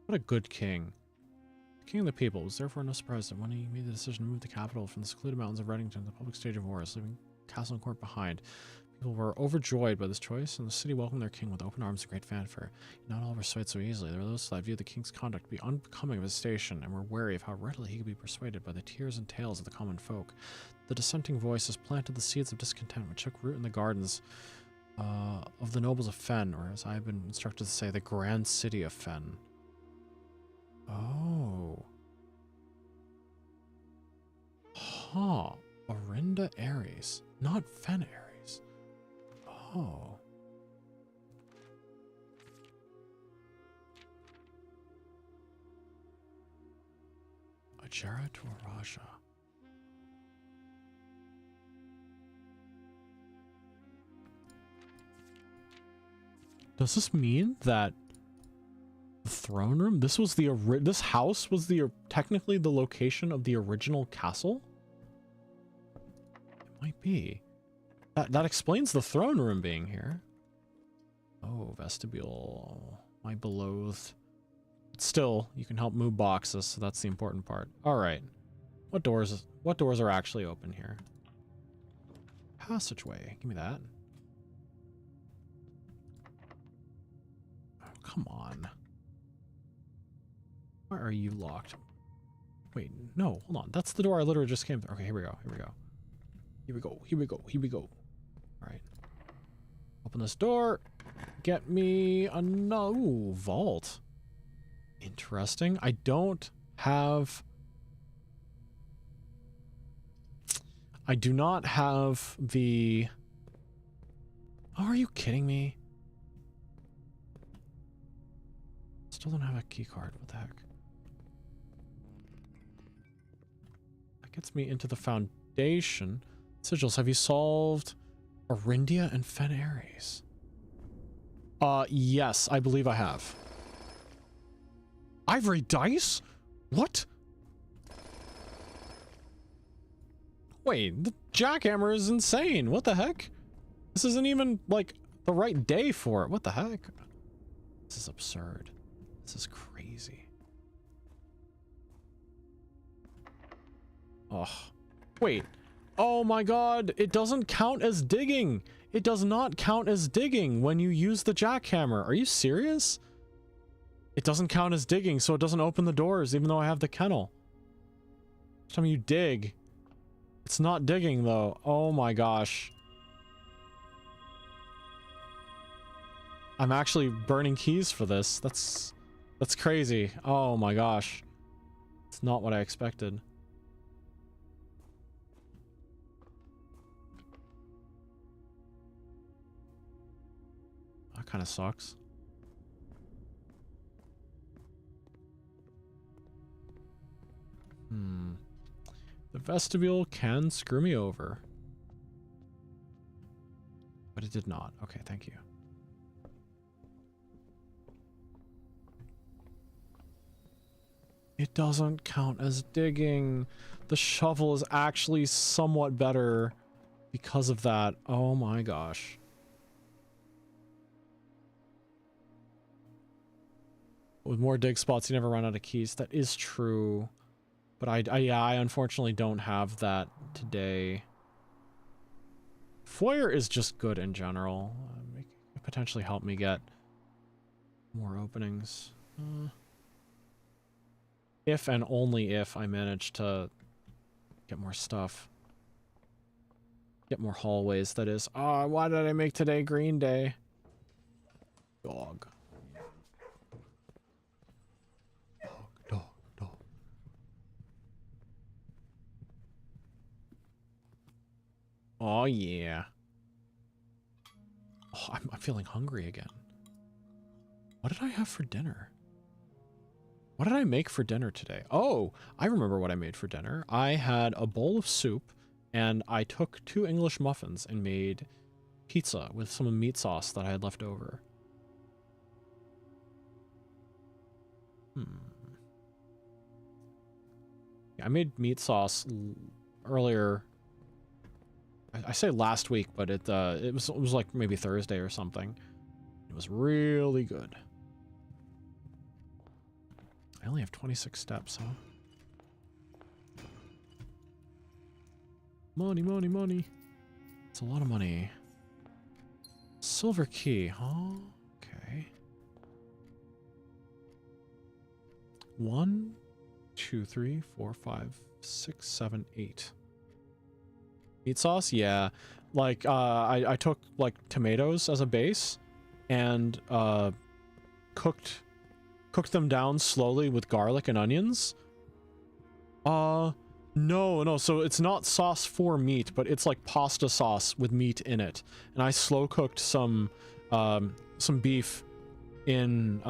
What a good king. King of the people, it was therefore no surprise that when he made the decision to move the capital from the secluded mountains of Reddington to the public stage of Oris, leaving castle and court behind, people were overjoyed by this choice, and the city welcomed their king with open arms and great fanfare. Not all were swayed so easily. There were those that viewed the king's conduct to be unbecoming of his station, and were wary of how readily he could be persuaded by the tears and tales of the common folk. The dissenting voices planted the seeds of discontent which took root in the gardens of the nobles of Fen, or as I have been instructed to say, the grand city of Fen. Oh. Huh. Orinda Ares. Not Fen Ares. Oh. Ajara to Araja. Does this mean that the throne room, this house was technically the location of the original castle? It might be. That explains the throne room being here. Oh, vestibule. My beloved. Still, you can help move boxes, so that's the important part. All right. What doors are actually open here? Passageway. Give me that. Oh, come on. Why are you locked? Wait, no, hold on. That's the door I literally just came through. Okay, here we go. Here we go. Here we go. Here we go. Here we go. All right. Open this door. Get me a no vault. Interesting. I do not have the... Oh, are you kidding me? Still don't have a key card. What the heck? Gets me into the foundation. Sigils, have you solved Arindia and Fen Ares? Yes, I believe I have. Ivory dice? What? Wait, the jackhammer is insane. What the heck? This isn't even, like, the right day for it. What the heck? This is absurd. This is crazy. Oh, wait. Oh my god, it doesn't count as digging. It does not count as digging when you use the jackhammer. Are you serious? It doesn't count as digging, so it doesn't open the doors, even though I have the kennel. Each time you dig, it's not digging though. Oh my gosh. I'm actually burning keys for this. That's crazy. Oh my gosh. It's not what I expected. That kind of sucks. The vestibule can screw me over. But it did not. Okay, thank you. It doesn't count as digging. The shovel is actually somewhat better because of that. Oh my gosh. With more dig spots, you never run out of keys. That is true. But I unfortunately don't have that today. Foyer is just good in general. It could potentially help me get more openings. If and only if I manage to get more stuff. Get more hallways, that is. Oh, why did I make today Green Day? Dog. Oh, yeah. Oh, I'm feeling hungry again. What did I have for dinner? What did I make for dinner today? Oh, I remember what I made for dinner. I had a bowl of soup, and I took 2 English muffins and made pizza with some meat sauce that I had left over. Yeah, I made meat sauce earlier. I say last week, but it was like maybe Thursday or something. It was really good. I only have 26 steps, huh? Money, money, money. It's a lot of money. Silver key, huh? Okay. 1, 2, 3, 4, 5, 6, 7, 8. Meat sauce? Yeah. Like, I took, like, tomatoes as a base and, cooked them down slowly with garlic and onions. No, so it's not sauce for meat, but it's like pasta sauce with meat in it. And I slow cooked some beef in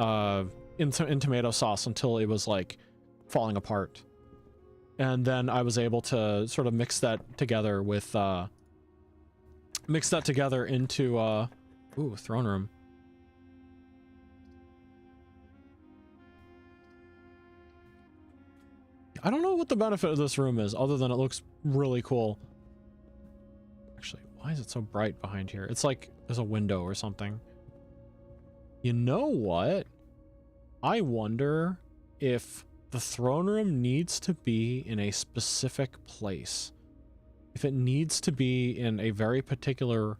tomato sauce until it was, like, falling apart. And then I was able to sort of mix that together with, into, ooh, throne room. I don't know what the benefit of this room is, other than it looks really cool. Actually, why is it so bright behind here? It's like there's a window or something. You know what? I wonder if the throne room needs to be in a specific place. If it needs to be in a very particular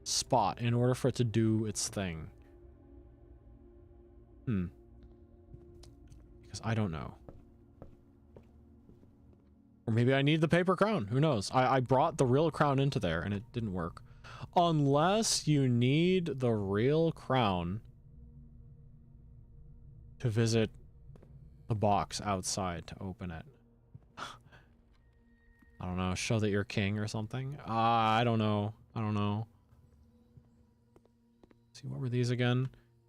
spot in order for it to do its thing. Because I don't know. Or maybe I need the paper crown. Who knows? I brought the real crown into there and it didn't work. Unless you need the real crown to visit the box outside to open it. I don't know. Show that you're king or something. I don't know. See, what were these again?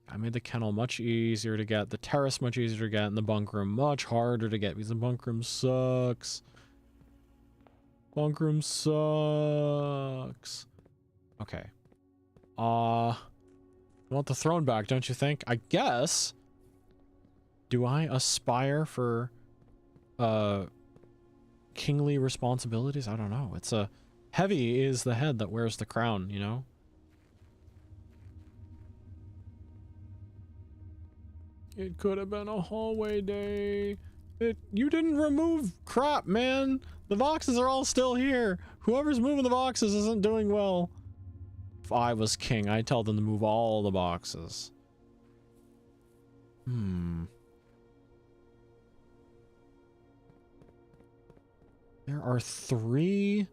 I made the kennel much easier to get, the terrace much easier to get, and the bunk room much harder to get because the bunk room sucks. Bunk room sucks. Okay. You want the throne back, don't you think? I guess. Do I aspire for kingly responsibilities? I don't know. It's a heavy is the head that wears the crown, you know? It could have been a hallway day. You didn't remove crap, man. The boxes are all still here. Whoever's moving the boxes isn't doing well. If I was king, I'd tell them to move all the boxes. There are 3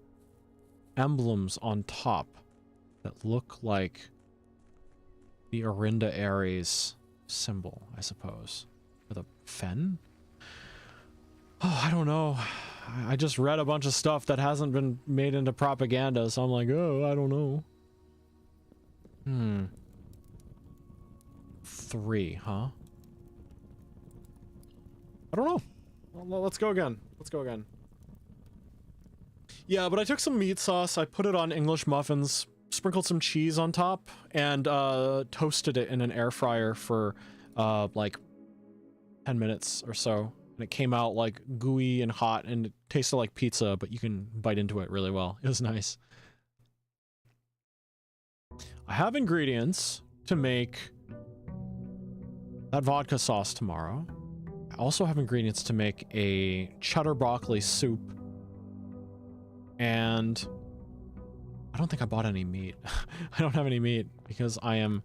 emblems on top that look like the Orinda Ares symbol, I suppose. Or the Fen? Oh, I don't know. I just read a bunch of stuff that hasn't been made into propaganda, so I'm like, oh, I don't know. 3, huh? I don't know. Well, let's go again. Let's go again. Yeah, but I took some meat sauce, I put it on English muffins, sprinkled some cheese on top, and toasted it in an air fryer for like 10 minutes or so. And it came out like gooey and hot, and it tasted like pizza, but you can bite into it really well. It was nice. I have ingredients to make that vodka sauce tomorrow. I also have ingredients to make a cheddar broccoli soup. And I don't think I bought any meat. I don't have any meat because I am,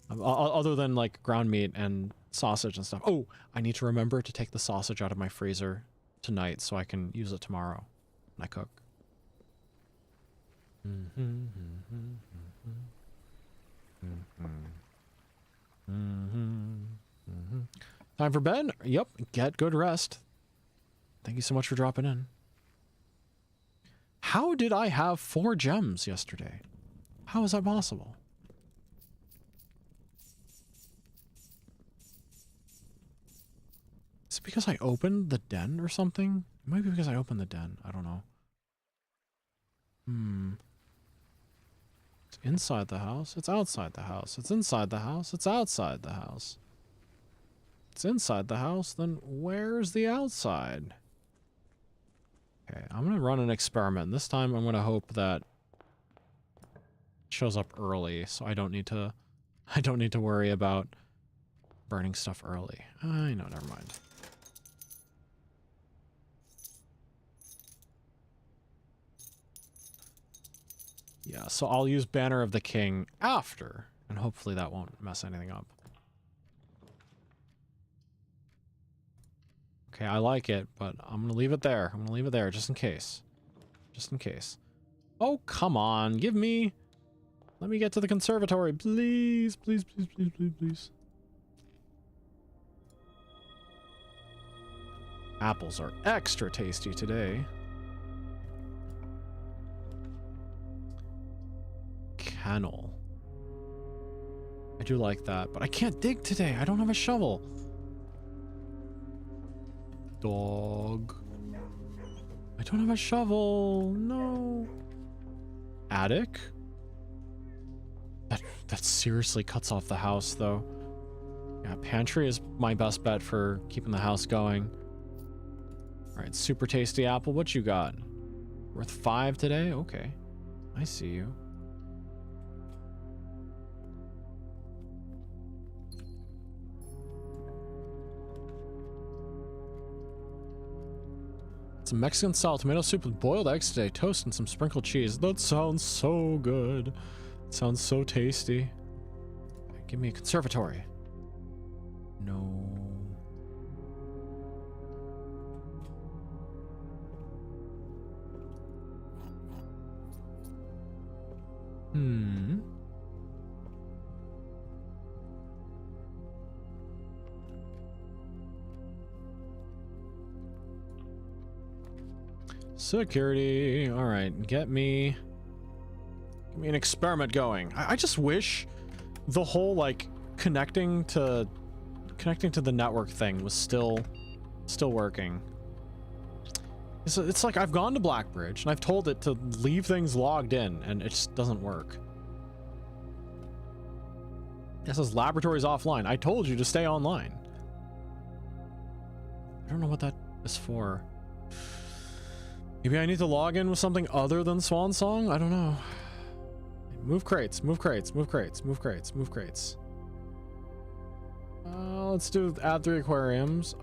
other than like ground meat and sausage and stuff. Oh, I need to remember to take the sausage out of my freezer tonight so I can use it tomorrow when I cook. Time for bed? Yep, get good rest. Thank you so much for dropping in. How did I have 4 gems yesterday? How is that possible? Is it because I opened the den or something? It might be because I opened the den. I don't know. It's inside the house. It's outside the house. It's inside the house. It's outside the house. It's inside the house. Then where's the outside? Okay, I'm gonna run an experiment. This time I'm gonna hope that it shows up early, so I don't need to worry about burning stuff early. I know, never mind. Yeah, so I'll use Banner of the King after, and hopefully that won't mess anything up. Okay, I like it, but I'm gonna leave it there. I'm gonna leave it there just in case. Just in case. Oh, come on. Let me get to the conservatory. Please, please, please, please, please, please. Apples are extra tasty today. Kennel. I do like that, but I can't dig today. I don't have a shovel. Dog. I don't have a shovel. No. Attic? That seriously cuts off the house, though. Yeah, pantry is my best bet for keeping the house going. Alright, super tasty apple. What you got? Worth 5 today? Okay. I see you. Some Mexican style tomato soup with boiled eggs today, toast and some sprinkled cheese. That sounds so good. It sounds so tasty. Okay, give me a conservatory. No. Security. All right, get me an experiment going. I just wish the whole like connecting to the network thing was still working. It's like I've gone to Blackbridge and I've told it to leave things logged in and it just doesn't work. It says laboratories offline. I told you to stay online. I don't know what that is for. Maybe I need to log in with something other than Swan Song? I don't know. Move crates, move crates, move crates, move crates, move crates. Let's do add 3 aquariums.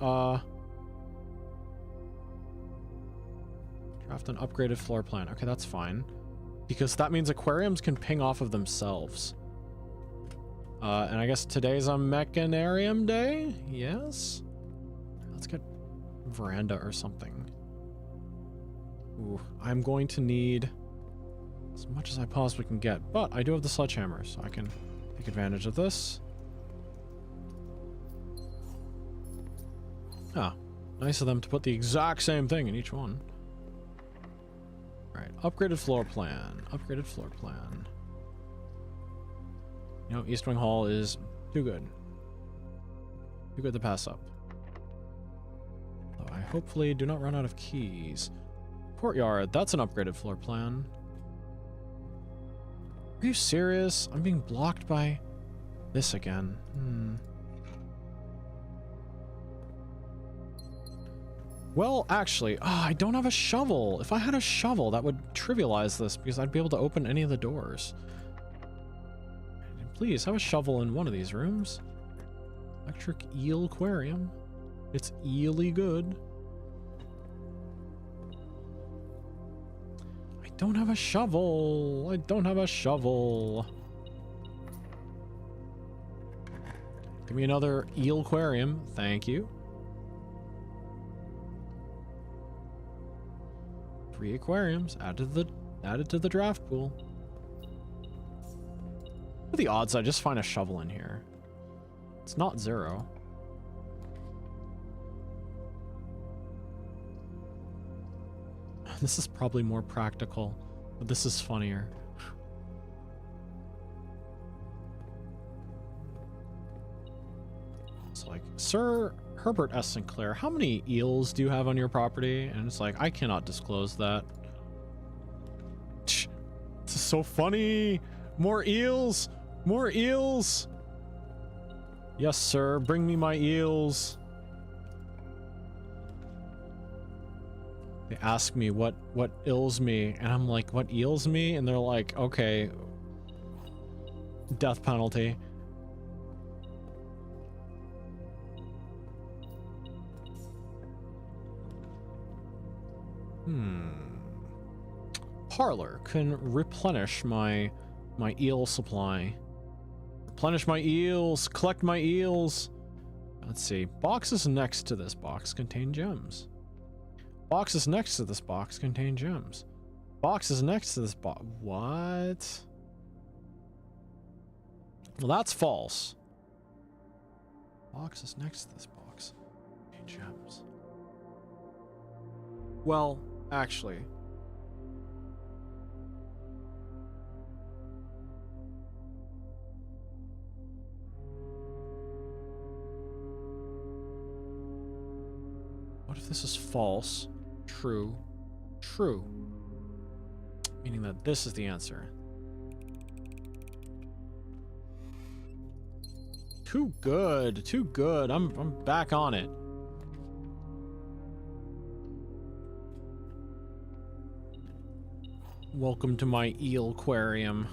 Draft an upgraded floor plan. Okay, that's fine. Because that means aquariums can ping off of themselves. And I guess today's a mechanarium day? Yes? Let's get veranda or something. Ooh, I'm going to need as much as I possibly can get, but I do have the sledgehammer, so I can take advantage of this. Ah, nice of them to put the exact same thing in each one. Alright, upgraded floor plan. Upgraded floor plan. You know, East Wing Hall is too good. Too good to pass up. Though I hopefully do not run out of keys. Courtyard, that's an upgraded floor plan. Are you serious? I'm being blocked by this again. Well, actually, I don't have a shovel. If I had a shovel, that would trivialize this because I'd be able to open any of the doors. Please, have a shovel in one of these rooms. Electric eel aquarium. It's eely good. I don't have a shovel. I don't have a shovel. Give me another eel aquarium. Thank you. 3 aquariums added to the draft pool. What are the odds I just find a shovel in here? It's not 0. This is probably more practical, but this is funnier. It's like, Sir Herbert S. Sinclair, how many eels do you have on your property? And it's like, I cannot disclose that. This is so funny. More eels. More eels. Yes, sir. Bring me my eels. They ask me what ills me, and I'm like, what eels me? And they're like, okay, death penalty. Parlor can replenish my eel supply. Replenish my eels. Collect my eels. Let's see. Boxes next to this box contain gems. Boxes next to this box contain gems. Boxes next to this box. What? Well, that's false. Boxes next to this box contain gems. Well, actually. What if this is false? True. True. Meaning that this is the answer. Too good. Too good. I'm back on it. Welcome to my eel aquarium.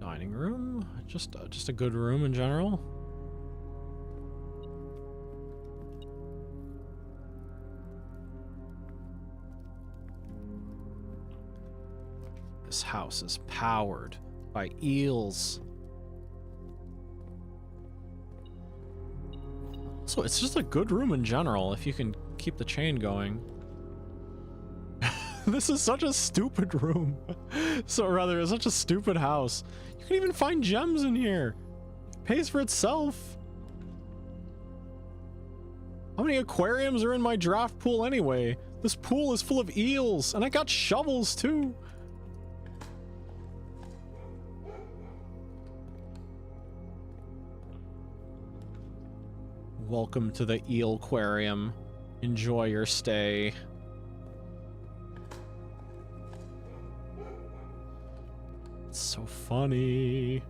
Dining room? Just a good room in general. This house is powered by eels. So it's just a good room in general if you can keep the chain going. This is such a stupid room. So rather, it's such a stupid house. You can even find gems in here. It pays for itself. How many aquariums are in my draft pool anyway? This pool is full of eels, and I got shovels too. Welcome to the eel aquarium. Enjoy your stay. It's so funny.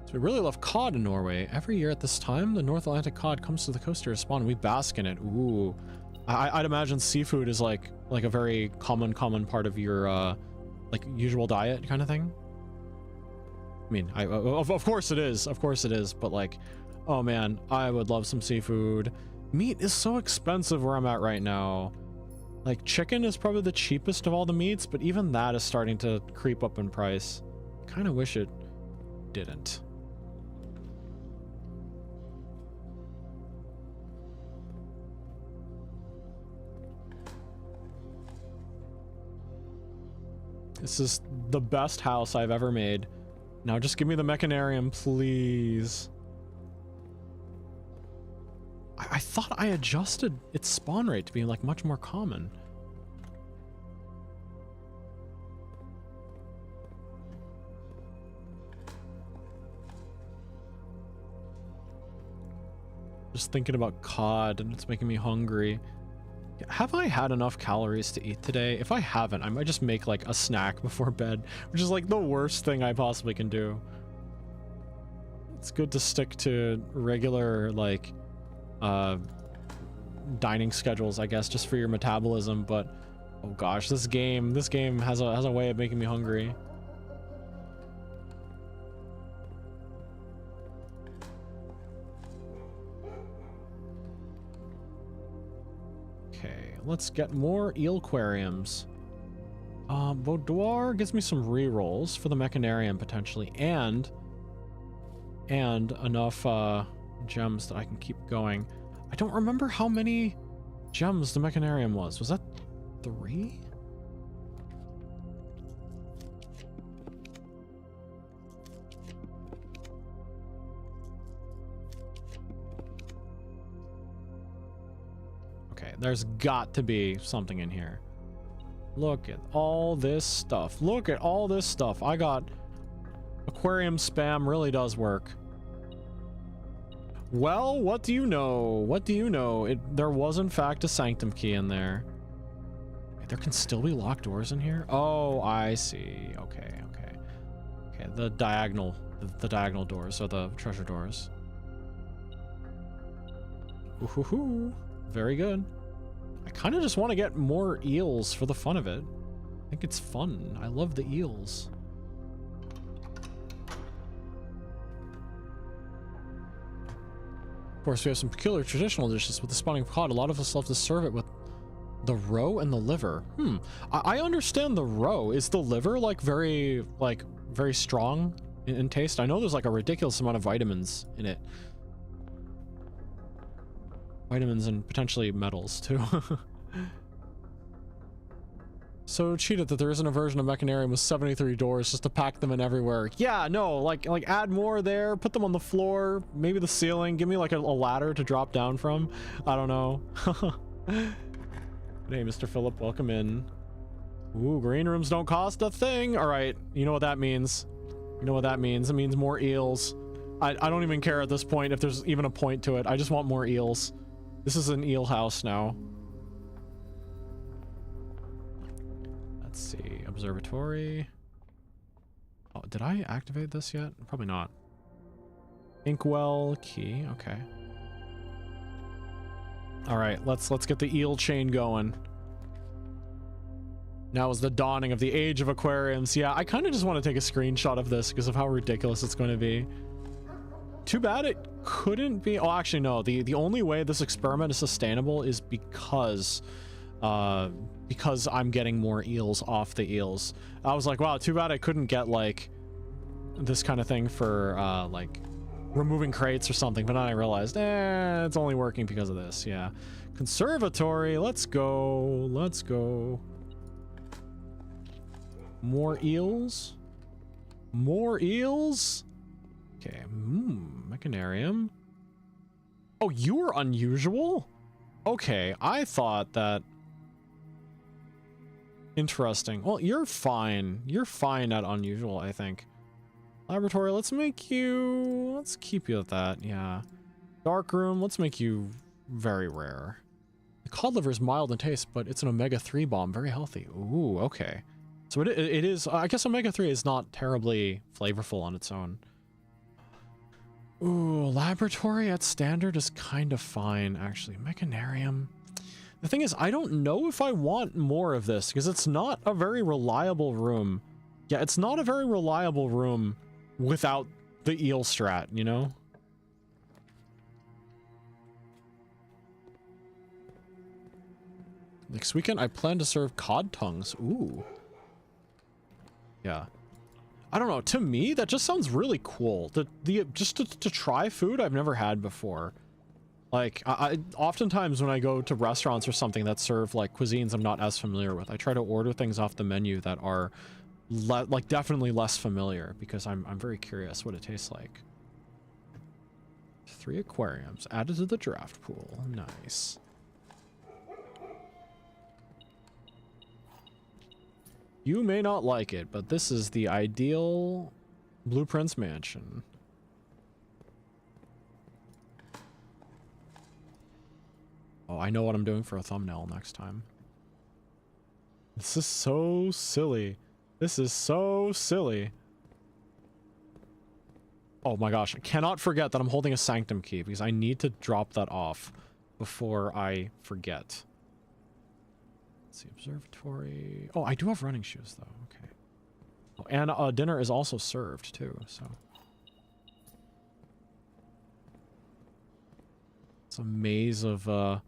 So we really love cod in Norway. Every year at this time, the North Atlantic cod comes to the coast to respawn, and we bask in it. Ooh. I'd imagine seafood is like a very common part of your like usual diet kind of thing. I mean, of course it is. Of course it is. But like, Oh man, I would love some seafood. Meat is so expensive where I'm at right now. Like, chicken is probably the cheapest of all the meats, but even that is starting to creep up in price. Kind of wish it didn't. This is the best house I've ever made. Now just give me the mechanarium, please. I thought I adjusted its spawn rate to be like much more common. Just thinking about cod and it's making me hungry. Have I had enough calories to eat today? If I haven't, I might just make like a snack before bed, which is like the worst thing I possibly can do. It's good to stick to regular like dining schedules, I guess, just for your metabolism, but oh gosh, this game has a way of making me hungry. Okay, let's get more eel aquariums. Boudoir gives me some rerolls for the mechanarium potentially, and enough gems that I can keep going. I don't remember how many gems the mechanarium was. Was that 3? Okay, there's got to be something in here. Look at all this stuff. Look at all this stuff. I got aquarium spam. Really does work. Well, what do you know? What do you know? There was in fact a sanctum key in there. Wait, there can still be locked doors in here? Oh, I see. Okay, okay. Okay, the diagonal doors are the treasure doors. Ooh, very good. I kind of just want to get more eels for the fun of it. I think it's fun. I love the eels. Of course, we have some peculiar traditional dishes with the spawning cod. A lot of us love to serve it with the roe and the liver. I understand the roe. Is the liver like very strong in taste? I know there's like a ridiculous amount of vitamins in it. Vitamins and potentially metals too. So cheated that there isn't a version of mechanarium with 73 doors just to pack them in everywhere. Yeah, no, like add more there, put them on the floor, maybe the ceiling, give me like a ladder to drop down from. I don't know. Hey, Mr. Phillip, welcome in. Ooh, green rooms don't cost a thing. All right, you know what that means. You know what that means. It means more eels. I don't even care at this point if there's even a point to it. I just want more eels. This is an eel house now. Let's see, observatory. Oh, did I activate this yet? Probably not. Inkwell key, okay. All right, let's get the eel chain going. Now is the dawning of the age of aquariums. Yeah, I kind of just want to take a screenshot of this because of how ridiculous it's going to be. Too bad it couldn't be. Oh, actually, no. The only way this experiment is sustainable is because I'm getting more eels off the eels. I was like, wow, too bad I couldn't get like this kind of thing for like removing crates or something. But then I realized, it's only working because of this. Yeah, conservatory. Let's go. Let's go. More eels. More eels. Okay, mechanarium. Oh, you were unusual? Okay, I thought that... Interesting. Well, you're fine. You're fine at unusual, I think. Laboratory, let's make you... Let's keep you at that, yeah. Dark room, let's make you very rare. The cod liver is mild in taste, but it's an omega-3 bomb. Very healthy. Ooh, okay. So it is... I guess omega-3 is not terribly flavorful on its own. Ooh, laboratory at standard is kind of fine, actually. Mechanarium. The thing is, I don't know if I want more of this, because it's not a very reliable room. Yeah, it's not a very reliable room without the eel strat, you know? Next weekend, I plan to serve cod tongues. Ooh. Yeah. I don't know. To me, that just sounds really cool. Just to try food I've never had before. Like, I oftentimes when I go to restaurants or something that serve like cuisines I'm not as familiar with, I try to order things off the menu that are like definitely less familiar because I'm very curious what it tastes like. 3 aquariums added to the draft pool. Nice. You may not like it, but this is the ideal Blueprints mansion. Oh, I know what I'm doing for a thumbnail next time. This is so silly. This is so silly. Oh my gosh, I cannot forget that I'm holding a sanctum key because I need to drop that off before I forget. Let's see, observatory. Oh, I do have running shoes though. Okay. Oh, and dinner is also served too, so. It's a maze of, an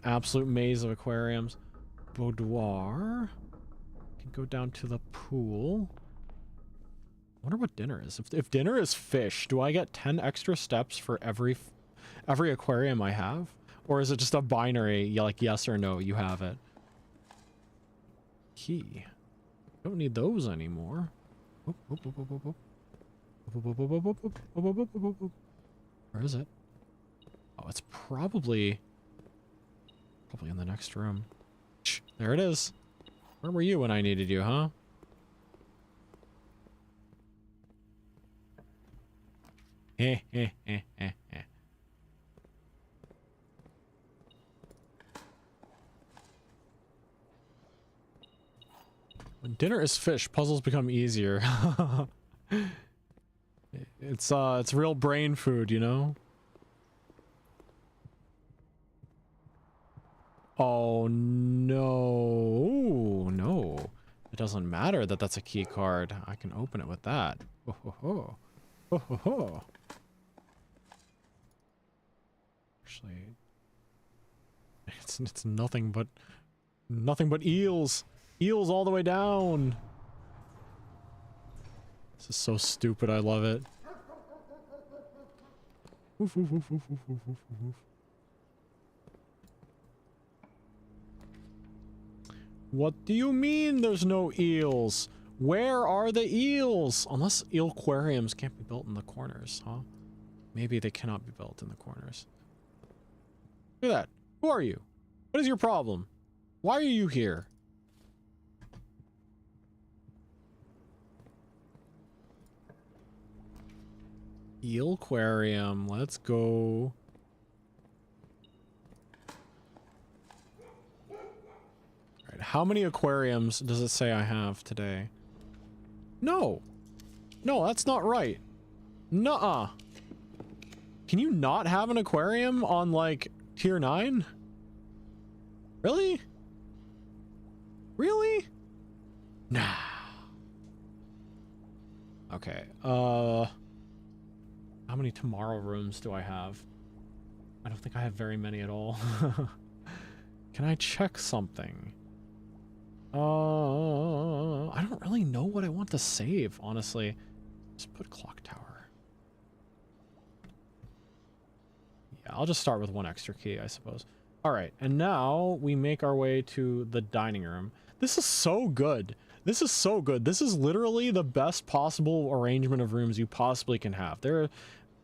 absolute maze of aquariums. Boudoir. Can go down to the pool. I wonder what dinner is. If dinner is fish, do I get 10 extra steps for every aquarium I have? Or is it just a binary, like yes or no, you have it? Key. Don't need those anymore. Where is it? Oh, it's probably in the next room. Shh, there it is. Where were you when I needed you, huh? Heh heh heh heh heh. When dinner is fish, puzzles become easier. It's real brain food, you know? Oh no. No. It doesn't matter that that's a key card. I can open it with that. Oh ho ho. Oh ho ho. Actually, it's nothing but eels. Eels all the way down. This is so stupid. I love it. Woof, woof, woof, woof, woof, woof, woof, woof. What do you mean there's no eels? Where are the eels? Unless eel aquariums can't be built in the corners, huh? Maybe they cannot be built in the corners. Look at that. Who are you? What is your problem? Why are you here? Eel aquarium. Let's go. Alright, how many aquariums does it say I have today? No. No, that's not right. Nuh-uh. Can you not have an aquarium on, like, tier 9? Really? Really? Nah. Okay, how many tomorrow rooms do I have? I don't think I have very many at all. Can I check something? I don't really know what I want to save, honestly. Just put clock tower. Yeah, I'll just start with one extra key, I suppose. All right, and now we make our way to the dining room. This is so good. This is so good. This is literally the best possible arrangement of rooms you possibly can have.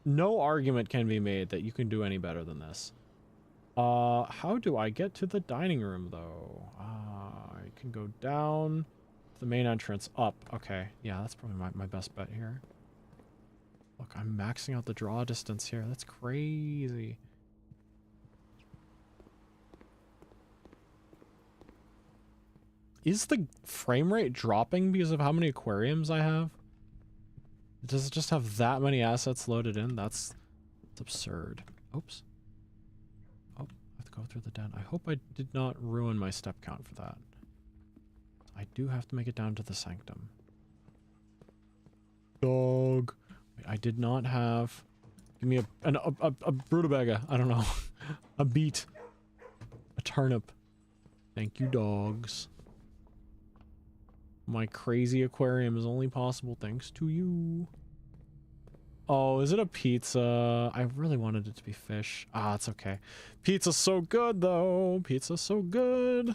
No argument can be made that you can do any better than this. How do I get to the dining room, though? I can go down the main entrance, up. Okay, yeah, that's probably my best bet here. Look, I'm maxing out the draw distance here. That's crazy. Is the frame rate dropping because of how many aquariums I have? Does it just have that many assets loaded in? That's absurd. Oops. Oh, I have to go through the den. I hope I did not ruin my step count for that. I do have to make it down to the sanctum. Dog. Wait, I did not have... Give me a rutabaga. I don't know. A beet. A turnip. Thank you, dogs. My crazy aquarium is only possible thanks to you. Oh, is it a pizza? I really wanted it to be fish. Ah, it's okay. Pizza's so good, though. Pizza's so good.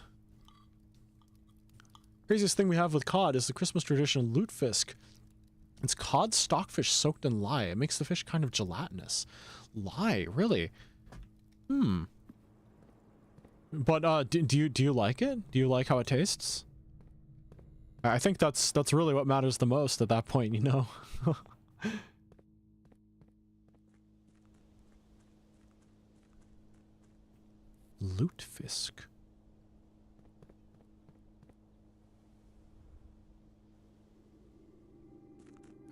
Craziest thing we have with cod is the Christmas tradition lutefisk. It's cod stockfish soaked in lye. It makes the fish kind of gelatinous. Lye, really? Hmm. But do you like it? Do you like how it tastes? I think that's really what matters the most at that point, you know. Lutefisk.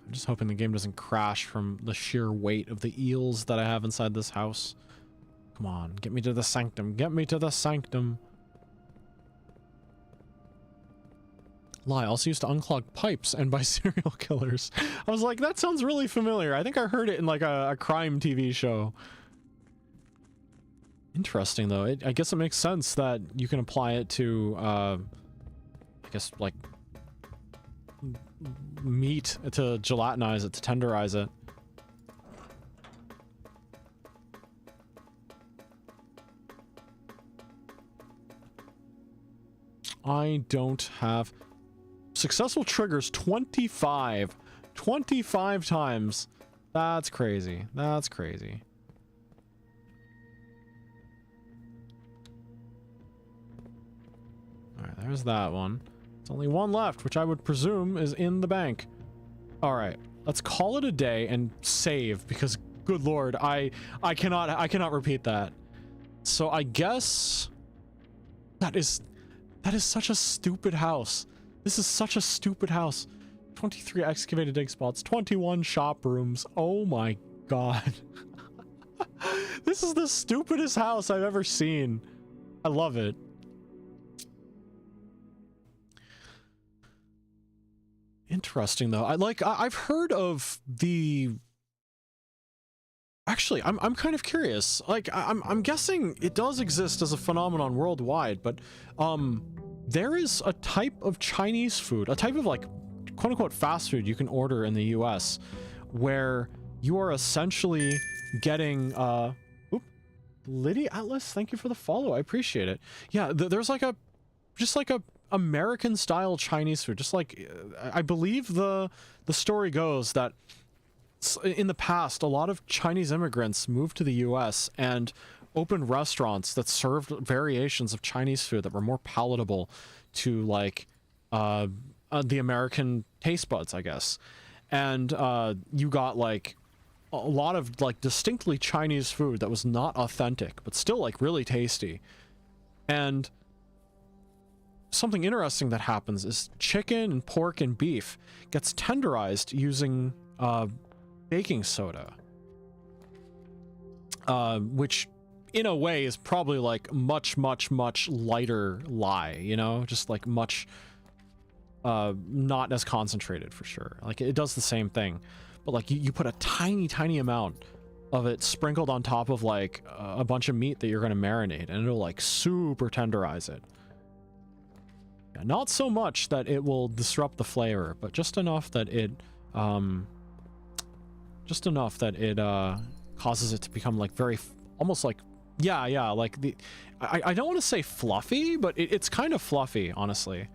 I'm just hoping the game doesn't crash from the sheer weight of the eels that I have inside this house. Come on, get me to the sanctum. Get me to the sanctum. Lie, also used to unclog pipes and by serial killers. I was like, that sounds really familiar. I think I heard it in like a crime TV show. Interesting, though. I guess it makes sense that you can apply it to, I guess, like, meat to gelatinize it, to tenderize it. I don't have... Successful triggers 25. 25 times. That's crazy. That's crazy. Alright, there's that one. There's only one left, which I would presume is in the bank. Alright, let's call it a day and save, because good lord, I cannot repeat that. So I guess that is such a stupid house. This is such a stupid house. 23 excavated dig spots, 21 shop rooms. Oh my god. This is the stupidest house I've ever seen. I love it. Interesting though. I've heard of the... Actually, I'm kind of curious. Like, I'm guessing it does exist as a phenomenon worldwide, but there is a type of Chinese food, a type of like quote-unquote fast food you can order in the US where you are essentially getting Liddy Atlas, thank you for the follow. I appreciate it. Yeah, there's like just like a American style Chinese food. Just like I believe the story goes that in the past a lot of Chinese immigrants moved to the US and opened restaurants that served variations of Chinese food that were more palatable to like the American taste buds, I guess. And you got like a lot of like distinctly Chinese food that was not authentic but still like really tasty. And something interesting that happens is chicken and pork and beef gets tenderized using baking soda, which in a way is probably like much lighter lye, you know, just like much not as concentrated for sure. Like it does the same thing, but like you put a tiny amount of it sprinkled on top of like a bunch of meat that you're going to marinate, and it'll like super tenderize it. Yeah, not so much that it will disrupt the flavor, but just enough that it causes it to become like very almost like yeah like the I don't want to say fluffy, but it's kind of fluffy, honestly.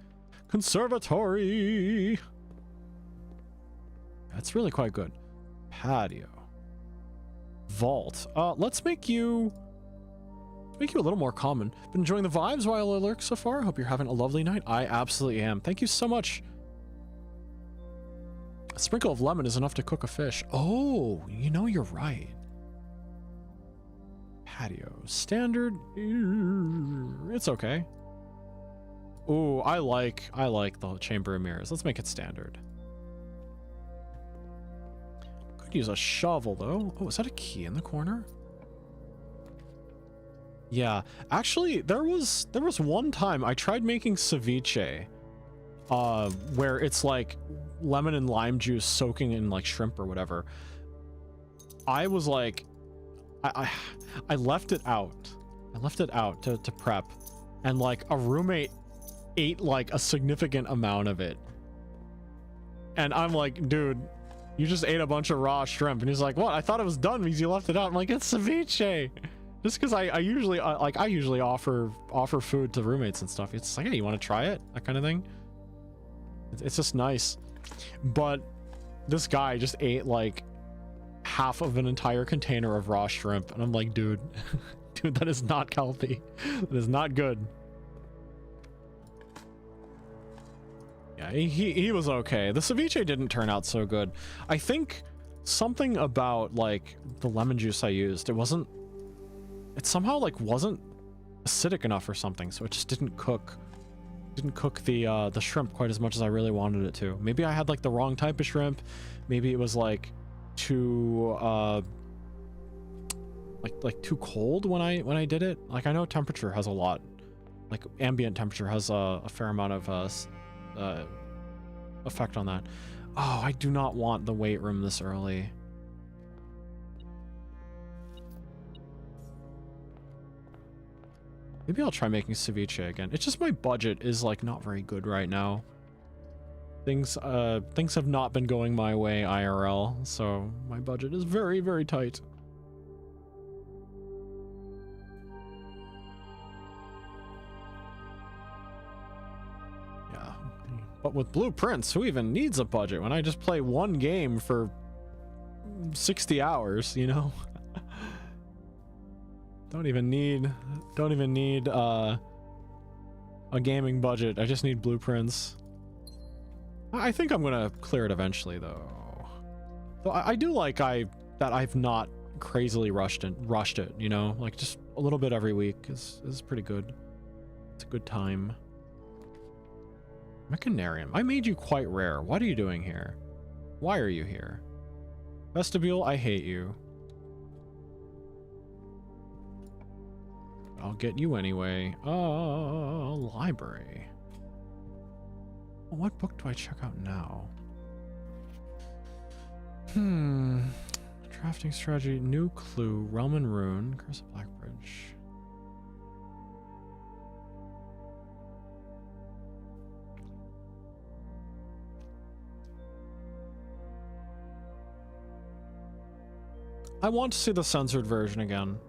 Conservatory, that's really quite good. Patio, vault. Let's make you a little more common. Been enjoying the vibes while I lurk so far. Hope you're having a lovely night. I absolutely am. Thank you so much. A sprinkle of lemon is enough to cook a fish. Oh, you know, you're right. Patio. Standard. It's okay. Oh, I like the chamber of mirrors. Let's make it standard. Could use a shovel, though. Oh, is that a key in the corner? Yeah. Actually, there was one time I tried making ceviche, where it's like lemon and lime juice soaking in like shrimp or whatever. I was like, I left it out. I left it out to prep, and like a roommate ate like a significant amount of it. And I'm like, dude, you just ate a bunch of raw shrimp. And he's like, what? I thought it was done because you left it out. I'm like, it's ceviche. Just because I usually offer food to roommates and stuff. It's like, hey, you want to try it? That kind of thing. It's just nice. But this guy just ate like half of an entire container of raw shrimp. And I'm like, dude, dude, that is not healthy. That is not good. Yeah, he was okay. The ceviche didn't turn out so good. I think something about like the lemon juice I used, it somehow like wasn't acidic enough or something, so it just didn't cook the shrimp quite as much as I really wanted it to. Maybe I had like the wrong type of shrimp. Maybe it was like too like too cold when I did it. Like, I know temperature has a lot, like ambient temperature has a fair amount of effect on that. Oh, I do not want the weight room this early. Maybe I'll try making ceviche again. It's just my budget is like not very good right now. Things have not been going my way IRL, so my budget is very, very tight. Yeah. But with blueprints, who even needs a budget when I just play one game for 60 hours, you know? Don't even need a gaming budget. I just need blueprints. I think I'm gonna clear it eventually, though. So I do like that I've not crazily rushed it, you know? Like, just a little bit every week is pretty good. It's a good time. Mechanarium. I made you quite rare. What are you doing here? Why are you here? Vestibule, I hate you. I'll get you anyway. Library. What book do I check out now? Drafting strategy, new clue, Realm and Rune, Curse of Blackbridge. I want to see the censored version again.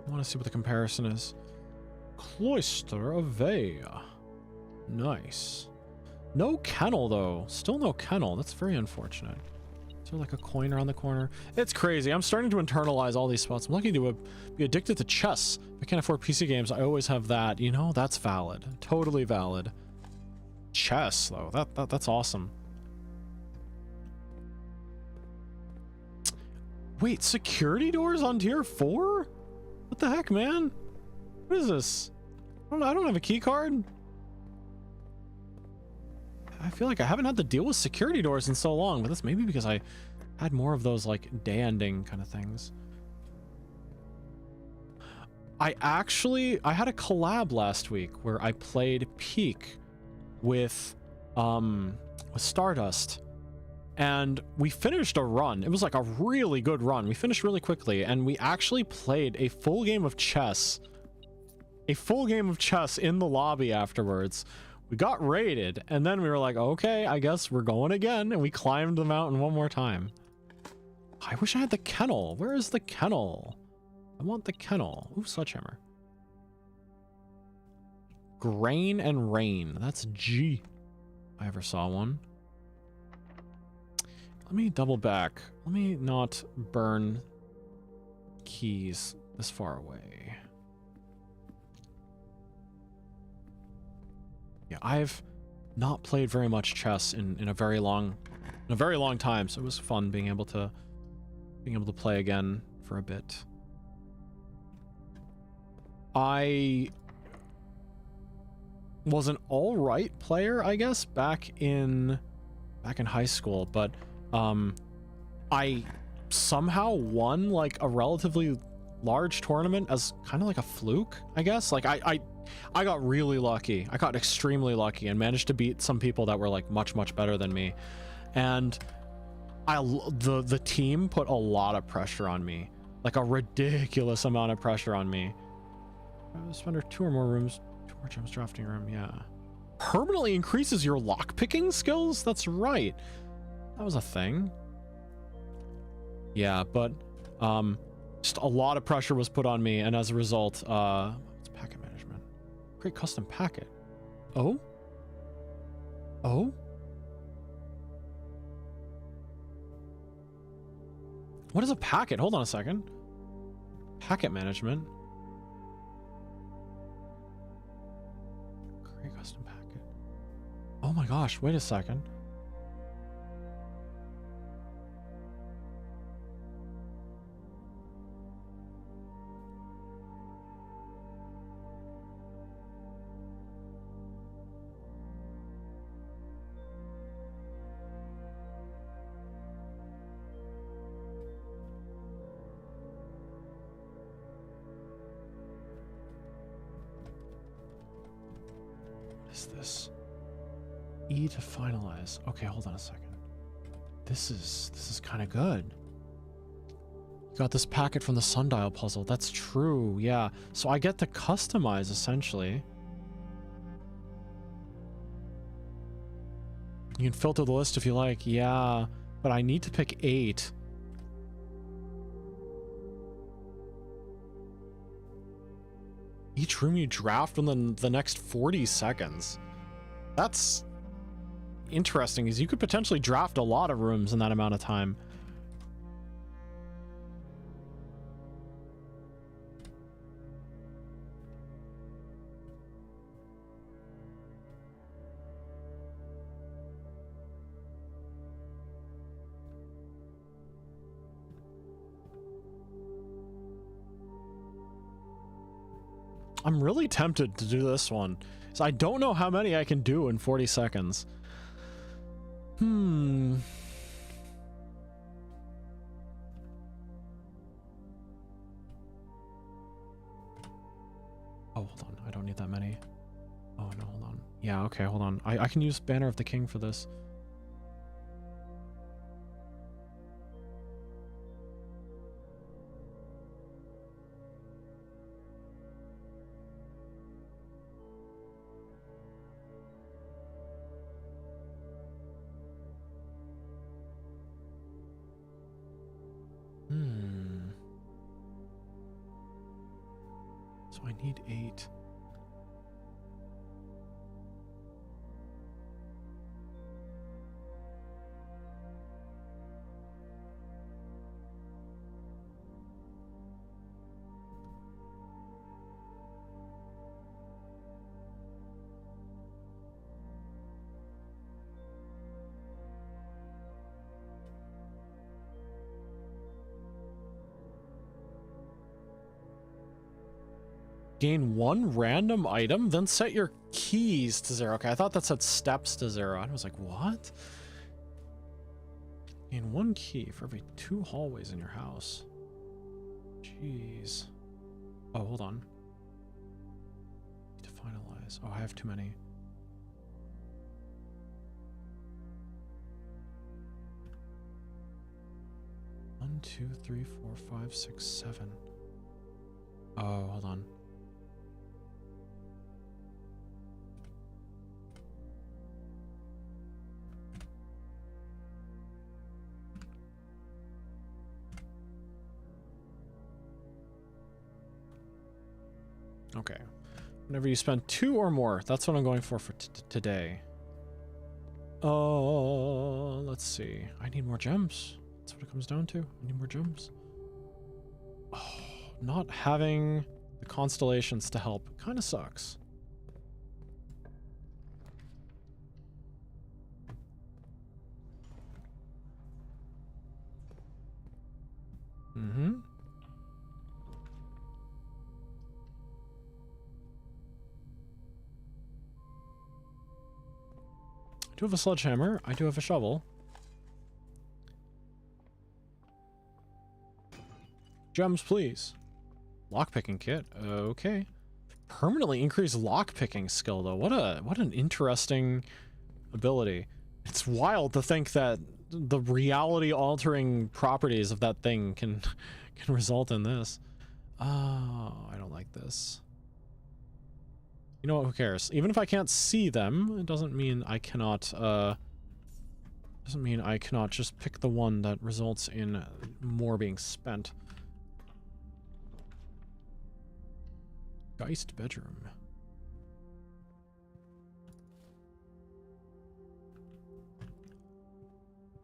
I want to see what the comparison is. Cloister of Vey. Nice. No kennel, though. Still no kennel. That's very unfortunate. Is there like a coin around the corner? It's crazy. I'm starting to internalize all these spots. I'm lucky to be addicted to chess. If I can't afford PC games, I always have that. You know, that's valid. Totally valid. Chess, though. That's awesome. Wait, security doors on tier 4? What the heck, man? What is this? I don't have a key card. I feel like I haven't had to deal with security doors in so long, but that's maybe because I had more of those like day ending kind of things. I had a collab last week where I played Peak with Stardust. And we finished a run. It was like a really good run. We finished really quickly, and we actually played a full game of chess. A full game of chess in the lobby afterwards. We got raided, and then we were like, okay, I guess we're going again, and we climbed the mountain one more time. I wish I had the kennel. Where is the kennel? I want the kennel. Ooh, sledgehammer. Grain and Rain. That's G. I ever saw one. Let me double back. Let me not burn keys this far away. Yeah, I've not played very much chess in a very long time, so it was fun being able to play again for a bit. I was an all right player, I guess, back in high school, but I somehow won like a relatively large tournament as kind of like a fluke, I guess. Like I got really lucky. I got extremely lucky and managed to beat some people that were like much better than me. And the team put a lot of pressure on me, like a ridiculous amount of pressure on me. Spender 2 or more rooms. 2 more gems drafting room, yeah. Permanently increases your lockpicking skills? That's right. That was a thing. Yeah, but just a lot of pressure was put on me, and as a result, what's packet management? Create custom packet. Oh? Oh? What is a packet? Hold on a second. Packet management. Create custom packet. Oh my gosh, wait a second. This E to finalize. Okay, hold on a second. This is kind of good. You got this packet from the sundial puzzle. That's true. Yeah. So I get to customize essentially. You can filter the list if you like. Yeah, but I need to pick 8. Each room you draft within the next 40 seconds. That's interesting, because you could potentially draft a lot of rooms in that amount of time. I'm really tempted to do this one. So I don't know how many I can do in 40 seconds. Oh, hold on. I don't need that many. Oh, no, hold on. Yeah, okay, hold on. I can use Banner of the King for this. So I need 8. Gain 1 random item, then set your keys to 0. Okay, I thought that said steps to 0. I was like, what? Gain 1 key for every 2 hallways in your house. Jeez. Oh, hold on. Need to finalize. Oh, I have too many. One, 2, 3, 4, 5, 6, 7. Oh, hold on. Okay. Whenever you spend 2 or more, that's what I'm going for today. Oh, let's see. I need more gems. That's what it comes down to. I need more gems. Oh, not having the constellations to help kind of sucks. Mm-hmm. I do have a sledgehammer. I do have a shovel. Gems, please. Lockpicking kit. Okay. Permanently increased lockpicking skill, though. What an interesting ability. It's wild to think that the reality-altering properties of that thing can result in this. Oh, I don't like this. You know what, who cares? Even if I can't see them, it doesn't mean I cannot, just pick the one that results in more being spent. Geist bedroom.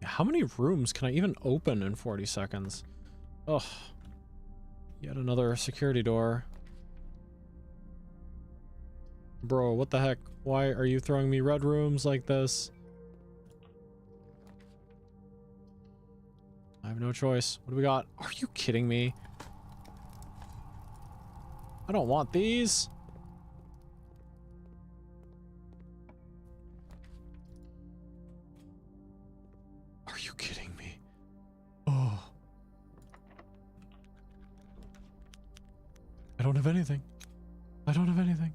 How many rooms can I even open in 40 seconds? Ugh. Yet another security door. Bro, what the heck? Why are you throwing me red rooms like this? I have no choice. What do we got? Are you kidding me? I don't want these. Are you kidding me? Oh. I don't have anything. I don't have anything.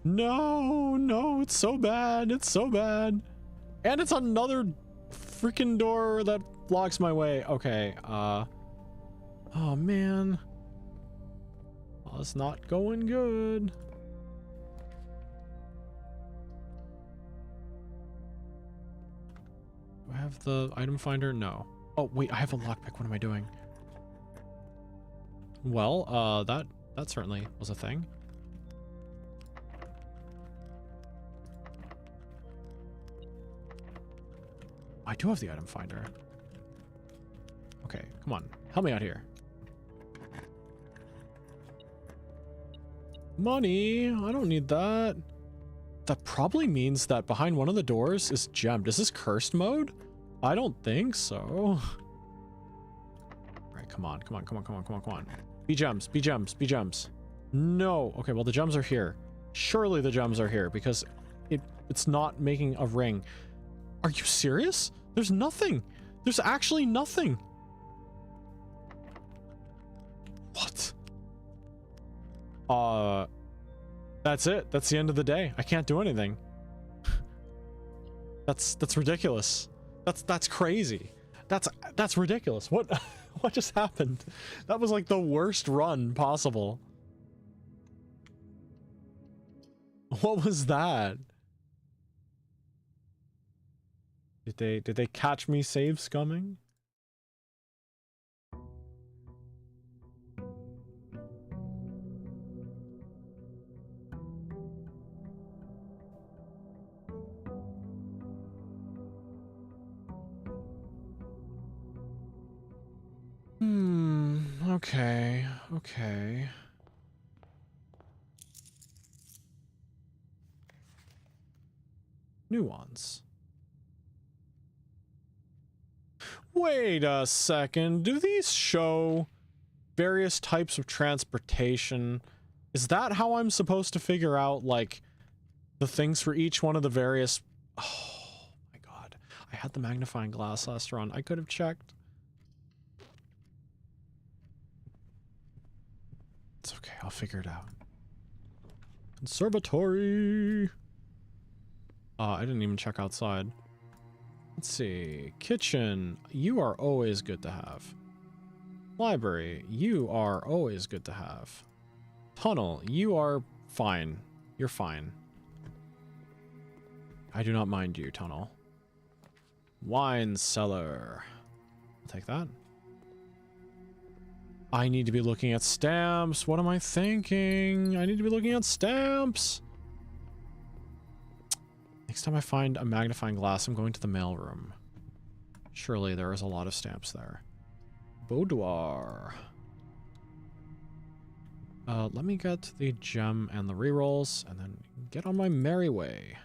No, no, it's so bad. It's so bad. And it's another freaking door that blocks my way. Okay, oh man. Oh, it's not going good. Do I have the item finder? No. Oh, wait, I have a lockpick. What am I doing? Well, that certainly was a thing. I do have the item finder. Okay, come on. Help me out here. Money! I don't need that. That probably means that behind one of the doors is gemmed. Is this cursed mode? I don't think so. Alright, come on, come on, come on, come on, come on, come on. Be gems, be gems, be gems. No! Okay, well the gems are here. Surely the gems are here because it's not making a ring. Are you serious? There's nothing. There's actually nothing. What? That's it. That's the end of the day. I can't do anything. That's ridiculous. That's crazy. That's ridiculous. What what just happened? That was like the worst run possible. What was that? Did they catch me save scumming? Okay, okay. Nuance. Wait a second. Do these show various types of transportation? Is that how I'm supposed to figure out, like, the things for each one of the various... Oh, my God. I had the magnifying glass last run. I could have checked. It's okay. I'll figure it out. Conservatory. I didn't even check outside. Let's see. Kitchen. You are always good to have. Library. You are always good to have. Tunnel. You are fine. You're fine. I do not mind you, tunnel. Wine cellar. I'll take that. I need to be looking at stamps. What am I thinking? I need to be looking at stamps. Next time I find a magnifying glass, I'm going to the mailroom. Surely there is a lot of stamps there. Boudoir. Let me get the gem and the rerolls, and then get on my merry way.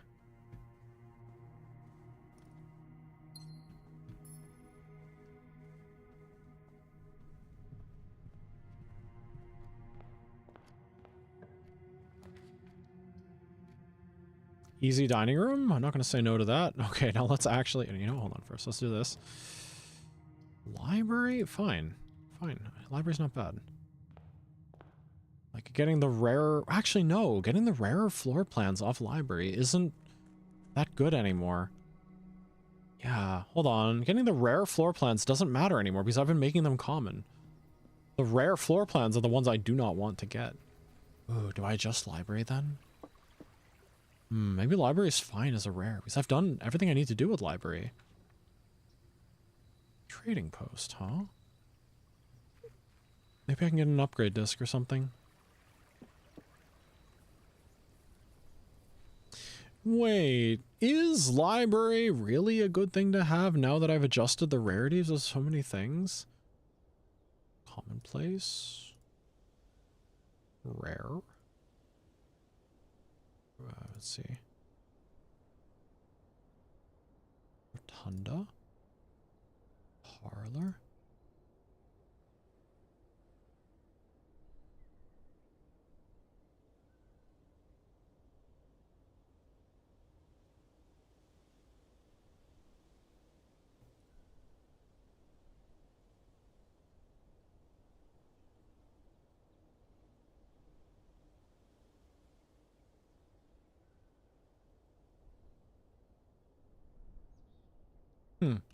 Easy dining room? I'm not going to say no to that. Okay, now let's actually... You know, hold on first. Let's do this. Library? Fine. Fine. Library's not bad. Like, getting the rare... Actually, no. Getting the rarer floor plans off library isn't that good anymore. Yeah, hold on. Getting the rare floor plans doesn't matter anymore because I've been making them common. The rare floor plans are the ones I do not want to get. Ooh, do I adjust library then? Maybe library is fine as a rare, because I've done everything I need to do with library. Trading post, huh? Maybe I can get an upgrade disc or something. Wait, is library really a good thing to have now that I've adjusted the rarities of so many things? Commonplace. Rare. Let's see. Rotunda. Parlor.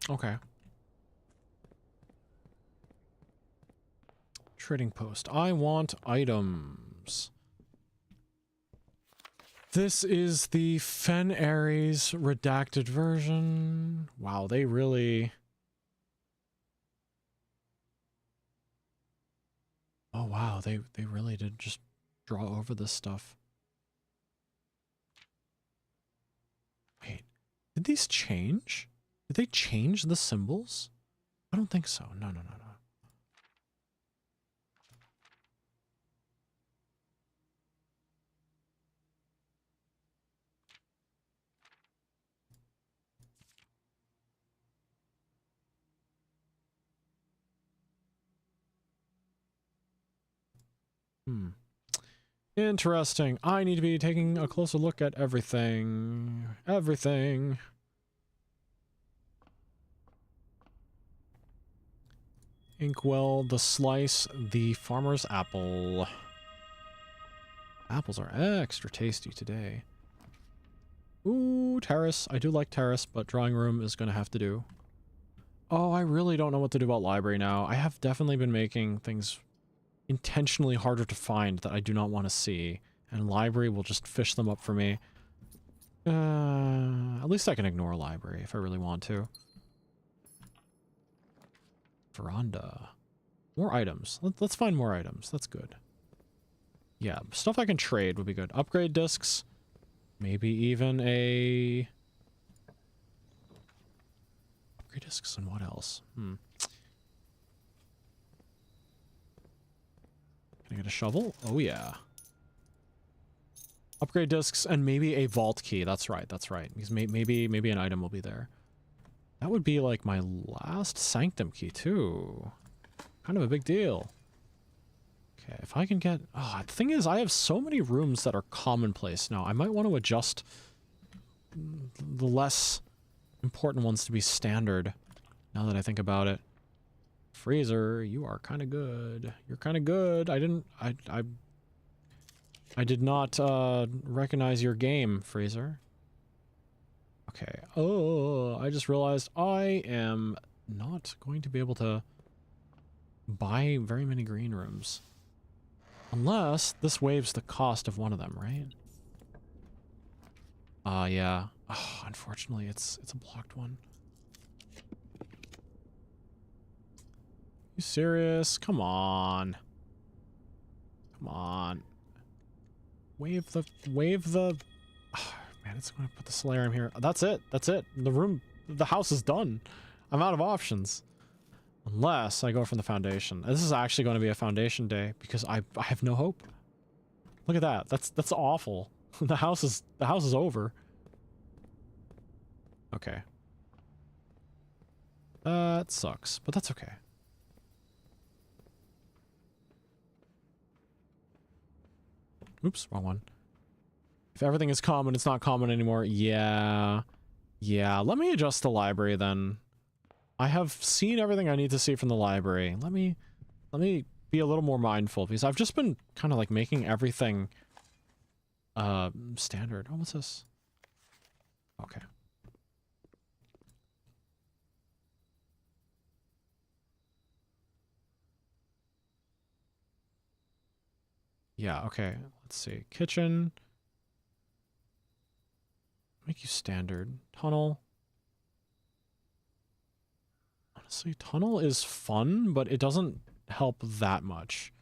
Okay. Trading post. I want items. This is the Fen Ares redacted version. Wow, they really... Oh wow, they really did just draw over this stuff. Wait, did these change? Did they change the symbols? I don't think so. No. Interesting. I need to be taking a closer look at everything. Everything. Inkwell, the slice, the farmer's apple. Apples are extra tasty today. Ooh, terrace. I do like terrace, but drawing room is going to have to do. Oh, I really don't know what to do about library now. I have definitely been making things intentionally harder to find that I do not want to see, and library will just fish them up for me. At least I can ignore library if I really want to. Veranda. More items. Let's find more items. That's good. Yeah, stuff I can trade would be good. Upgrade discs. Maybe even a... Upgrade discs and what else? Can I get a shovel? Oh yeah. Upgrade discs and maybe a vault key. That's right, that's right. Because maybe an item will be there. That would be like my last sanctum key too. Kind of a big deal. Okay, if I can get... Oh, the thing is, I have so many rooms that are commonplace now. I might want to adjust the less important ones to be standard, now that I think about it. Freezer, you are kind of good. You're kind of good. I did not recognize your game, Freezer. Okay. Oh, I just realized I am not going to be able to buy very many green rooms. Unless this waives the cost of one of them, right? Yeah. Oh, unfortunately, it's a blocked one. You serious? Come on. Come on. Wave the... Oh, man, it's going to put the solarium here. That's it. That's it. The house is done. I'm out of options. Unless I go from the foundation. This is actually going to be a foundation day because I have no hope. Look at that. That's awful. The house is over. Okay. That sucks, but that's okay. Oops, wrong one. If everything is common, it's not common anymore. Yeah. Yeah, let me adjust the library then. I have seen everything I need to see from the library. Let me be a little more mindful because I've just been kind of like making everything standard. Oh, what's this? Okay. Yeah, okay. Let's see. Kitchen. Make you standard. Tunnel. Honestly, tunnel is fun, but it doesn't help that much.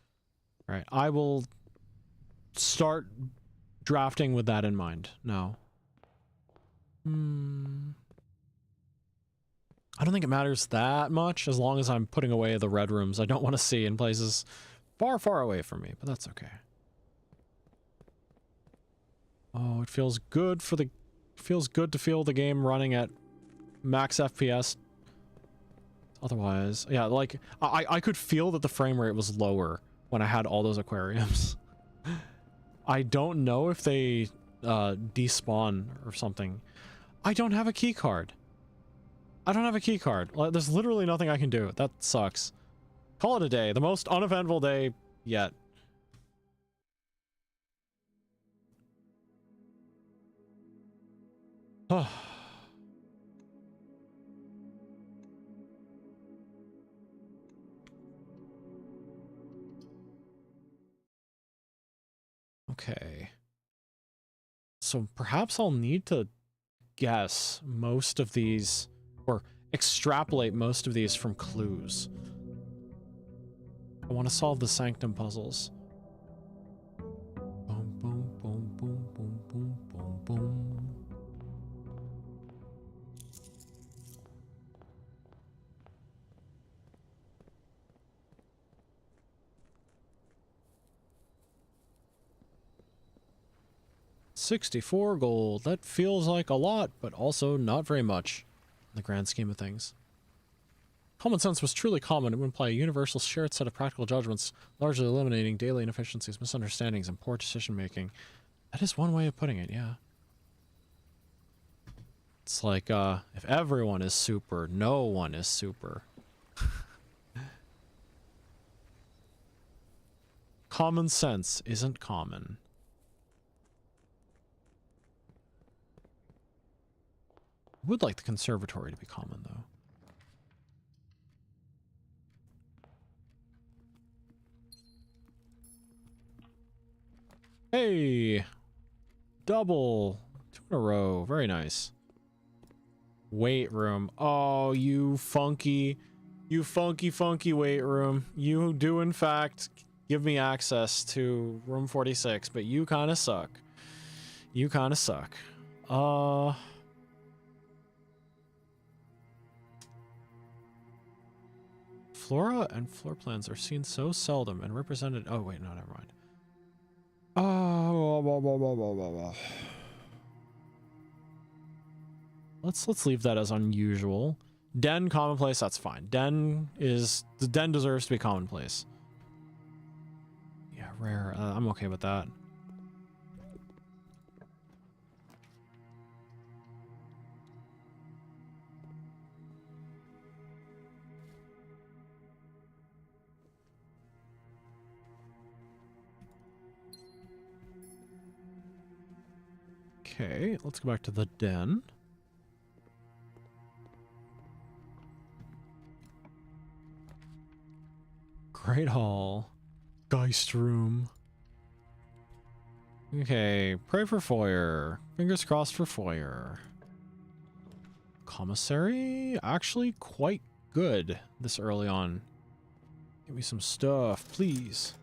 All right, I will start drafting with that in mind. No. I don't think it matters that much as long as I'm putting away the red rooms I don't want to see in places far, far away from me, but that's okay. Oh, it feels good for the... feels good to feel the game running at max FPS. Otherwise, yeah, like, I could feel that the frame rate was lower when I had all those aquariums. I don't know if they despawn or something. I don't have a key card. I don't have a key card. Like, there's literally nothing I can do. That sucks. Call it a day. The most uneventful day yet. Okay. So perhaps I'll need to guess most of these, or extrapolate most of these from clues. I want to solve the Sanctum puzzles. Boom, boom, boom, boom, boom, boom, boom, boom. $64 gold. That feels like a lot, but also not very much in the grand scheme of things. Common sense was truly common. It would imply a universal shared set of practical judgments, largely eliminating daily inefficiencies, misunderstandings, and poor decision-making. That is one way of putting it, yeah. It's like, if everyone is super, no one is super. Common sense isn't common. Would like the conservatory to be common, though. Hey! Double! 2 in a row. Very nice. Weight room. Oh, you funky weight room. You do, in fact, give me access to room 46, but you kind of suck. You kind of suck. Flora and floor plans are seen so seldom and represented... Oh, wait, no, never mind. Let's leave that as unusual. Den, commonplace, that's fine. Den deserves to be commonplace. Yeah, rare. I'm okay with that. Okay, let's go back to the den. Great Hall. Geist Room. Okay, pray for Foyer. Fingers crossed for Foyer. Commissary? Actually quite good this early on. Give me some stuff, please.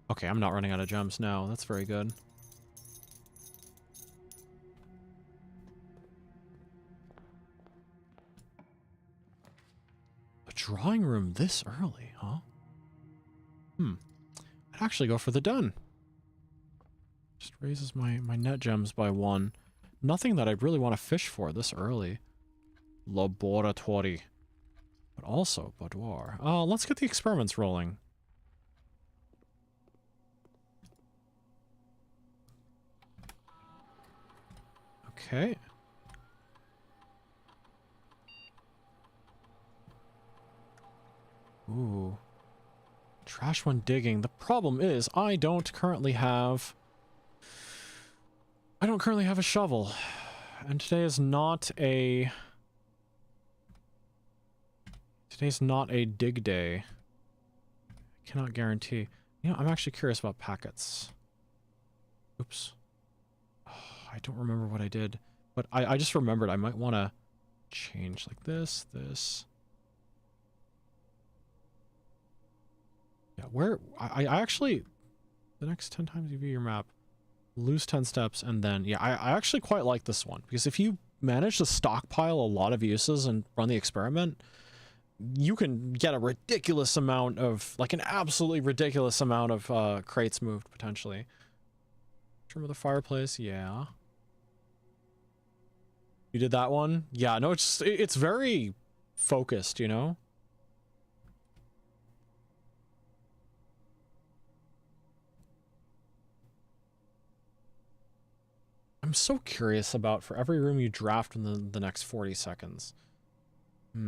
Okay, I'm not running out of gems now. That's very good. A drawing room this early, huh? I'd actually go for the den. Just raises my net gems by 1. Nothing that I really want to fish for this early. Laboratory. But also boudoir. Let's get the experiments rolling. Okay. Ooh. Trash when digging. The problem is I don't currently have a shovel. And today's not a dig day. I cannot guarantee. You know, I'm actually curious about packets. Oops. Oh, I don't remember what I did, but I just remembered I might want to change like this. Yeah, where I actually, the next 10 times you view your map, lose 10 steps, and then, yeah, I actually quite like this one, because if you manage to stockpile a lot of uses and run the experiment, you can get a ridiculous amount of, like an absolutely ridiculous amount of crates moved, potentially. Trim of the fireplace, yeah. You did that one? Yeah, no, it's very focused, you know? I'm so curious about, for every room you draft in the next 40 seconds. What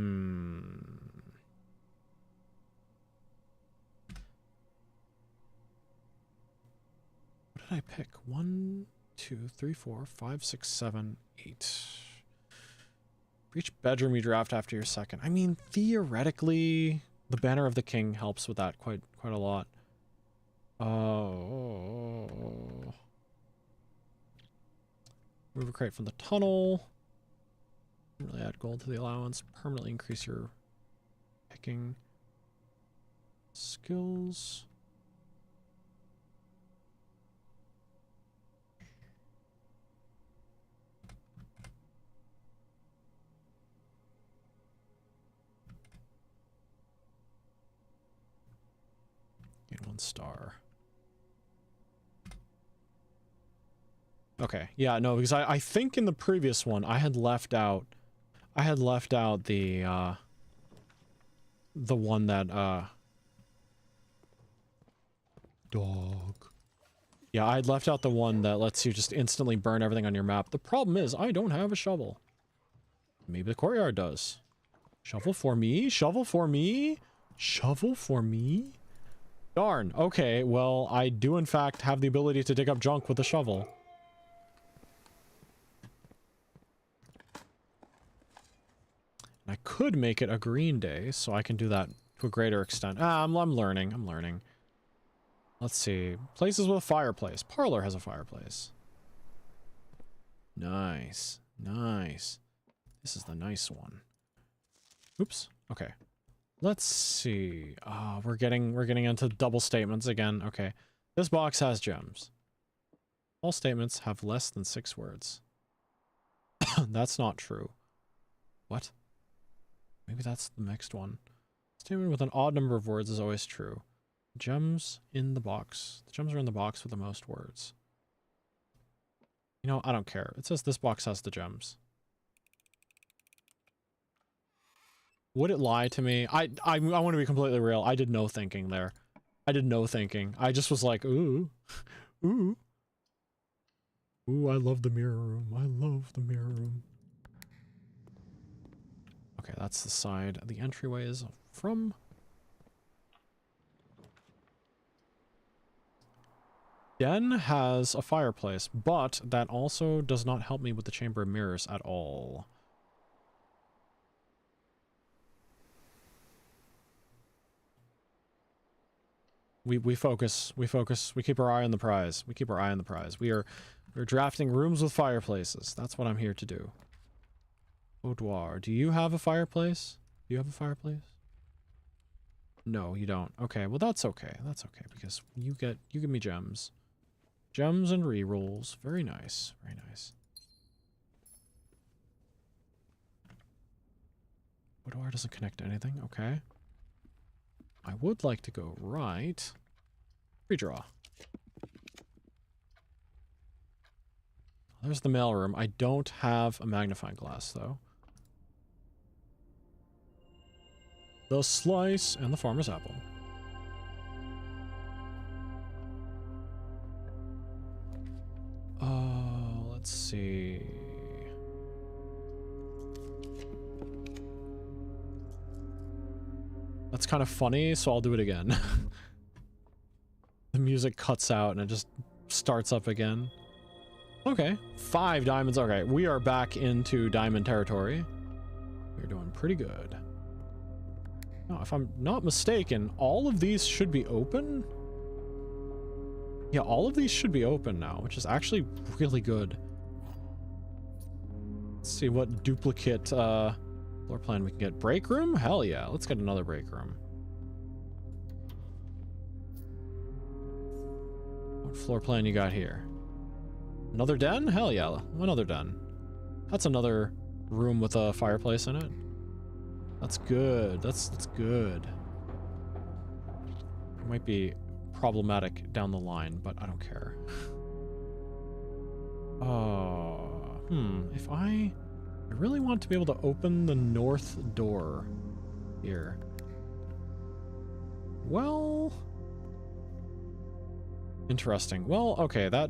did I pick? 1, 2, 3, 4, 5, 6, 7, 8. For each bedroom you draft after your second. I mean, theoretically, the Banner of the King helps with that quite a lot. Move a crate from the tunnel. Really add gold to the allowance. Permanently increase your picking skills. Get 1 star. Okay, yeah, no, because I think in the previous one I had left out the one that dog. Yeah, I had left out the one that lets you just instantly burn everything on your map. The problem is I don't have a shovel. Maybe the courtyard does. Shovel for me? Shovel for me? Shovel for me? Darn. Okay, well, I do in fact have the ability to dig up junk with a shovel. I could make it a green day, so I can do that to a greater extent. I'm learning. I'm learning. Let's see. Places with a fireplace. Parlor has a fireplace. Nice. Nice. This is the nice one. Oops. Okay. Let's see. We're getting into double statements again. Okay. This box has gems. All statements have less than 6 words. That's not true. What? Maybe that's the next one. Statement with an odd number of words is always true. Gems in the box. The gems are in the box with the most words. You know, I don't care. It says this box has the gems. Would it lie to me? I want to be completely real. I did no thinking there. I did no thinking. I just was like, ooh. Ooh. Ooh, I love the mirror room. I love the mirror room. Okay, that's the side the entryway is from. Den has a fireplace, but that also does not help me with the Chamber of Mirrors at all. We focus, we keep our eye on the prize. We keep our eye on the prize. We're drafting rooms with fireplaces. That's what I'm here to do. Boudoir. Do you have a fireplace? Do you have a fireplace? No, you don't. Okay, well that's okay. That's okay because you give me gems. Gems and rerolls. Very nice. Very nice. Boudoir doesn't connect to anything. Okay. I would like to go right. Redraw. There's the mailroom. I don't have a magnifying glass though. The slice and the farmer's apple. Let's see. That's kind of funny, so I'll do it again. The music cuts out and it just starts up again. Okay, 5 diamonds. Okay, we are back into diamond territory. We're doing pretty good. Now, if I'm not mistaken, all of these should be open? Yeah, all of these should be open now, which is actually really good. Let's see what duplicate floor plan we can get. Break room? Hell yeah. Let's get another break room. What floor plan you got here? Another den? Hell yeah. One other den. That's another room with a fireplace in it. That's good. That's good. It might be problematic down the line, but I don't care. If I really want to be able to open the north door here. Well, interesting. Well, okay, that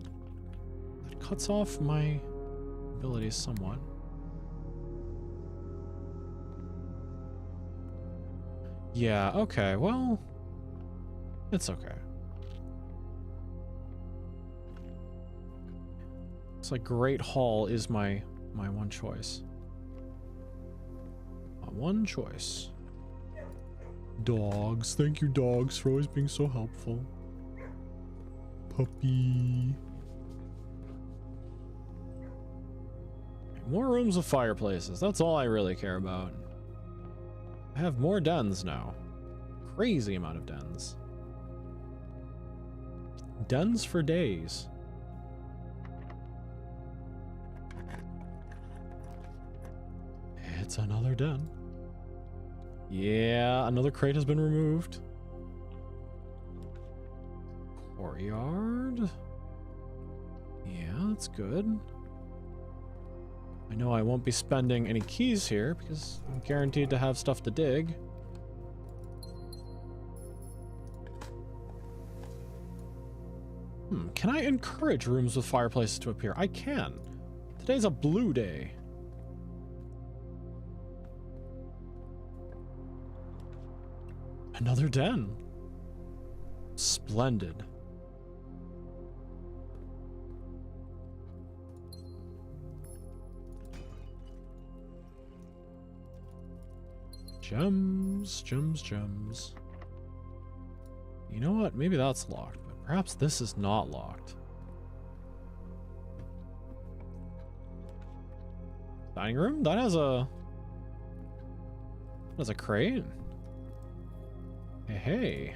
cuts off my abilities somewhat. Yeah, okay, well, it's okay. It's like Great Hall is my one choice. My one choice. Dogs. Thank you, dogs, for always being so helpful. Puppy. More rooms with fireplaces. That's all I really care about. I have more dens now. Crazy amount of dens. Dens for days. It's another den. Yeah, another crate has been removed. Courtyard. Yeah, that's good. I know I won't be spending any keys here because I'm guaranteed to have stuff to dig. Can I encourage rooms with fireplaces to appear? I can. Today's a blue day. Another den. Splendid. Gems, gems, gems. You know what? Maybe that's locked, but perhaps this is not locked. Dining room? That has a crate. Hey.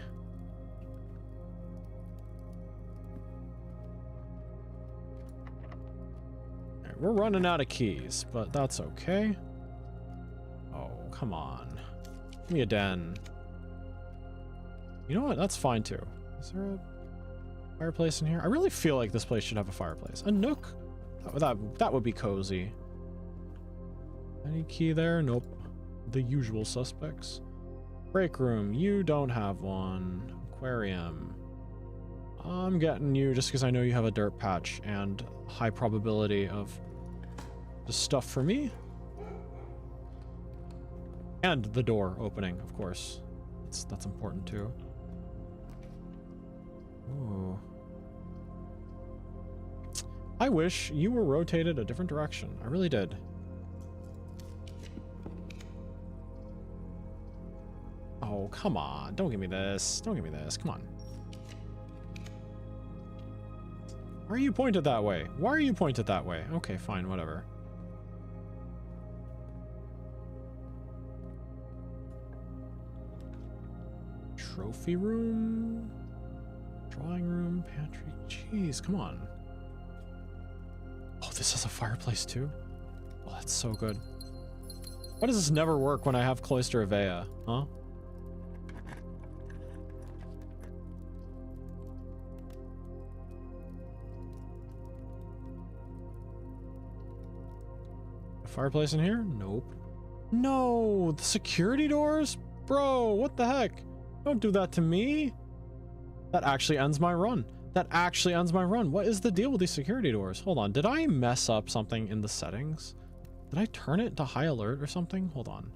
Alright, we're running out of keys, but that's okay. Oh, come on. Give me a den. You know what? That's fine too. Is there a fireplace in here? I really feel like this place should have a fireplace. A nook? That would be cozy. Any key there? Nope. The usual suspects. Break room. You don't have one. Aquarium. I'm getting you just because I know you have a dirt patch and high probability of the stuff for me. And the door opening, of course. That's important too. Ooh. I wish you were rotated a different direction. I really did. Oh, come on. Don't give me this. Don't give me this. Come on. Why are you pointed that way? Why are you pointed that way? Okay, fine, whatever. Trophy room? Drawing room? Pantry? Jeez, come on. Oh, this has a fireplace too? Oh, that's so good. Why does this never work when I have Cloister Avea? Huh? Fireplace in here? Nope. No, the security doors? Bro, what the heck? Don't do that to me. That actually ends my run. That actually ends my run. What is the deal with these security doors? Hold on. Did I mess up something in the settings? Did I turn it to high alert or something? Hold on.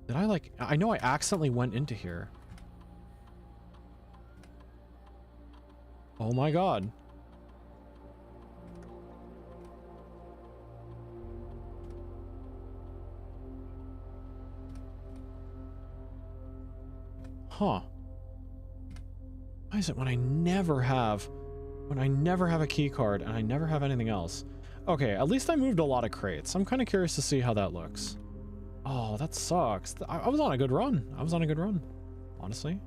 Did I I know I accidentally went into here. Oh my god. Huh. Why is it when I never have a key card and I never have anything else, Okay, at least I moved a lot of crates. I'm kind of curious to see how that looks. Oh, that sucks. I was on a good run. I was on a good run, honestly.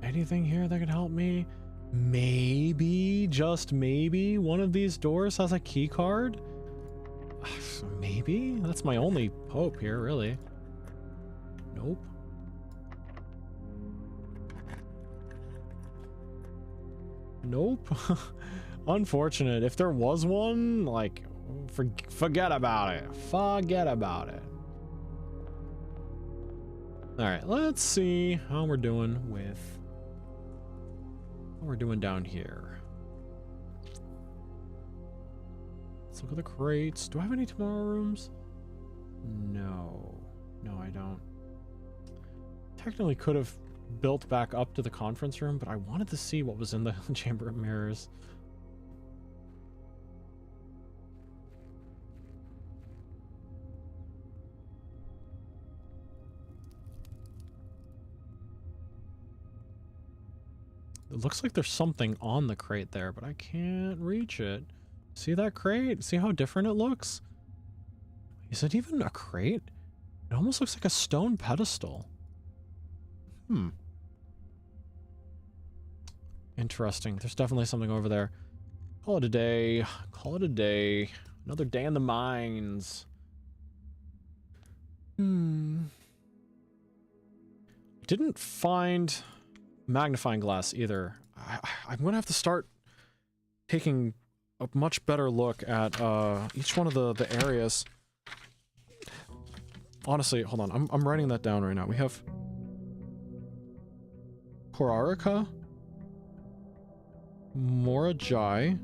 Anything here that could help me? Maybe, just maybe, one of these doors has a key card? Maybe? That's my only hope here, really. Nope. Nope. Unfortunate. If there was one, like, forget about it. Forget about it. Alright, let's see how we're doing with... what we're doing down here. Let's look at the crates. Do I have any tomorrow rooms? No. No, I don't. Technically could have built back up to the conference room, but I wanted to see what was in the Chamber of Mirrors. It looks like there's something on the crate there, but I can't reach it. See that crate? See how different it looks? Is it even a crate? It almost looks like a stone pedestal. Interesting. There's definitely something over there. Call it a day. Call it a day. Another day in the mines. Didn't find magnifying glass either. I'm gonna have to start taking a much better look at each one of the areas. Honestly, hold on. I'm writing that down right now. We have Korarika, Morajai,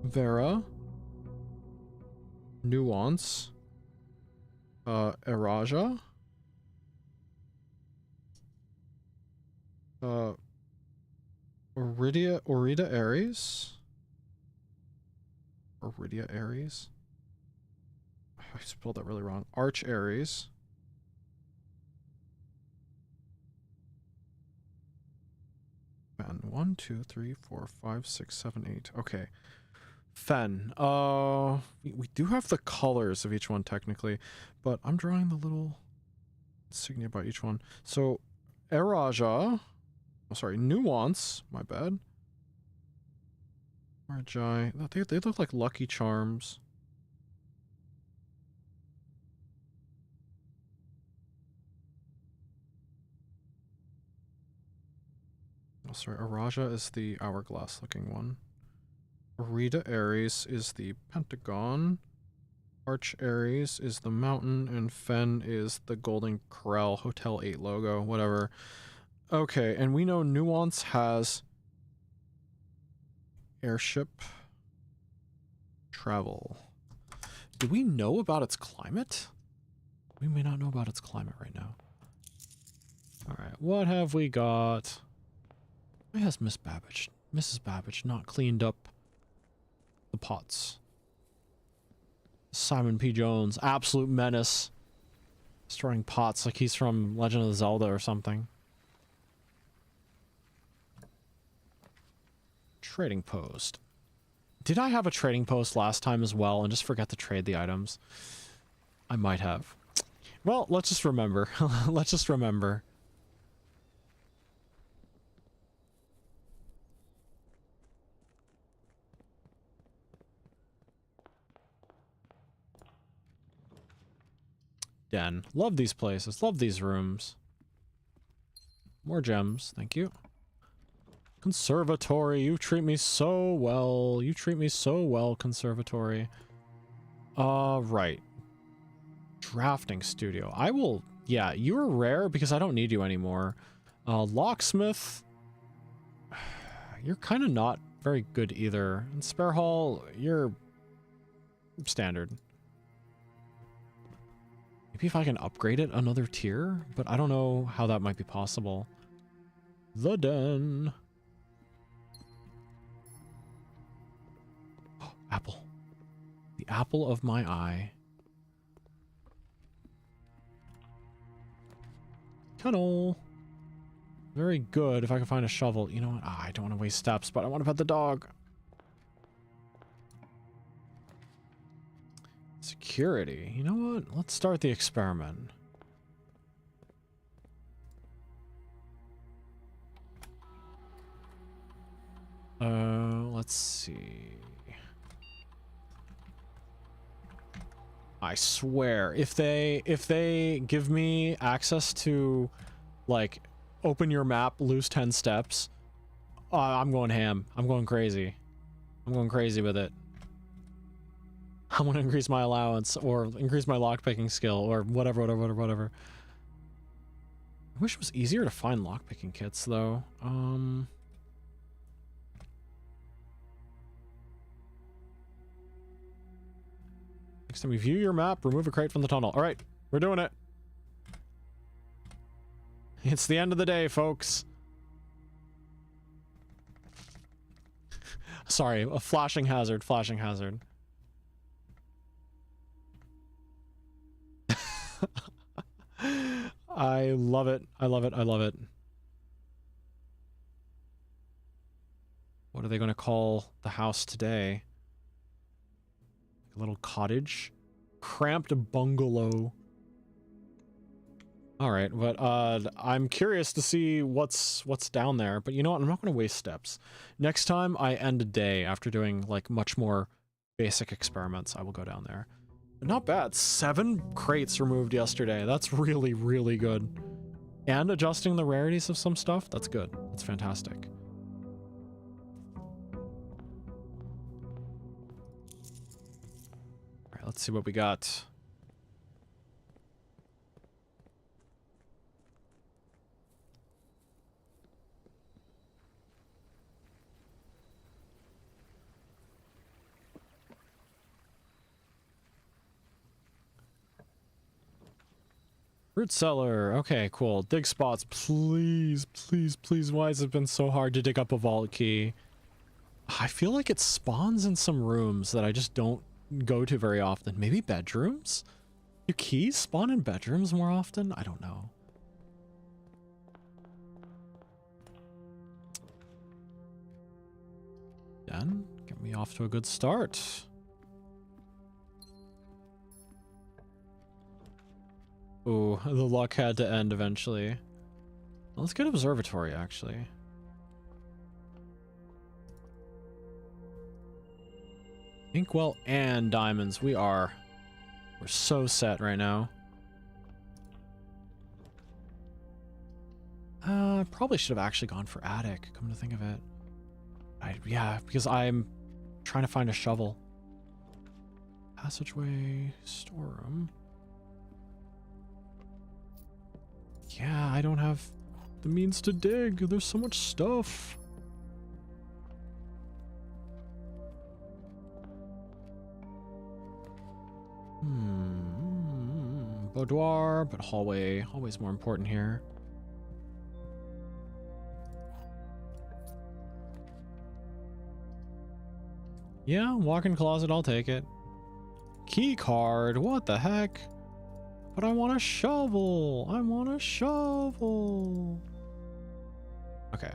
Vera, Nuance, Eraja, Orida Ares. Oridia Ares. I spelled that really wrong. Arch Ares. Fen. 1, 2, 3, 4, 5, 6, 7, 8. Okay. Fen. We do have the colors of each one technically, but I'm drawing the little insignia by each one. So, Eraja. Oh, sorry, Nuance. My bad. Marjai. They look like Lucky Charms. Oh, sorry, Araja is the hourglass-looking one. Orida Ares is the pentagon. Arch Ares is the mountain, and Fen is the Golden Corral Hotel 8 logo, whatever. Okay, and we know Nuance has airship travel. Do we know about its climate? We may not know about its climate right now. Alright, what have we got? Why has Mrs. Babbage not cleaned up the pots? Simon P. Jones, absolute menace. Destroying pots like he's from Legend of Zelda or something. Trading post. Did I have a trading post last time as well and just forget to trade the items? I might have. Well, let's just remember. Let's just remember. Den. Love these places. Love these rooms. More gems. Thank you. Conservatory. You treat me so well. You treat me so well, Conservatory. Right. Drafting studio. I will... yeah, you're rare because I don't need you anymore. Locksmith. You're kind of not very good either. And Spare Hall, you're... standard. Maybe if I can upgrade it another tier, but I don't know how that might be possible. The Den. Apple. The apple of my eye. Tunnel. Very good if I can find a shovel. You know what? I don't want to waste steps, but I want to pet the dog. Security. You know what? Let's start the experiment. Let's see. I swear, if they give me access to, like, open your map, lose 10 steps, I'm going ham. I'm going crazy. I'm going crazy with it. I want to increase my allowance, or increase my lockpicking skill, or whatever. I wish it was easier to find lockpicking kits, though. Next time you view your map, remove a crate from the tunnel. All right, we're doing it. It's the end of the day, folks. Sorry, a flashing hazard, flashing hazard. I love it. I love it. I love it. What are they going to call the house today? A little cottage? Cramped bungalow. Alright, but I'm curious to see what's down there, but you know what? I'm not going to waste steps. Next time I end a day after doing, like, much more basic experiments, I will go down there. But not bad. 7 crates removed yesterday. That's really, really good. And adjusting the rarities of some stuff, that's good. That's fantastic. Alright, let's see what we got. Root cellar. Okay, cool. Dig spots. Please, please, please. Why has it been so hard to dig up a vault key? I feel like it spawns in some rooms that I just don't go to very often. Maybe bedrooms? Do keys spawn in bedrooms more often? I don't know. Then, get me off to a good start. Ooh, the luck had to end eventually. Let's get observatory, actually. Inkwell and diamonds. We're so set right now. Probably should have actually gone for attic, come to think of it. Yeah, because I'm trying to find a shovel. Passageway, storeroom. Yeah, I don't have the means to dig. There's so much stuff. Boudoir, but hallway. Hallway's more important here. Yeah, walk-in closet, I'll take it. Key card, what the heck? But I want a shovel. I want a shovel. Okay.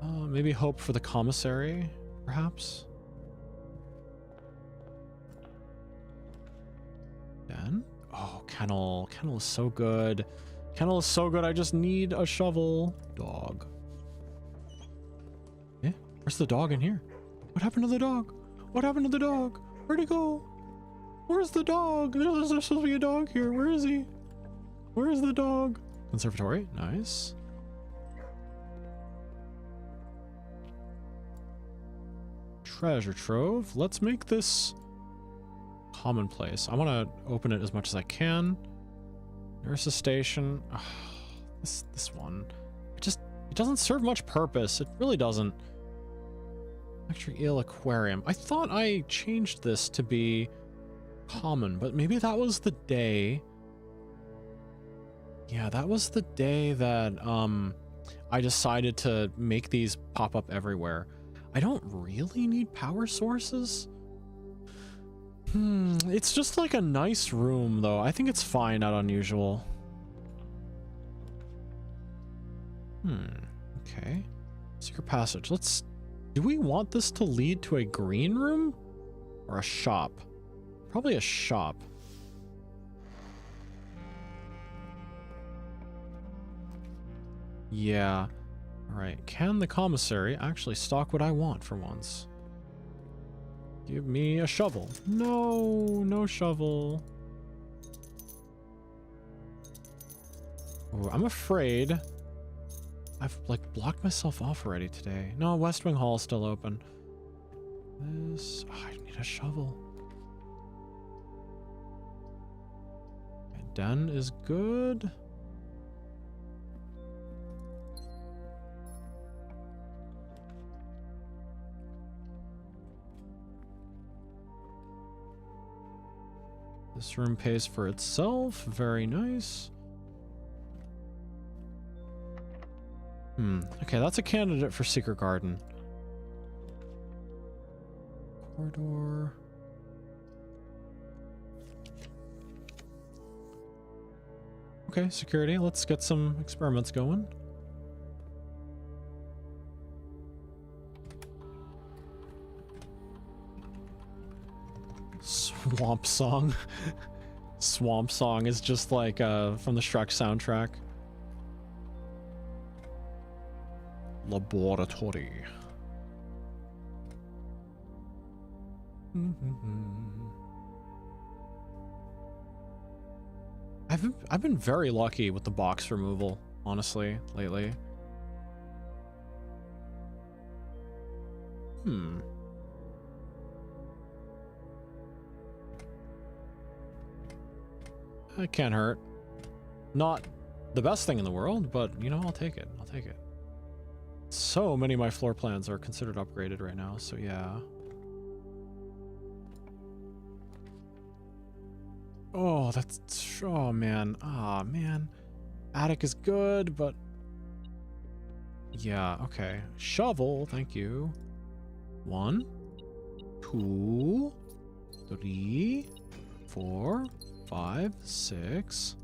Maybe hope for the commissary, perhaps? Then? Oh, kennel. Kennel is so good. Kennel is so good. I just need a shovel. Dog. Eh? Where's the dog in here? What happened to the dog? What happened to the dog? Where'd he go? Where's the dog? There's supposed to be a dog here. Where is he? Where is the dog? Conservatory. Nice. Treasure trove. Let's make this commonplace. I want to open it as much as I can. Nurse's station. Oh, this one. It doesn't serve much purpose. It really doesn't. Electric eel aquarium. I thought I changed this to be common, but maybe that was the day. Yeah, that was the day that I decided to make these pop up everywhere. I don't really need power sources. It's just like a nice room, though. I think it's fine, not unusual. Okay. Secret passage. Let's... Do we want this to lead to a green room? Or a shop? Probably a shop. Yeah. Alright. Can the commissary actually stock what I want for once? Give me a shovel. No, no shovel. Ooh, I'm afraid I've like blocked myself off already today. No, West Wing Hall is still open. This... Oh, I need a shovel. Okay, den is good. This room pays for itself. Very nice. Okay, that's a candidate for Secret Garden. Corridor. Okay, security. Let's get some experiments going. Swamp Song. Swamp Song is just like from the Shrek soundtrack. Laboratory. I've been very lucky with the box removal, honestly, lately. It can't hurt. Not the best thing in the world, but, you know, I'll take it. I'll take it. So many of my floor plans are considered upgraded right now, so yeah. Oh, that's... Oh, man. Ah, man. Attic is good, but... Yeah, okay. Shovel, thank you. 1, 2, 3, 4, 5, 6,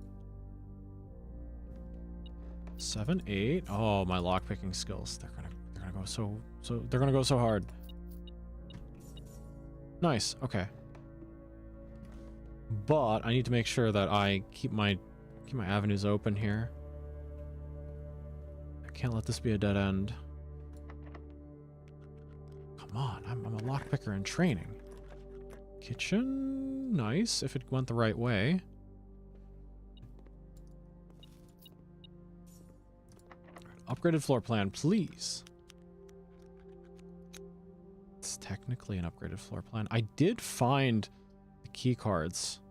7, 8. Oh, my lockpicking skills. They're gonna go so hard. Nice. Okay. But I need to make sure that I keep my avenues open here. I can't let this be a dead end. Come on, I'm a lockpicker in training. Kitchen, nice if it went the right way. Upgraded floor plan, please. It's technically an upgraded floor plan. I did find the key cards.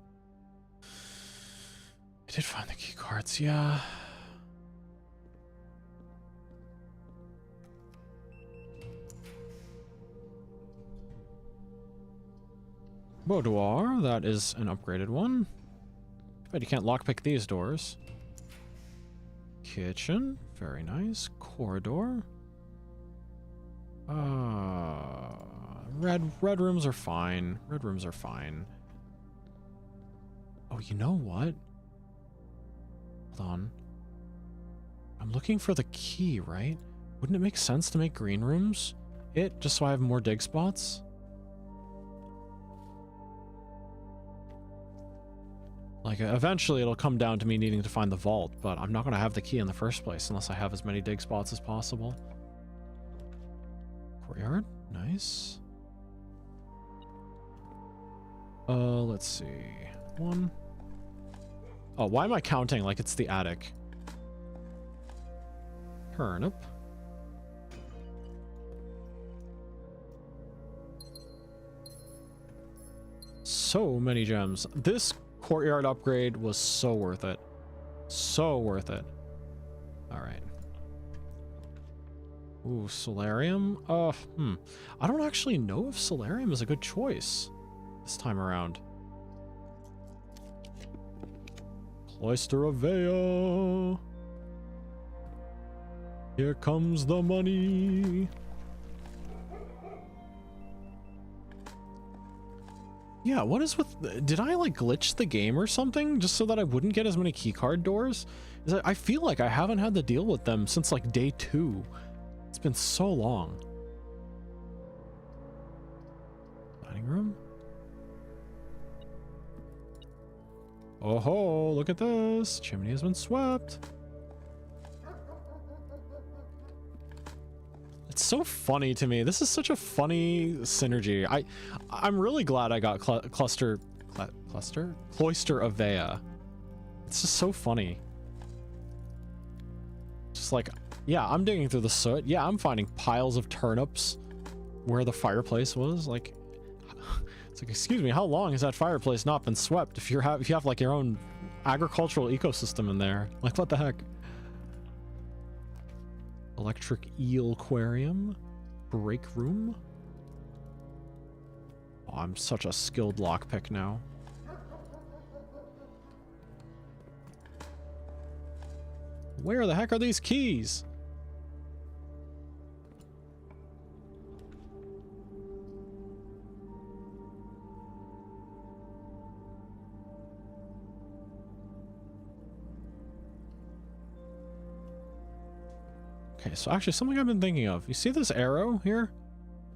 I did find the key cards, yeah. Boudoir, that is an upgraded one. But you can't lockpick these doors. Kitchen, very nice. Corridor. Red rooms are fine. Red rooms are fine. Oh, you know what? Hold on. I'm looking for the key, right? Wouldn't it make sense to make green rooms? Just so I have more dig spots? Like, eventually it'll come down to me needing to find the vault, but I'm not going to have the key in the first place unless I have as many dig spots as possible. Courtyard, nice. Let's see. 1. Oh, why am I counting like it's the attic? Turnip. So many gems. This courtyard upgrade was so worth it. So worth it. Alright. Ooh, solarium? I don't actually know if solarium is a good choice this time around. Cloister of Vea. Here comes the money. Yeah, what is with... Did I, like, glitch the game or something just so that I wouldn't get as many keycard doors? I feel like I haven't had to deal with them since, like, day 2. It's been so long. Dining room? Oh ho, look at this. Chimney has been swept. It's so funny to me. This is such a funny synergy. I'm really glad I got Cloister of Vea. It's just so funny. Just like, yeah, I'm digging through the soot. Yeah, I'm finding piles of turnips where the fireplace was. Like, it's like, excuse me, how long has that fireplace not been swept if you have like your own agricultural ecosystem in there? Like, what the heck? Electric eel aquarium, break room. Oh, I'm such a skilled lockpick now. Where the heck are these keys? Okay, so actually something I've been thinking of. You see this arrow here?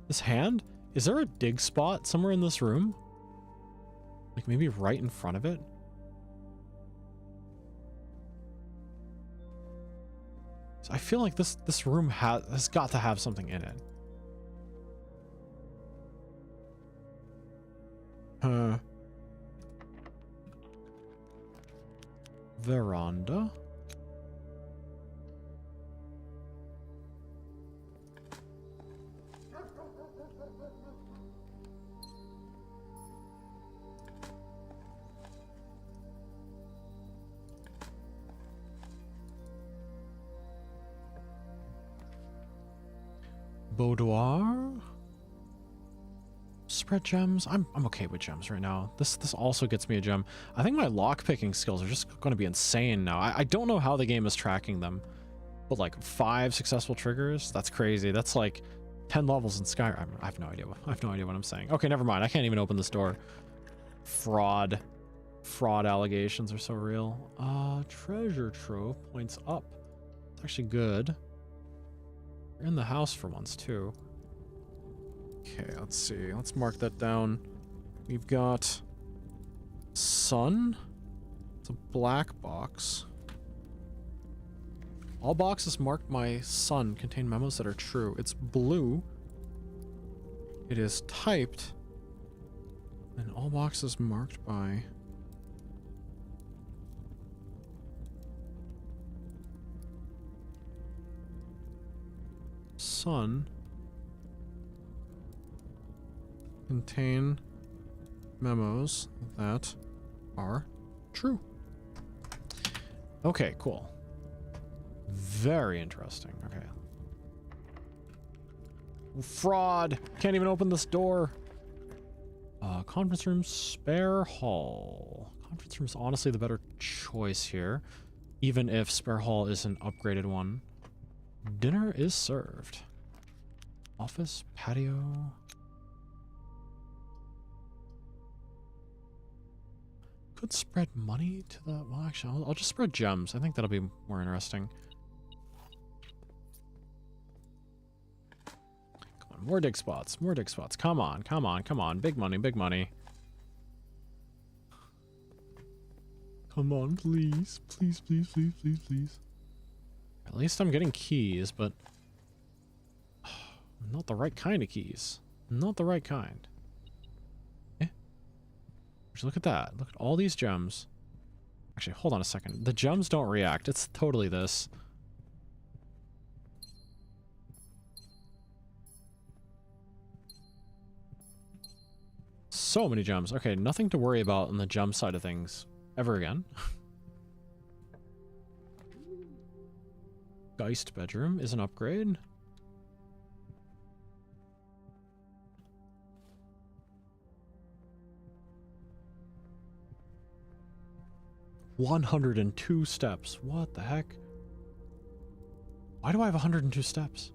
This hand? Is there a dig spot somewhere in this room? Like maybe right in front of it? So I feel like this room has got to have something in it. Veranda. Boudoir. Spread gems. I'm okay with gems right now. This also gets me a gem. I think my lockpicking skills are just going to be insane now. I don't know how the game is tracking them, but like 5 successful triggers. That's crazy. That's like 10 levels in Skyrim. I have no idea. I have no idea what I'm saying. Okay, never mind. I can't even open this door. Fraud allegations are so real. Treasure trove points up. It's actually good. We're in the house for once, too. Okay, let's see. Let's mark that down. We've got sun. It's a black box. All boxes marked by sun contain memos that are true. It's blue. It is typed. And all boxes marked by... sun contain memos that are true. Okay, cool. Very interesting. Okay. Fraud! Can't even open this door. Conference room, spare hall. Conference room is honestly the better choice here, even if spare hall is an upgraded one. Dinner is served. Office, patio. Could spread money to the... Well, actually, I'll just spread gems. I think that'll be more interesting. Come on, more dig spots. More dig spots. Come on, come on, come on. Big money, big money. Come on, please. Please, please, please, please, please. At least I'm getting keys, but... not the right kind of keys. Not the right kind. Eh? Just look at that. Look at all these gems. Actually, hold on a second. The gems don't react. It's totally this. So many gems. Okay, nothing to worry about on the gem side of things ever again. Geist bedroom is an upgrade. $102 steps. What the heck? Why do I have 102 steps?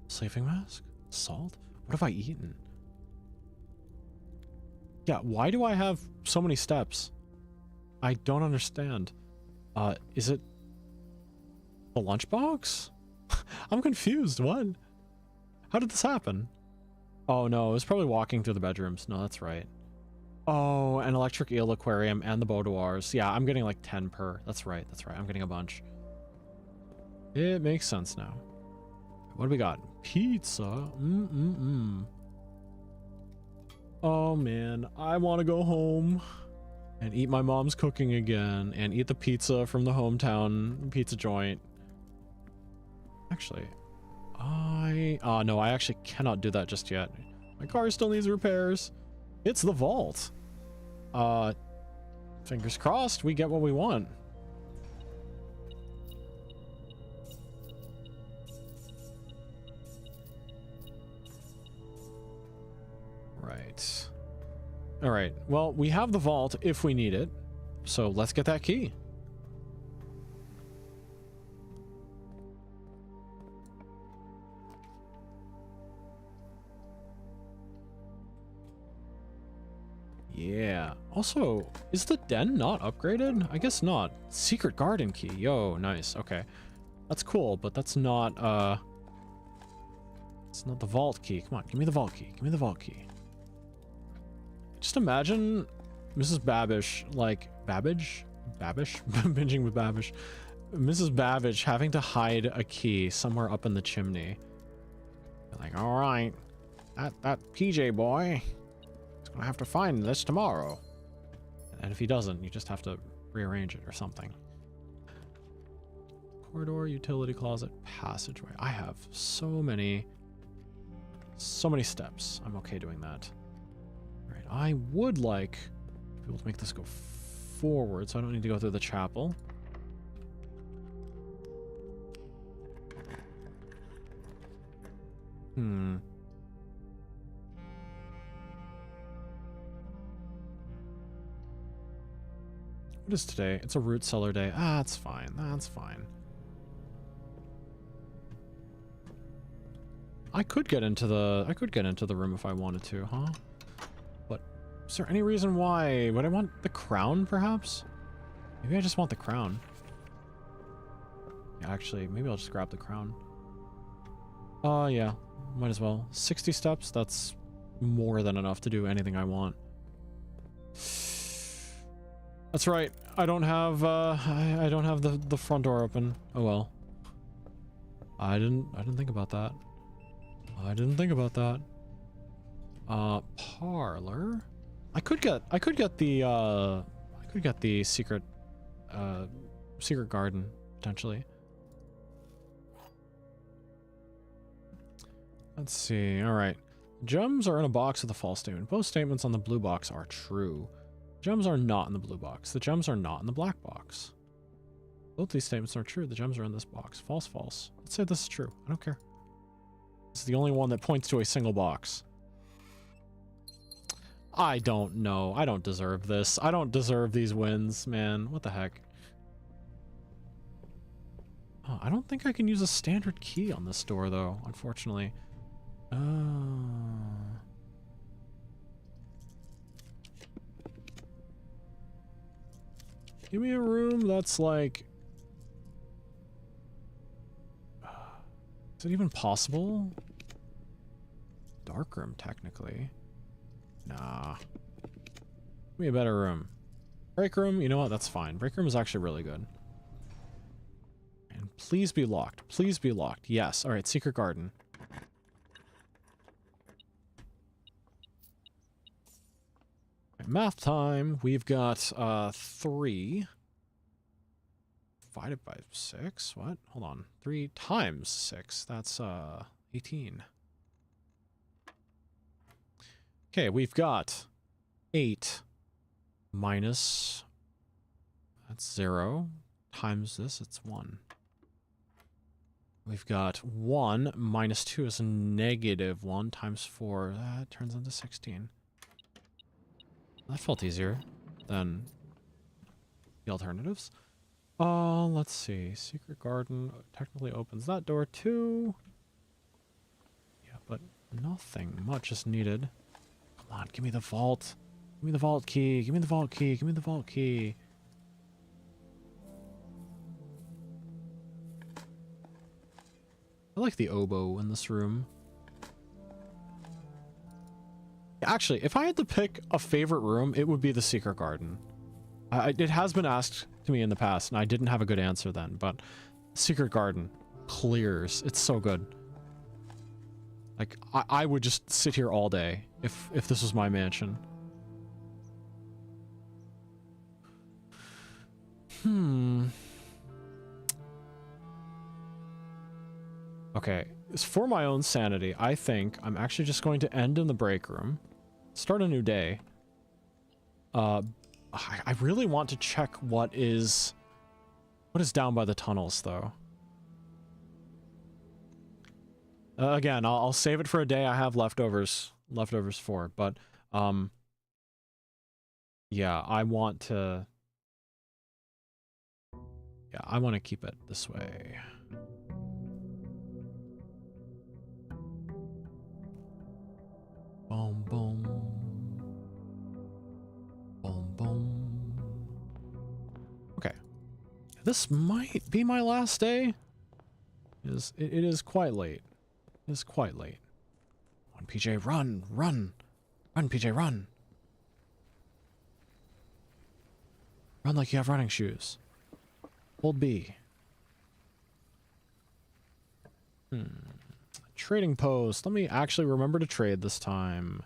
Sleeping mask? Salt? What have I eaten? Yeah, why do I have so many steps? I don't understand. Is it the lunchbox? I'm confused. What? How did this happen? Oh no, it was probably walking through the bedrooms. No, that's right. Oh, an electric eel aquarium and the boudoirs. Yeah, I'm getting like 10 per. That's right. That's right. I'm getting a bunch. It makes sense now. What do we got? Pizza. Oh man, I want to go home and eat my mom's cooking again and eat the pizza from the hometown pizza joint. Actually, no, I actually cannot do that just yet. My car still needs repairs. It's the vault. Fingers crossed we get what we want. Right. All right. Well, we have the vault if we need it. So let's get that key. Yeah. Also, is the den not upgraded? I guess not. Secret garden key. Yo, nice. Okay. That's cool, but that's not, it's not the vault key. Come on, give me the vault key. Give me the vault key. Just imagine Mrs. Babish, like, Babbage? Binging with Babish. Mrs. Babbage having to hide a key somewhere up in the chimney. Like, all right, that PJ boy is gonna have to find this tomorrow. And if he doesn't, you just have to rearrange it or something. Corridor, utility closet, passageway. I have so many steps. I'm okay doing that. All right, I would like to be able to make this go forward, so I don't need to go through the chapel. What is today? It's a root cellar day. Ah, that's fine. That's fine. I could get into the room if I wanted to, huh? But is there any reason why? Would I want the crown, perhaps? Maybe I just want the crown. Yeah, actually, maybe I'll just grab the crown. Yeah, might as well. 60 steps, that's more than enough to do anything I want. That's right. I don't have I don't have the front door open. Oh well. I didn't think about that. I didn't think about that. Parlor. I could get the secret garden potentially. Let's see. All right. Gems are in a box with a false statement. Both statements on the blue box are true. Gems are not in the blue box. The gems are not in the black box. Both these statements are true. The gems are in this box. False, false. Let's say this is true. I don't care. This is the only one that points to a single box. I don't know. I don't deserve this. I don't deserve these wins, man. What the heck? Oh, I don't think I can use a standard key on this door, though, unfortunately. Give me a room that's like... Is it even possible? Dark room, technically. Nah. Give me a better room. Break room, you know what? That's fine. Break room is actually really good. And please be locked. Please be locked. Yes. Alright, secret garden. Math time. We've got 3 divided by 6. What? Hold on. 3 times 6. That's 18. Okay, we've got 8 minus, that's 0, times this, it's 1. We've got 1 minus 2 is a negative 1 times 4. That turns into 16. That felt easier than the alternatives. Let's see. Secret garden technically opens that door too. Yeah, but nothing much is needed. Come on, give me the vault. Give me the vault key. Give me the vault key. Give me the vault key. I like the oboe in this room. Actually, if I had to pick a favorite room, it would be the secret garden. It has been asked to me in the past, and I didn't have a good answer then, but secret garden clears. It's so good. Like, I would just sit here all day if this was my mansion. Okay, for my own sanity, I think I'm actually just going to end in the break room, start a new day. I really want to check what is down by the tunnels, though. Again, I'll save it for a day I have leftovers for, but yeah, I want to keep it this way. Boom, boom. Boom, boom. Okay. This might be my last day. It is quite late. It is quite late. Run, PJ, run, run. Run, PJ, run. Run like you have running shoes. Hold B. Trading post. Let me actually remember to trade this time.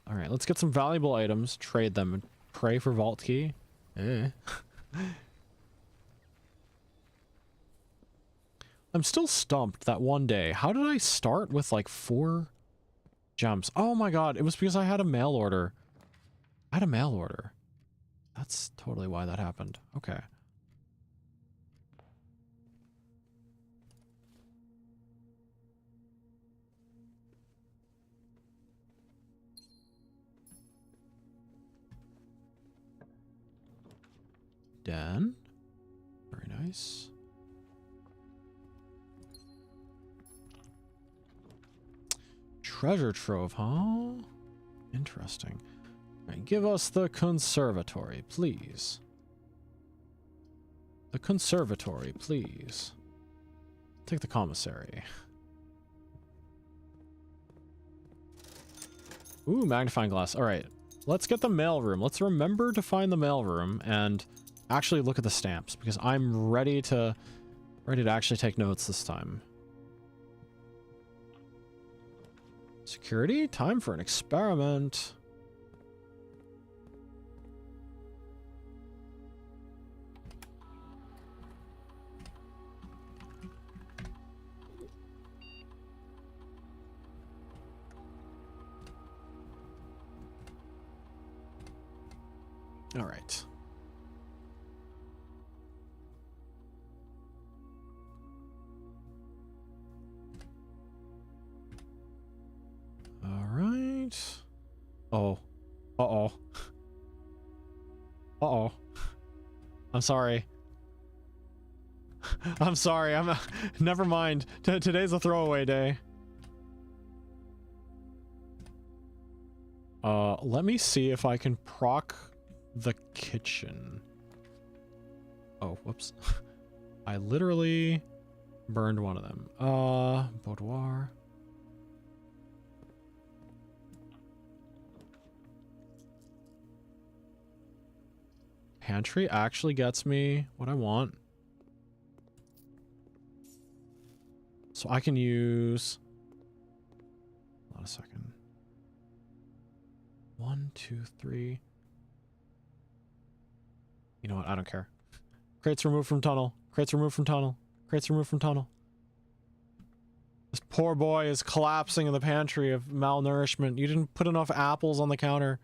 Alright, let's get some valuable items, trade them, and pray for vault key. I'm still stumped that one day. How did I start with like 4 gems? Oh my god, it was because I had a mail order. I had a mail order. That's totally why that happened. Okay. Den. Very nice. Treasure trove, huh? Interesting. Right, give us the conservatory, please. The conservatory, please. Take the commissary. Ooh, magnifying glass. All right, let's get the mail room. Let's remember to find the mail room and actually look at the stamps, because I'm ready to actually take notes this time. Security? Time for an experiment. All right. All right. Oh. Uh-oh. Uh-oh. I'm sorry. I'm sorry. Never mind. Today's a throwaway day. Let me see if I can proc the kitchen. Oh, whoops. I literally burned one of them. Boudoir. Pantry actually gets me what I want. So I can use... Hold on a second. 1, 2, 3. You know what? I don't care. Crates removed from tunnel. Crates removed from tunnel. Crates removed from tunnel. This poor boy is collapsing in the pantry of malnourishment. You didn't put enough apples on the counter.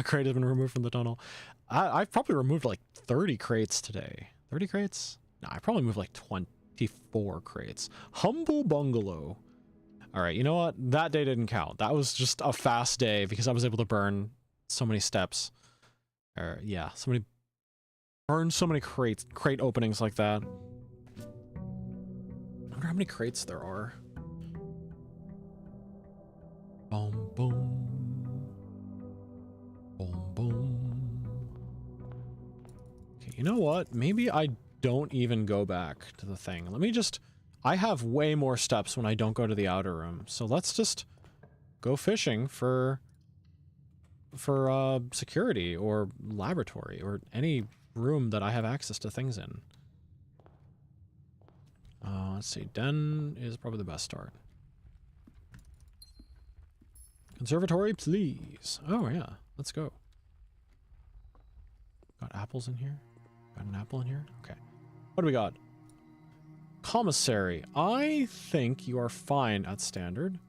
Crate has been removed from the tunnel. I've probably removed like 30 crates today. 30 crates? No, I probably moved like 24 crates. Humble bungalow. All right, you know what? That day didn't count. That was just a fast day because I was able to burn so many steps. Yeah, burn so many crate openings like that. I wonder how many crates there are. Boom, boom. Boom, You know what? Maybe I don't even go back to the thing. Let me just... I have way more steps when I don't go to the outer room. So let's just go fishing for security or laboratory or any room that I have access to things in. Let's see. Den is probably the best start. Conservatory, please. Oh, yeah. Let's go. Got apples in here? Got an apple in here? Okay. What do we got? Commissary. I think you are fine at standard.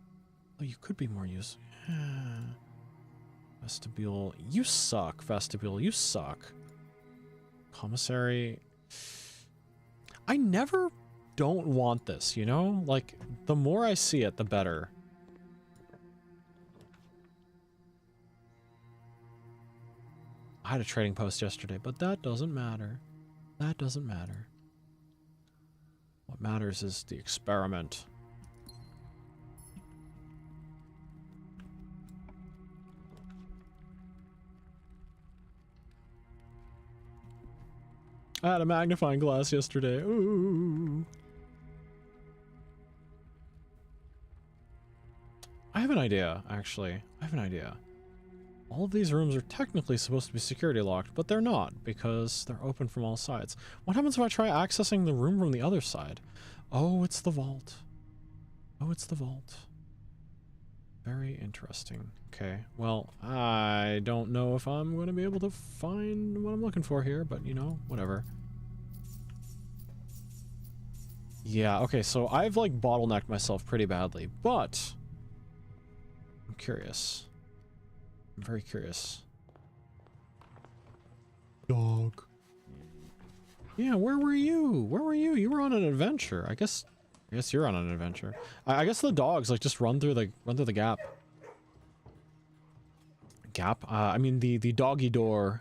Oh, you could be more useful. Vestibule. You suck, vestibule. You suck. Commissary. I never don't want this, you know? Like, the more I see it, the better. I had a trading post yesterday, but that doesn't matter. That doesn't matter. What matters is the experiment. I had a magnifying glass yesterday. Ooh. I have an idea, actually. I have an idea. All of these rooms are technically supposed to be security locked, but they're not, because they're open from all sides. What happens if I try accessing the room from the other side? Oh, it's the vault. Oh, it's the vault. Very interesting. Okay, well, I don't know if I'm going to be able to find what I'm looking for here, but, you know, whatever. Yeah, okay, so I've, like, bottlenecked myself pretty badly, but I'm curious. I'm very curious. Dog. Yeah, where were you? Where were you? You were on an adventure. I guess you're on an adventure. I guess the dogs like just run through the gap. Gap? I mean the doggy door.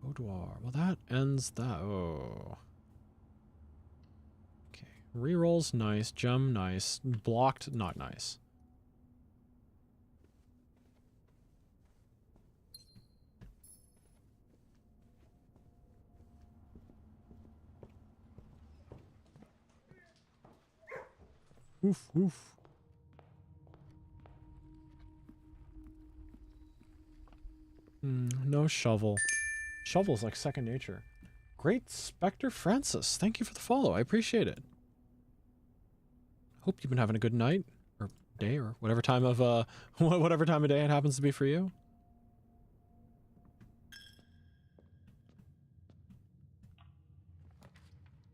Boudoir. Well, that ends that. Oh. Rerolls, nice. Gem, nice. Blocked, not nice. Oof, oof. No shovel. Shovel's like second nature. Great Spectre Francis. Thank you for the follow. I appreciate it. Hope you've been having a good night or day or whatever time of whatever time of day it happens to be for you.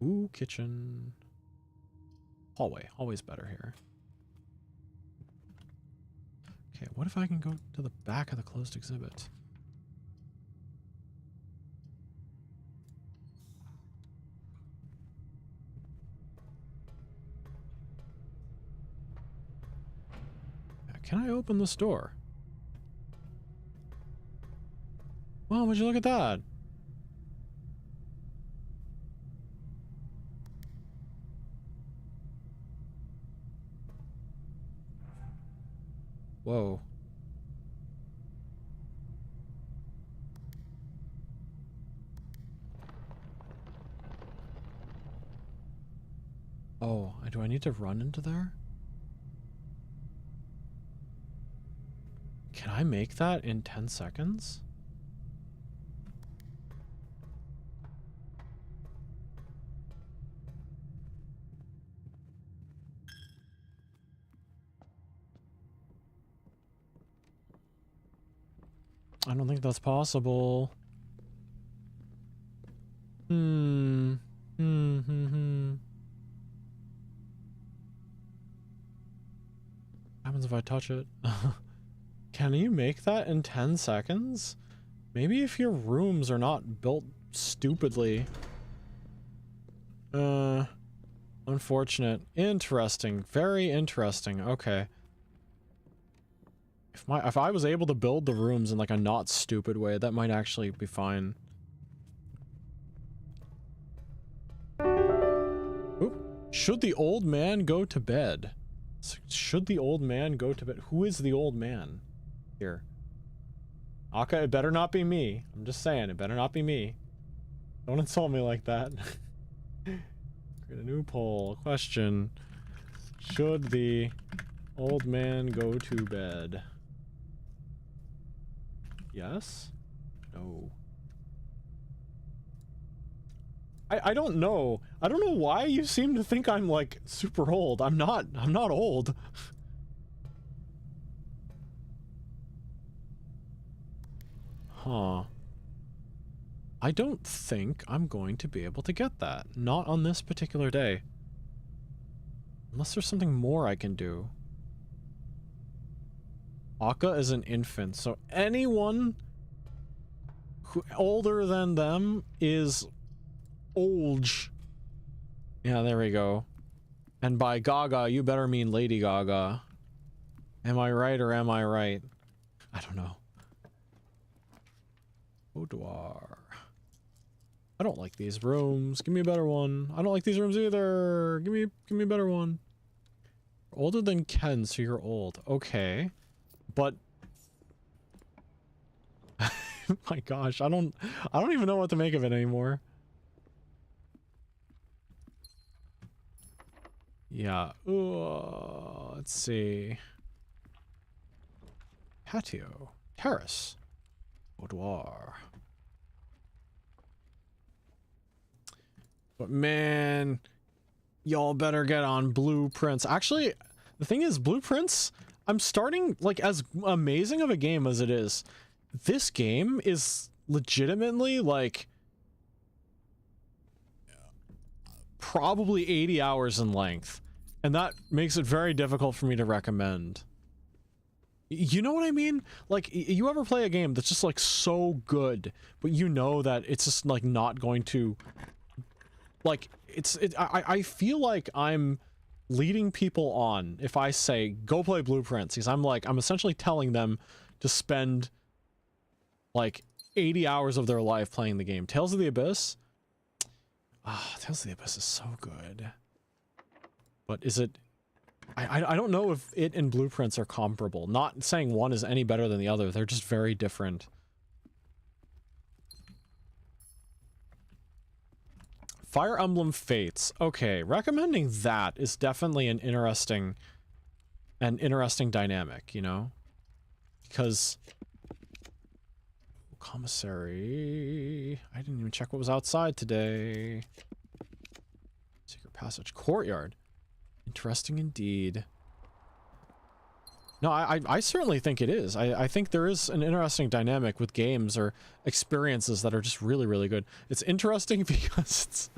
Ooh, kitchen. Hallway, always better here. Okay, what if I can go to the back of the closed exhibit? Can I open this door? Well, would you look at that? Whoa. Oh, do I need to run into there? Can I make that in 10 seconds? I don't think that's possible. What happens if I touch it? Can you make that in 10 seconds? Maybe if your rooms are not built stupidly. Unfortunate. Interesting. Very interesting. Okay. If I was able to build the rooms in like a not stupid way, that might actually be fine. Oop. Should the old man go to bed? Should the old man go to bed? Who is the old man here? Aka, it better not be me. I'm just saying, it better not be me. Don't insult me like that. Create a new poll. Question. Should the old man go to bed? Yes? No. I don't know. I don't know why you seem to think I'm like super old. I'm not old. Huh. I don't think I'm going to be able to get that. Not on this particular day. Unless there's something more I can do. Aka is an infant, so anyone who older than them is old. Yeah, there we go. And by Gaga, you better mean Lady Gaga. Am I right or am I right? I don't know. Boudoir. I don't like these rooms. Give me a better one. I don't like these rooms either. Give me a better one. Older than Ken, so you're old. Okay. But my gosh, I don't even know what to make of it anymore. Yeah. Ooh, let's see. Patio. Terrace. Boudoir. But man, y'all better get on blueprints. Actually, the thing is, blueprints, I'm starting, like, as amazing of a game as it is, this game is legitimately, like, probably 80 hours in length. And that makes it very difficult for me to recommend. You know what I mean? Like, you ever play a game that's just, like, so good, but you know that it's just, like, not going to... Like, I feel like I'm leading people on if I say, go play Blueprints, because I'm essentially telling them to spend, like, 80 hours of their life playing the game. Tales of the Abyss? Ah, Tales of the Abyss is so good. But is it... I don't know if it and Blueprints are comparable. Not saying one is any better than the other. They're just very different. Fire Emblem Fates. Okay, recommending that is definitely an interesting dynamic, you know? Because... Commissary... I didn't even check what was outside today. Secret Passage. Courtyard. Interesting indeed. No, I certainly think it is. I think there is an interesting dynamic with games or experiences that are just really, really good. It's interesting because it's...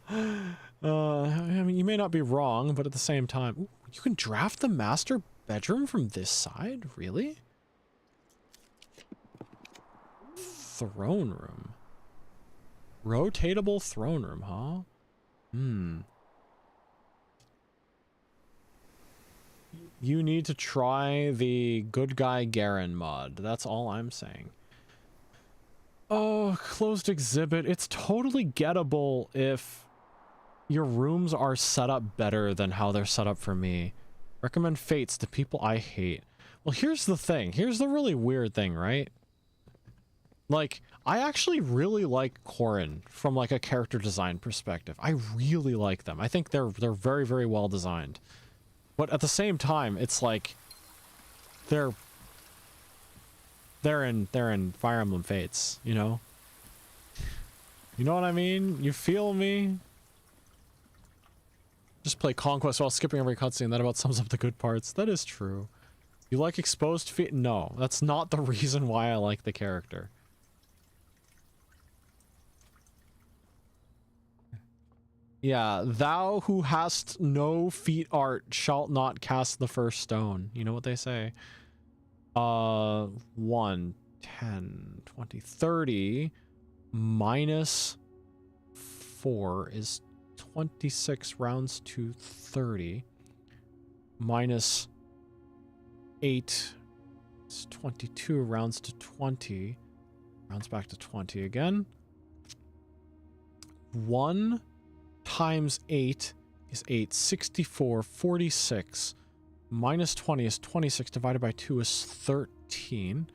I mean, you may not be wrong, but at the same time... Ooh, you can draft the master bedroom from this side? Really? Throne room. Rotatable throne room, huh? Hmm. You need to try the Good Guy Garen mod. That's all I'm saying. Oh, closed exhibit. It's totally gettable if your rooms are set up better than how they're set up for me. Recommend Fates to people I hate. Well, here's the thing. Here's the really weird thing, right? Like, I actually really like Corrin from, like, a character design perspective. I really like them. I think they're very, very well designed. But at the same time, it's like they're in Fire Emblem Fates, you know? You know what I mean? You feel me? Just play Conquest while skipping every cutscene. That about sums up the good parts. That is true. You like exposed feet? No, that's not the reason why I like the character. Yeah, thou who hast no feet art shalt not cast the first stone. You know what they say. 1, 10, 20, 30 minus 4 is 26 rounds to 30. Minus 8 is 22 rounds to 20. Rounds back to 20 again. 1 times 8 is 8. 64, 46. Minus 20 is 26. Divided by 2 is 13.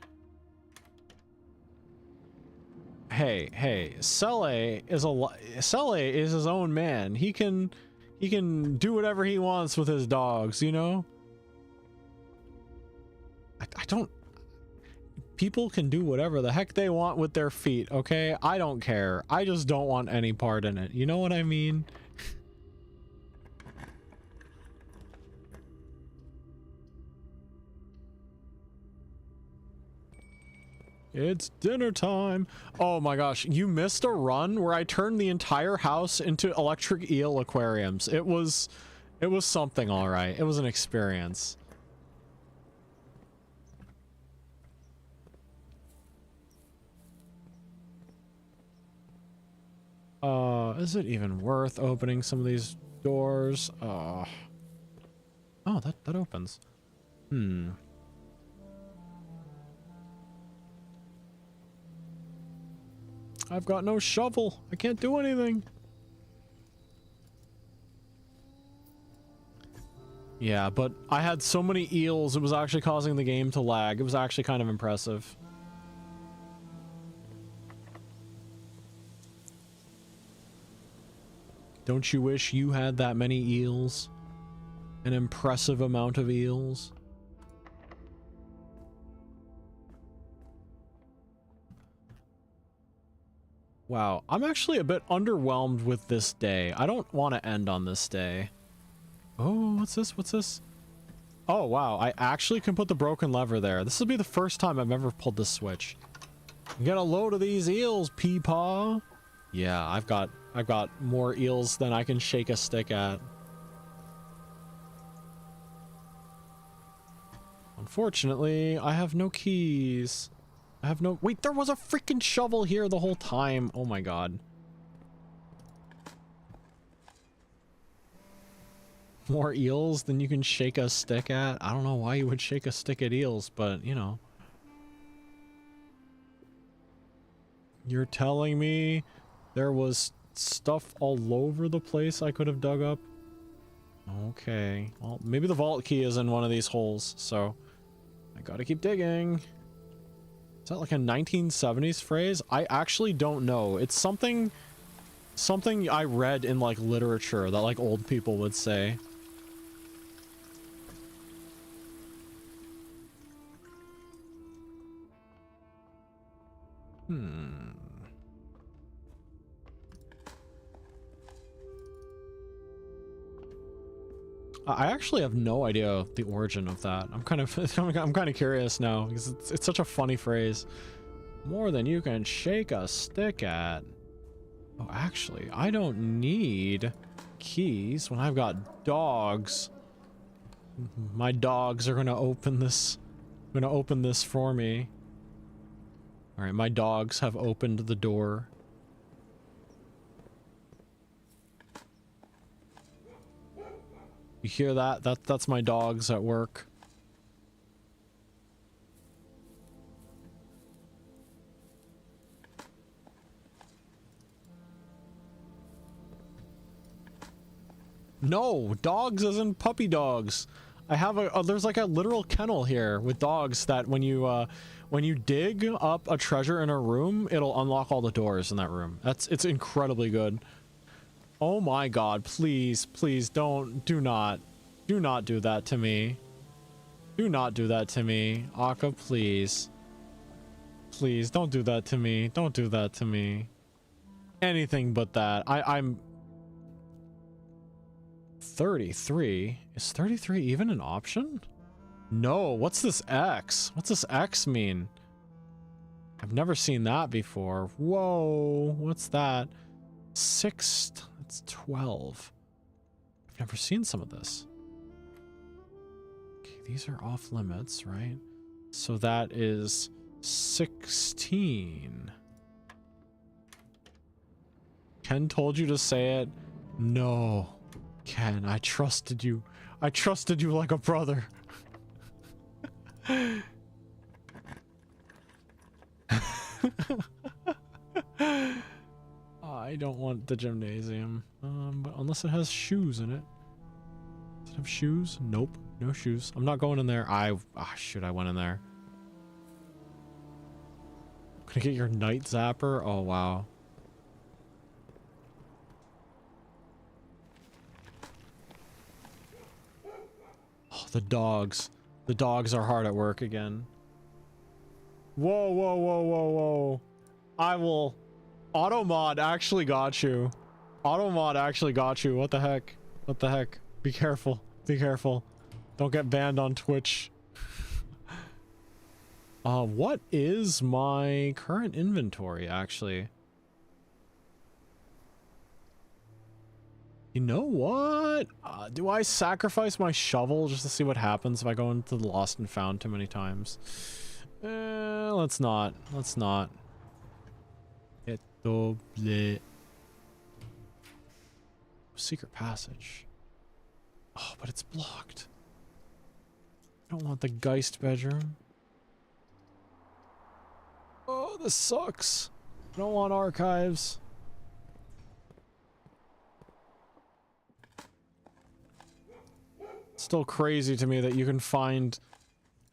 hey, Sele is Sele is his own man. He can do whatever he wants with his dogs, you know? I don't... People can do whatever the heck they want with their feet, okay? I don't care. I just don't want any part in it. You know what I mean? It's dinner time. Oh my gosh, you missed a run where I turned the entire house into electric eel aquariums. It was something, all right. It was an experience. Is it even worth opening some of these doors? Oh, that opens. I've got no shovel. I can't do anything. Yeah, but I had so many eels, it was actually causing the game to lag. It was actually kind of impressive. Don't you wish you had that many eels? An impressive amount of eels? Wow, I'm actually a bit underwhelmed with this day. I don't want to end on this day. Oh, what's this? What's this? Oh, wow, I actually can put the broken lever there. This will be the first time I've ever pulled this switch. Get a load of these eels, Peepaw. Yeah, I've got more eels than I can shake a stick at. Unfortunately, I have no keys. I have no... Wait, there was a freaking shovel here the whole time. Oh my god. More eels than you can shake a stick at? I don't know why you would shake a stick at eels, but, you know. You're telling me there was stuff all over the place I could have dug up? Okay. Well, maybe the vault key is in one of these holes, so I gotta keep digging. Is that like a 1970s phrase? I actually don't know. It's something I read in like literature that like old people would say. I actually have no idea the origin of that. I'm kind of curious now because it's such a funny phrase. More than you can shake a stick at. Oh, actually, I don't need keys when I've got dogs. My dogs are gonna open this. For me. All right, my dogs have opened the door. You hear that? That's my dogs at work. No, dogs as in puppy dogs. I have there's like a literal kennel here with dogs that when you dig up a treasure in a room, it'll unlock all the doors in that room. It's incredibly good. Oh my god, please do not do that to me. Do not do that to me. Akka, please. Please don't do that to me. Don't do that to me. Anything but that. I'm 33. Is 33 even an option? No, what's this X? What's this X mean? I've never seen that before. Whoa, what's that? 6, that's 12. I've never seen some of this. Okay, these are off limits, right? So that is 16. Ken told you to say it? No. Ken, I trusted you. I trusted you like a brother. I don't want the gymnasium. But unless it has shoes in it. Does it have shoes? Nope. No shoes. I'm not going in there. Shoot, I went in there. Gonna get your night zapper? Oh, wow. Oh, the dogs. The dogs are hard at work again. Whoa, whoa, whoa, whoa, whoa. I will... Automod actually got you. Automod actually got you. What the heck? What the heck? Be careful. Be careful. Don't get banned on Twitch. What is my current inventory, actually? You know what? Do I sacrifice my shovel just to see what happens if I go into the lost and found too many times? Let's not. Let's not. Secret passage. Oh, but it's blocked. I don't want the Geist bedroom. Oh, this sucks. I don't want archives. It's still crazy to me that you can find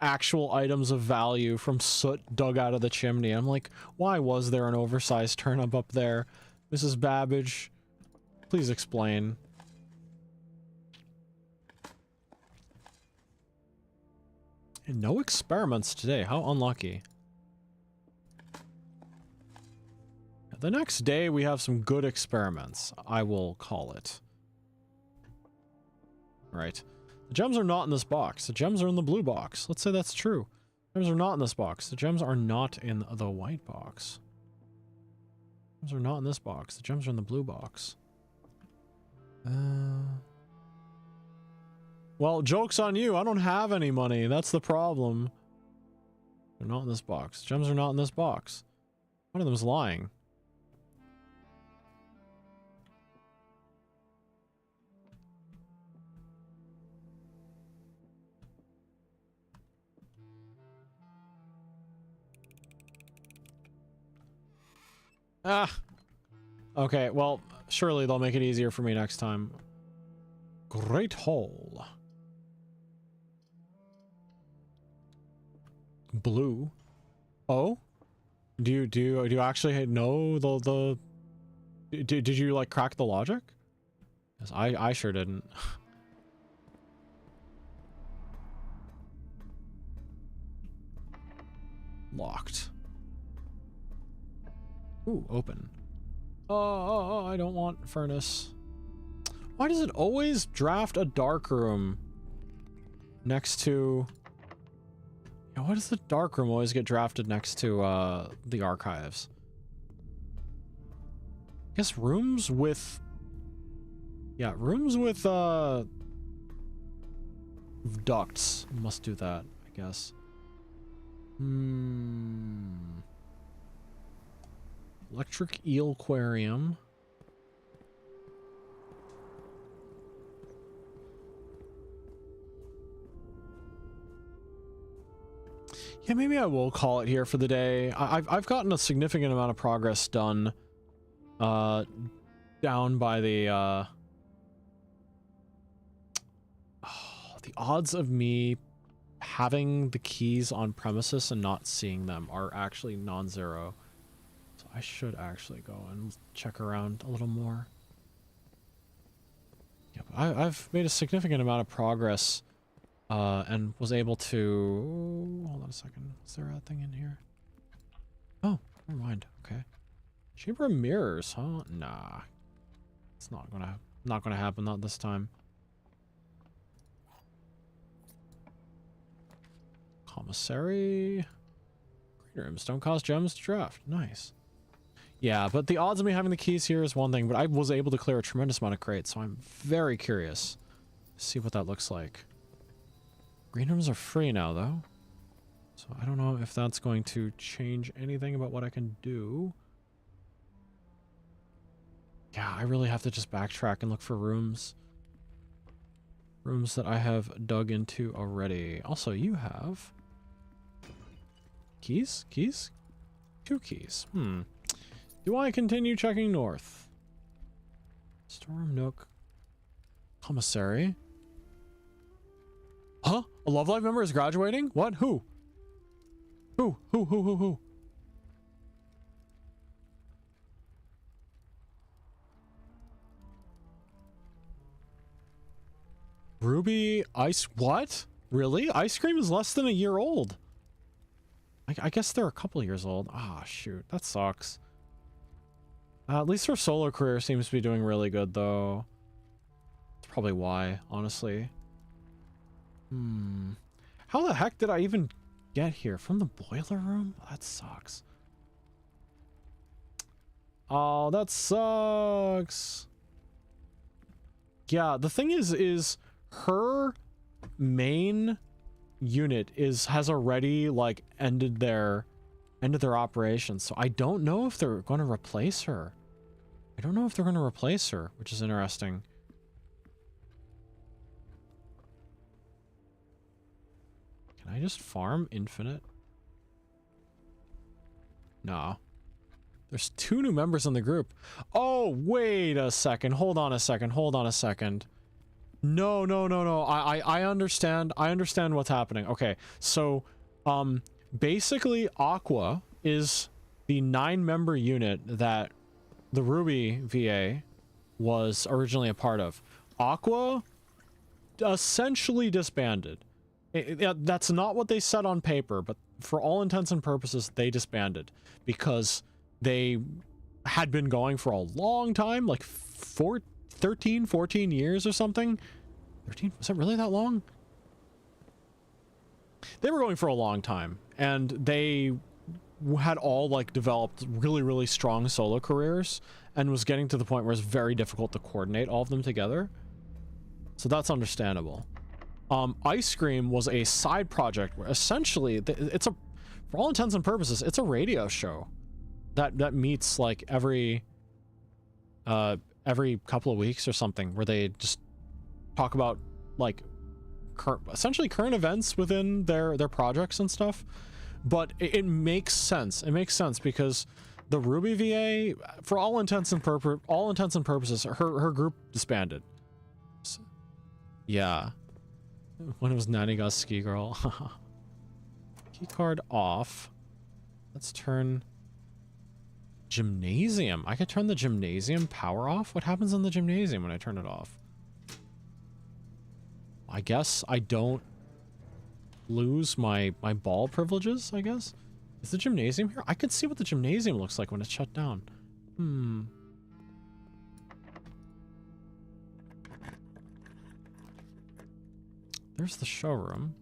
actual items of value from soot dug out of the chimney. I'm like, why was there an oversized turnip up there? Mrs. Babbage, please explain. And no experiments today. How unlucky. The next day we have some good experiments, I will call it. Right. The gems are not in this box. The gems are in the blue box. Let's say that's true. The gems are not in this box. The gems are not in the white box. The gems are not in this box. The gems are in the blue box. Well, joke's on you. I don't have any money. That's the problem. They're not in this box. The gems are not in this box. One of them is lying. Ah. Okay, well, surely they'll make it easier for me next time. Great Hall. Blue. Oh? Do you actually know did you like crack the logic? Yes, I sure didn't. Locked. Ooh, open. Oh, I don't want furnace. Why does it always draft a dark room next to... Yeah, why does the dark room always get drafted next to the archives? I guess rooms with... Yeah, rooms with ducts must do that, I guess. Electric eel aquarium. Yeah, maybe I will call it here for the day. I've gotten a significant amount of progress done down by the the odds of me having the keys on premises and not seeing them are actually non-zero. So I should actually go and check around a little more. Yeah, but I've made a significant amount of progress and was able to... Hold on a second. Is there a thing in here? Oh, never mind. Okay. Chamber of Mirrors, huh? Nah. It's not gonna happen, not this time. Commissary. Green rooms don't cost gems to draft. Nice. Yeah, but the odds of me having the keys here is one thing, but I was able to clear a tremendous amount of crates, so I'm very curious to see what that looks like. Green rooms are free now, though. So I don't know if that's going to change anything about what I can do. Yeah, I really have to just backtrack and look for rooms. Rooms that I have dug into already. Also, you have... Keys? Keys? 2 keys. Do I continue checking north? Storeroom nook. Commissary. Huh? A Love Live member is graduating? What? Who? Who? Ruby ice... What? Really? Ice cream is less than a year old. I guess they're a couple years old. Ah, shoot. That sucks. At least her solo career seems to be doing really good, though. That's probably why, honestly. How the heck did I even get here? From the boiler room? That sucks. Oh, that sucks. Yeah, the thing is her main unit has already like ended their operations, so I don't know if they're going to replace her. I don't know if they're going to replace her, which is interesting. Can I just farm infinite? No. There's 2 new members in the group. Oh, wait a second. Hold on a second. Hold on a second. No. I understand. I understand what's happening. Okay. So, basically Aqua is the 9-member unit that the Ruby VA was originally a part of. Aqua essentially disbanded. That's not what they said on paper, but for all intents and purposes, they disbanded because they had been going for a long time, like 13, 14 years or something. 13? Was that really that long? They were going for a long time, and they had all like developed really, really strong solo careers and was getting to the point where it's very difficult to coordinate all of them together. So that's understandable. Ice Cream was a side project where essentially it's a, for all intents and purposes, it's a radio show that meets like every couple of weeks or something, where they just talk about like essentially current events within their projects and stuff. But it makes sense. It makes sense because the Ruby VA, for all intents and purposes, her group disbanded. So, yeah. When it was Naniga's Ski Girl. Keycard off. Let's turn Gymnasium. I could turn the Gymnasium power off? What happens in the Gymnasium when I turn it off? I guess I don't lose my ball privileges, I guess? Is the Gymnasium here? I could see what the Gymnasium looks like when it's shut down. There's the showroom.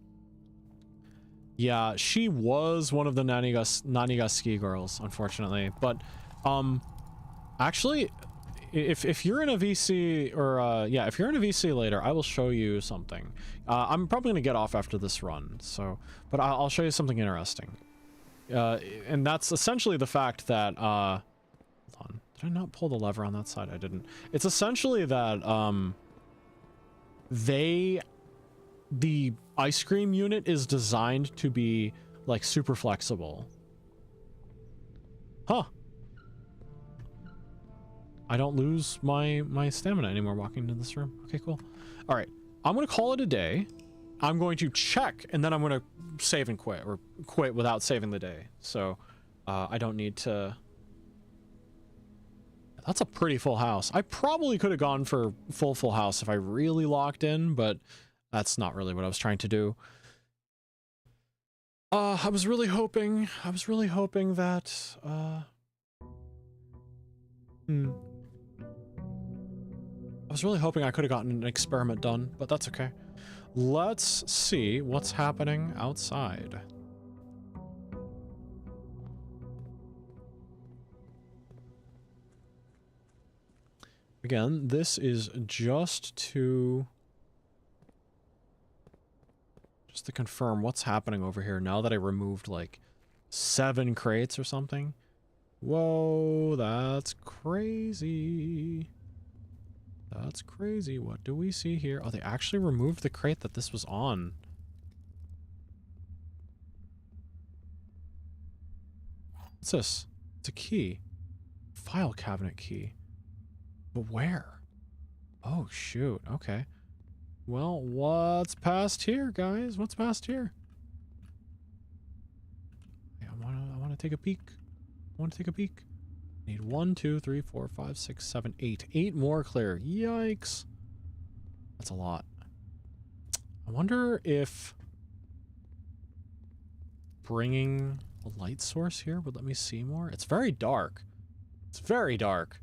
Yeah, she was one of the Naniga Ski Girls, unfortunately. But, actually, if you're in a VC, or, yeah, if you're in a VC later, I will show you something. I'm probably going to get off after this run, so, but I'll show you something interesting. And that's essentially the fact that, hold on, did I not pull the lever on that side? I didn't. It's essentially that, the ice cream unit is designed to be like super flexible. Huh. I don't lose my stamina anymore walking into this room. Okay, cool. All right. I'm going to call it a day. I'm going to check and then I'm going to save and quit, or quit without saving the day. So, I don't need to. That's a pretty full house. I probably could have gone for full house if I really locked in, but that's not really what I was trying to do. I was really hoping that, I was really hoping I could have gotten an experiment done, but that's okay. Let's see what's happening outside. Again, this is just to confirm what's happening over here now that I removed like 7 crates or something. Whoa, that's crazy. That's crazy. What do we see here? Oh, they actually removed the crate that this was on. What's this? It's a key. File cabinet key. But where? Oh, shoot. Okay. Well, what's past here, guys? What's past here? I want to take a peek. I want to take a peek. Need 1, 2, 3, 4, 5, 6, 7, 8. 8 more clear. Yikes. That's a lot. I wonder if bringing a light source here would let me see more. It's very dark. It's very dark.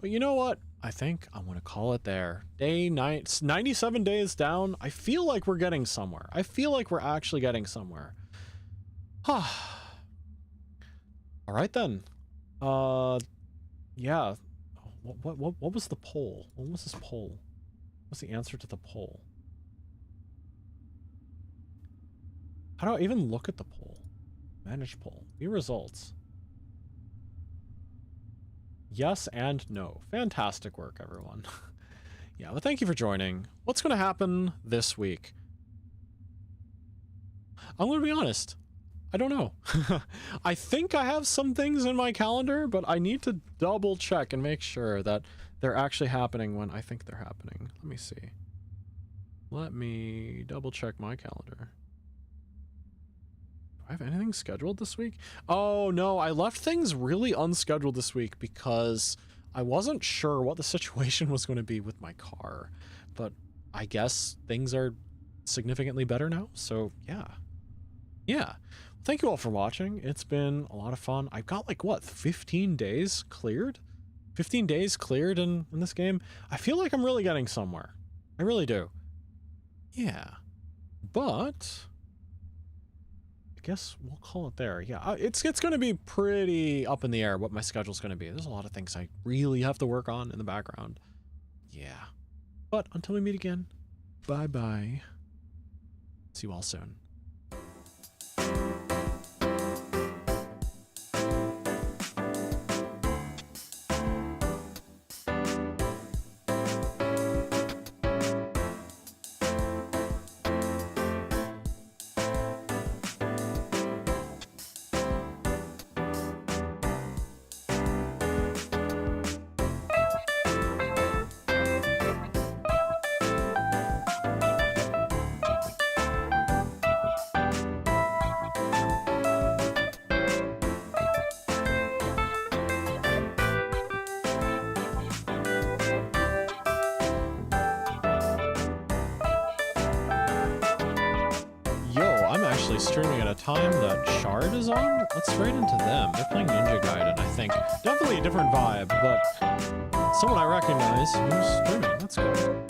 But you know what? I think I'm going to call it there. Day 97 days down. I feel like we're getting somewhere. I feel like we're actually getting somewhere. All right then. Yeah. What was the poll? What was this poll? What's the answer to the poll? How do I even look at the poll? Manage poll. View results. Yes and no. Fantastic work, everyone. Yeah, well, thank you for joining. What's going to happen this week? I'm going to be honest. I don't know. I think I have some things in my calendar, but I need to double check and make sure that they're actually happening when I think they're happening. Let me see. Let me double check my calendar. Do I have anything scheduled this week? Oh no, I left things really unscheduled this week because I wasn't sure what the situation was going to be with my car. But I guess things are significantly better now, so yeah. Yeah. Thank you all for watching. It's been a lot of fun. I've got like, what, 15 days cleared? 15 days cleared in this game? I feel like I'm really getting somewhere. I really do. Yeah. But I guess we'll call it there. Yeah, it's going to be pretty up in the air what my schedule's going to be. There's a lot of things I really have to work on in the background. Yeah. But until we meet again, bye-bye. See you all soon. Streaming at a time that Shard is on? Let's right into them. They're playing Ninja Gaiden, I think. Definitely a different vibe, but someone I recognize who's streaming. That's cool.